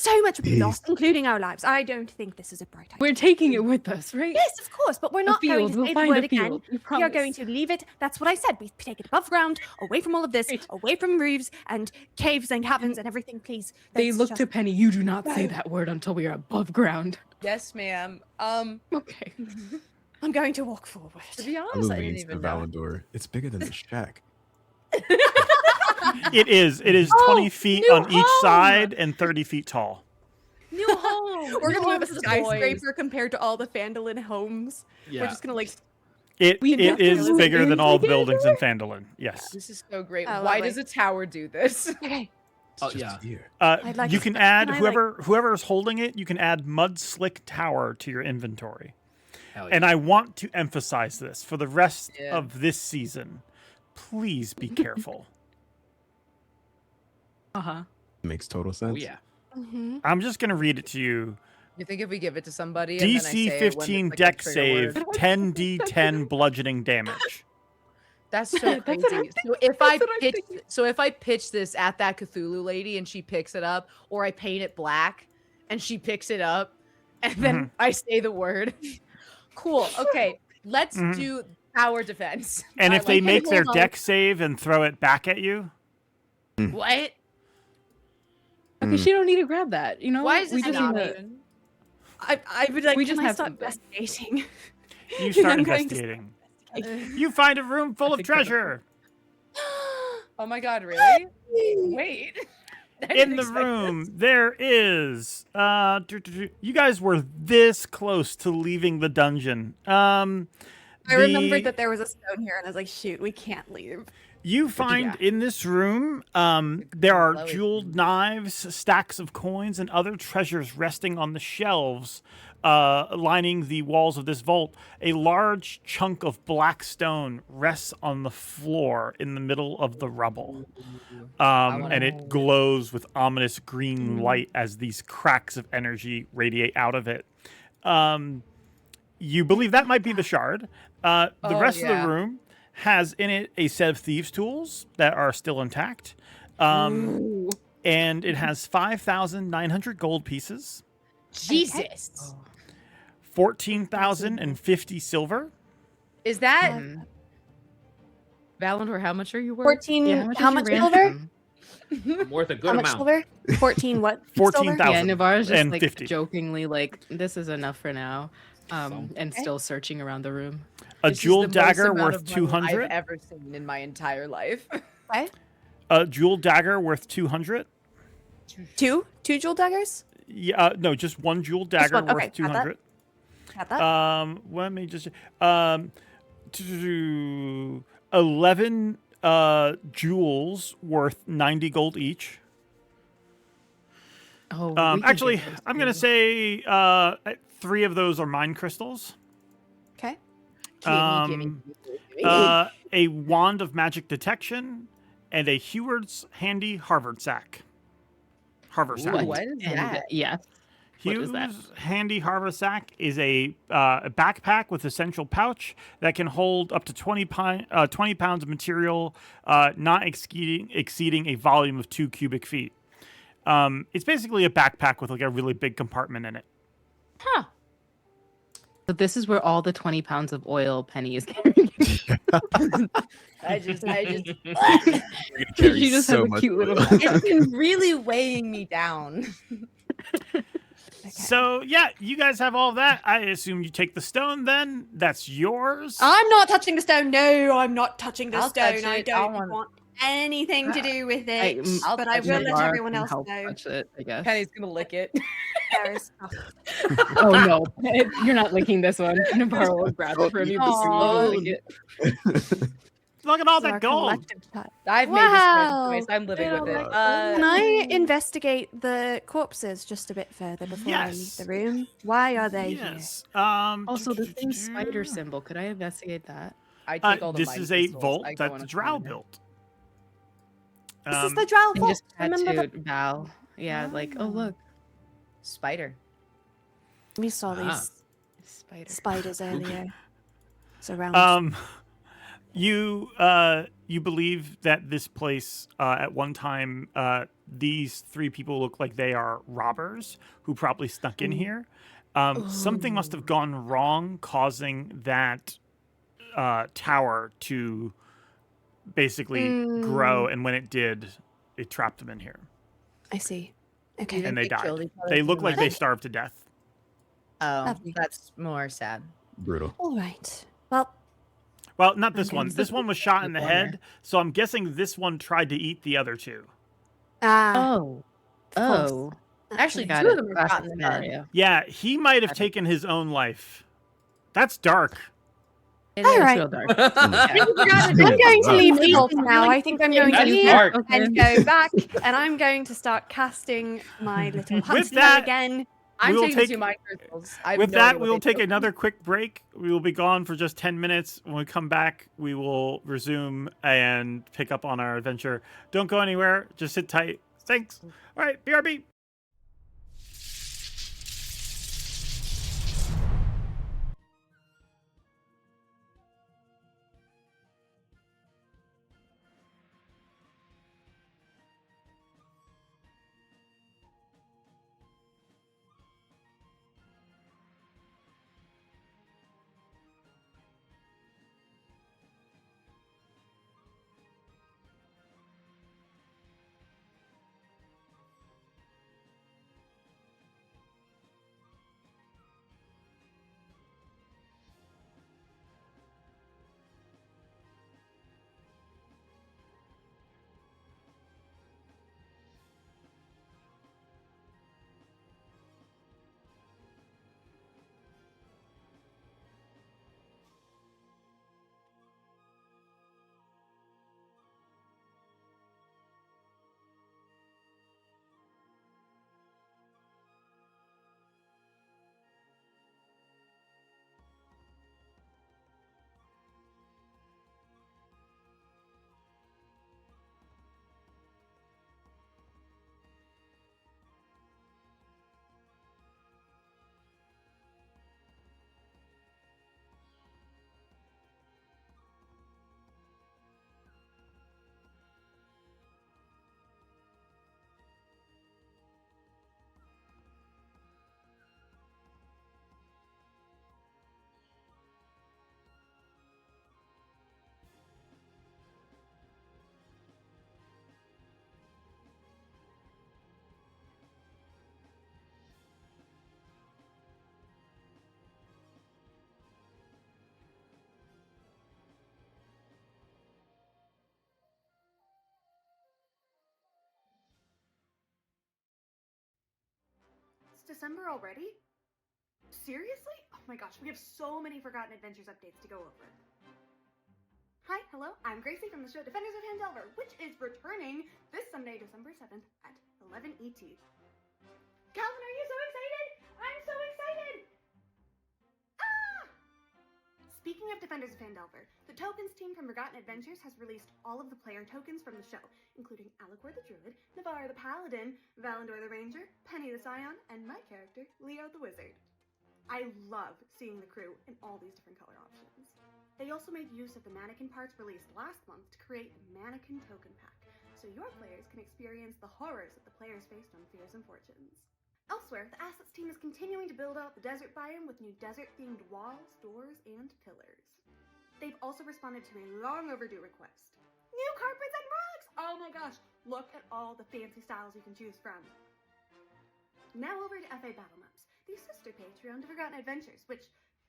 So much will be lost, including our lives. I don't think this is a bright idea. We're taking it with us, right? Yes, of course, but we're not going field, to we'll say the find word a again. field, we We are going promise. to leave it. That's what I said. We take it above ground, away from all of this, Right. away from roofs and caves and caverns and everything, please. They Let's look just- to Penny. You do not say No. that word until we are above ground. Yes, ma'am. Okay. I'm going to walk forward. To be honest, Alu I didn't leans to even know. Valandor. It's bigger than the shack. It is 20 feet new on each home! side and 30 feet tall. New home. We're New gonna have home a for the skyscraper compared to all the Phandelin homes. Yeah. We're just gonna like. It We is definitely bigger than all the take it buildings in Phandelin. Yes. This is so great. Oh, Why lovely. does a tower do this? Okay. It's Oh, just yeah. here. I'd like You to- can add can I, like- whoever is holding it. You can add Mud Slick Tower to your inventory. Hell And yeah. I want to emphasize this for the rest Yeah. of this season. Please be careful. Uh-huh. Makes total sense. Oh yeah. Mm-hmm. I'm just gonna read it to you. You think if we give it to somebody, and then I say DC it when 15 it's, like, deck a trigger save, word? 10d10 bludgeoning damage. That's so That's what crazy. I'm- So if I that's what I'm pitch, thinking. so if I pitch this at that Cthulhu lady and she picks it up, or I paint it black and she picks it up, and then Mhm. I say the word. Cool. Okay, let's Mhm. do tower defense. And I if they like it. make their Hold on. deck save and throw it back at you, What? Okay, she don't need to grab that. You know, Why is we this just not need to- even? I would like. We can just I have start something. investigating? you start I'm going to investigating. You find a room full of think that'll- treasure. Oh my god, really? Wait. I didn't In the expect room, this. there is. You guys were this close to leaving the dungeon. I remembered the- that there was a stone here, and I was like, "Shoot, we can't leave." You find in this room, there are Chloe. jeweled knives, stacks of coins, and other treasures resting on the shelves lining the walls of this vault. A large chunk of black stone rests on the floor in the middle of the rubble. And it glows with ominous green light as these cracks of energy radiate out of it. You believe that might be the shard. The Oh, rest of yeah. the room has in it a set of thieves' tools that are still intact. And it has 5,900 gold pieces, Jesus. 14,050 silver, Is that Mhm. Valandor? How much are you worth? 14. Yeah, how is much your silver? ransom? I'm worth a good How much amount. silver? 14 what? 14,000. Yeah, Navarre's just and like 50. jokingly like, "This is enough for now," and Okay. still searching around the room. A This is jeweled the most dagger amount worth of money 200. I've ever seen in my entire life. Okay. A jeweled dagger worth 200. Two jewel daggers. Yeah, no, just one jeweled Just dagger one, okay, worth got that. 200. Got that. Let me just 11 jewels worth 90 gold each. Oh, we can get Actually, those I'm gonna too. say 3 of those are mind crystals. Okay. A wand of magic detection, and a Heward's handy Harvard sack. Harvard sack. What is And, that? yes. What is that? Hughes handy Harvest sack is a backpack with a central pouch that can hold up to 20 pounds of material, not exceeding a volume of 2 cubic feet. It's basically a backpack with like a really big compartment in it. Huh. So this is where all the 20 pounds of oil Penny is carrying. I just Carry She just so has a much cute little. oil. it's been really weighing me down. So yeah, you guys have all that. I assume you take the stone. Then that's yours. I'm not touching the stone. No, I'm not touching the I'll stone. touch I it. don't I want- want anything to do with it. I'll but I touch will it. let Navarre everyone can else help know. touch it, I guess. Penny's gonna lick it. There is stuff. Oh no, you're not licking this one. Navarre will grab it from you before you Aw. lick it. Look at all This is that our gold. collective touch. I've Wow. made this choice. I'm living with it. Can I investigate the corpses just a bit further before I leave Yes. the room? Why are they Yes. Also, the same spider symbol. Could I investigate that? I take all the This mind is a crystals. vault I go that on the a drow corner. built. here? This is Um, the drow And vault. just Remember that tattooed Val. Yeah, like, oh look, Spider. we saw Ah. these spider. spiders earlier. It's around. You believe that this place at one time these three people look like they are robbers who probably snuck in here. Something must have gone wrong, causing that tower to basically grow, and when it did, it trapped them in here, I see. You Okay. think and they killed died. each other They through look the like they mud? starved to death. Oh, Lovely. that's more sad. Brutal. All right. Well, Well, not this Okay. one. This one was shot in the Bummer. head, so I'm guessing this one tried to eat the other two. Oh. course. Oh. naturally. Actually got Two it. of them were shot Classic in the head. scenario. Yeah, he might have Got it. taken his own life. That's dark. It All is right. real dark. I'm going to leave the vault now. I think I'm going to That's leave dark. and go back, and I'm going to start casting my little hunt With spell that, again. I'm We'll taking take- the 2 mind crystals. I have With no idea that, what we will they take do. another quick break. We will be gone for just 10 minutes. When we come back, we will resume and pick up on our adventure. Don't go anywhere. Just sit tight. Thanks. All right, BRB. It's December already? Seriously? Oh my gosh, we have so many Forgotten Adventures updates to go over. Hi, hello, I'm Gracie from the show Defenders of Phandelver, which is returning this Sunday, December 7th at 11 ET. Calvin, are you so excited? I'm so excited! Ah! Speaking of Defenders of Phandelver, the tokens team from Forgotten Adventures has released all of the player tokens from the show, including Alucor the Druid, Navarre the Paladin, Valandor the Ranger, Penny the Scion, and my character, Leo the Wizard. I love seeing the crew in all these different color options. They also made use of the mannequin parts released last month to create a mannequin token pack, so your players can experience the horrors that the players faced on Fears and Fortunes. Elsewhere, the assets team is continuing to build out the desert biome with new desert-themed walls, doors, and pillars. They've also responded to a long overdue request. New carpets and rugs! Oh my gosh, look at all the fancy styles you can choose from. Now over to FA Battle Maps, the sister Patreon to Forgotten Adventures, which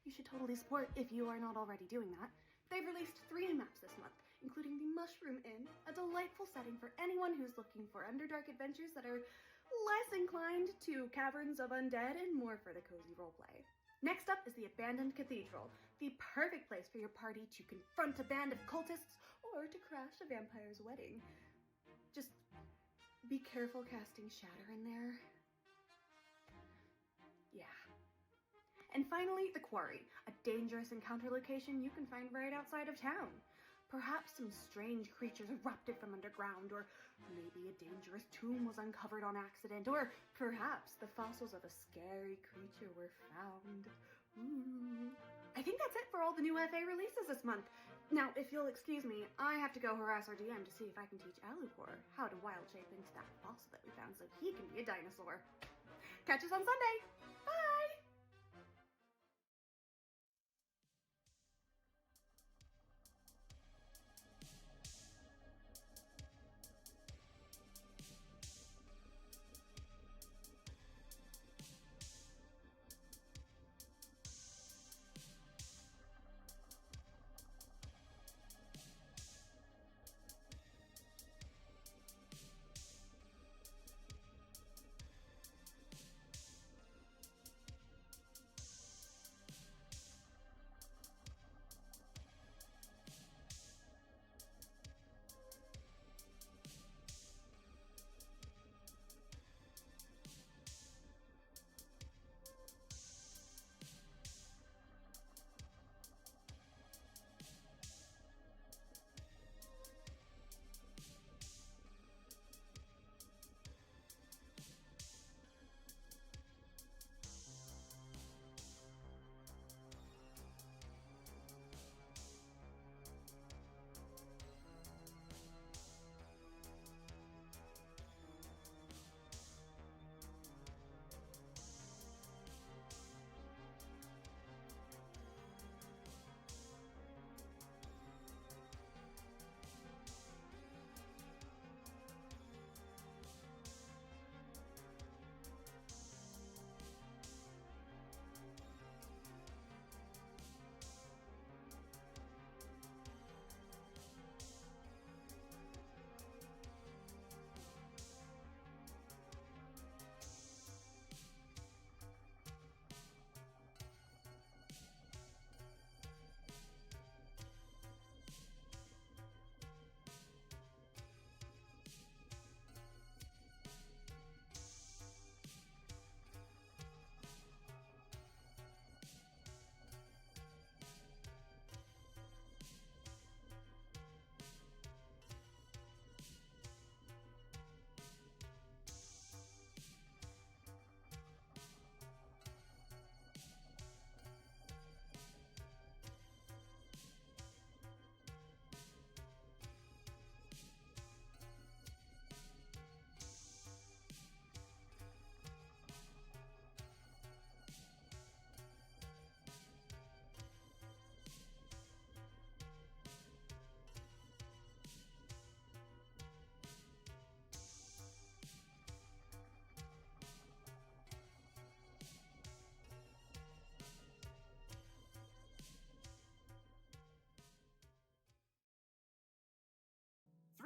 you should totally support if you are not already doing that. They've released 3 maps this month, including the Mushroom Inn, a delightful setting for anyone who's looking for Underdark adventures that are less inclined to caverns of undead and more for the cozy roleplay. Next up is the Abandoned Cathedral, the perfect place for your party to confront a band of cultists or to crash a vampire's wedding. Just be careful casting Shatter in there. Yeah. And finally, the Quarry, a dangerous encounter location you can find right outside of town. Perhaps some strange creatures erupted from underground, or maybe a dangerous tomb was uncovered on accident, or perhaps the fossils of a scary creature were found. Ooh. I think that's it for all the new FA releases this month. Now, if you'll excuse me, I have to go harass our DM to see if I can teach Alucor how to wild shape into that fossil that we found so he can be a dinosaur. Catch us on Sunday! Bye!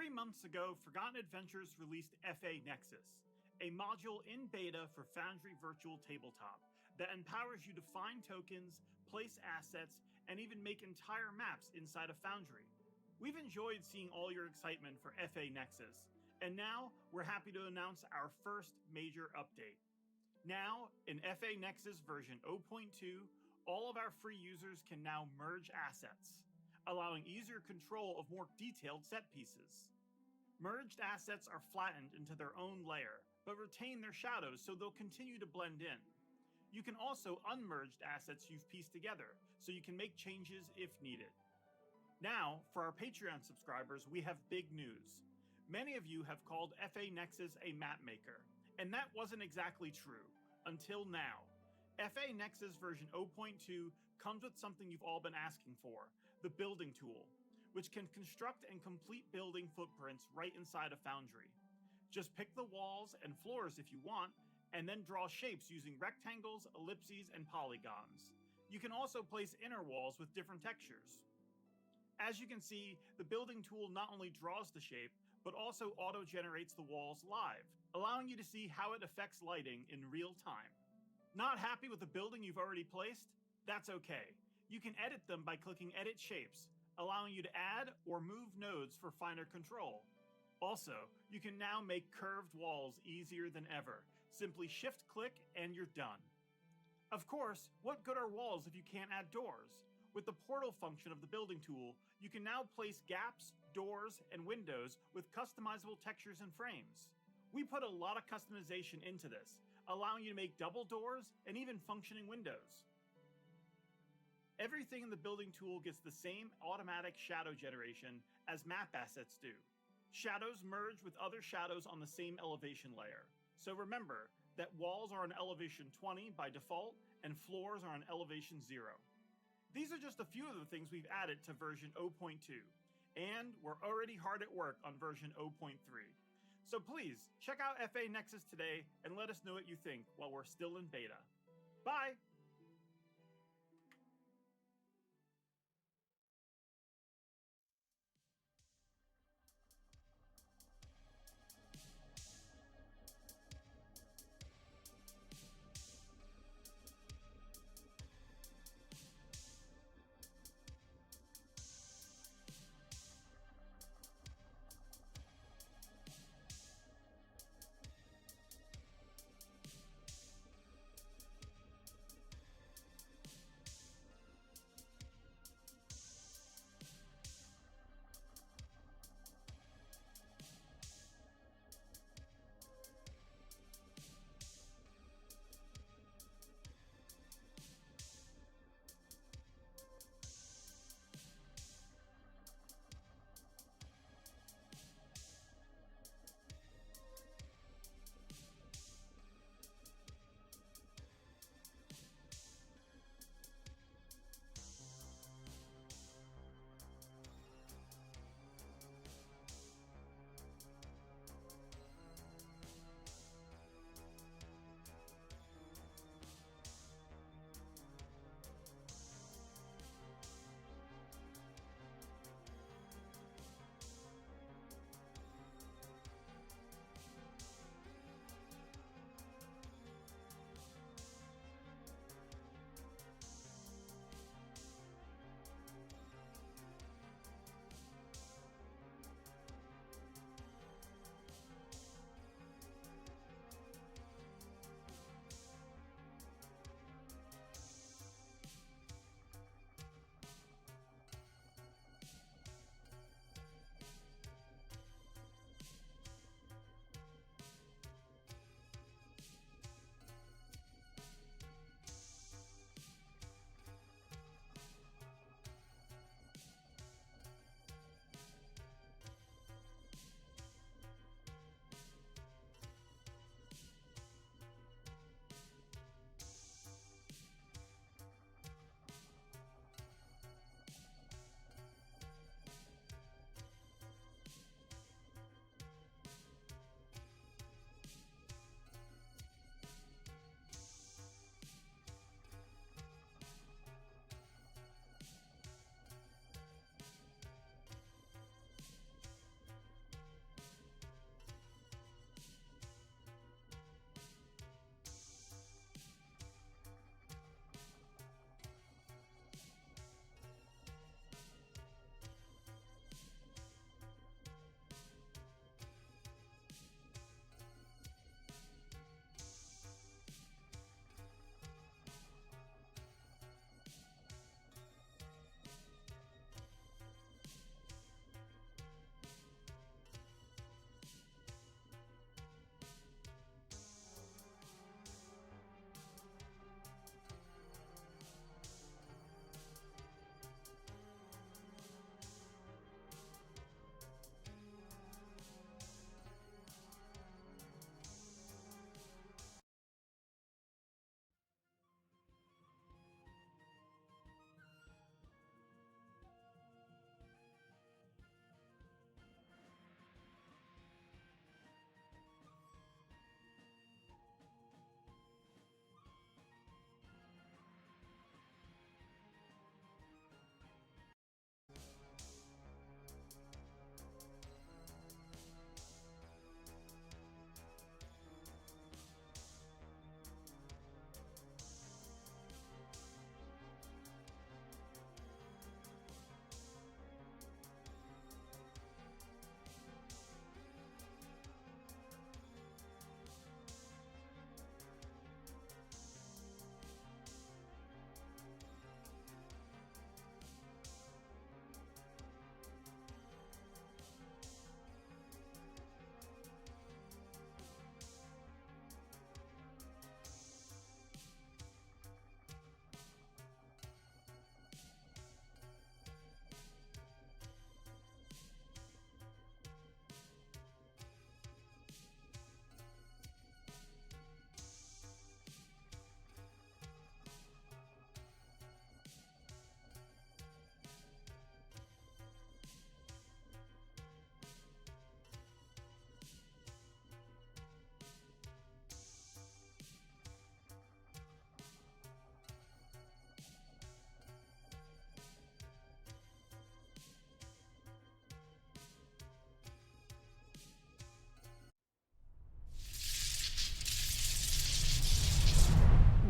Three months ago, Forgotten Adventures released FA Nexus, a module in beta for Foundry Virtual Tabletop that empowers you to find tokens, place assets, and even make entire maps inside of Foundry. We've enjoyed seeing all your excitement for FA Nexus, and now we're happy to announce our first major update. Now, in FA Nexus version 0.2, all of our free users can now merge assets, allowing easier control of more detailed set pieces. Merged assets are flattened into their own layer, but retain their shadows so they'll continue to blend in. You can also unmerged assets you've pieced together, so you can make changes if needed. Now, for our Patreon subscribers, we have big news. Many of you have called FA Nexus a map maker, and that wasn't exactly true, until now. FA Nexus version 0.2 comes with something you've all been asking for, the building tool, which can construct and complete building footprints right inside of Foundry. Just pick the walls and floors if you want, and then draw shapes using rectangles, ellipses, and polygons. You can also place inner walls with different textures. As you can see, the building tool not only draws the shape, but also auto-generates the walls live, allowing you to see how it affects lighting in real time. Not happy with the building you've already placed? That's okay. You can edit them by clicking Edit Shapes, allowing you to add or move nodes for finer control. Also, you can now make curved walls easier than ever. Simply shift-click and you're done. Of course, what good are walls if you can't add doors? With the portal function of the building tool, you can now place gaps, doors, and windows with customizable textures and frames. We put a lot of customization into this, allowing you to make double doors and even functioning windows. Everything in the building tool gets the same automatic shadow generation as map assets do. Shadows merge with other shadows on the same elevation layer. So remember that walls are on elevation 20 by default and floors are on elevation 0. These are just a few of the things we've added to version 0.2, and we're already hard at work on version 0.3. So please, check out FA Nexus today and let us know what you think while we're still in beta. Bye!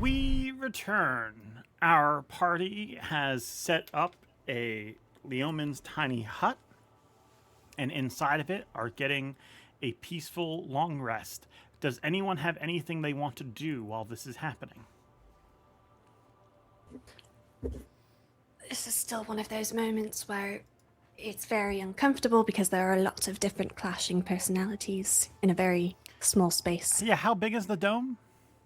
We return. Our party has set up a Leoman's tiny hut, and inside of it are getting a peaceful long rest. Does anyone have anything they want to do while this is happening? This is still one of those moments where it's very uncomfortable because there are lots of different clashing personalities in a very small space. Yeah, how big is the dome?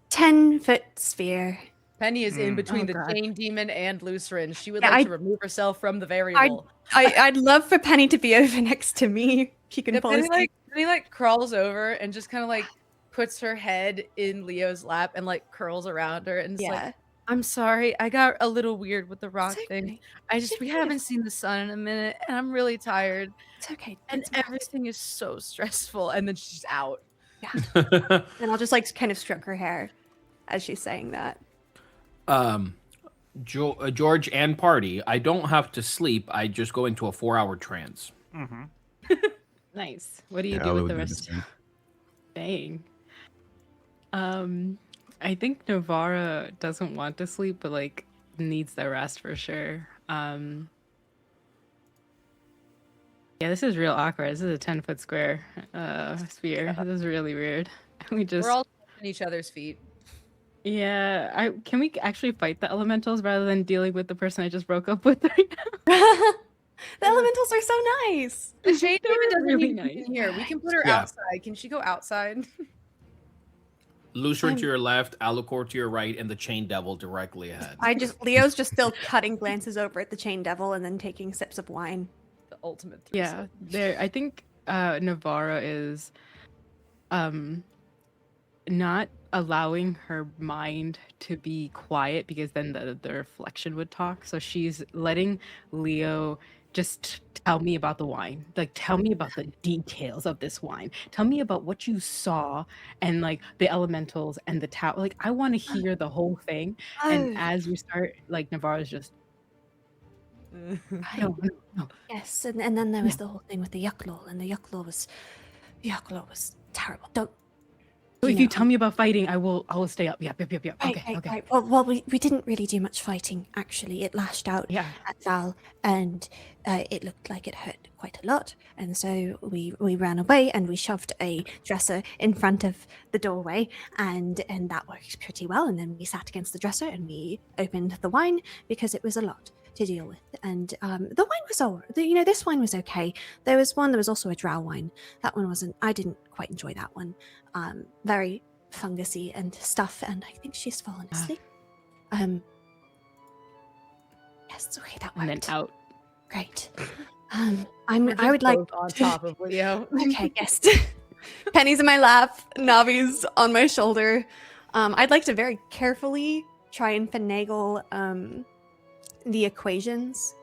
10-foot sphere. Penny is in between Oh, the God. chain demon and Lucerin. She would Yeah, like to remove herself from the variable. I'd love for Penny to be over next to me. She can Yeah, fall Penny asleep. like crawls over and just kind of like puts her head in Leo's lap and like curls around her and is like, I'm sorry, I got a little weird with the rock It's thing. okay. I just It's we haven't beautiful. seen the sun in a minute and I'm really tired It's okay. and It's not- everything is so stressful. And then she's out. And I'll just like kind of stroke her hair as she's saying that. George and party, I don't have to sleep. I just go into a 4-hour trance. Mm-hmm. Nice. What do you Yeah, do I with would the do the rest? same. Dang. I think Navara doesn't want to sleep, but like needs the rest for sure. Yeah, this is real awkward. This is a 10-foot square sphere. This is really weird. We just We're all in each other's feet. yeah. Can we actually fight the elementals rather than dealing with the person I just broke up with right now? The elementals are so nice. The chain demon doesn't really need to be nice. in here. We can put her Yeah. outside. Can she go outside? Lucerin to your left, Alucor to your right, and the chain devil directly ahead. Leo's just still cutting glances over at the chain devil and then taking sips of wine. The ultimate Yeah, threesome. there. I think Navara is not allowing her mind to be quiet because then the reflection would talk. So she's letting Leo just tell me about the wine. Like, tell me about the details of this wine. Tell me about what you saw and like the elementals and the tower. Like, I want to hear the whole thing. And as you start, like, Navara's just Right. no. Yes, and then there was the whole thing with the Yuklaw, and the Yuklaw was terrible. Don't. So if know, you tell me about fighting, I will stay up. Yep. Right, Okay. right. Well, we didn't really do much fighting, actually. It lashed out Yeah. at Val, and it looked like it hurt quite a lot. And so we ran away, and we shoved a dresser in front of the doorway, and that worked pretty well. And then we sat against the dresser, and we opened the wine, because it was a lot to deal with. And the wine was this wine was okay. There was also a drow wine. That one wasn't, I didn't quite enjoy that one. Very fungusy and stuff, and I think she's fallen asleep. Yes, okay, that And worked. then out. Great. We're I just would like both on top of Leo. Okay, yes. Penny's in my lap, Navi's on my shoulder. I'd like to very carefully try and finagle the equations,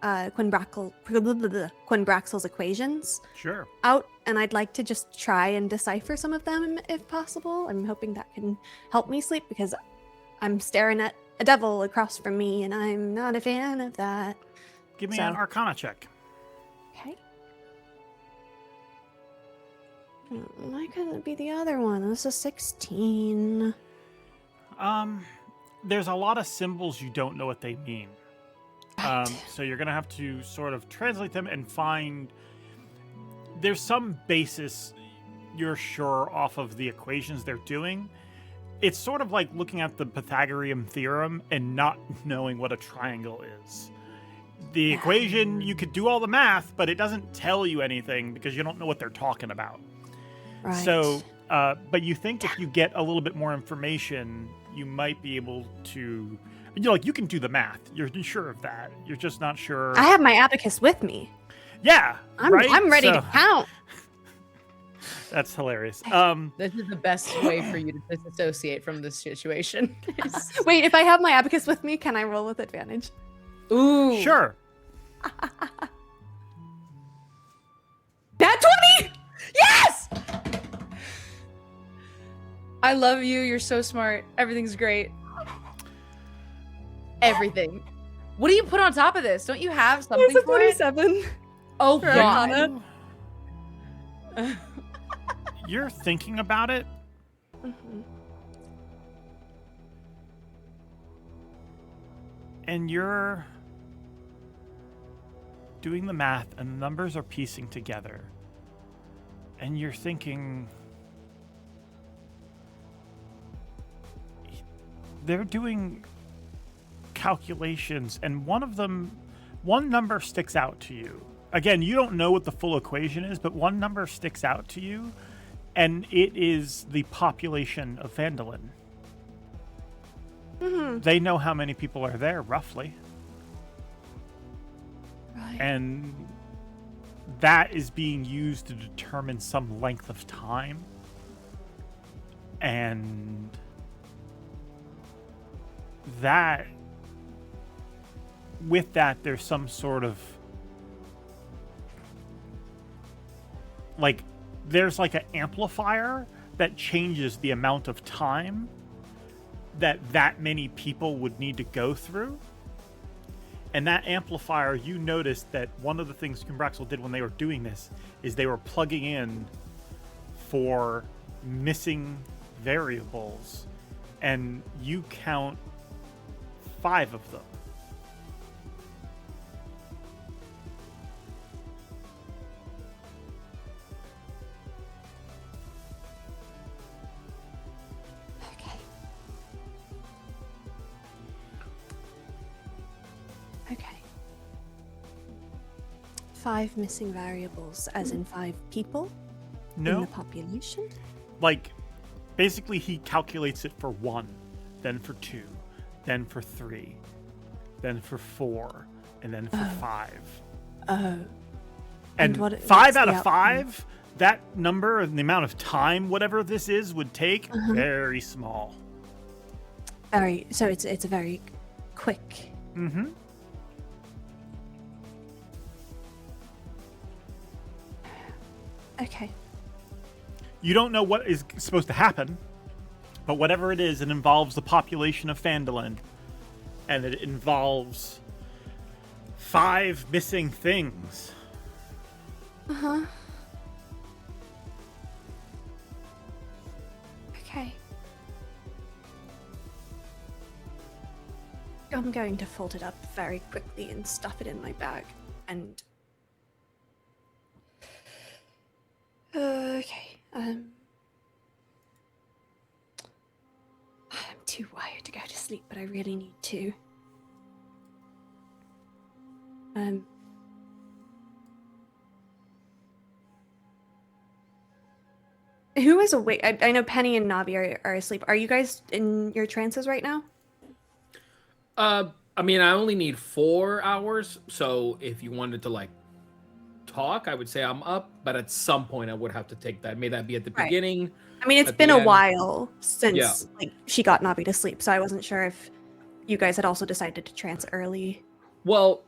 Quinbraxel's equations Sure. out, and I'd like to just try and decipher some of them if possible. I'm hoping that can help me sleep because I'm staring at a devil across from me, and I'm not a fan of that. Give me So- an Arcana check. Okay. Why couldn't it be the other one? This is 16. There's a lot of symbols you don't know what they mean. Right. So you're gonna have to sort of translate them and find. There's some basis you're sure off of the equations they're doing. It's sort of like looking at the Pythagorean theorem and not knowing what a triangle is. The equation, you could do all the math, but it doesn't tell you anything because you don't know what they're talking about. Right. So, but you think if you get a little bit more information, you might be able to, you can do the math. You're sure of that. You're just not sure. I have my abacus with me. Yeah, I'm ready to So- count. That's hilarious. This is the best way for you to disassociate from this situation. Wait, if I have my abacus with me, can I roll with advantage? Ooh. Sure. That 20! Yes! I love you. You're so smart. Everything's great. Everything. What do you put on top of this? Don't you have something There's a for it? 27. Oh for god. Arcana. You're thinking about it. Mhm. And you're doing the math, and the numbers are piecing together. And you're thinking, they're doing calculations, and one number sticks out to you. Again, you don't know what the full equation is, but one number sticks out to you, and it is the population of Phandelver. They know how many people are there, roughly. Right. And that is being used to determine some length of time. And that, with that, there's some sort of, like, there's like an amplifier that changes the amount of time that many people would need to go through. And that amplifier, you noticed that one of the things Cumbraxel did when they were doing this is they were plugging in for missing variables, and you count 5 of them. Okay. 5 missing variables, as in 5 people in No, the population? like, basically he calculates it for 1, then for 2, then for 3, then for 4, and then for 5. Oh. And what- 5 what's out the of 5, that number and the amount of time, whatever this is, would take, very small. So it's a very quick. Mm-hmm. Okay. You don't know what is supposed to happen, but whatever it is, it involves the population of Phandelver, and it involves 5 missing things. Uh-huh. Okay. I'm going to fold it up very quickly and stuff it in my bag. And okay. I'm too wired to go to sleep, but I really need to. Who is awake? I know Penny and Navi are asleep. Are you guys in your trances right now? I mean, I only need 4 hours, so if you wanted to like talk, I would say I'm up, but at some point I would have to take that. May that be at the Right. beginning. I mean, it's At been the a end. while since Yeah. like she got Navi to sleep, so I wasn't sure if you guys had also decided to trance early. Well,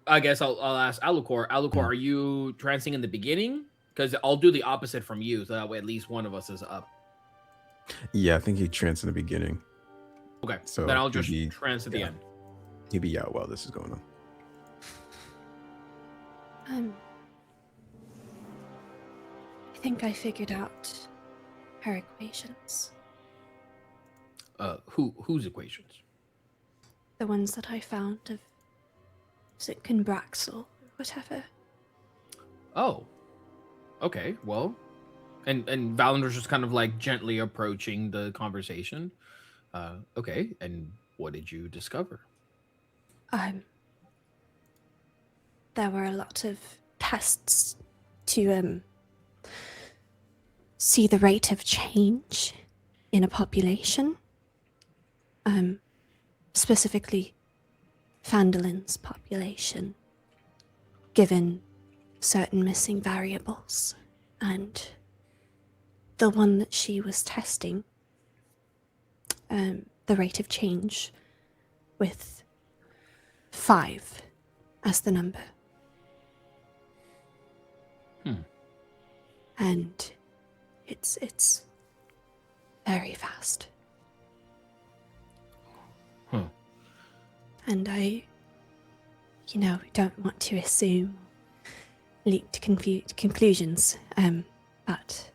I guess I'll ask Alucor. Alucor, are you trancing in the beginning? Because I'll do the opposite from you, so that way at least one of us is up. Yeah, I think he tranced in the beginning. Okay, So then I'll just he'd be- trance at the yeah. end. He'd be out while this is going on. I think I figured out her equations. Whose equations? The ones that I found of Zitkenbraxel, whatever. Oh, okay. Well, and Valandor's just kind of like gently approaching the conversation. Okay, and what did you discover? There were a lot of tests to see the rate of change in a population. Specifically Phandelver's population, given certain missing variables. And the one that she was testing, the rate of change with 5 as the number. And it's very fast. And I, don't want to assume leaked conclusions, but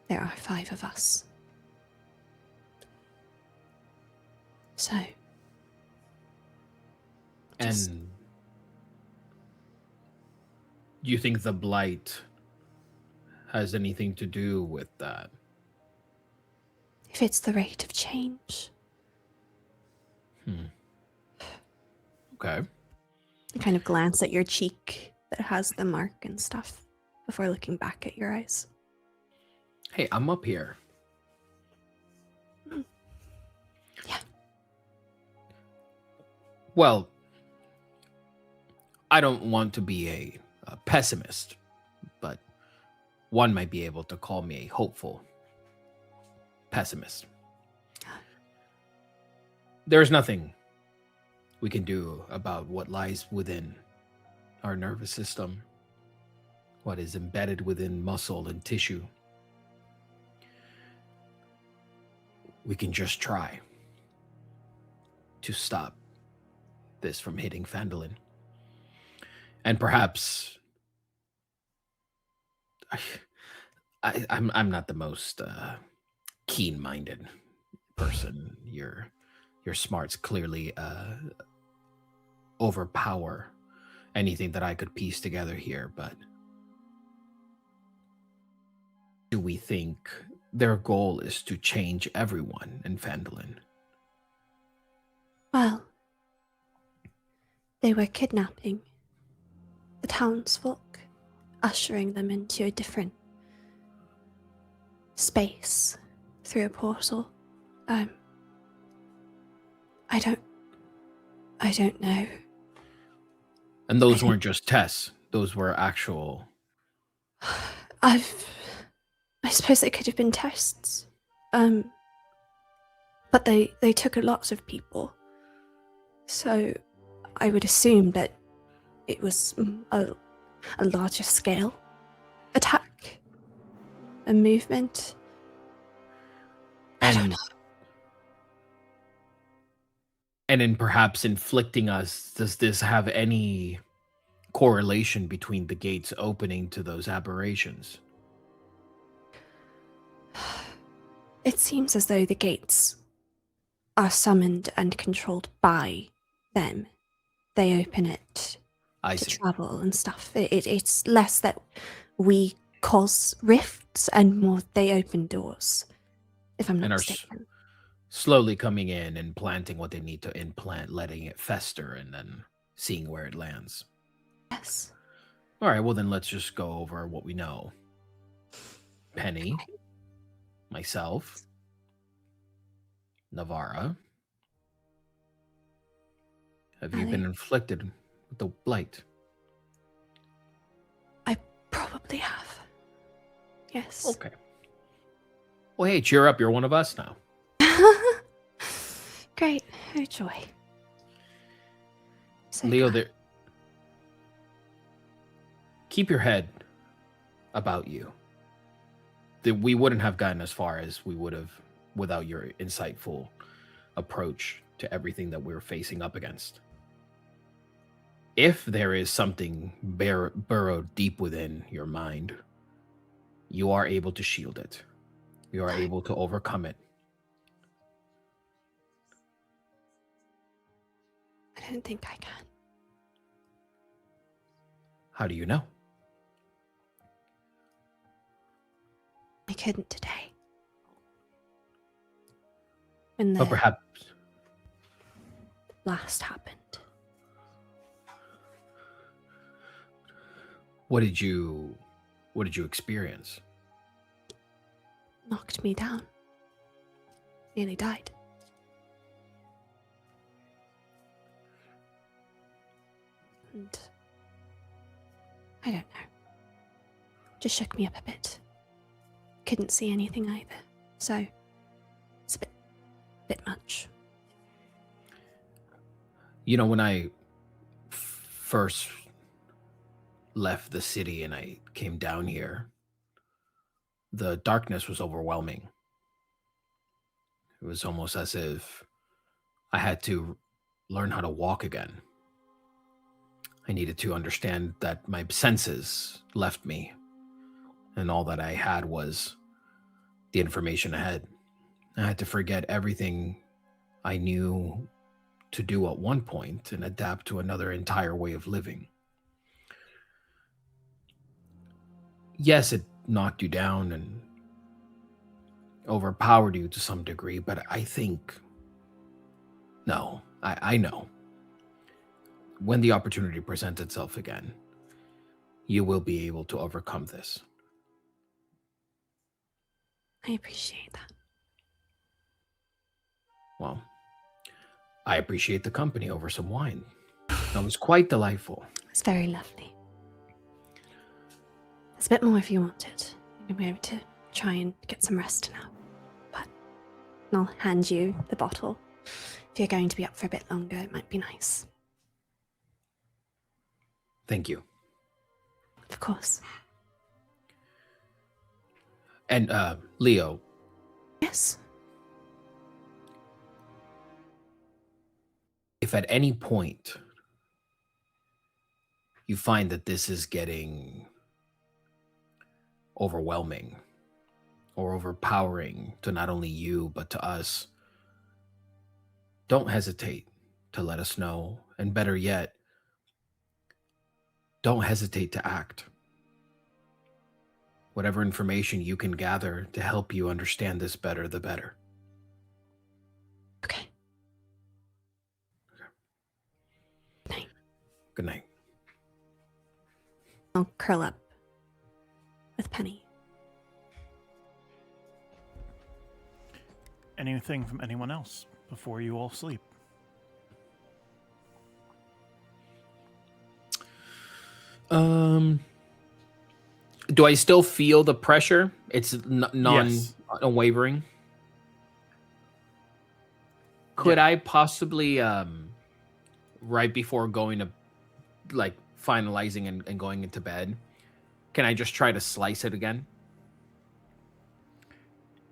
there are 5 of us. So, Yes. And do you think the blight has anything to do with that? If it's the rate of change. Okay. I kind of glance at your cheek that has the mark and stuff before looking back at your eyes. Hey, I'm up here. Yeah. Well, I don't want to be a pessimist, but one might be able to call me a hopeful pessimist. There's nothing we can do about what lies within our nervous system, what is embedded within muscle and tissue. We can just try to stop this from hitting Phandelver. And perhaps I'm not the most keen-minded person. Your smarts clearly overpower anything that I could piece together here, but do we think their goal is to change everyone in Phandelver? Well, they were kidnapping the townsfolk, ushering them into a different space through a portal. I don't know. And those weren't just tests; those were actual. I suppose they could have been tests. But they took a lot of people. So I would assume that it was a larger scale attack, a movement. I don't know. And in perhaps inflicting us, does this have any correlation between the gates opening to those aberrations? It seems as though the gates are summoned and controlled by them. They open it I to see. travel and stuff. It's less that we cause rifts and more they open doors, if I'm not And are mistaken. slowly coming in and planting what they need to implant, letting it fester, and then seeing where it lands. Yes. All right, well then let's just go over what we know. Penny, myself, Navara. Have you been inflicted with the blight? I probably have. Yes. Okay. Well, hey, cheer up. You're one of us now. Great. Oh, joy. So Leo, glad. keep your head about you. We wouldn't have gotten as far as we would have without your insightful approach to everything that we're facing up against. If there is something burrowed deep within your mind, you are able to shield it. You are able to overcome it. I don't think I can. How do you know? I couldn't today. When the But perhaps blast happened. what did you experience? Knocked me down. Nearly died. And I don't know. Just shook me up a bit. Couldn't see anything either. So it's a bit much. You know, when I first left the city and I came down here, the darkness was overwhelming. It was almost as if I had to learn how to walk again. I needed to understand that my senses left me, and all that I had was the information ahead. I had to forget everything I knew to do at one point and adapt to another entire way of living. Yes, it knocked you down and overpowered you to some degree, but I think, no, I know. When the opportunity presents itself again, you will be able to overcome this. I appreciate that. Well, I appreciate the company over some wine. That was quite delightful. It's very lovely. There's a bit more if you wanted. You'll be able to try and get some rest now. But I'll hand you the bottle. If you're going to be up for a bit longer, it might be nice. Thank you. Of course. And Leo, Yes. if at any point you find that this is getting overwhelming or overpowering to not only you, but to us, don't hesitate to let us know. And better yet, don't hesitate to act. Whatever information you can gather to help you understand this better, the better. Okay. Good night. Good night. I'll curl up with Penny. Anything from anyone else before you all sleep? Do I still feel the pressure? It's non-wavering. Could I possibly, right before going to, like, finalizing and going into bed, can I just try to slice it again?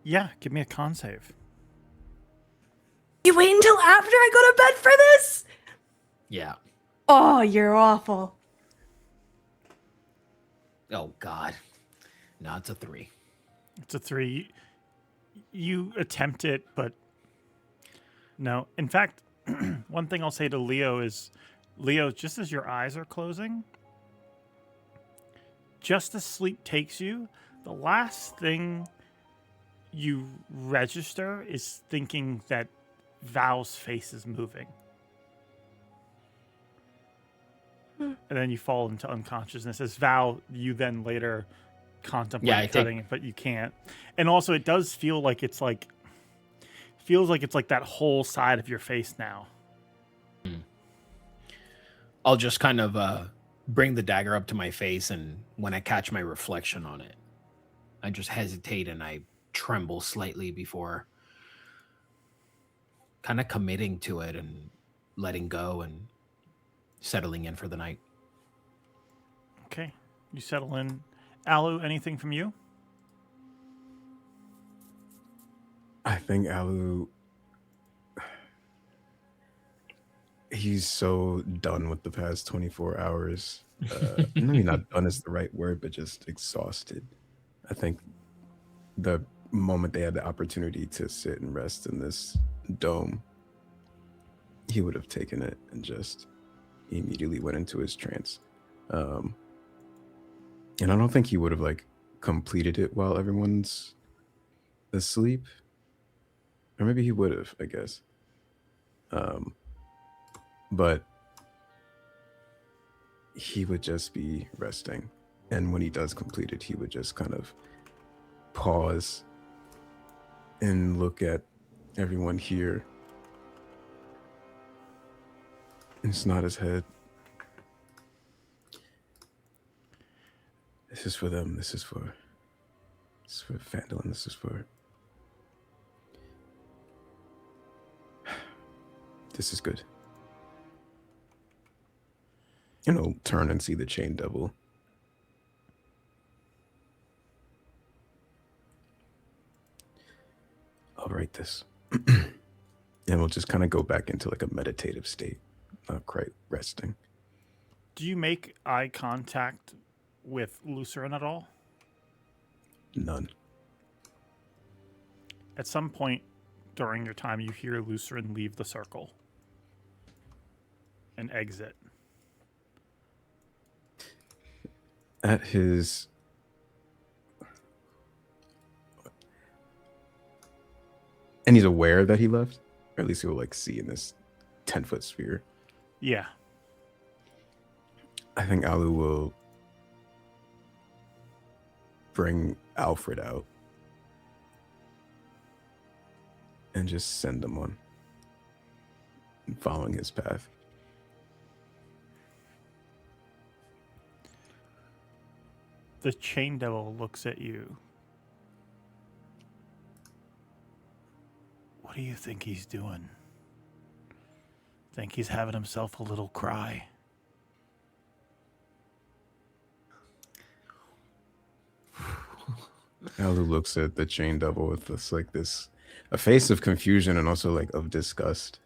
Yeah, give me a con save. You wait until after I go to bed for this? Yeah. Oh, you're awful. Oh, God. No, it's a 3. It's a 3. You attempt it, but no. In fact, one thing I'll say to Leo is, Leo, just as your eyes are closing, just as sleep takes you, the last thing you register is thinking that Val's face is moving. And then you fall into unconsciousness. As Val, you then later contemplate cutting it, but you can't. And also, it does feel like it's like that whole side of your face now. I'll just kind of bring the dagger up to my face, and when I catch my reflection on it, I just hesitate and I tremble slightly before kind of committing to it and letting go and settling in for the night. Okay, you settle in. Alu, anything from you? I think Alu, he's so done with the past 24 hours. Maybe not done is the right word, but just exhausted. I think the moment they had the opportunity to sit and rest in this dome, he would have taken it and just immediately went into his trance. And I don't think he would have like completed it while everyone's asleep. Or maybe he would have, I guess. But he would just be resting. And when he does complete it, he would just kind of pause and look at everyone here and nod his head. This is for them. This is for Phandelver. This is for... This is good. You know, turn and see the chain devil. I'll write this. And we'll just kind of go back into like a meditative state, not quite resting. Do you make eye contact with Lucerin at all? None. At some point during your time, you hear Lucerin leave the circle. and exit. At his... And he's aware that he left? Or at least he will like see in this 10-foot sphere. Yeah. I think Alu will bring Alfred out and just send him on, following his path. The chain devil looks at you. What do you think he's doing? Think he's having himself a little cry? Alu looks at the chain devil with this like this a face of confusion and also like of disgust.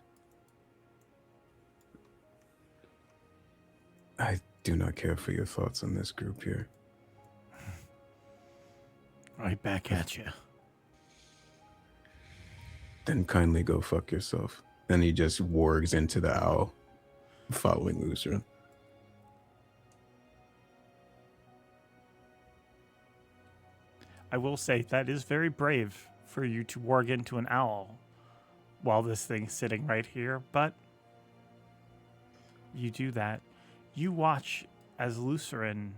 I do not care for your thoughts on this group here. Right back at you. Then kindly go fuck yourself. Then he just wargs into the owl, following Lutheran. I will say that is very brave for you to warg into an owl while this thing's sitting right here, but you do that. You watch as Lutheran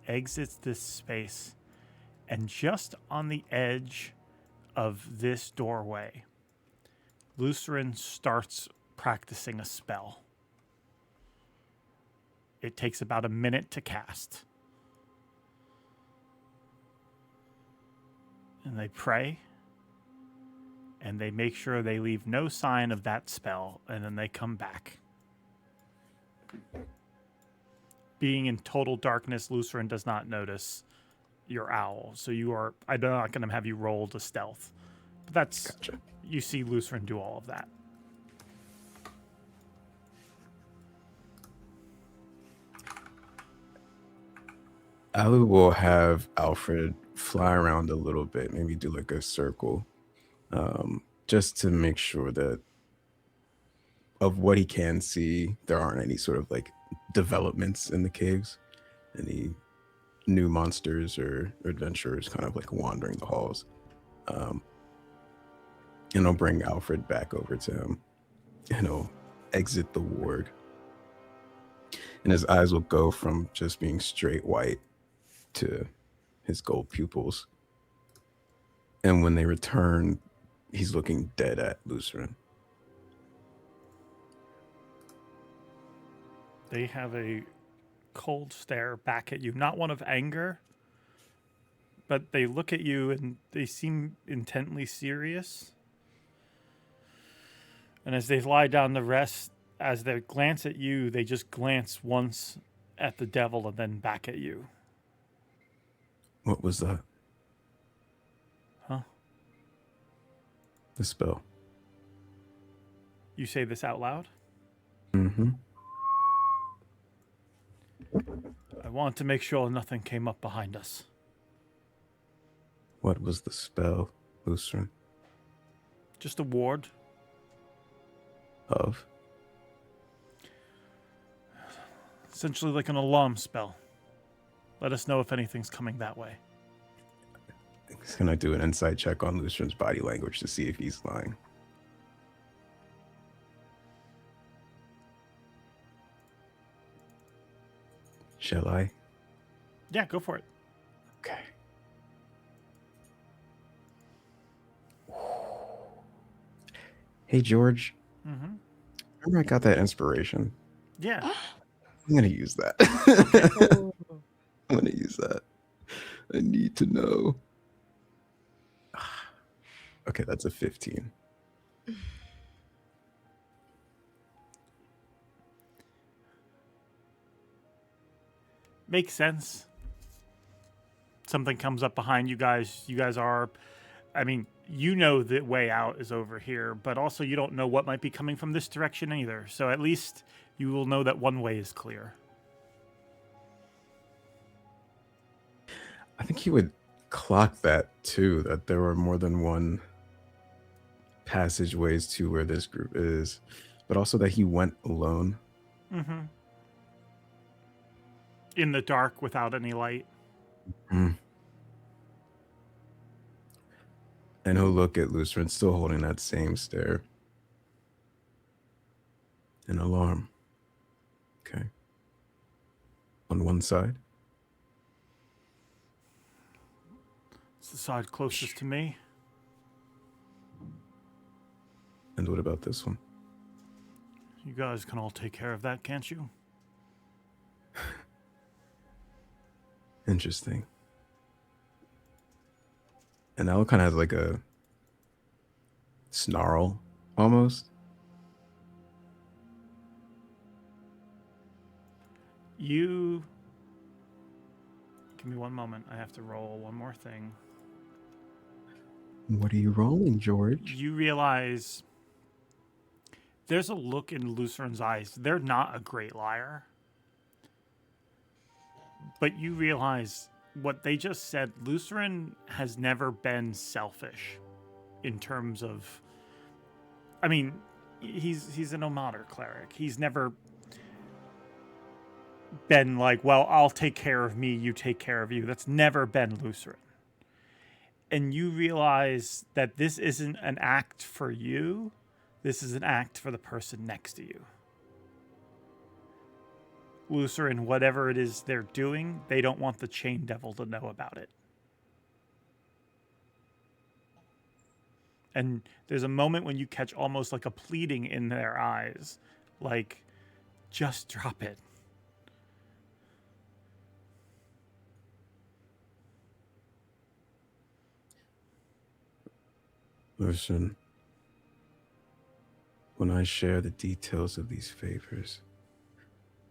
exits this space, and just on the edge of this doorway, Lutheran starts practicing a spell. It takes about a minute to cast. And they pray, and they make sure they leave no sign of that spell, and then they come back. Being in total darkness, Lutheran does not notice your owl, so I'm not going to have you roll to stealth. But that's, gotcha. You see Lutheran do all of that. Alu will have Alfred fly around a little bit, maybe do like a circle, just to make sure that of what he can see, there aren't any sort of like developments in the caves, any new monsters or adventurers kind of like wandering the halls. And I'll bring Alfred back over to him, and he'll exit the ward. And his eyes will go from just being straight white to his gold pupils. And when they return, he's looking dead at Lutheran. They have a cold stare back at you, not one of anger, but they look at you and they seem intently serious. And as they lie down to rest, as they glance at you, they just glance once at the devil and then back at you. What was that? Huh? The spell. You say this out loud? Mm-hmm. I want to make sure nothing came up behind us. What was the spell, Lutheran? Just a ward. Of? Essentially like an alarm spell. Let us know if anything's coming that way. He's gonna do an insight check on Lutheran's body language to see if he's lying. Shall I? Yeah, go for it. Okay. Hey, George. Mm-hmm. Remember I got that inspiration? Yeah. I'm going to use that. I'm going to use that. I need to know. Okay, that's a 15. Makes sense. Something comes up behind you guys. You guys are, I mean, you know the way out is over here, but also you don't know what might be coming from this direction either. So at least you will know that one way is clear. I think he would clock that too, that there were more than one passageways to where this group is, but also that he went alone Mm-hmm. In the dark without any light. And he'll look at Lucerne, still holding that same stare. An alarm. Okay. On one side. It's the side closest to me. And what about this one? You guys can all take care of that, can't you? Interesting. And Al kind of has like a snarl, almost. You... Give me one moment. I have to roll one more thing. What are you rolling, George? You realize there's a look in Luceren's eyes. They're not a great liar. But you realize what they just said, Luceren has never been selfish in terms of... I mean, he's an Omater cleric. He's never been like, well, I'll take care of me, you take care of you. That's never been Luceren. And you realize that this isn't an act for you. This is an act for the person next to you. Luceren, whatever it is they're doing, they don't want the Chain Devil to know about it. And there's a moment when you catch almost like a pleading in their eyes. Like, just drop it. Listen, when I share the details of these favors,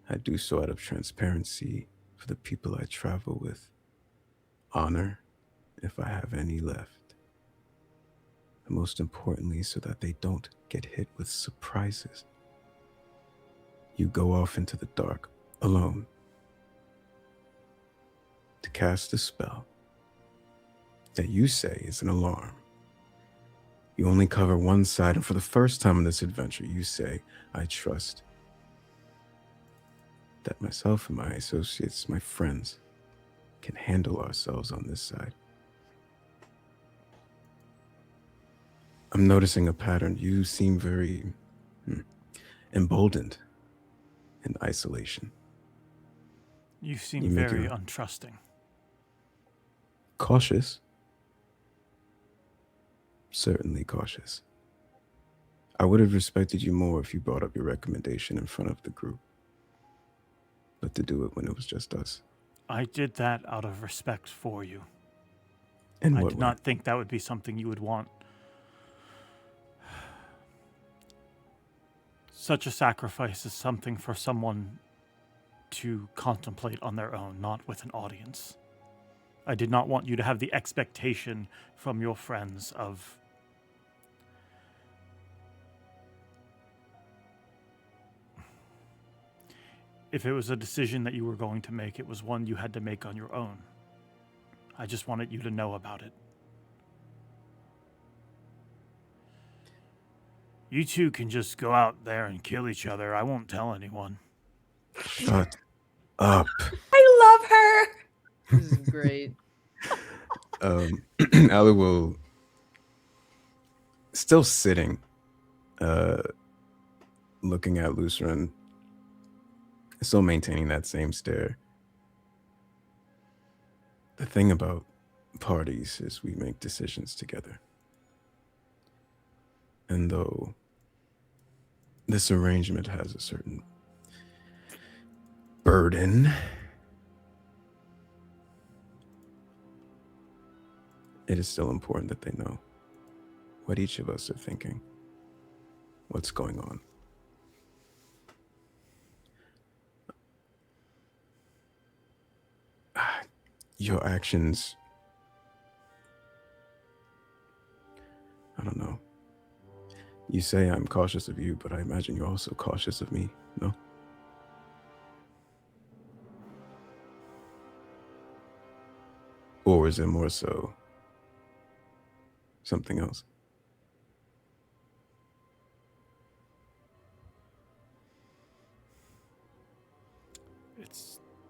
I do so out of transparency for the people I travel with, honor, if I have any left, and most importantly, so that they don't get hit with surprises. You go off into the dark, alone, to cast a spell that you say is an alarm. You only cover one side, and for the first time in this adventure, you say, I trust that myself and my associates, my friends, can handle ourselves on this side. I'm noticing a pattern. You seem very emboldened in isolation. You seem You make very your- untrusting. Cautious. Certainly cautious. I would have respected you more if you brought up your recommendation in front of the group. But to do it when it was just us. I did that out of respect for you. And I what did way? not think that would be something you would want. Such a sacrifice is something for someone to contemplate on their own, not with an audience. I did not want you to have the expectation from your friends of if it was a decision that you were going to make, it was one you had to make on your own. I just wanted you to know about it. You two can just go out there and kill each other. I won't tell anyone. Shut up. I love her. This is great. Ali will, still sitting, looking at Luceren, still maintaining that same stare. The thing about parties is we make decisions together. And though this arrangement has a certain burden, it is still important that they know what each of us are thinking, what's going on. Your actions, I don't know. You say I'm cautious of you, but I imagine you're also cautious of me, no? Or is it more so something else?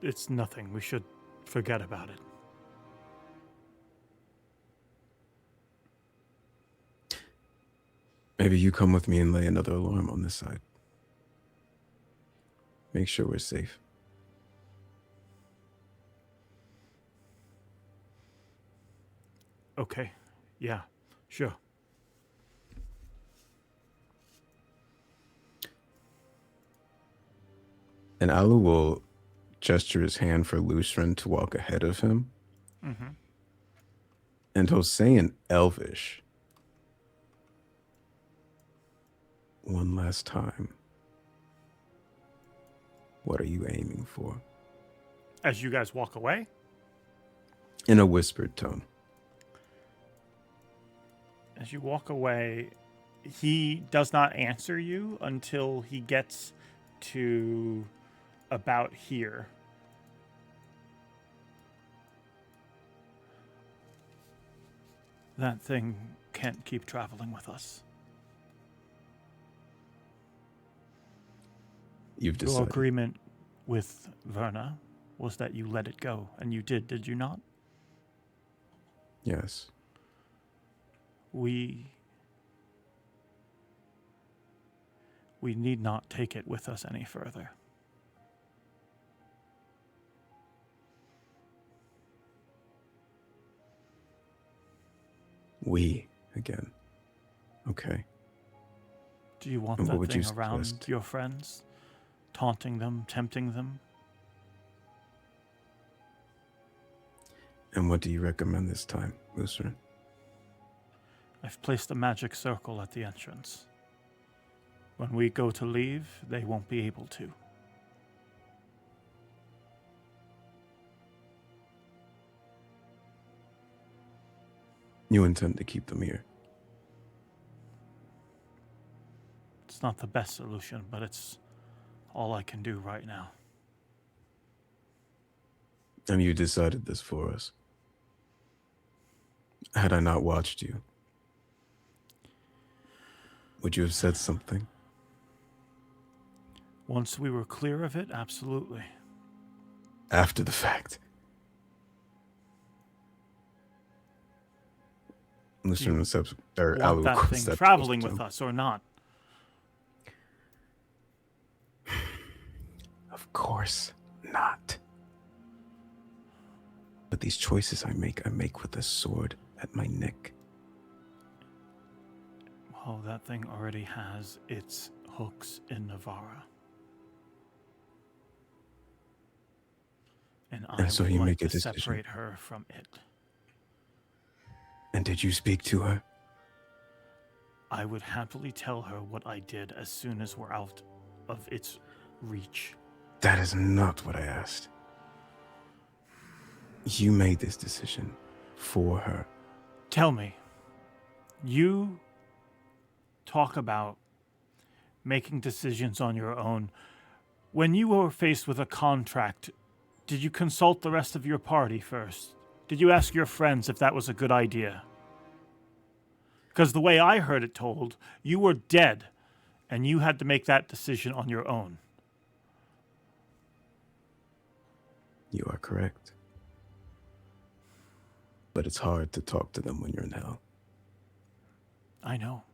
It's nothing. We should forget about it. Maybe you come with me and lay another alarm on this side. Make sure we're safe. Okay. Yeah, sure. And Alu will gesture his hand for Lucien to walk ahead of him. Mm-hmm. And he'll say in Elvish, one last time, what are you aiming for? As you guys walk away? In a whispered tone. As you walk away, he does not answer you until he gets to about here. That thing can't keep traveling with us. You've Your decided. agreement with Verna was that you let it go, and you did you not? Yes. We need not take it with us any further. We again. Okay. Do you want And what that would thing you around suggest? your friends? Taunting them, tempting them? And what do you recommend this time, Lucien? I've placed a magic circle at the entrance. When we go to leave, they won't be able to. You intend to keep them here? It's not the best solution, but it's all I can do right now. And you decided this for us. Had I not watched you, would you have said something? Once we were clear of it, absolutely. After the fact. Lucien accepts, or Want Alu that thing steps traveling closer to with him. us or not? Of course not. But these choices I make with a sword at my neck. Well, that thing already has its hooks in Navarra. And I so would you like make a to decision. separate her from it. And did you speak to her? I would happily tell her what I did as soon as we're out of its reach. That is not what I asked. You made this decision for her. Tell me, you talk about making decisions on your own. When you were faced with a contract, did you consult the rest of your party first? Did you ask your friends if that was a good idea? Because the way I heard it told, you were dead, and you had to make that decision on your own. You are correct. But it's hard to talk to them when you're in hell. I know.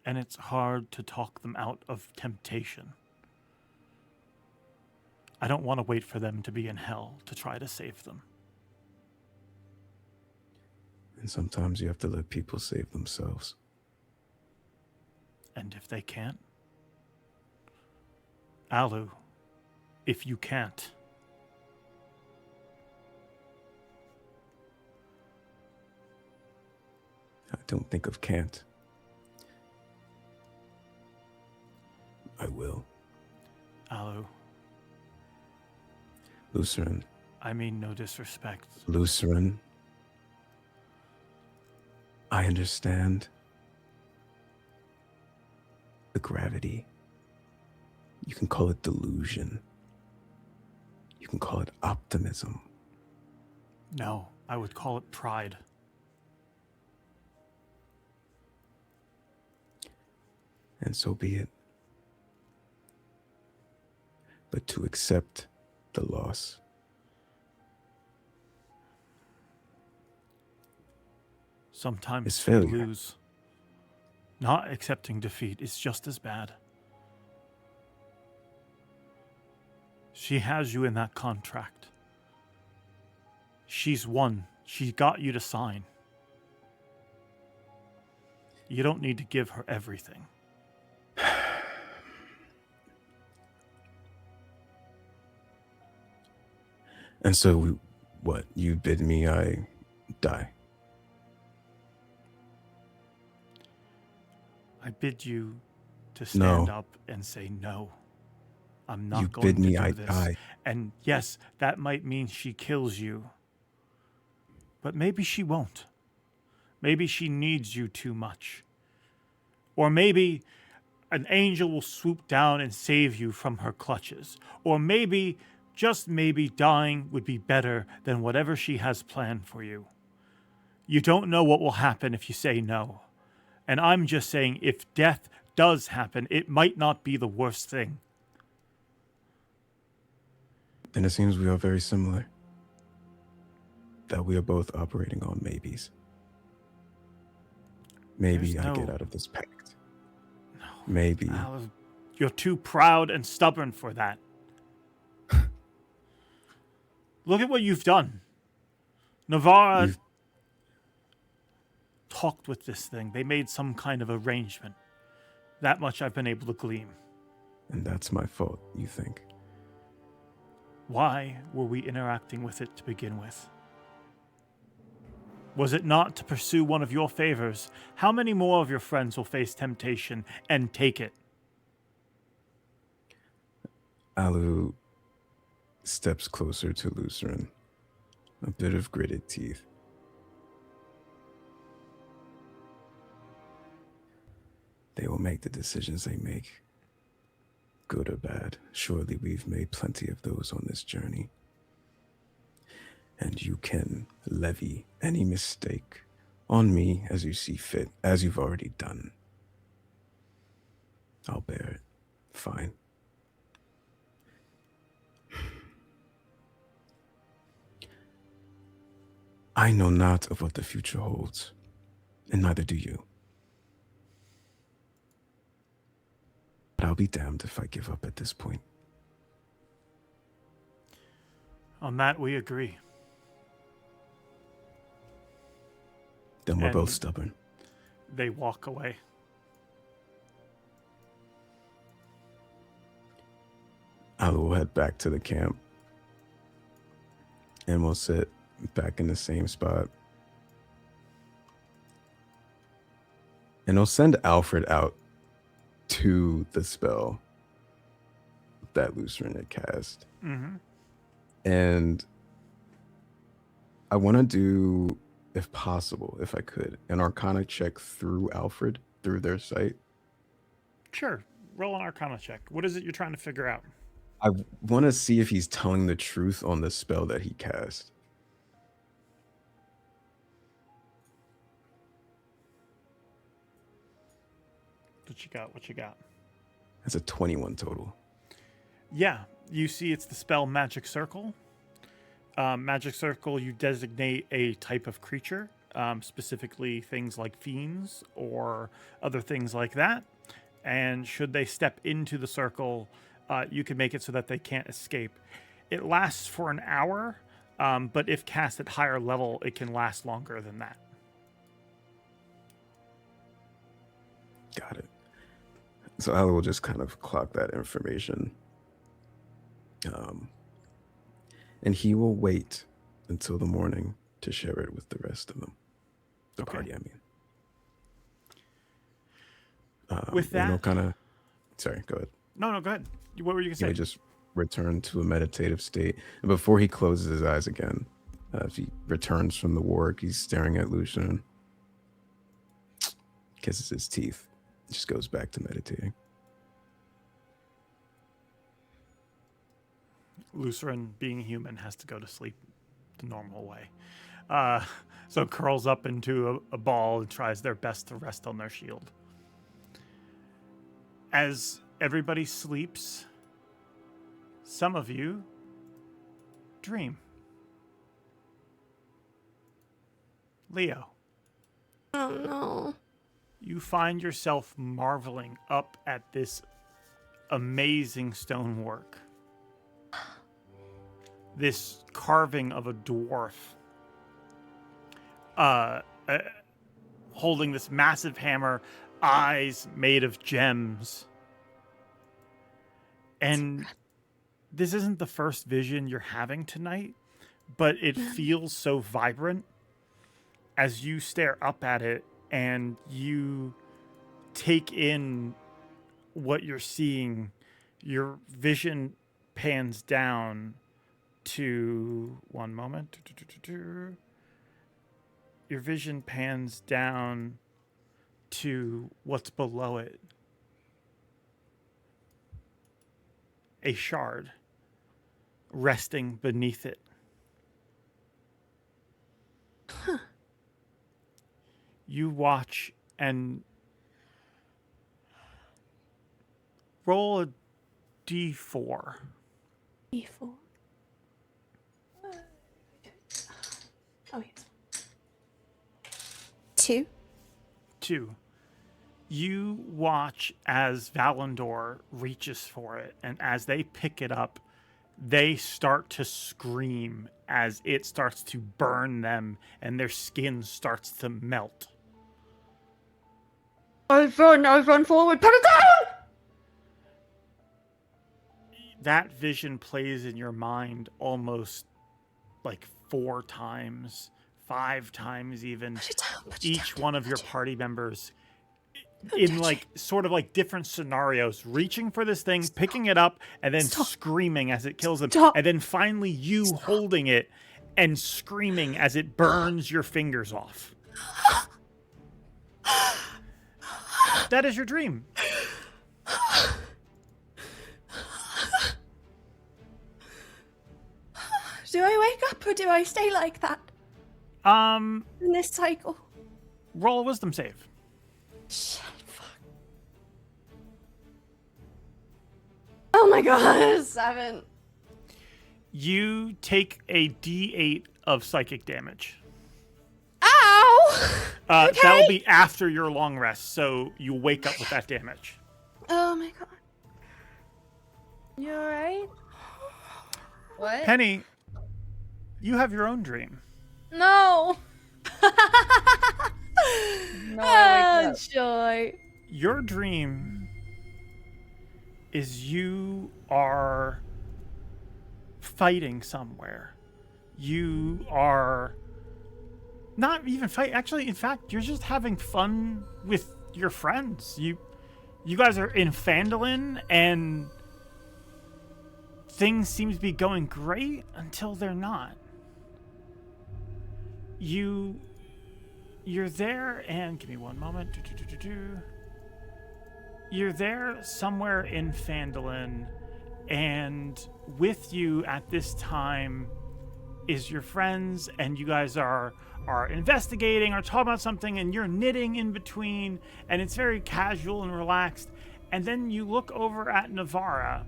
And it's hard to talk them out of temptation. I don't want to wait for them to be in hell to try to save them. And sometimes you have to let people save themselves. And if they can't? Alu, if you can't. I don't think of can't. I will. Alu, Lucien. I mean no disrespect. Lucien. I understand the gravity. You can call it delusion. You can call it optimism. No, I would call it pride. And so be it. But to accept the loss. Sometimes It's you failure. lose. Not accepting defeat is just as bad. She has you in that contract. She's won. She got you to sign. You don't need to give her everything. And so, what? You bid me I die. I bid you to stand No. up and say no. I'm You not going bid to me do I this. die. And yes, that might mean she kills you. But maybe she won't. Maybe she needs you too much. Or maybe an angel will swoop down and save you from her clutches. Or maybe, just maybe, dying would be better than whatever she has planned for you. You don't know what will happen if you say no. And I'm just saying, if death does happen, it might not be the worst thing. Then it seems we are very similar. That we are both operating on maybes. Maybe There's I get no- out of this pact. Maybe. Al, you're too proud and stubborn for that. Look at what you've done. Navarra You've- talked with this thing. They made some kind of arrangement. That much I've been able to glean. And that's my fault, you think? Why were we interacting with it to begin with? Was it not to pursue one of your favors? How many more of your friends will face temptation and take it? Alu steps closer to Lucerin, a bit of gritted teeth. They will make the decisions they make, good or bad. Surely we've made plenty of those on this journey. And you can levy any mistake on me as you see fit, as you've already done. I'll bear it. Fine. I know not of what the future holds, and neither do you. But I'll be damned if I give up at this point. On that, we agree. Then we're both And- stubborn. They walk away. I will head back to the camp. And we'll sit back in the same spot. And I'll send Alfred out to the spell that Lucerin had cast. Mm-hmm. And I want to do, if possible, if I could, an Arcana check through Alfred, through their sight. Sure. Roll an Arcana check. What is it you're trying to figure out? I want to see if he's telling the truth on the spell that he cast. What you got? What you got? That's a 21 total. Yeah, you see it's the spell Magic Circle. Magic Circle, you designate a type of creature, specifically things like fiends or other things like that. And should they step into the circle, you can make it so that they can't escape. It lasts for an hour, but if cast at higher level, it can last longer than that. Got it. So Ala will just kind of clock that information. And he will wait until the morning to share it with the rest of them. The Okay. party, I mean. With and he'll that- kind of... Sorry, go ahead. No, go ahead. What were you going He may to say? just return to a meditative state. And before he closes his eyes again, if he returns from the work, he's staring at Lucian. Kisses his teeth. Just goes back to meditating. Lucerin, being human, has to go to sleep the normal way. So curls up into a ball and tries their best to rest on their shield. As everybody sleeps, some of you dream. Leo, Oh no. you find yourself marveling up at this amazing stonework. This carving of a dwarf holding this massive hammer, eyes made of gems. And this isn't the first vision you're having tonight, but it feels so vibrant as you stare up at it and you take in what you're seeing. Your vision pans down to one moment. Your vision pans down to what's below it. A shard resting beneath it. Huh. You watch and roll a d4. E4. Oh, yes. 2. 2. You watch as Valandor reaches for it, and as they pick it up, they start to scream as it starts to burn them and their skin starts to melt. I run forward, put it down! That vision plays in your mind almost like 4 times, 5 times even. Put it down, put it Each down, one of put your it- party members Don't in touch like sort of like different scenarios, reaching for this thing, picking it up, and then Stop. screaming as it kills them. Stop. And then finally you holding it and screaming as it burns your fingers off. That is your dream. Do I wake up or do I stay like that in this cycle? Roll a wisdom save. Shit, fuck. Oh my god, 7. You take a d8 of psychic damage. Ow! Okay. That'll be after your long rest, so you wake up with that damage. Oh my god. You alright? What? Penny, you have your own dream. No. No, I wake up. Joy. Your dream is you are fighting somewhere. You are not even fight. Actually, in fact, you're just having fun with your friends. You guys are in Phandelver, and things seem to be going great until they're not. You're there, and give me one moment. You're there somewhere in Phandelver, and with you at this time is your friends, and you guys are investigating or talking about something, and you're knitting in between, and it's very casual and relaxed. And then you look over at Navara,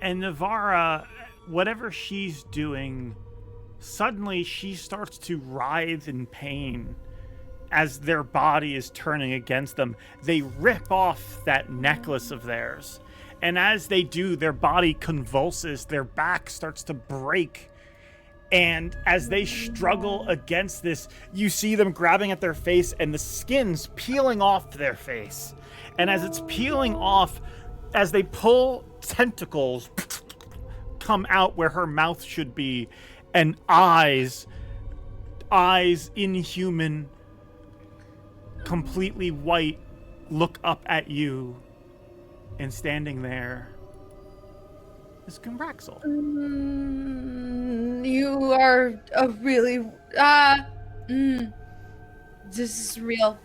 and Navara, whatever she's doing, suddenly she starts to writhe in pain as their body is turning against them. They rip off that necklace of theirs. And as they do, their body convulses, their back starts to break. And as they struggle against this, you see them grabbing at their face and the skin's peeling off their face. And as it's peeling off, as they pull, tentacles come out where her mouth should be, and eyes inhuman, completely white, look up at you, and standing there is Gumbraxel. You are a really this is real.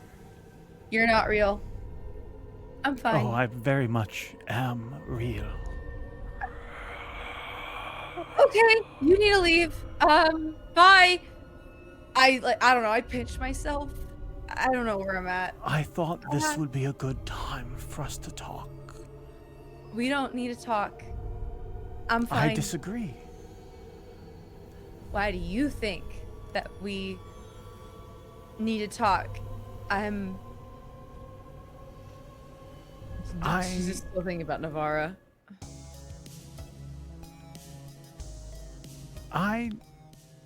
You're not real. I'm fine. Oh, I very much am real. Okay, you need to leave. Bye. I don't know. I pinched myself. I don't know where I'm at. I thought this would be a good time for us to talk. We don't need to talk. I'm fine. I disagree. Why do you think that we need to talk? She's just still thinking about Navarra. I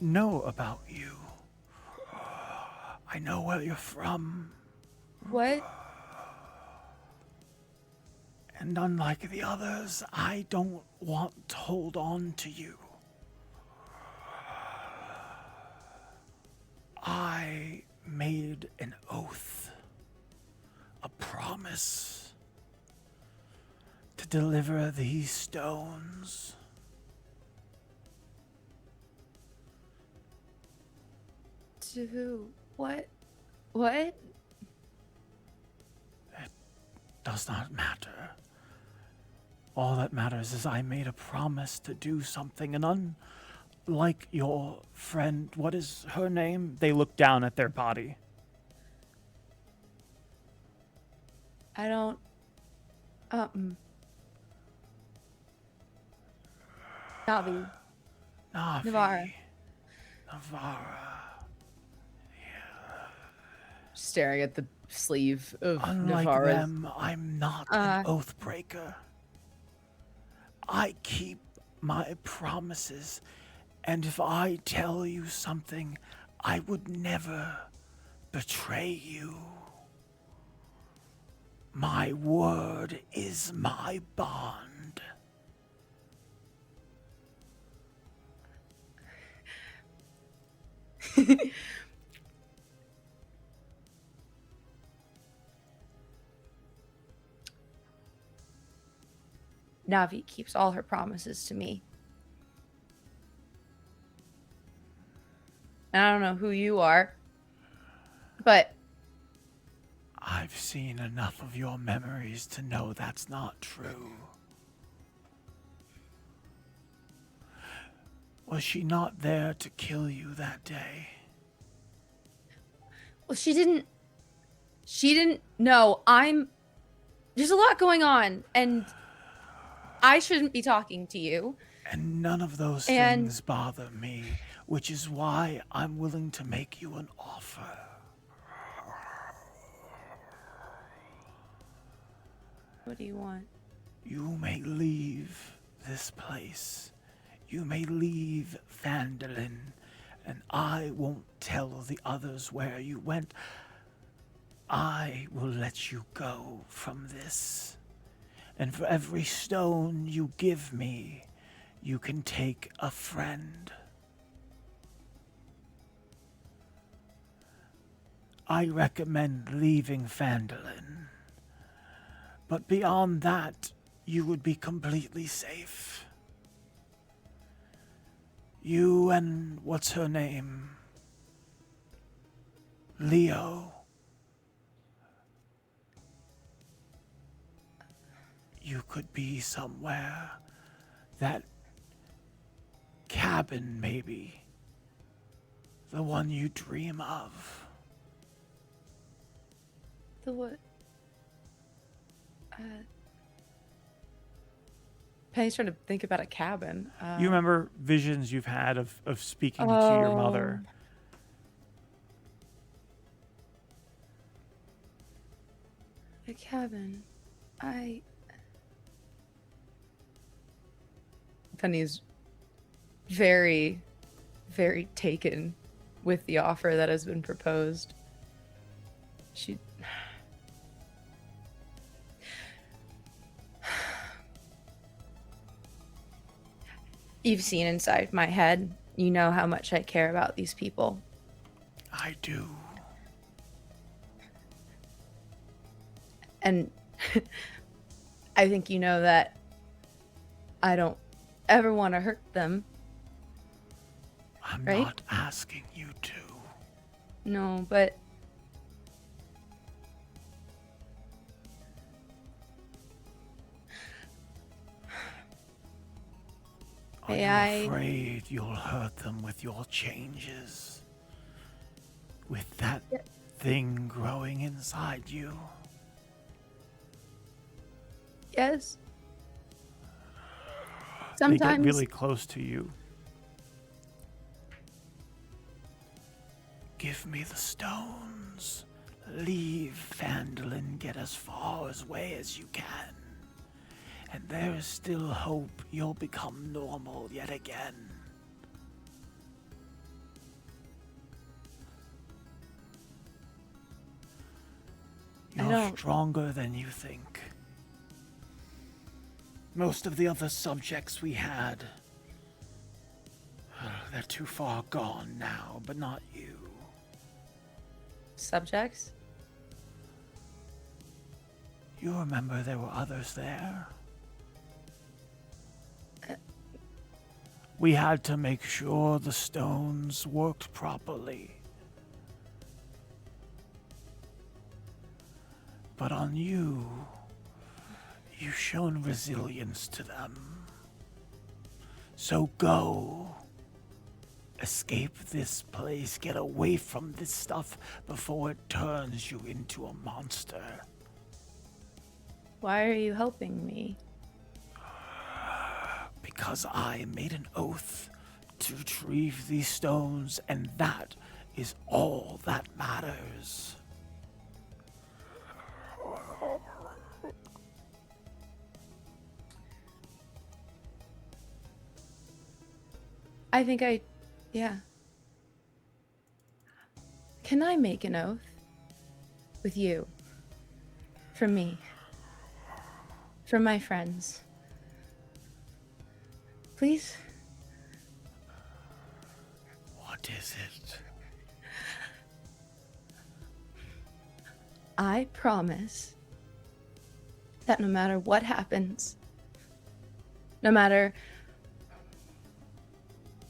know about you. I know where you're from. What? And unlike the others, I don't want to hold on to you. I made an oath, a promise, to deliver these stones. To who? What? What? Does not matter. All that matters is I made a promise to do something, and unlike your friend, what is her name? They look down at their body. I don't. Navi. Navi. Navarra. Navarra. Staring at the sleeve of Unlike Navarra's. them, I'm not an oath breaker. I keep my promises, and if I tell you something, I would never betray you. My word is my bond. Navi keeps all her promises to me. And I don't know who you are, but I've seen enough of your memories to know that's not true. Was she not there to kill you that day? well, she didn't. No, there's a lot going on, and I shouldn't be talking to you. And none of those things bother me, which is why I'm willing to make you an offer. What do you want? You may leave this place. You may leave Phandelver, and I won't tell the others where you went. I will let you go from this. And for every stone you give me, you can take a friend. I recommend leaving Phandelver. But beyond that, you would be completely safe. You and what's her name? Leo. You could be somewhere. That cabin, maybe. The one you dream of. The what? Penny's trying to think about a cabin. You remember visions you've had of speaking to your mother. A cabin. Penny's very, very taken with the offer that has been proposed. You've seen inside my head. You know how much I care about these people. I do. And I think you know that I don't ever want to hurt them. I'm right? not asking you to. No, but Are you afraid you'll hurt them with your changes? With that thing growing inside you? Yes. They get Sometimes really close to you. Give me the stones. Leave Phandelver, get as far away as you can. And there is still hope you'll become normal yet again. You're don't- stronger than you think. Most of the other subjects we had, they're too far gone now, but not you. Subjects? You remember there were others there? We had to make sure the stones worked properly. But on you, you've shown resilience to them. So go. Escape this place. Get away from this stuff before it turns you into a monster. Why are you helping me? Because I made an oath to retrieve these stones, and that is all that matters. I think yeah. Can I make an oath? With you? For me? For my friends? Please? What is it? I promise that no matter what happens, no matter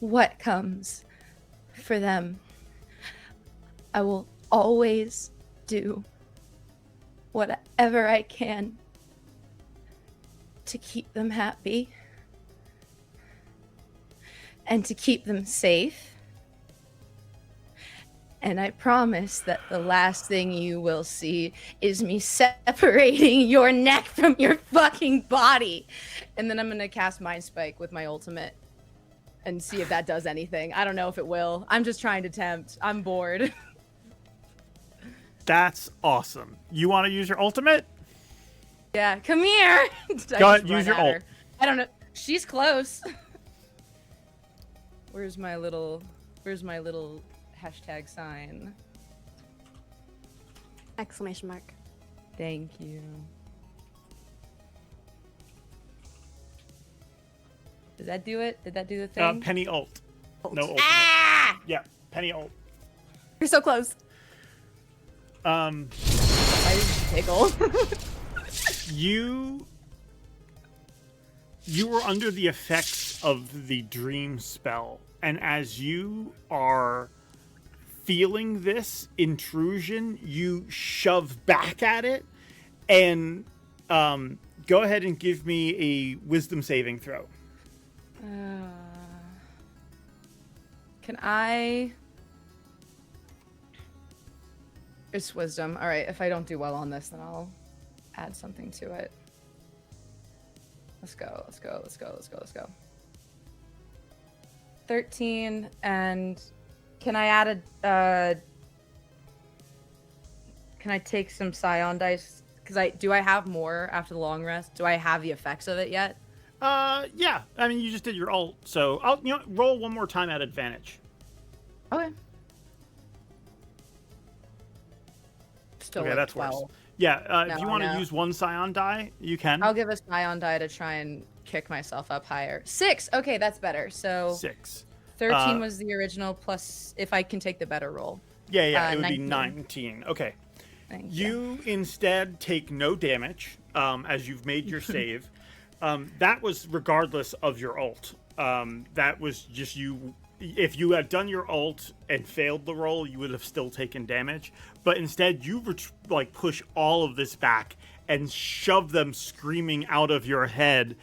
what comes for them, I will always do whatever I can to keep them happy and to keep them safe. And I promise that the last thing you will see is me separating your neck from your fucking body. And then I'm gonna cast Mind Spike with my ultimate and see if that does anything. I don't know if it will. I'm just trying to tempt. I'm bored. That's awesome. You want to use your ultimate? Yeah, come here. Go ahead, use your ult. I don't know. She's close. Where's my little hashtag sign? Exclamation mark. Thank you. Did that do it? Did that do the thing? Penny ult. No ultimate. Ah! Yeah, Penny ult. You're so close. I just tickle. You were under the effects of the dream spell, and as you are feeling this intrusion, you shove back at it, and go ahead and give me a wisdom saving throw. Can I? It's wisdom. All right. If I don't do well on this, then I'll add something to it. Let's go. Let's go. Let's go. Let's go. Let's go. 13, and can I add a? Can I take some Scion dice? Because do I have more after the long rest? Do I have the effects of it yet? Yeah. I mean, you just did your ult, so I'll roll one more time at advantage. Okay. Still Okay, like that's 12. worse. Yeah, No, if you want to no. use one Scion die, you can. I'll give a Scion die to try and kick myself up higher. 6. Okay, that's better. So 6. 13 was the original, plus if I can take the better roll. Yeah, it would 19. be 19. Okay. Thank You instead take no damage as you've made your save. That was regardless of your ult. That was just you. If you had done your ult and failed the roll, you would have still taken damage. But instead, you push all of this back and shove them screaming out of your head.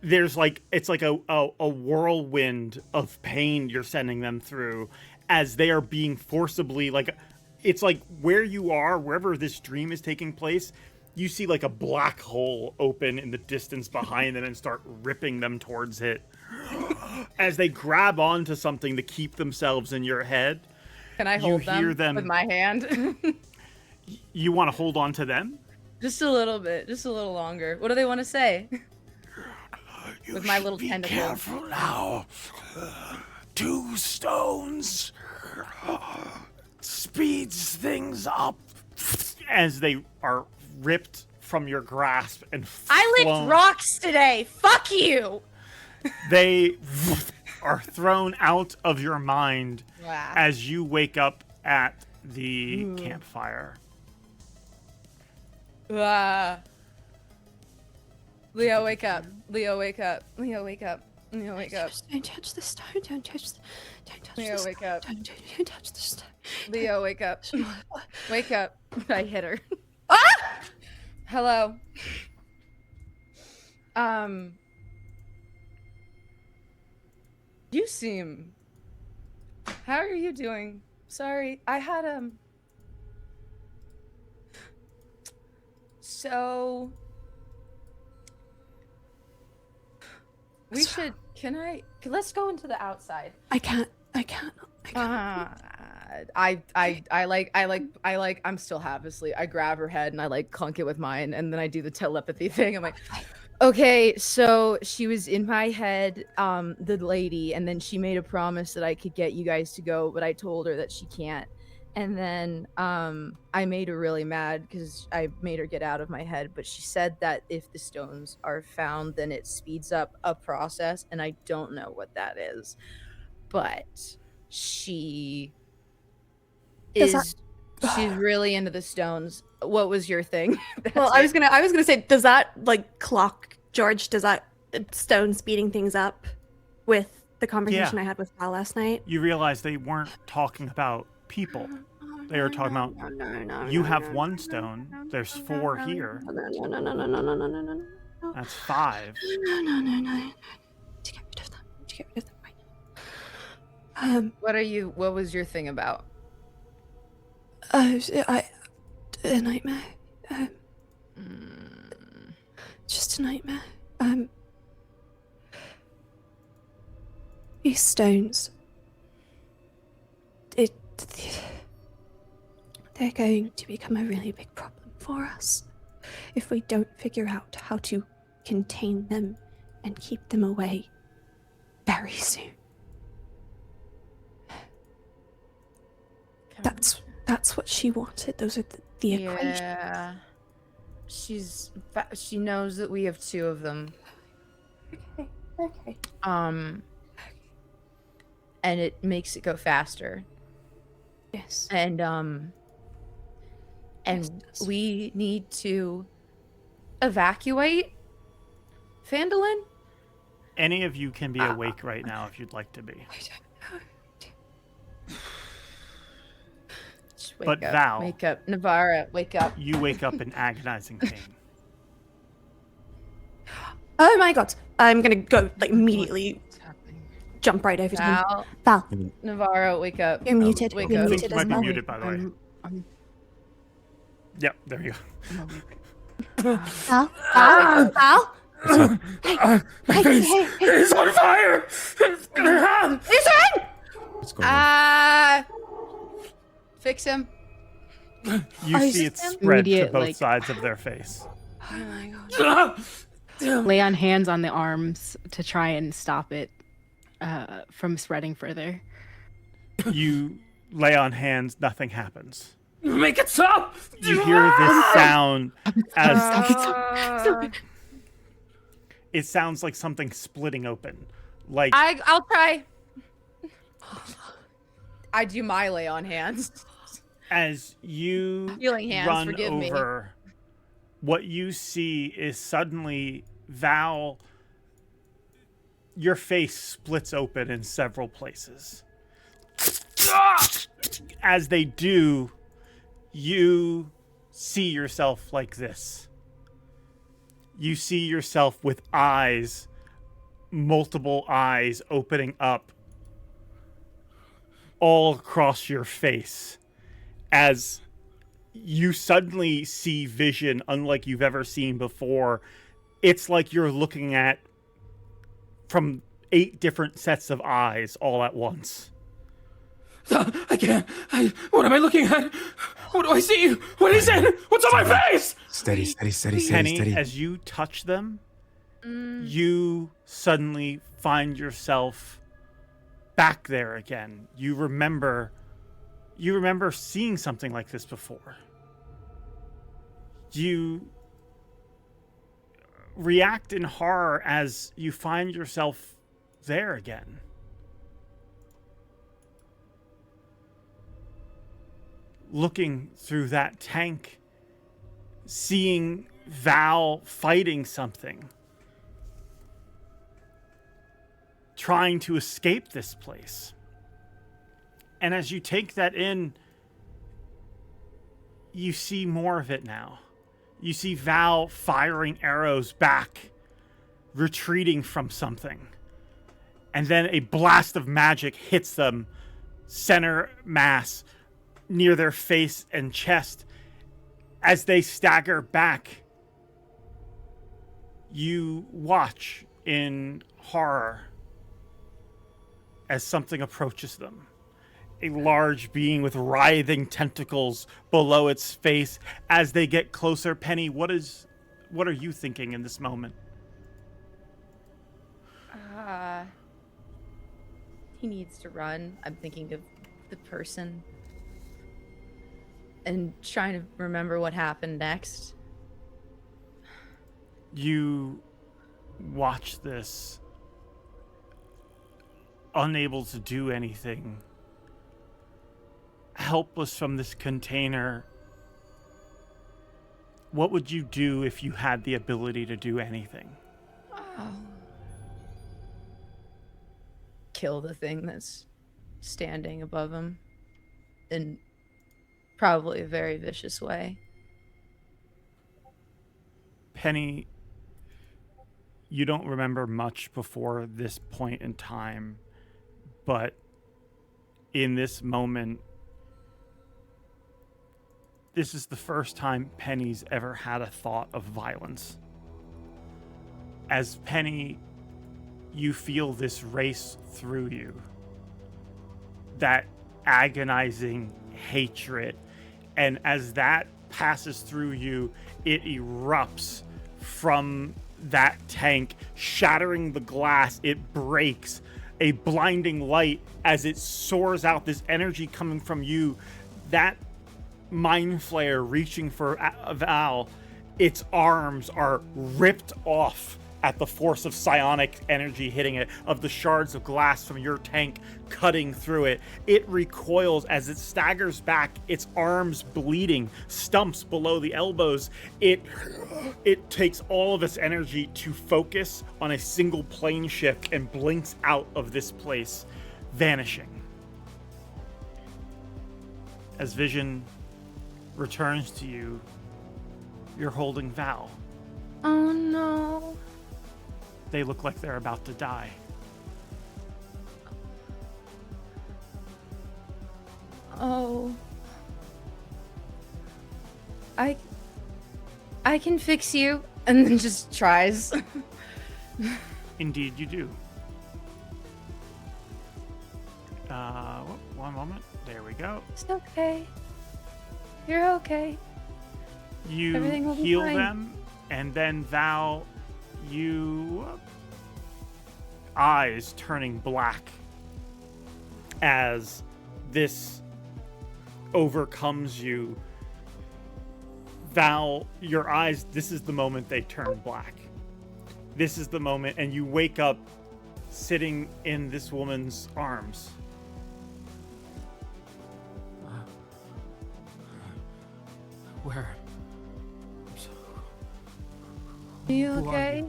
There's it's like a whirlwind of pain you're sending them through as they are being forcibly it's like where you are, wherever this dream is taking place, you see like a black hole open in the distance behind them and start ripping them towards it. As they grab onto something to keep themselves in your head. Can I hold them with my hand? You want to hold on to them? Just a little bit, just a little longer. What do they want to say? With my little tentacle. Be careful now. 2 stones speeds things up. As they are ripped from your grasp and I flown. licked rocks today. Fuck you. They are thrown out of your mind as you wake up at the campfire. Leo, wake up. Leo, wake up. Leo, wake up. Leo, wake up. Don't touch the stone. Don't touch the Leo, stone. wake up. Don't touch the stone. Leo, wake up. Wake up. I hit her. Ah! Hello. You seem... How are you doing? Sorry, I had, So... We should... Let's go into the outside. I can't. I'm still half asleep. I grab her head and I like clunk it with mine, and then I do the telepathy thing. I'm like, okay, so she was in my head, the lady, and then she made a promise that I could get you guys to go, but I told her that she can't. And then I made her really mad because I made her get out of my head, but she said that if the stones are found, then it speeds up a process, and I don't know what that is. But she's really into the stones. What was your thing? Well, I was gonna say, does that like clock, George? Does that stone speeding things up with the conversation I had with Val last night? You realize they weren't talking about people. They were talking about you have 1 stone. There's 4 here. No. That's 5. No. To get rid of them. Right now. What was your thing about? A nightmare. Just a nightmare. These stones. They're going to become a really big problem for us if we don't figure out how to contain them and keep them away very soon. That's what she wanted. Those are the equations. Yeah. She knows that we have 2 of them. Okay. And it makes it go faster. Yes. And we need to evacuate Phandelver? Any of you can be awake right now if you'd like to be. I don't know. But Val, wake up. Navarra, wake up. You wake up in agonizing pain. Oh my god! I'm gonna go like immediately. Jump right over to him. Val. Navarro, wake up. You're muted. Wake You're up. muted You might as be well. muted, by the way. Yep, there you go. Val. Val. My face is on fire! Listen! What's going on? Fix him. You see it spread to both sides of their face. Oh my god. Lay on hands on the arms to try and stop it from spreading further. You lay on hands, nothing happens. Make it stop! You hear this sound as Stop it. it sounds like something splitting open. Like I'll try. I do my lay on hands. as you Healing hands, run forgive me. over, what you see is suddenly Val, your face splits open in several places. As they do, you see yourself like this. You see yourself with eyes, multiple eyes opening up all across your face as you suddenly see vision unlike you've ever seen before. It's like you're looking at from 8 different sets of eyes all at once. I can't. What am I looking at? What do I see? What is it? What's on my face? Steady, steady, steady, Penny, steady. as you touch them, you suddenly find yourself back there again. You remember seeing something like this before. You react in horror as you find yourself there again. Looking through that tank, seeing Val fighting something, trying to escape this place. And as you take that in, you see more of it now. You see Val firing arrows back, retreating from something. And then a blast of magic hits them, center mass, near their face and chest. As they stagger back, you watch in horror as something approaches them. A large being with writhing tentacles below its face. As they get closer, Penny, what are you thinking in this moment? He needs to run. I'm thinking of the person and trying to remember what happened next. You watch this, unable to do anything, helpless from this container. What would you do if you had the ability to do anything? Kill the thing that's standing above him in probably a very vicious way. Penny, you don't remember much before this point in time, but in this moment, this is the first time Penny's ever had a thought of violence. As Penny, you feel this race through you. That agonizing hatred. And as that passes through you, it erupts from that tank, shattering the glass. It breaks. A blinding light as it soars out, this energy coming from you. That mind flare reaching for Val, its arms are ripped off at the force of psionic energy hitting it, of the shards of glass from your tank cutting through it. It recoils as it staggers back, its arms bleeding, stumps below the elbows. It takes all of its energy to focus on a single plane shift and blinks out of this place, vanishing. As vision returns to you, you're holding Val. Oh no. They look like they're about to die. Oh. I can fix you. And then just tries. Indeed you do. One moment. There we go. It's okay. You're okay. You Everything will be heal fine. them, and then Val, you eyes turning black as this overcomes you. Val, your eyes, this is the moment they turn black. This is the moment, and you wake up sitting in this woman's arms. Where? Are you Who are okay?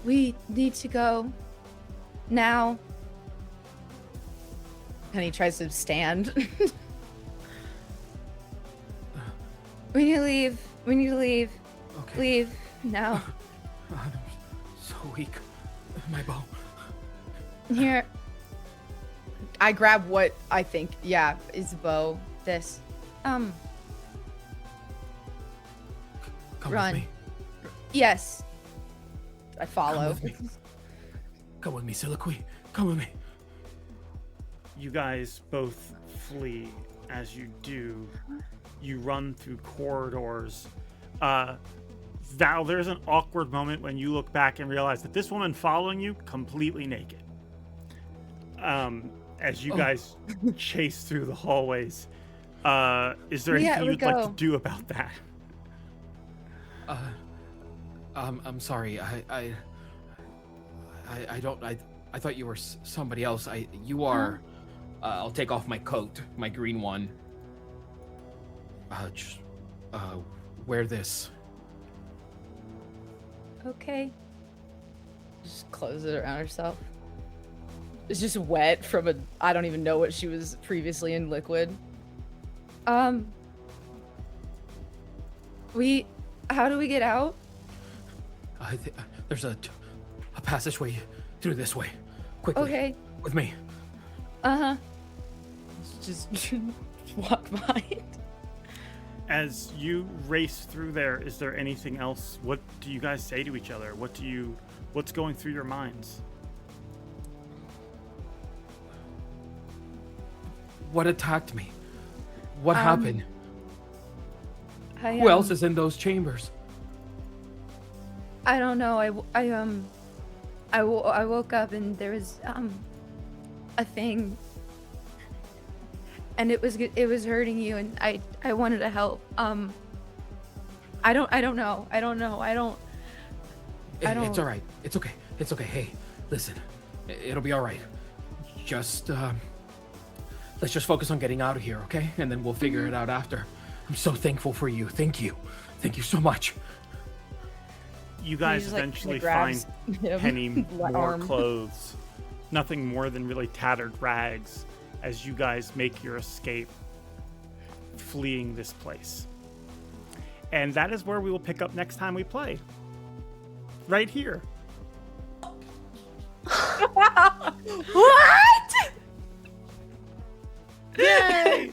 We need to go now. And he tries to stand. We need to leave. We need to leave. Okay. Leave now. I'm so weak. My bow. Here. I grab what I think, yeah, is a bow. This. Come Run. with me. Yes. I Come follow. with me. Come with me, Soliloquy. Come with me. You guys both flee. As you do, you run through corridors. Val, there's an awkward moment when you look back and realize that this woman following you completely naked. As you guys chase through the hallways, is there anything you'd like to do about that? I'm sorry. I thought you were somebody else. You are. I'll take off my coat, my green one. Just wear this. Okay. Just close it around herself. It's just wet from I don't even know what she was previously in liquid. How do we get out? There's a passageway through this way. Quickly. Okay. With me. Just walk behind. As you race through there, is there anything else? What do you guys say to each other? What's going through your minds? What attacked me? What happened? Who Who else is in those chambers? I don't know. I woke up and there was a thing, and it was hurting you, and I wanted to help. I don't know. It's all right. It's okay. It's okay. Hey, listen. It'll be all right. Just let's just focus on getting out of here, okay? And then we'll figure it out after. I'm so thankful for you. Thank you. Thank you so much. You guys just, like, eventually grabs find him. Penny more Arm. clothes. Nothing more than really tattered rags as you guys make your escape, fleeing this place. And that is where we will pick up next time we play. Right here. What? Yay!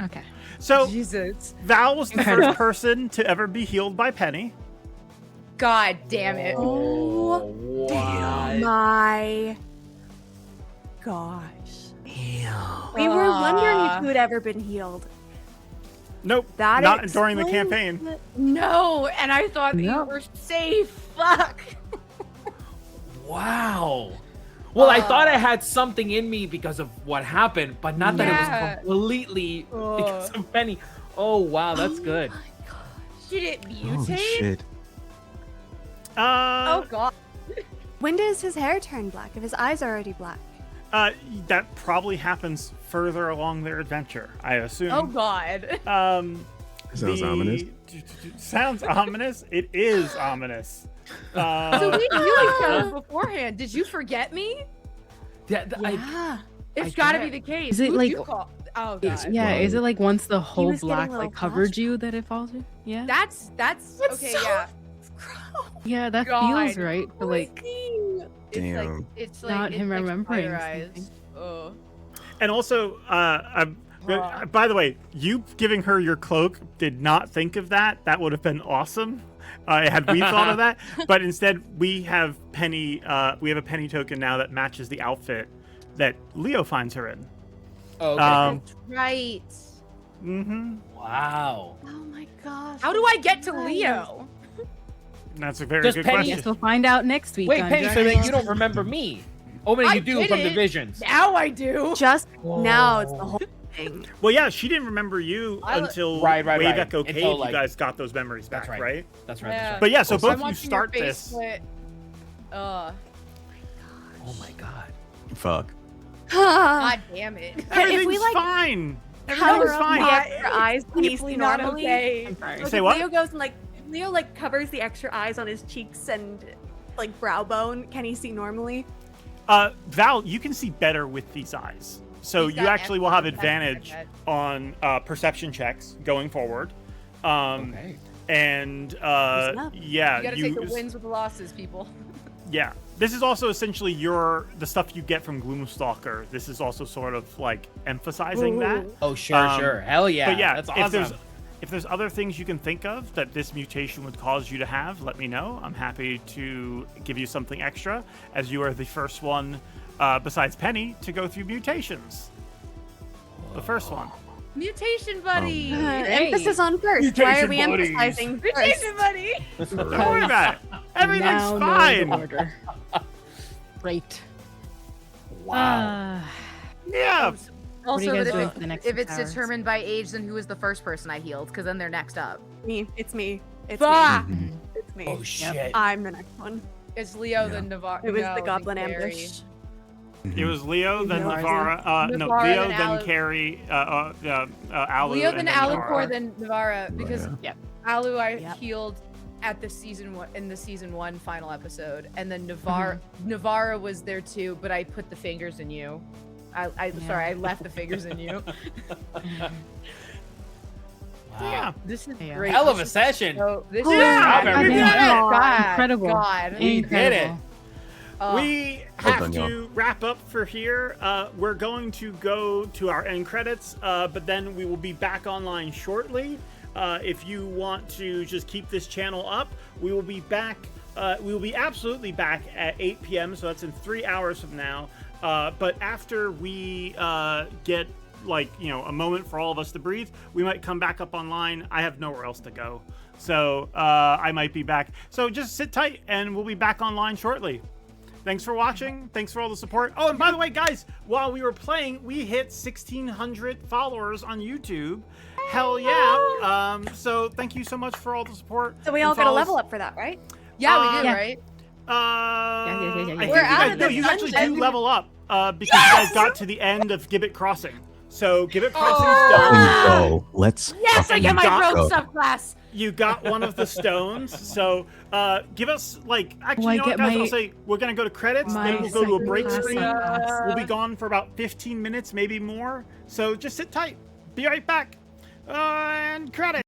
Okay. So, Jesus. Val was the first person to ever be healed by Penny. God damn it. Oh, my gosh. We were wondering if you had ever been healed. Nope, That not during the explains campaign. it. No, and I thought that you were safe. Fuck. Wow. Well, I thought I had something in me because of what happened, but not that it Yeah. was completely because of Penny. Oh, wow, that's good. Did it Oh mutate? shit. Oh god. When does his hair turn black? If his eyes are already black. That probably happens further along their adventure, I assume. Oh god. Sounds ominous. Sounds ominous. It is ominous. So we knew each other beforehand. Did you forget me? It's got to be the case. Is it Who'd like- you call? Oh god. Yeah, is it like once the whole was getting black a little like covered flushed. you that it falls in? Yeah. That's okay. so Yeah. Yeah, that God. feels right. But like, Damn. It's like not it's him like remembering fire eyes. something. Oh. And also, by the way, you giving her your cloak did not think of that. That would have been awesome. Had we thought of that, but instead we have Penny. We have a Penny token now that matches the outfit that Leo finds her in. Okay. That's right. Mm-hmm. Wow. Oh my gosh. How do I get to Leo? That's a very Does good Penny- question. Guess we'll find out next week. Wait, on Penny, so Dragon that Ball. you don't remember me. Oh, man, I you do from the didn't. visions. Now I do. Just now it's the whole thing. Well, yeah, she didn't remember you until Right, Wave right. Echo Cave. Until, like- you guys got those memories back, That's right. right. That's right. Yeah. That's right. But yeah, so I'm both of you watching start your face this. split. Oh my god. Fuck. God damn it. Everything's we, like, fine. Cover Everything's up fine. the extra eyes when you Deeply see not normally. okay. Like, Say if what? Leo goes and Leo covers the extra eyes on his cheeks and brow bone. Can he see normally? Val, you can see better with these eyes. So He's you got actually will have excellent advantage perception. on perception checks going forward. Okay. And enough. yeah, You gotta take the wins with the losses, people. Yeah, This is also essentially the stuff you get from Gloomstalker. This is also sort of like emphasizing that. Oh, sure. Hell yeah. But yeah, that's awesome. If there's other things you can think of that this mutation would cause you to have, let me know. I'm happy to give you something extra, as you are the first one, besides Penny, to go through mutations. The first one. Mutation buddy. Emphasis on first. Why are we emphasizing first? Mutation buddy. Don't worry about it. Everything's Now know the fine. order. Great. Wow. Yeah. What are you Also, guys but doing for the next if it's 6 hours? determined by age, then who was the first person I healed? Because then they're next up. Me. It's me. It's Fuck! me. It's me. Oh, shit. I'm the next one. It's Leo, Yeah. then Navarre. It was the Goblin Ambush. It was Leo, then Navarre. Navara. No, Navarre, Leo, then then Alu. Carrie, Alu, Leo, and then Navarre. Alucor, then Navarra. Because Yep. Alu I Yep. healed at the season 1 final episode, and then Navarra was there too, but I put the fingers in you. Sorry, I left the fingers in you. Yeah. This is Yeah. great. Hell of a This is session. so- this Yeah, is we did it. God, Incredible. God. We did it. Oh, We Well have done, to y'all. wrap up for here. We're going to go to our end credits, but then we will be back online shortly. If you want to just keep this channel up, we will be back. We will be absolutely back at 8 p.m. So that's in 3 hours from now. But after we get a moment for all of us to breathe, we might come back up online. I have nowhere else to go, so I might be back. So just sit tight, and we'll be back online shortly. Thanks for watching. Thanks for all the support. Oh, and by the way, guys, while we were playing, we hit 1,600 followers on YouTube. Hell yeah. So thank you so much for all the support. So we and all got a follows. level up for that, right? yeah, we did, Yeah. right? I think We're you out guys, of no, the you actually do dungeon. level up because you guys got to the end of Gibbet Crossing. So Gibbet Crossing's done. Go. Let's Yes, I get my got- rogue subclass. You got one of the stones. So give us actually, Oh, I you know what, get guys? my- I'll say we're gonna go to credits, my then we'll go to a break second screen. class. We'll be gone for about 15 minutes, maybe more. So just sit tight. Be right back. And credits.